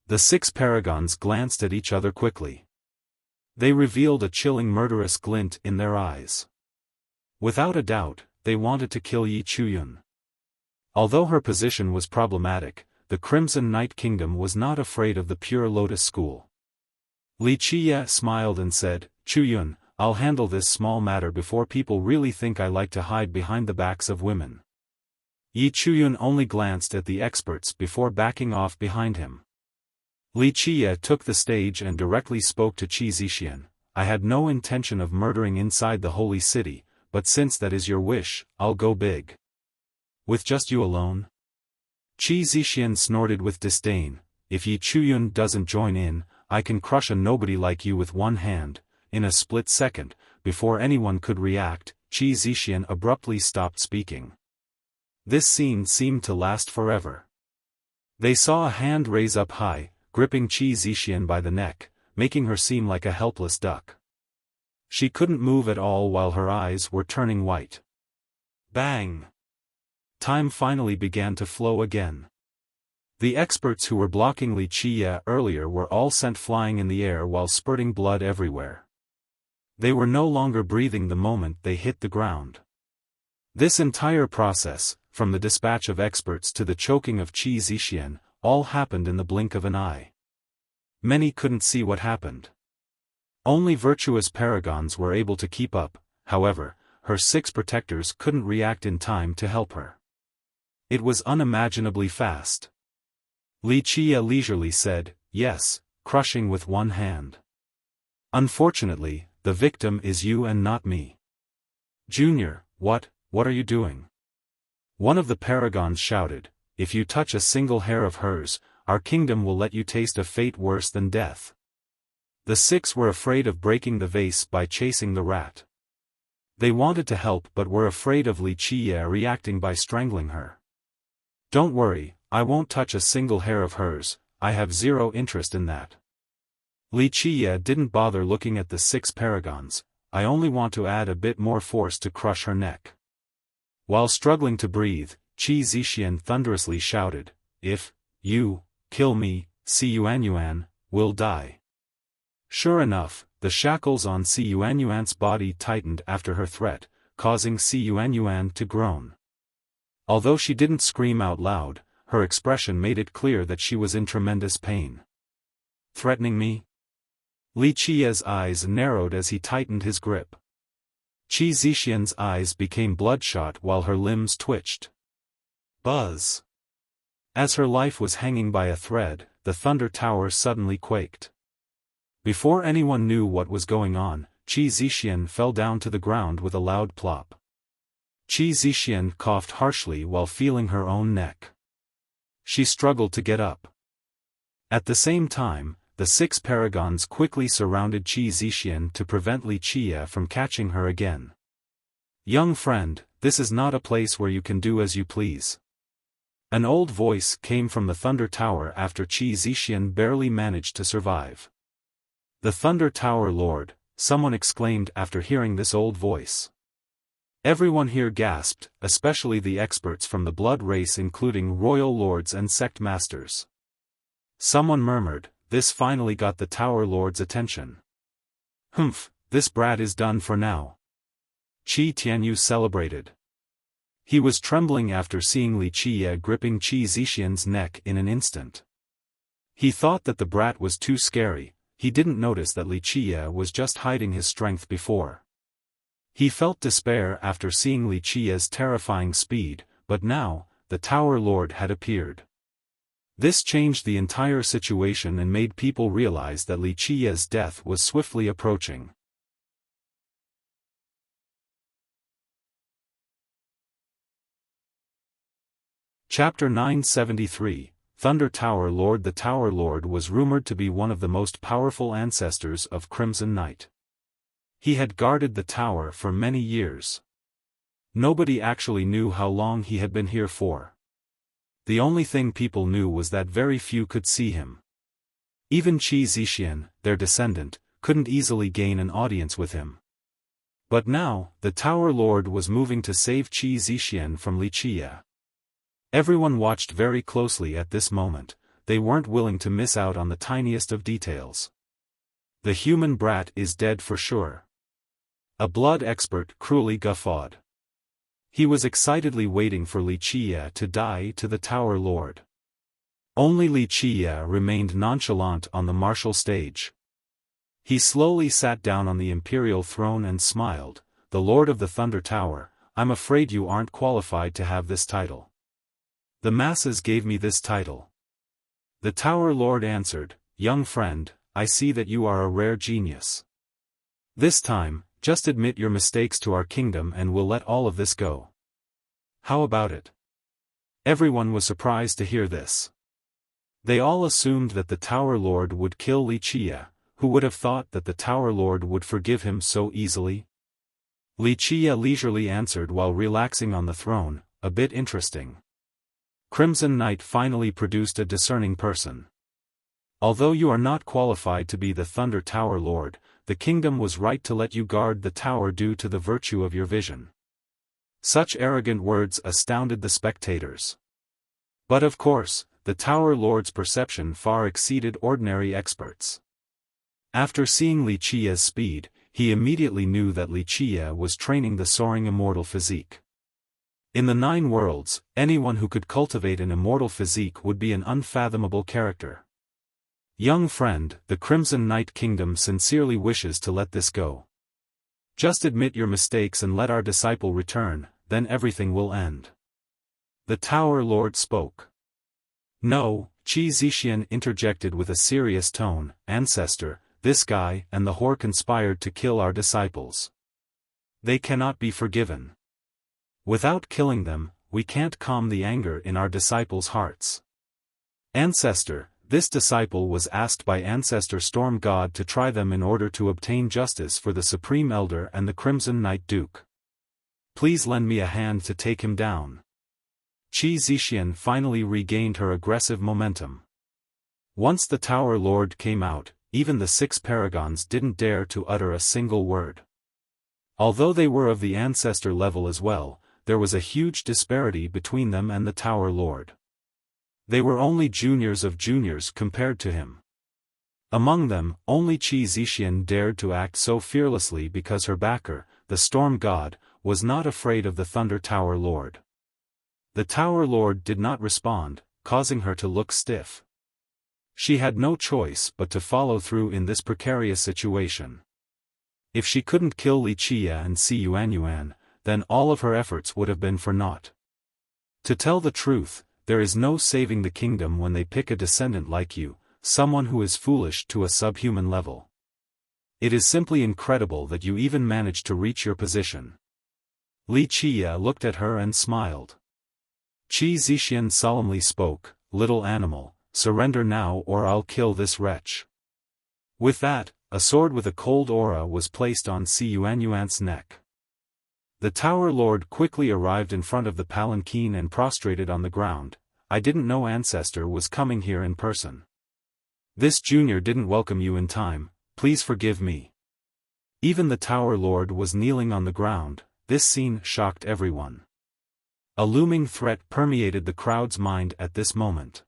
The 6 paragons glanced at each other quickly. They revealed a chilling murderous glint in their eyes. Without a doubt, they wanted to kill Yi Chuyun. Although her position was problematic, the Crimson Knight Kingdom was not afraid of the Pure Lotus School. Li Qiye smiled and said, Chuyun, I'll handle this small matter before people really think I like to hide behind the backs of women. Yi Chuyun only glanced at the experts before backing off behind him. Li Qiye took the stage and directly spoke to Qi Zixian. I had no intention of murdering inside the holy city, but since that is your wish, I'll go big. With just you alone? Qi Zixian snorted with disdain. If Yi Chuyun doesn't join in, I can crush a nobody like you with one hand. In a split second, before anyone could react, Qi Zixian abruptly stopped speaking. This scene seemed to last forever. They saw a hand raise up high, gripping Qi Zixian by the neck, making her seem like a helpless duck. She couldn't move at all while her eyes were turning white. Bang! Time finally began to flow again. The experts who were blocking Li Qiye earlier were all sent flying in the air while spurting blood everywhere. They were no longer breathing the moment they hit the ground. This entire process, from the dispatch of experts to the choking of Qi Zixian, all happened in the blink of an eye. Many couldn't see what happened. Only virtuous paragons were able to keep up, however, her 6 protectors couldn't react in time to help her. It was unimaginably fast. Li Qiye leisurely said, yes, crushing with one hand. Unfortunately, the victim is you and not me. Junior, what are you doing? One of the paragons shouted, if you touch a single hair of hers, our kingdom will let you taste a fate worse than death. The 6 were afraid of breaking the vase by chasing the rat. They wanted to help but were afraid of Li Qiye reacting by strangling her. Don't worry, I won't touch a single hair of hers, I have zero interest in that. Li Qiye didn't bother looking at the 6 paragons, I only want to add a bit more force to crush her neck. While struggling to breathe, Qi Zixian thunderously shouted, if you kill me, Si Yuanyuan will die. Sure enough, the shackles on Si Yuanyuan's body tightened after her threat, causing Si Yuanyuan to groan. Although she didn't scream out loud, her expression made it clear that she was in tremendous pain. Threatening me? Li Qiye's eyes narrowed as he tightened his grip. Qi Zixian's eyes became bloodshot while her limbs twitched. Buzz! As her life was hanging by a thread, the Thunder Tower suddenly quaked. Before anyone knew what was going on, Qi Zixian fell down to the ground with a loud plop. Qi Zixian coughed harshly while feeling her own neck. She struggled to get up. At the same time, the 6 paragons quickly surrounded Qi Zixian to prevent Li Qiye from catching her again. Young friend, this is not a place where you can do as you please. An old voice came from the Thunder Tower after Qi Zixian barely managed to survive. The Thunder Tower Lord, someone exclaimed after hearing this old voice. Everyone here gasped, especially the experts from the blood race including royal lords and sect masters. Someone murmured, this finally got the Tower Lord's attention. Humph, this brat is done for now. Qi Tianyu celebrated. He was trembling after seeing Li Qiye gripping Qi Zixian's neck in an instant. He thought that the brat was too scary. He didn't notice that Li Qiye was just hiding his strength before. He felt despair after seeing Li Qiye's terrifying speed, but now, the Tower Lord had appeared. This changed the entire situation and made people realize that Li Qiye's death was swiftly approaching. Chapter 973, Thunder Tower Lord. The Tower Lord was rumored to be one of the most powerful ancestors of Crimson Knight. He had guarded the tower for many years. Nobody actually knew how long he had been here for. The only thing people knew was that very few could see him. Even Qi Zixian, their descendant, couldn't easily gain an audience with him. But now, the Tower Lord was moving to save Qi Zixian from Li Qiye. Everyone watched very closely at this moment. They weren't willing to miss out on the tiniest of details. The human brat is dead for sure. A blood expert cruelly guffawed. He was excitedly waiting for Li Qiye to die to the Tower Lord. Only Li Qiye remained nonchalant on the martial stage. He slowly sat down on the imperial throne and smiled. The Lord of the Thunder Tower, I'm afraid you aren't qualified to have this title. The masses gave me this title. The Tower Lord answered, young friend, I see that you are a rare genius. This time, just admit your mistakes to our kingdom and we'll let all of this go. How about it? Everyone was surprised to hear this. They all assumed that the Tower Lord would kill Li Qiye. Who would have thought that the Tower Lord would forgive him so easily? Li Qiye leisurely answered while relaxing on the throne, a bit interesting. Crimson Knight finally produced a discerning person. Although you are not qualified to be the Thunder Tower Lord, the kingdom was right to let you guard the tower due to the virtue of your vision. Such arrogant words astounded the spectators. But of course, the Tower Lord's perception far exceeded ordinary experts. After seeing Li Qiye's speed, he immediately knew that Li Qiye was training the soaring immortal physique. In the 9 worlds, anyone who could cultivate an immortal physique would be an unfathomable character. Young friend, the Crimson Knight Kingdom sincerely wishes to let this go. Just admit your mistakes and let our disciple return, then everything will end. The Tower Lord spoke. No, Qi Zixian interjected with a serious tone, Ancestor, this guy and the whore conspired to kill our disciples. They cannot be forgiven. Without killing them, we can't calm the anger in our disciples' hearts. Ancestor, this disciple was asked by Ancestor Storm God to try them in order to obtain justice for the Supreme Elder and the Crimson Knight Duke. Please lend me a hand to take him down. Qi Zixian finally regained her aggressive momentum. Once the Tower Lord came out, even the 6 paragons didn't dare to utter a single word. Although they were of the Ancestor level as well, there was a huge disparity between them and the Tower Lord. They were only juniors of juniors compared to him. Among them, only Qi Zixian dared to act so fearlessly because her backer, the Storm God, was not afraid of the Thunder Tower Lord. The Tower Lord did not respond, causing her to look stiff. She had no choice but to follow through in this precarious situation. If she couldn't kill Li Qiye and Si Yuanyuan, then all of her efforts would have been for naught. To tell the truth, there is no saving the kingdom when they pick a descendant like you, someone who is foolish to a subhuman level. It is simply incredible that you even managed to reach your position. Li Qiye looked at her and smiled. Qi Zixian solemnly spoke, little animal, surrender now or I'll kill this wretch. With that, a sword with a cold aura was placed on Si Yuanyuan's neck. The Tower Lord quickly arrived in front of the palanquin and prostrated on the ground. I didn't know Ancestor was coming here in person. This junior didn't welcome you in time, please forgive me. Even the Tower Lord was kneeling on the ground. This scene shocked everyone. A looming threat permeated the crowd's mind at this moment.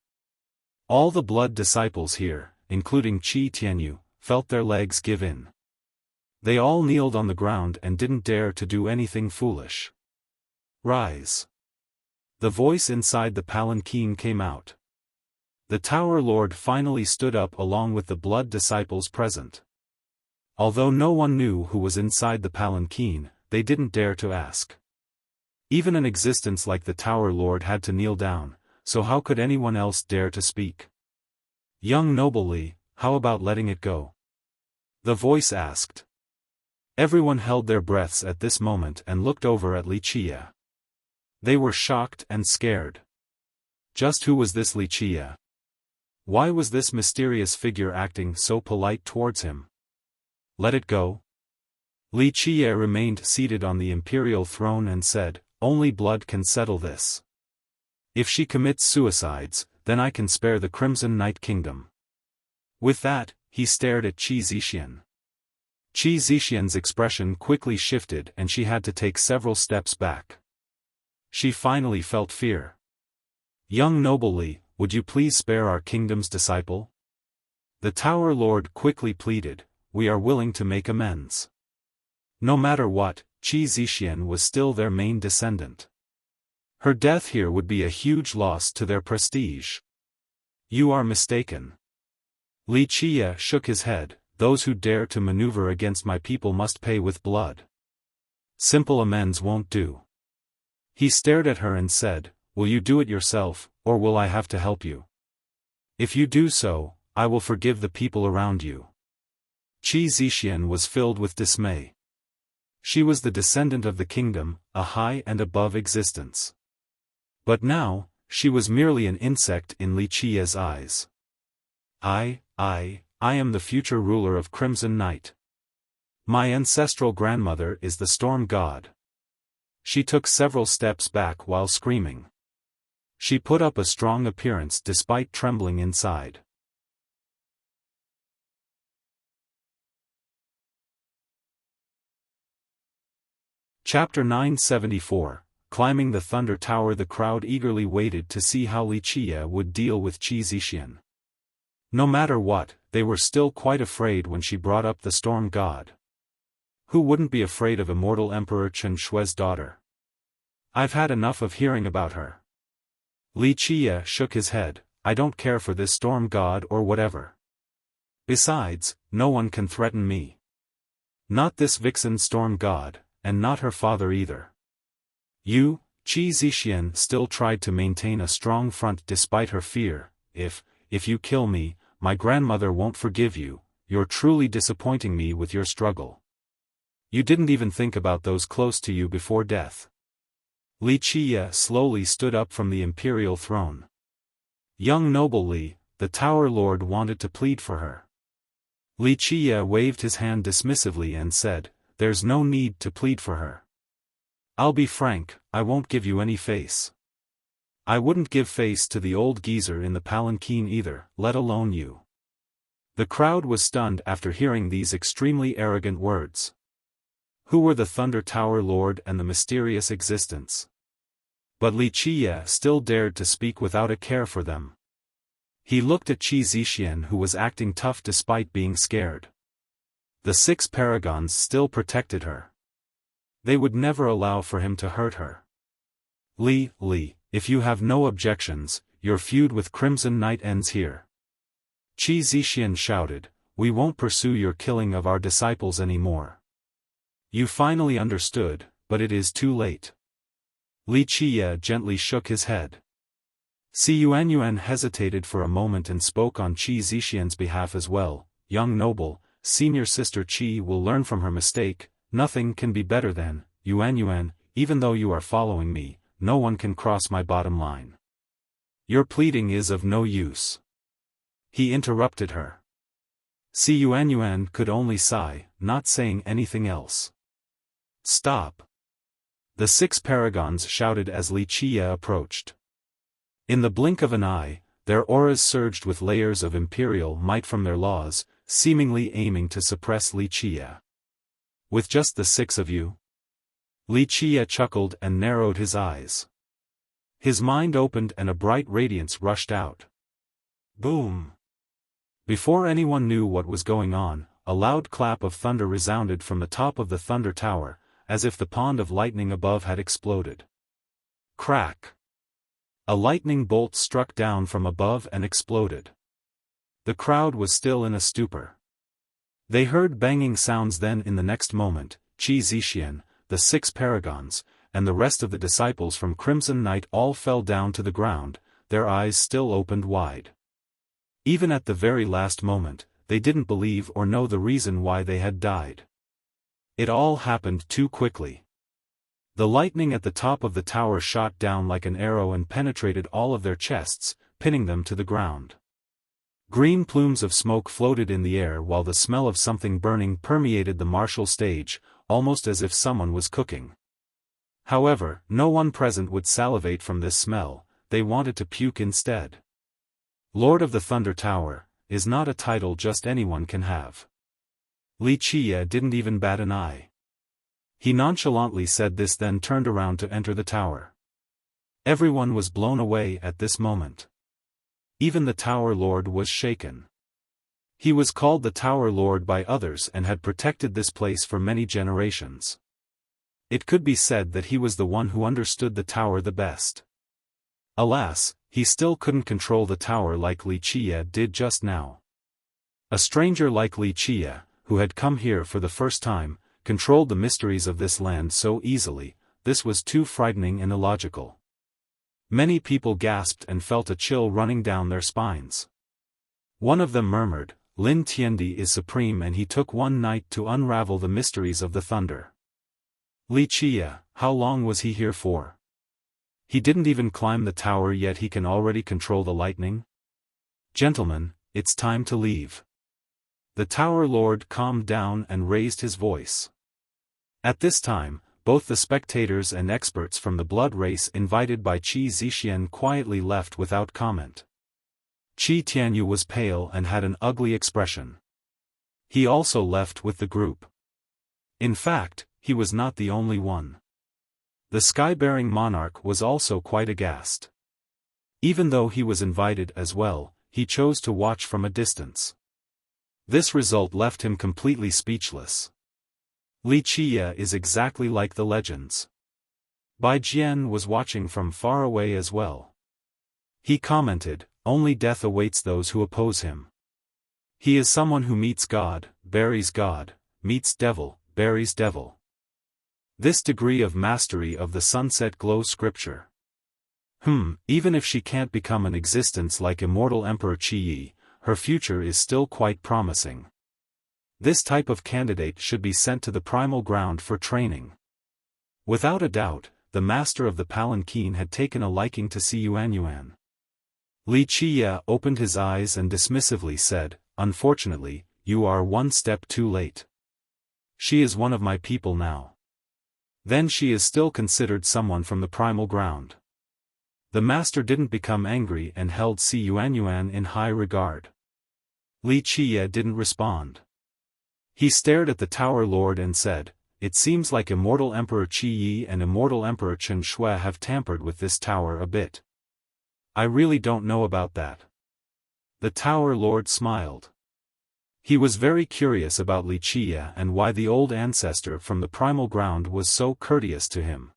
All the blood disciples here, including Qi Tianyu, felt their legs give in. They all kneeled on the ground and didn't dare to do anything foolish. Rise. The voice inside the palanquin came out. The Tower Lord finally stood up along with the blood disciples present. Although no one knew who was inside the palanquin, they didn't dare to ask. Even an existence like the Tower Lord had to kneel down, so how could anyone else dare to speak? Young noble Li, how about letting it go? The voice asked. Everyone held their breaths at this moment and looked over at Wuxia. They were shocked and scared. Just who was this Wuxia? Why was this mysterious figure acting so polite towards him? Let it go? Wuxia remained seated on the imperial throne and said, only blood can settle this. If she commits suicides, then I can spare the Crimson Night Kingdom. With that, he stared at Qi Zixian. Qi Zixian's expression quickly shifted and she had to take several steps back. She finally felt fear. Young noble Li, would you please spare our kingdom's disciple? The Tower Lord quickly pleaded, we are willing to make amends. No matter what, Qi Zixian was still their main descendant. Her death here would be a huge loss to their prestige. You are mistaken. Wuxia shook his head, those who dare to maneuver against my people must pay with blood. Simple amends won't do. He stared at her and said, will you do it yourself, or will I have to help you? If you do so, I will forgive the people around you. Qi Zixian was filled with dismay. She was the descendant of the kingdom, a high and above existence. But now, she was merely an insect in Wuxia's eyes. I am the future ruler of Crimson Night. My ancestral grandmother is the storm god. She took several steps back while screaming. She put up a strong appearance despite trembling inside. Chapter 974, Climbing the Thunder Tower. The crowd eagerly waited to see how Wuxia would deal with Qi Zixian. No matter what, they were still quite afraid when she brought up the storm god. Who wouldn't be afraid of immortal Emperor Chen Shui's daughter? I've had enough of hearing about her. Wuxia shook his head, I don't care for this storm god or whatever. Besides, no one can threaten me. Not this vixen storm god, and not her father either. You, Qi Zixian still tried to maintain a strong front despite her fear. If you kill me, my grandmother won't forgive you. You're truly disappointing me with your struggle. You didn't even think about those close to you before death. Wuxia slowly stood up from the imperial throne. Young noble Li, the Tower Lord wanted to plead for her. Wuxia waved his hand dismissively and said, there's no need to plead for her. I'll be frank, I won't give you any face. I wouldn't give face to the old geezer in the palanquin either, let alone you. The crowd was stunned after hearing these extremely arrogant words. Who were the Thunder Tower Lord and the mysterious existence? But Wuxia still dared to speak without a care for them. He looked at Qi Zixian, who was acting tough despite being scared. The 6 paragons still protected her. They would never allow for him to hurt her. Li, if you have no objections, your feud with Crimson Night ends here. Qi Zixian shouted, we won't pursue your killing of our disciples anymore. You finally understood, but it is too late. Wuxia gently shook his head. Si Yuanyuan hesitated for a moment and spoke on Qi Zixian's behalf as well. Young noble, senior sister Qi will learn from her mistake. Nothing can be better than, Yuanyuan, even though you are following me, no one can cross my bottom line. Your pleading is of no use. He interrupted her. Si Yuanyuan could only sigh, not saying anything else. Stop! The 6 paragons shouted as Wuxia approached. In the blink of an eye, their auras surged with layers of imperial might from their laws, seemingly aiming to suppress Wuxia. With just the 6 of you? Wuxia chuckled and narrowed his eyes. His mind opened and a bright radiance rushed out. Boom! Before anyone knew what was going on, a loud clap of thunder resounded from the top of the thunder tower, as if the pond of lightning above had exploded. Crack! A lightning bolt struck down from above and exploded. The crowd was still in a stupor. They heard banging sounds. Then in the next moment, Qi Zixian, the 6 paragons, and the rest of the disciples from Crimson Night all fell down to the ground, their eyes still opened wide. Even at the very last moment, they didn't believe or know the reason why they had died. It all happened too quickly. The lightning at the top of the tower shot down like an arrow and penetrated all of their chests, pinning them to the ground. Green plumes of smoke floated in the air while the smell of something burning permeated the martial stage, almost as if someone was cooking. However, no one present would salivate from this smell, they wanted to puke instead. Lord of the Thunder Tower is not a title just anyone can have. Li Qie didn't even bat an eye. He nonchalantly said this, then turned around to enter the tower. Everyone was blown away at this moment. Even the Tower Lord was shaken. He was called the Tower Lord by others and had protected this place for many generations. It could be said that he was the one who understood the tower the best. Alas, he still couldn't control the tower like Li Qie did just now. A stranger like Li Qie, who had come here for the first time, controlled the mysteries of this land so easily. This was too frightening and illogical. Many people gasped and felt a chill running down their spines. One of them murmured, "Lin Tiandi is supreme and he took one night to unravel the mysteries of the thunder." Li Qie, how long was he here for? He didn't even climb the tower yet he can already control the lightning? Gentlemen, it's time to leave. The Tower Lord calmed down and raised his voice. At this time, both the spectators and experts from the blood race invited by Qi Zixian quietly left without comment. Qi Tianyu was pale and had an ugly expression. He also left with the group. In fact, he was not the only one. The sky-bearing monarch was also quite aghast. Even though he was invited as well, he chose to watch from a distance. This result left him completely speechless. Li Qie is exactly like the legends. Bai Jian was watching from far away as well. He commented, "Only death awaits those who oppose him. He is someone who meets God, buries God, meets devil, buries devil." This degree of mastery of the sunset glow scripture. Even if she can't become an existence like immortal Emperor Qi Yi, her future is still quite promising. This type of candidate should be sent to the primal ground for training. Without a doubt, the master of the palanquin had taken a liking to see Yuan. Li Qie opened his eyes and dismissively said, "Unfortunately, you are one step too late. She is one of my people now." Then she is still considered someone from the primal ground. The master didn't become angry and held Si Yuan in high regard. Li Qie didn't respond. He stared at the Tower Lord and said, "It seems like immortal Emperor Qi Yi and immortal Emperor Chen Shui have tampered with this tower a bit. I really don't know about that." The Tower Lord smiled. He was very curious about Li Qie and why the old ancestor from the primal ground was so courteous to him.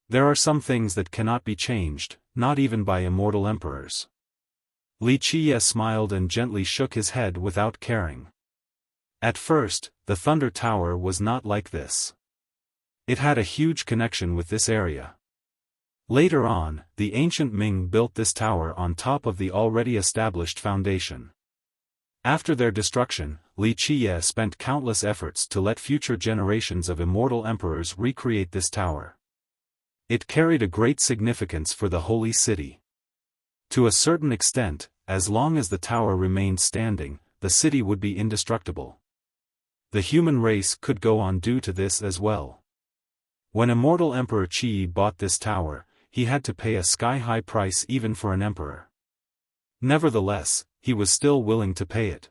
There are some things that cannot be changed, not even by immortal emperors. Li Qie smiled and gently shook his head without caring. At first, the Thunder Tower was not like this. It had a huge connection with this area. Later on, the ancient Ming built this tower on top of the already established foundation. After their destruction, Li Qie spent countless efforts to let future generations of immortal emperors recreate this tower. It carried a great significance for the holy city. To a certain extent, as long as the tower remained standing, the city would be indestructible. The human race could go on due to this as well. When immortal Emperor Qi bought this tower, he had to pay a sky-high price even for an emperor. Nevertheless, he was still willing to pay it.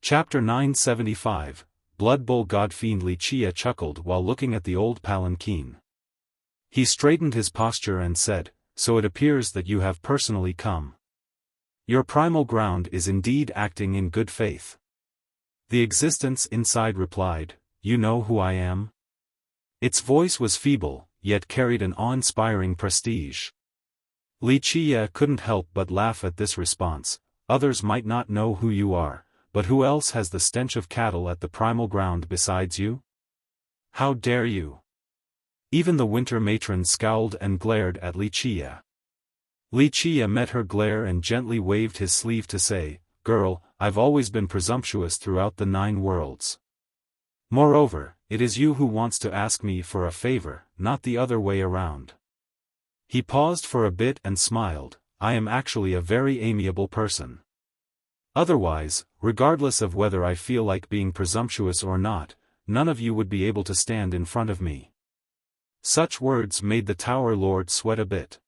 Chapter 975, Blood Bowl. God-fiend Li Qie chuckled while looking at the old palanquin. He straightened his posture and said, so it appears that you have personally come. Your primal ground is indeed acting in good faith. The existence inside replied, "You know who I am?" Its voice was feeble, yet carried an awe-inspiring prestige. Wuxia couldn't help but laugh at this response. Others might not know who you are, but who else has the stench of cattle at the primal ground besides you? How dare you? Even the winter matron scowled and glared at Wuxia. Wuxia met her glare and gently waved his sleeve to say, "Girl, I've always been presumptuous throughout the 9 worlds. Moreover, it is you who wants to ask me for a favor, not the other way around." He paused for a bit and smiled. "I am actually a very amiable person. Otherwise, regardless of whether I feel like being presumptuous or not, none of you would be able to stand in front of me." Such words made the Tower Lord sweat a bit.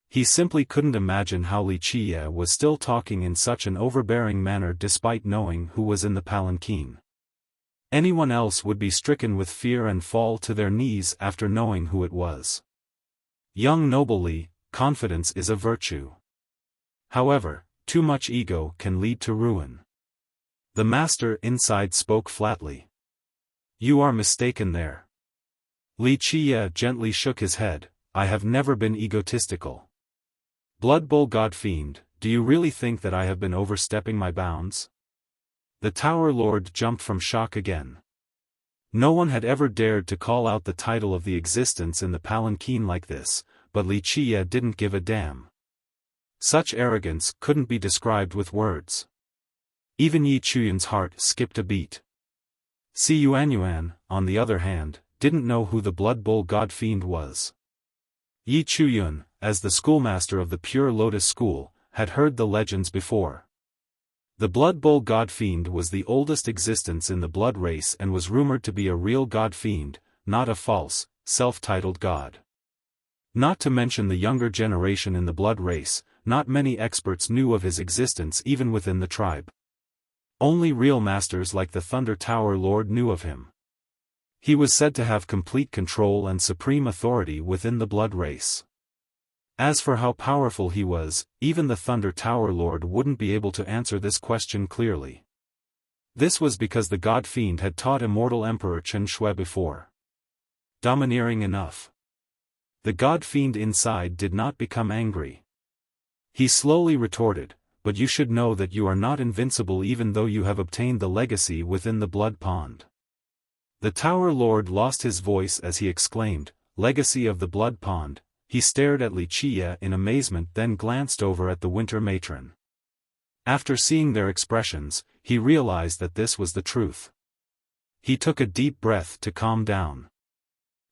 He simply couldn't imagine how Wuxia was still talking in such an overbearing manner despite knowing who was in the palanquin. Anyone else would be stricken with fear and fall to their knees after knowing who it was. Young nobly, confidence is a virtue. However, too much ego can lead to ruin. The master inside spoke flatly. "You are mistaken there." Wuxia gently shook his head. "I have never been egotistical. Blood Bowl God Fiend, do you really think that I have been overstepping my bounds?" The Tower Lord jumped from shock again. No one had ever dared to call out the title of the existence in the palanquin like this, but Wuxia didn't give a damn. Such arrogance couldn't be described with words. Even Yi Chuyun's heart skipped a beat. Si Yuanyuan, on the other hand, didn't know who the Blood Bowl God Fiend was. Yi Chuyun, as the schoolmaster of the Pure Lotus School, had heard the legends before. The Blood Bowl God Fiend was the oldest existence in the blood race and was rumored to be a real God Fiend, not a false, self-titled god. Not to mention the younger generation in the blood race, not many experts knew of his existence even within the tribe. Only real masters like the Thunder Tower Lord knew of him. He was said to have complete control and supreme authority within the blood race. As for how powerful he was, even the Thunder Tower Lord wouldn't be able to answer this question clearly. This was because the God Fiend had taught immortal Emperor Chen Shui before. Domineering enough. The God Fiend inside did not become angry. He slowly retorted, "But you should know that you are not invincible even though you have obtained the legacy within the blood pond." The Tower Lord lost his voice as he exclaimed, "Legacy of the blood pond." He stared at Wuxia in amazement, then glanced over at the winter matron. After seeing their expressions, he realized that this was the truth. He took a deep breath to calm down.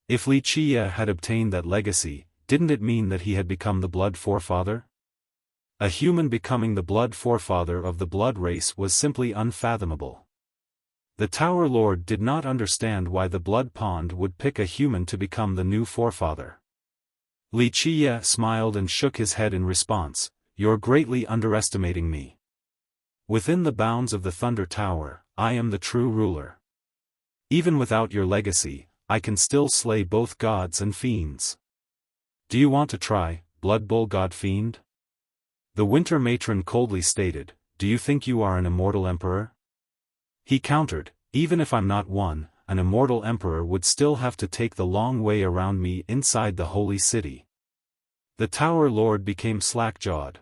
If Wuxia had obtained that legacy, didn't it mean that he had become the blood forefather? A human becoming the blood forefather of the blood race was simply unfathomable. The Tower Lord did not understand why the blood pond would pick a human to become the new forefather. Wuxia smiled and shook his head in response, "You're greatly underestimating me. Within the bounds of the Thunder Tower, I am the true ruler. Even without your legacy, I can still slay both gods and fiends. Do you want to try, Blood Bowl God Fiend?" The Winter Matron coldly stated, "Do you think you are an immortal emperor?" He countered, "Even if I'm not one, an immortal emperor would still have to take the long way around me inside the holy city." The Tower Lord became slack-jawed.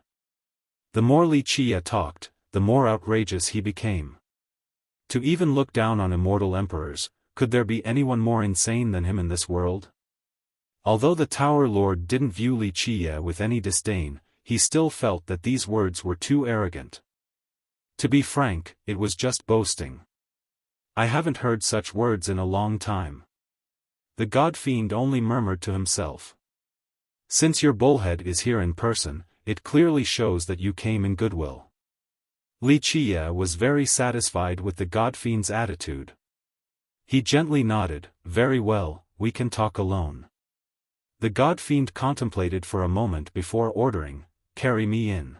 The more Wuxia talked, the more outrageous he became. To even look down on immortal emperors, could there be anyone more insane than him in this world? Although the Tower Lord didn't view Wuxia with any disdain, he still felt that these words were too arrogant. To be frank, it was just boasting. "I haven't heard such words in a long time." The God Fiend only murmured to himself. "Since your bullhead is here in person, it clearly shows that you came in goodwill." Wuxia was very satisfied with the God Fiend's attitude. He gently nodded, "Very well, we can talk alone." The God Fiend contemplated for a moment before ordering, "Carry me in."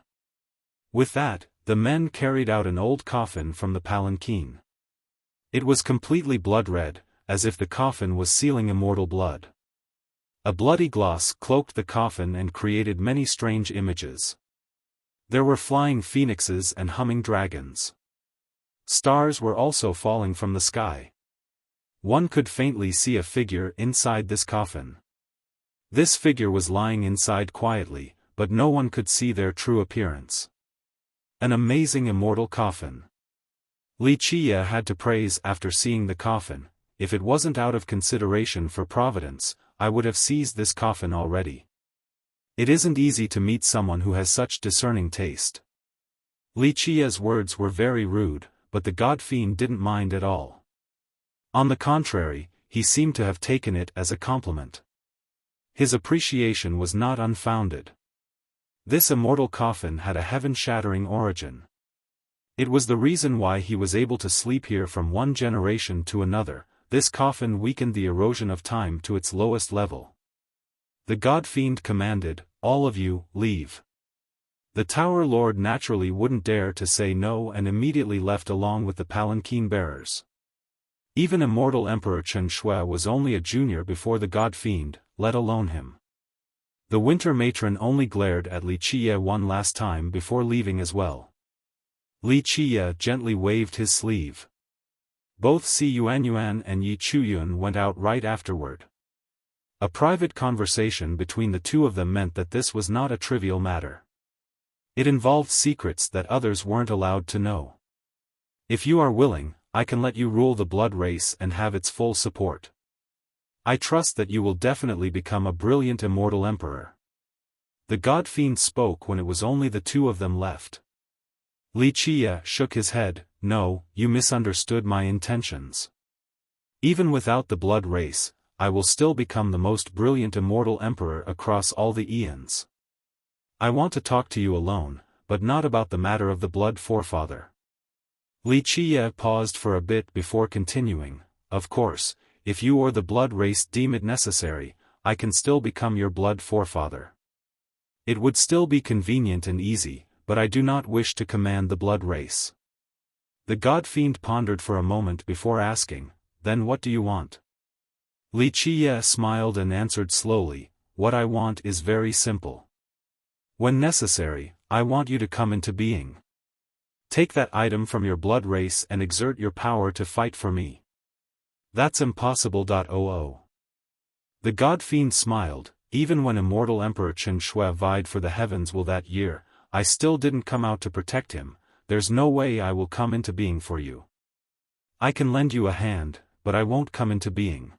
With that, the men carried out an old coffin from the palanquin. It was completely blood red, as if the coffin was sealing immortal blood. A bloody gloss cloaked the coffin and created many strange images. There were flying phoenixes and humming dragons. Stars were also falling from the sky. One could faintly see a figure inside this coffin. This figure was lying inside quietly, but no one could see their true appearance. An amazing immortal coffin. Wuxia had to praise after seeing the coffin. If it wasn't out of consideration for Providence, I would have seized this coffin already. It isn't easy to meet someone who has such discerning taste. Wuxia's words were very rude, but the god fiend didn't mind at all. On the contrary, he seemed to have taken it as a compliment. His appreciation was not unfounded. This immortal coffin had a heaven-shattering origin. It was the reason why he was able to sleep here from one generation to another. This coffin weakened the erosion of time to its lowest level. The god fiend commanded, "All of you, leave." The Tower Lord naturally wouldn't dare to say no and immediately left along with the palanquin bearers. Even immortal Emperor Chen Shui was only a junior before the god fiend, let alone him. The winter matron only glared at Wuxia one last time before leaving as well. Wuxia gently waved his sleeve. Both Si Yuanyuan and Yi Chuyun went out right afterward. A private conversation between the two of them meant that this was not a trivial matter. It involved secrets that others weren't allowed to know. If you are willing, I can let you rule the blood race and have its full support. I trust that you will definitely become a brilliant immortal emperor. The god fiend spoke when it was only the two of them left. Wuxia shook his head. "No, you misunderstood my intentions. Even without the blood race, I will still become the most brilliant immortal emperor across all the eons. I want to talk to you alone, but not about the matter of the blood forefather." Wuxia paused for a bit before continuing. "Of course, if you or the blood race deem it necessary, I can still become your blood forefather. It would still be convenient and easy, but I do not wish to command the blood race." The god fiend pondered for a moment before asking, "Then what do you want?" Wuxia smiled and answered slowly, "What I want is very simple. When necessary, I want you to come into being. Take that item from your blood race and exert your power to fight for me." "That's impossible. The god fiend smiled. "Even when immortal Emperor Chen Shui vied for the heavens will that year, I still didn't come out to protect him. There's no way I will come into being for you. I can lend you a hand, but I won't come into being."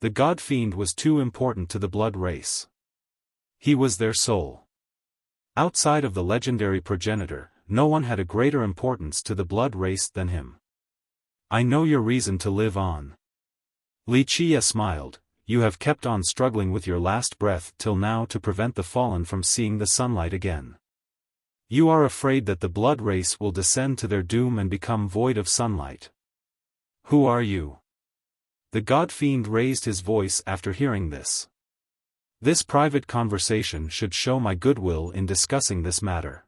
The god fiend was too important to the blood race. He was their soul. Outside of the legendary progenitor, no one had a greater importance to the blood race than him. "I know your reason to live on." Wuxia smiled. "You have kept on struggling with your last breath till now to prevent the fallen from seeing the sunlight again. You are afraid that the blood race will descend to their doom and become void of sunlight. Who are you?" The god fiend raised his voice after hearing this. "This private conversation should show my goodwill in discussing this matter."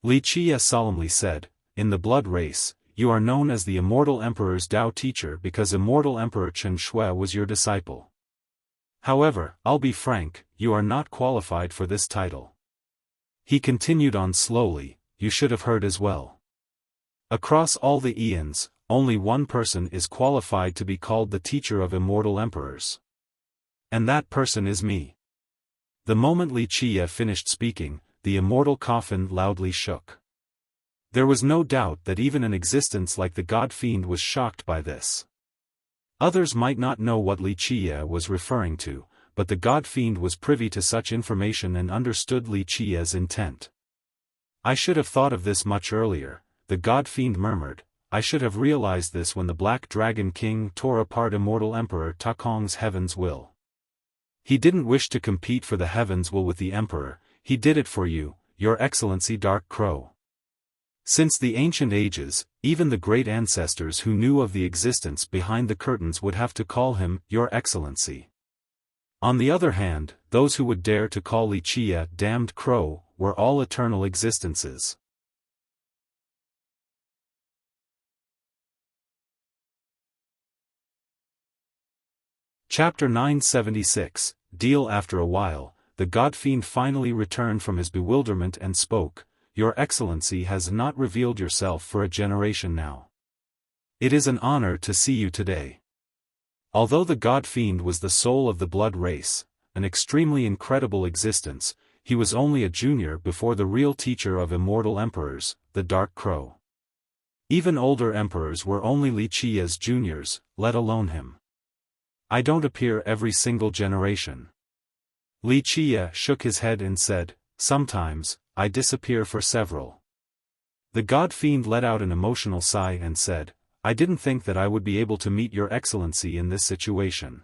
Wuxia solemnly said, "In the blood race, you are known as the immortal emperor's Tao teacher because immortal Emperor Chen Shui was your disciple. However, I'll be frank, you are not qualified for this title." He continued on slowly, "You should have heard as well. Across all the eons, only one person is qualified to be called the teacher of immortal emperors. And that person is me." The moment Wuxia finished speaking, the immortal coffin loudly shook. There was no doubt that even an existence like the god fiend was shocked by this. Others might not know what Wuxia was referring to, but the god fiend was privy to such information and understood Wuxia's intent. "I should have thought of this much earlier," the god fiend murmured. "I should have realized this when the Black Dragon King tore apart immortal Emperor Takong's heaven's will. He didn't wish to compete for the heaven's will with the Emperor, he did it for you, Your Excellency Dark Crow. Since the ancient ages, even the great ancestors who knew of the existence behind the curtains would have to call him, Your Excellency. On the other hand, those who would dare to call Wuxia Damned Crow, were all eternal existences. Chapter 976, Deal. After a while, the God-fiend finally returned from his bewilderment and spoke, "Your Excellency has not revealed yourself for a generation now. It is an honor to see you today." Although the God-fiend was the soul of the blood race, an extremely incredible existence, he was only a junior before the real teacher of immortal emperors, the Dark Crow. Even older emperors were only Wuxia's juniors, let alone him. "I don't appear every single generation." Wuxia shook his head and said, "Sometimes, I disappear for several." The God-fiend let out an emotional sigh and said, "I didn't think that I would be able to meet your Excellency in this situation.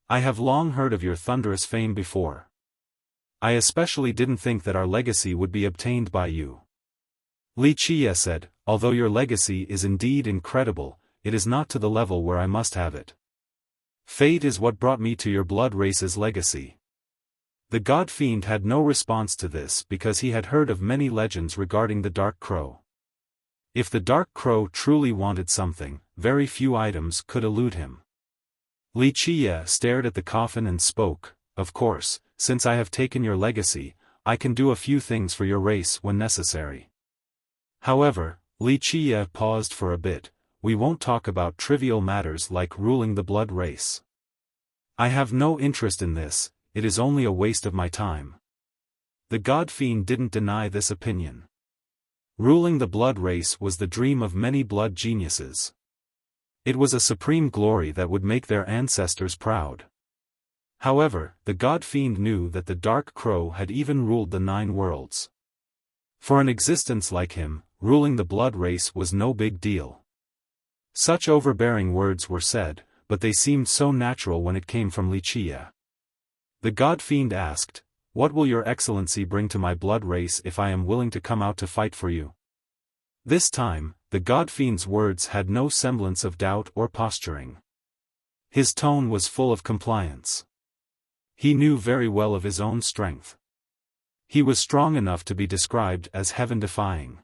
I have long heard of your thunderous fame before. I especially didn't think that our legacy would be obtained by you." Wuxia said, "Although your legacy is indeed incredible, it is not to the level where I must have it. Fate is what brought me to your blood race's legacy." The God-fiend had no response to this because he had heard of many legends regarding the Dark Crow. If the Dark Crow truly wanted something, very few items could elude him. Wuxia stared at the coffin and spoke, "Of course, since I have taken your legacy, I can do a few things for your race when necessary." However, Wuxia paused for a bit, "We won't talk about trivial matters like ruling the blood race. I have no interest in this, it is only a waste of my time." The God-fiend didn't deny this opinion. Ruling the blood race was the dream of many blood geniuses. It was a supreme glory that would make their ancestors proud. However, the God-fiend knew that the Dark Crow had even ruled the 9 worlds. For an existence like him, ruling the blood race was no big deal. Such overbearing words were said, but they seemed so natural when it came from Wuxia. The God-fiend asked, "What will your Excellency bring to my blood race if I am willing to come out to fight for you?" This time, the God-fiend's words had no semblance of doubt or posturing. His tone was full of compliance. He knew very well of his own strength. He was strong enough to be described as heaven-defying.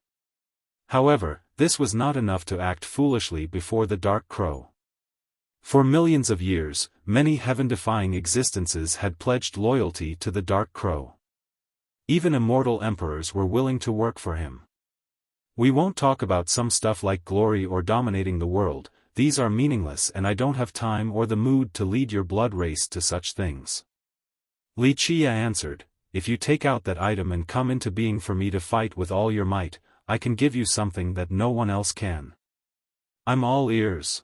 However, this was not enough to act foolishly before the Dark Crow. For millions of years, many heaven-defying existences had pledged loyalty to the Dark Crow. Even immortal emperors were willing to work for him. "We won't talk about some stuff like glory or dominating the world, these are meaningless and I don't have time or the mood to lead your blood race to such things." Wuxia answered, "If you take out that item and come into being for me to fight with all your might, I can give you something that no one else can. I'm all ears."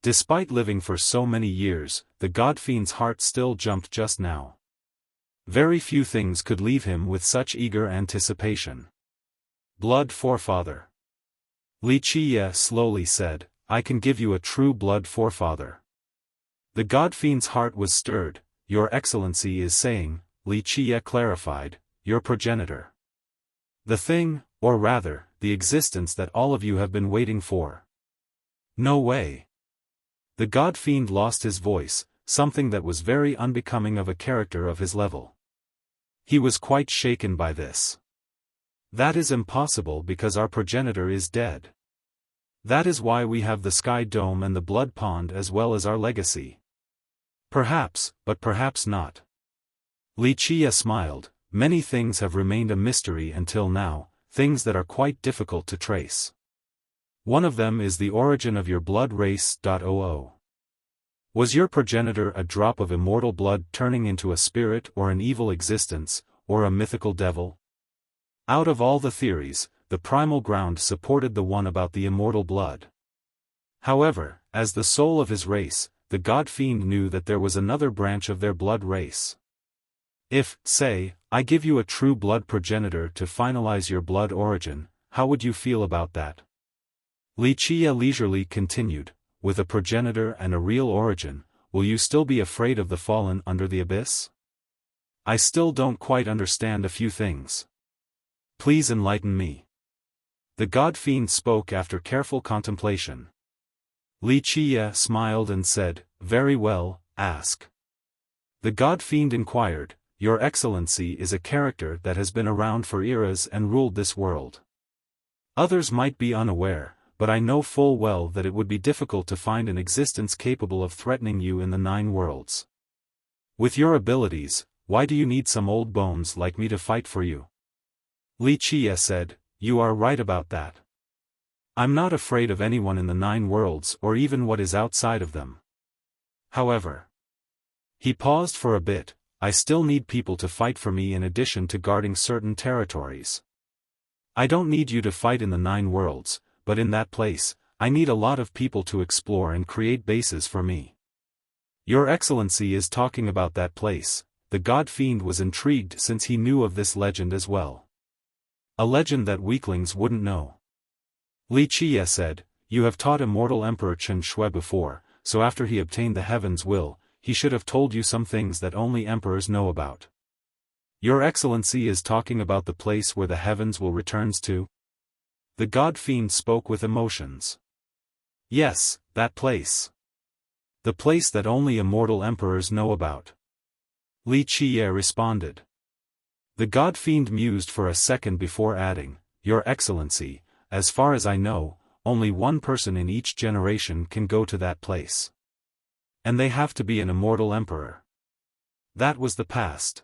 Despite living for so many years, the God-fiend's heart still jumped just now. Very few things could leave him with such eager anticipation. "Blood forefather." Wuxia slowly said, "I can give you a true blood forefather." The God-fiend's heart was stirred. "Your Excellency is saying," Wuxia clarified, "your progenitor. The thing, or rather, the existence that all of you have been waiting for." "No way." The God-fiend lost his voice, something that was very unbecoming of a character of his level. He was quite shaken by this. "That is impossible because our progenitor is dead. That is why we have the Sky Dome and the Blood Pond as well as our legacy." "Perhaps, but perhaps not." Wuxia smiled, "Many things have remained a mystery until now, things that are quite difficult to trace. One of them is the origin of your blood race. Was your progenitor a drop of immortal blood turning into a spirit or an evil existence, or a mythical devil? Out of all the theories, the primal ground supported the one about the immortal blood. However, as the soul of his race, the God-fiend knew that there was another branch of their blood race. If, say, I give you a true blood progenitor to finalize your blood origin, how would you feel about that? Wuxia leisurely continued, "With a progenitor and a real origin, will you still be afraid of the fallen under the abyss? I still don't quite understand a few things. Please enlighten me." The God-fiend spoke after careful contemplation. Wuxia smiled and said, "Very well, ask." The God-fiend inquired, "Your Excellency is a character that has been around for eras and ruled this world. Others might be unaware, but I know full well that it would be difficult to find an existence capable of threatening you in the 9 worlds. With your abilities, why do you need some old bones like me to fight for you? Li Qie said, you are right about that. I'm not afraid of anyone in the 9 worlds or even what is outside of them. However, he paused for a bit, I still need people to fight for me in addition to guarding certain territories. I don't need you to fight in the 9 worlds, but in that place, I need a lot of people to explore and create bases for me. Your Excellency is talking about that place. The God Fiend was intrigued since he knew of this legend as well. A legend that weaklings wouldn't know. Li Qie said, you have taught immortal Emperor Chen Shui before, so after he obtained the heaven's will, he should have told you some things that only emperors know about. Your Excellency is talking about the place where the heavens will returns to? The God Fiend spoke with emotions. Yes, that place. The place that only immortal emperors know about. Li Qie responded. The God Fiend mused for a second before adding, Your Excellency, as far as I know, only one person in each generation can go to that place. And they have to be an immortal emperor. That was the past.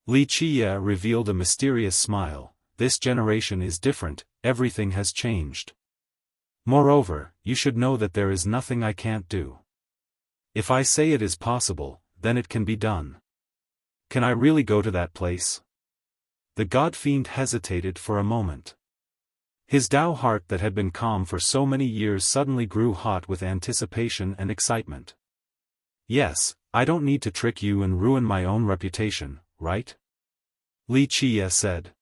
Li Qie revealed a mysterious smile, this generation is different, everything has changed. Moreover, you should know that there is nothing I can't do. If I say it is possible, then it can be done. Can I really go to that place? The God Fiend hesitated for a moment. His Dao heart that had been calm for so many years suddenly grew hot with anticipation and excitement. Yes, I don't need to trick you and ruin my own reputation, right? Li Qie said.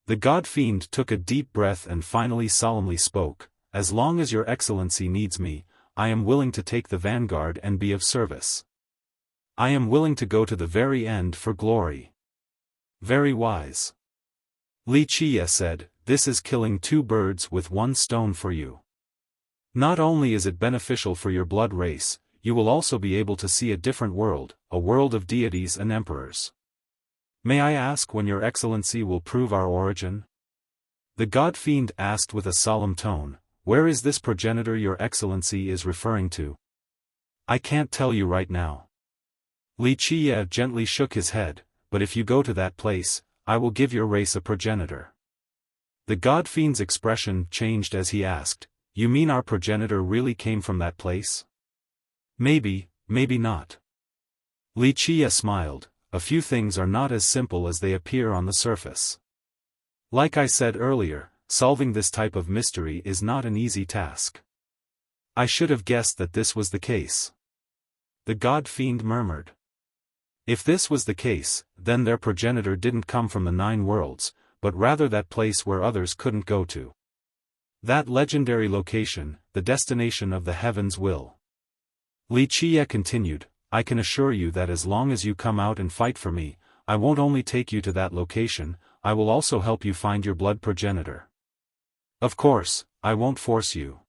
The God Fiend took a deep breath and finally solemnly spoke, as long as your Excellency needs me, I am willing to take the vanguard and be of service. I am willing to go to the very end for glory. Very wise. Li Qie said, this is killing 2 birds with 1 stone for you. Not only is it beneficial for your blood race, you will also be able to see a different world, a world of deities and emperors. May I ask when your Excellency will prove our origin? The God Fiend asked with a solemn tone, where is this progenitor your Excellency is referring to? I can't tell you right now. Li Qie gently shook his head, but if you go to that place, I will give your race a progenitor. The God Fiend's expression changed as he asked, you mean our progenitor really came from that place? Maybe, maybe not. Li Qie smiled, a few things are not as simple as they appear on the surface. Like I said earlier, solving this type of mystery is not an easy task. I should have guessed that this was the case. The God Fiend murmured. If this was the case, then their progenitor didn't come from the 9 worlds, but rather that place where others couldn't go to. That legendary location, the destination of the heaven's will. Li Qie continued, I can assure you that as long as you come out and fight for me, I won't only take you to that location, I will also help you find your blood progenitor. Of course, I won't force you.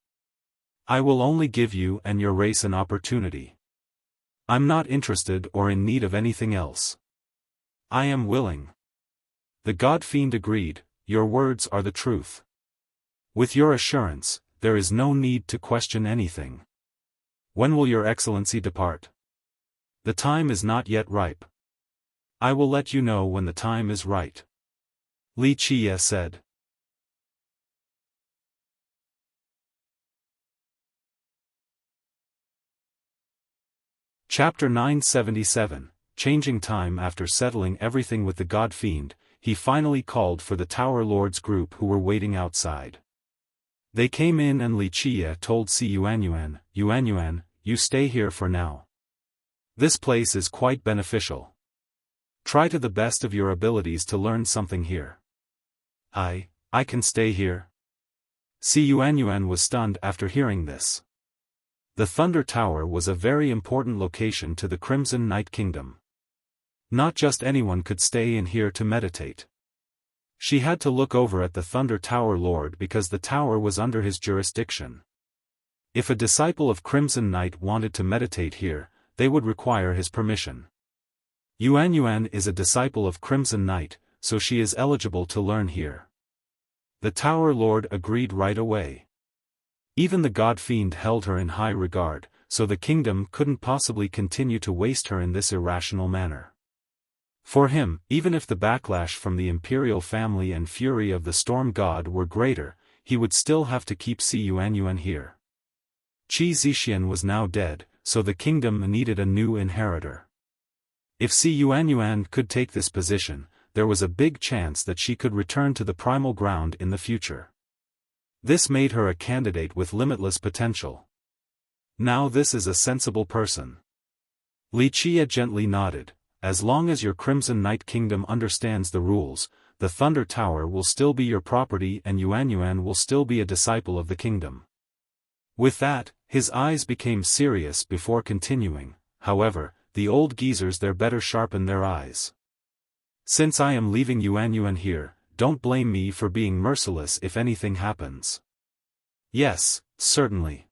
I will only give you and your race an opportunity. I'm not interested or in need of anything else. I am willing. The God Fiend agreed, your words are the truth. With your assurance, there is no need to question anything. When will your Excellency depart? The time is not yet ripe. I will let you know when the time is right. Li Qie said. Chapter 977, Changing Time. After settling everything with the God Fiend, he finally called for the Tower Lords group who were waiting outside. They came in and Li Qie told Si Yuanyuan, Yuanyuan, you stay here for now. This place is quite beneficial. Try to the best of your abilities to learn something here. I can stay here. Si Yuanyuan was stunned after hearing this. The Thunder Tower was a very important location to the Crimson Night Kingdom. Not just anyone could stay in here to meditate. She had to look over at the Thunder Tower Lord because the tower was under his jurisdiction. If a disciple of Crimson Night wanted to meditate here, they would require his permission. Yuanyuan is a disciple of Crimson Night, so she is eligible to learn here. The Tower Lord agreed right away. Even the god fiend held her in high regard, so the kingdom couldn't possibly continue to waste her in this irrational manner. For him, even if the backlash from the imperial family and fury of the storm god were greater, he would still have to keep Xi Yuanyuan here. Qi Zixian was now dead, so the kingdom needed a new inheritor. If Xi Yuanyuan could take this position, there was a big chance that she could return to the primal ground in the future. This made her a candidate with limitless potential. Now this is a sensible person. Li Qia gently nodded. As long as your Crimson Night Kingdom understands the rules, the Thunder Tower will still be your property and Yuanyuan will still be a disciple of the kingdom. With that, his eyes became serious before continuing. However, the old geezers there better sharpen their eyes. Since I am leaving Yuanyuan here, don't blame me for being merciless if anything happens. Yes, certainly.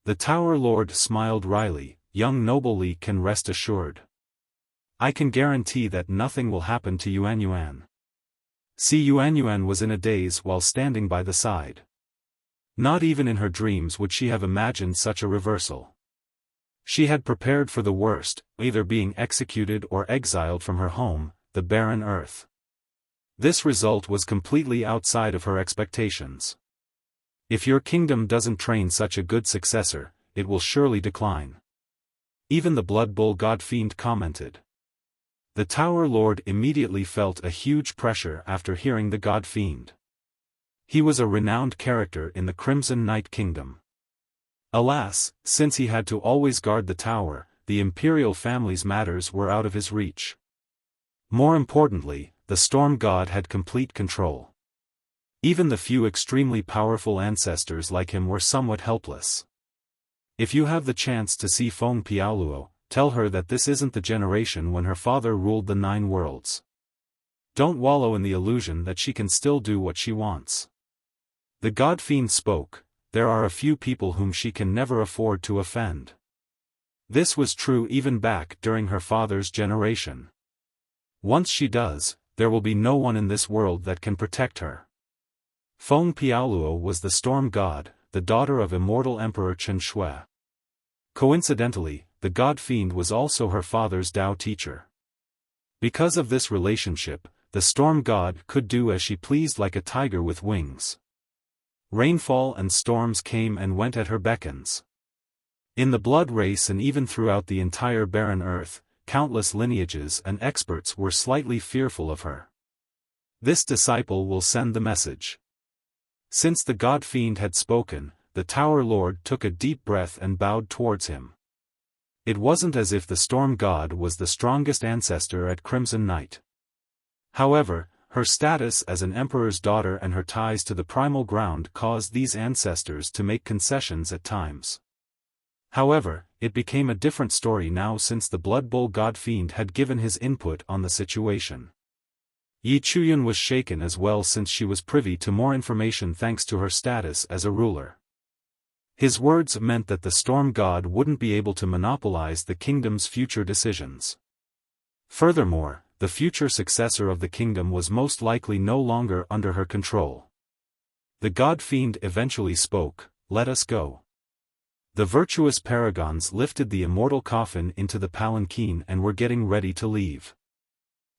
The Tower Lord smiled wryly. Young noble Li can rest assured. I can guarantee that nothing will happen to Yuanyuan. Xi Yuanyuan was in a daze while standing by the side. Not even in her dreams would she have imagined such a reversal. She had prepared for the worst, either being executed or exiled from her home, the barren earth. This result was completely outside of her expectations. If your kingdom doesn't train such a good successor, it will surely decline. Even the Blood Bull God Fiend commented. The Tower Lord immediately felt a huge pressure after hearing the God Fiend. He was a renowned character in the Crimson Night Kingdom. Alas, since he had to always guard the tower, the imperial family's matters were out of his reach. More importantly, the Storm God had complete control. Even the few extremely powerful ancestors like him were somewhat helpless. If you have the chance to see Feng Piaoluo, tell her that this isn't the generation when her father ruled the 9 worlds. Don't wallow in the illusion that she can still do what she wants. The God Fiend spoke. There are a few people whom she can never afford to offend. This was true even back during her father's generation. Once she does, there will be no one in this world that can protect her. Feng Piaoluo was the storm god, the daughter of immortal Emperor Chen Shui. Coincidentally, the God Fiend was also her father's Tao teacher. Because of this relationship, the storm god could do as she pleased like a tiger with wings. Rainfall and storms came and went at her beckons. In the blood race and even throughout the entire barren earth, countless lineages and experts were slightly fearful of her. This disciple will send the message. Since the God Fiend had spoken, the Tower Lord took a deep breath and bowed towards him. It wasn't as if the Storm God was the strongest ancestor at Crimson Night. However, her status as an emperor's daughter and her ties to the primal ground caused these ancestors to make concessions at times. However, it became a different story now since the Blood Bull God Fiend had given his input on the situation. Yi Chuyun was shaken as well since she was privy to more information thanks to her status as a ruler. His words meant that the Storm God wouldn't be able to monopolize the kingdom's future decisions. Furthermore, the future successor of the kingdom was most likely no longer under her control. The God Fiend eventually spoke, "Let us go." The virtuous paragons lifted the immortal coffin into the palanquin and were getting ready to leave.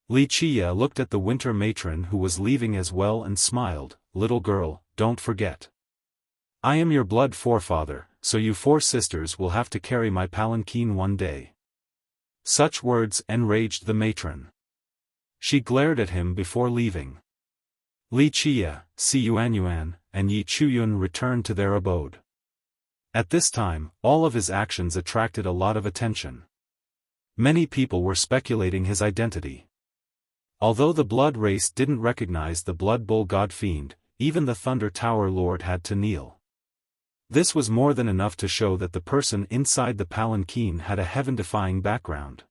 Li Qia looked at the winter matron who was leaving as well and smiled, "Little girl, don't forget. I am your blood forefather, so you 4 sisters will have to carry my palanquin one day." Such words enraged the matron. She glared at him before leaving. Li Qia, Xi Yuanyuan, and Yi Chuyun returned to their abode. At this time, all of his actions attracted a lot of attention. Many people were speculating his identity. Although the blood race didn't recognize the Blood Bull God Fiend, even the Thunder Tower Lord had to kneel. This was more than enough to show that the person inside the palanquin had a heaven-defying background.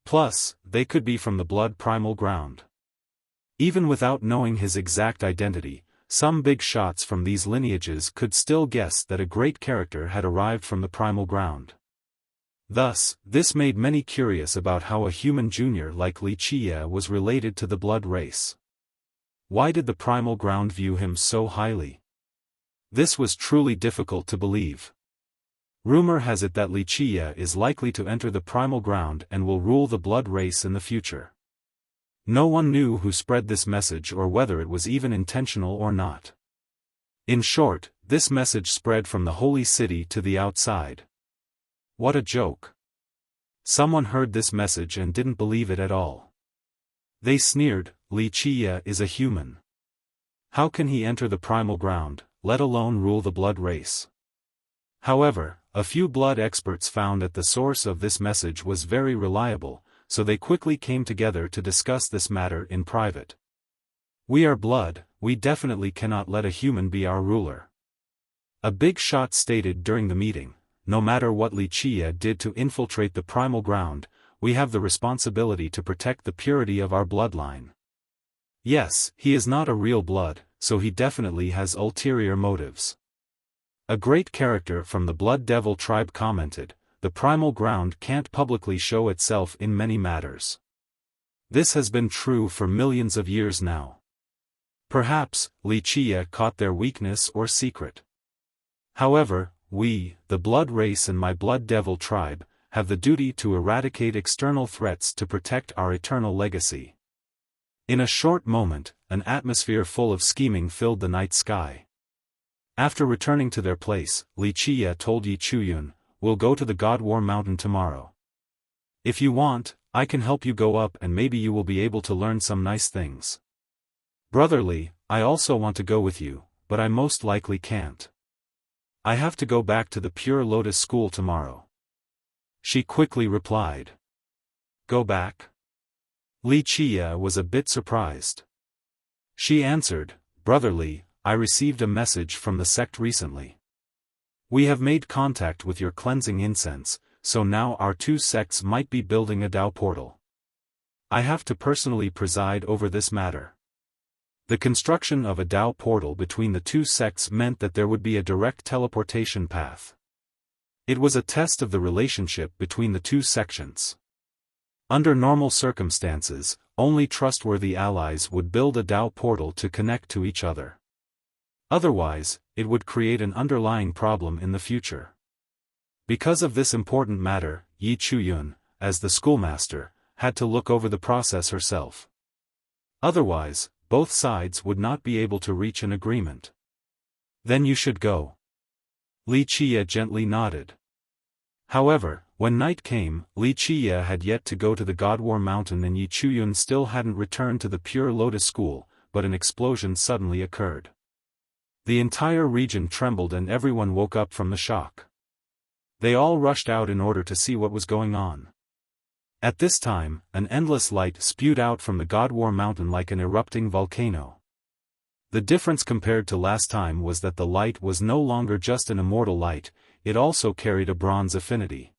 Plus, they could be from the blood primal ground. Even without knowing his exact identity, some big shots from these lineages could still guess that a great character had arrived from the primal ground. Thus, this made many curious about how a human junior like Li Qia was related to the blood race. Why did the primal ground view him so highly? This was truly difficult to believe. Rumor has it that Wuxia is likely to enter the primal ground and will rule the blood race in the future. No one knew who spread this message or whether it was even intentional or not. In short, this message spread from the holy city to the outside. What a joke. Someone heard this message and didn't believe it at all. They sneered, Wuxia is a human. How can he enter the primal ground, let alone rule the blood race? However, a few blood experts found that the source of this message was very reliable, so they quickly came together to discuss this matter in private. We are blood, we definitely cannot let a human be our ruler. A big shot stated during the meeting, no matter what Wuxia did to infiltrate the primal ground, we have the responsibility to protect the purity of our bloodline. Yes, he is not a real blood, so he definitely has ulterior motives. A great character from the Blood Devil tribe commented, the primal ground can't publicly show itself in many matters. This has been true for millions of years now. Perhaps, Wuxia caught their weakness or secret. However, we, the blood race and my Blood Devil tribe, have the duty to eradicate external threats to protect our eternal legacy. In a short moment, an atmosphere full of scheming filled the night sky. After returning to their place, Wuxia told Yi Chuyun, we'll go to the God War Mountain tomorrow. If you want, I can help you go up and maybe you will be able to learn some nice things. Brotherly, I also want to go with you, but I most likely can't. I have to go back to the Pure Lotus School tomorrow. She quickly replied. Go back? Wuxia was a bit surprised. She answered, Brotherly, I received a message from the sect recently. We have made contact with your cleansing incense, so now our two sects might be building a Dao portal. I have to personally preside over this matter. The construction of a Dao portal between the two sects meant that there would be a direct teleportation path. It was a test of the relationship between the two sections. Under normal circumstances, only trustworthy allies would build a Dao portal to connect to each other. Otherwise, it would create an underlying problem in the future. Because of this important matter, Yi Chuyun, as the schoolmaster, had to look over the process herself. Otherwise, both sides would not be able to reach an agreement. Then you should go. Wuxia gently nodded. However, when night came, Wuxia had yet to go to the God War Mountain and Yi Chuyun still hadn't returned to the Pure Lotus School, but an explosion suddenly occurred. The entire region trembled and everyone woke up from the shock. They all rushed out in order to see what was going on. At this time, an endless light spewed out from the God War Mountain like an erupting volcano. The difference compared to last time was that the light was no longer just an immortal light, it also carried a bronze affinity.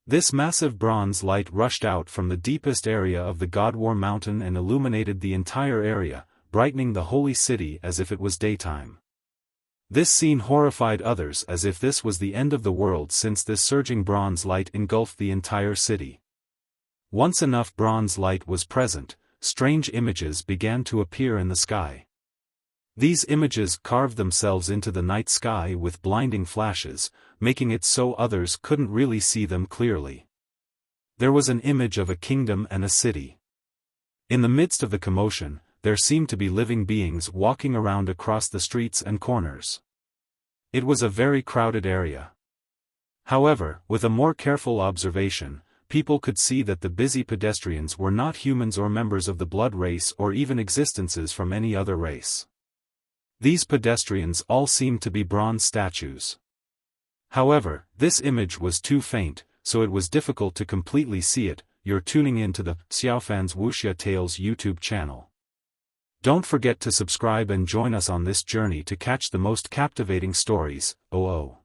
This massive bronze light rushed out from the deepest area of the God War Mountain and illuminated the entire area, brightening the holy city as if it was daytime. This scene horrified others as if this was the end of the world since this surging bronze light engulfed the entire city. Once enough bronze light was present, strange images began to appear in the sky. These images carved themselves into the night sky with blinding flashes, making it so others couldn't really see them clearly. There was an image of a kingdom and a city. In the midst of the commotion, there seemed to be living beings walking around across the streets and corners. It was a very crowded area. However, with a more careful observation, people could see that the busy pedestrians were not humans or members of the blood race or even existences from any other race. These pedestrians all seemed to be bronze statues. However, this image was too faint, so it was difficult to completely see it. You're tuning in to the Xiaofan's Wuxia Tales YouTube channel. Don't forget to subscribe and join us on this journey to catch the most captivating stories. Oh.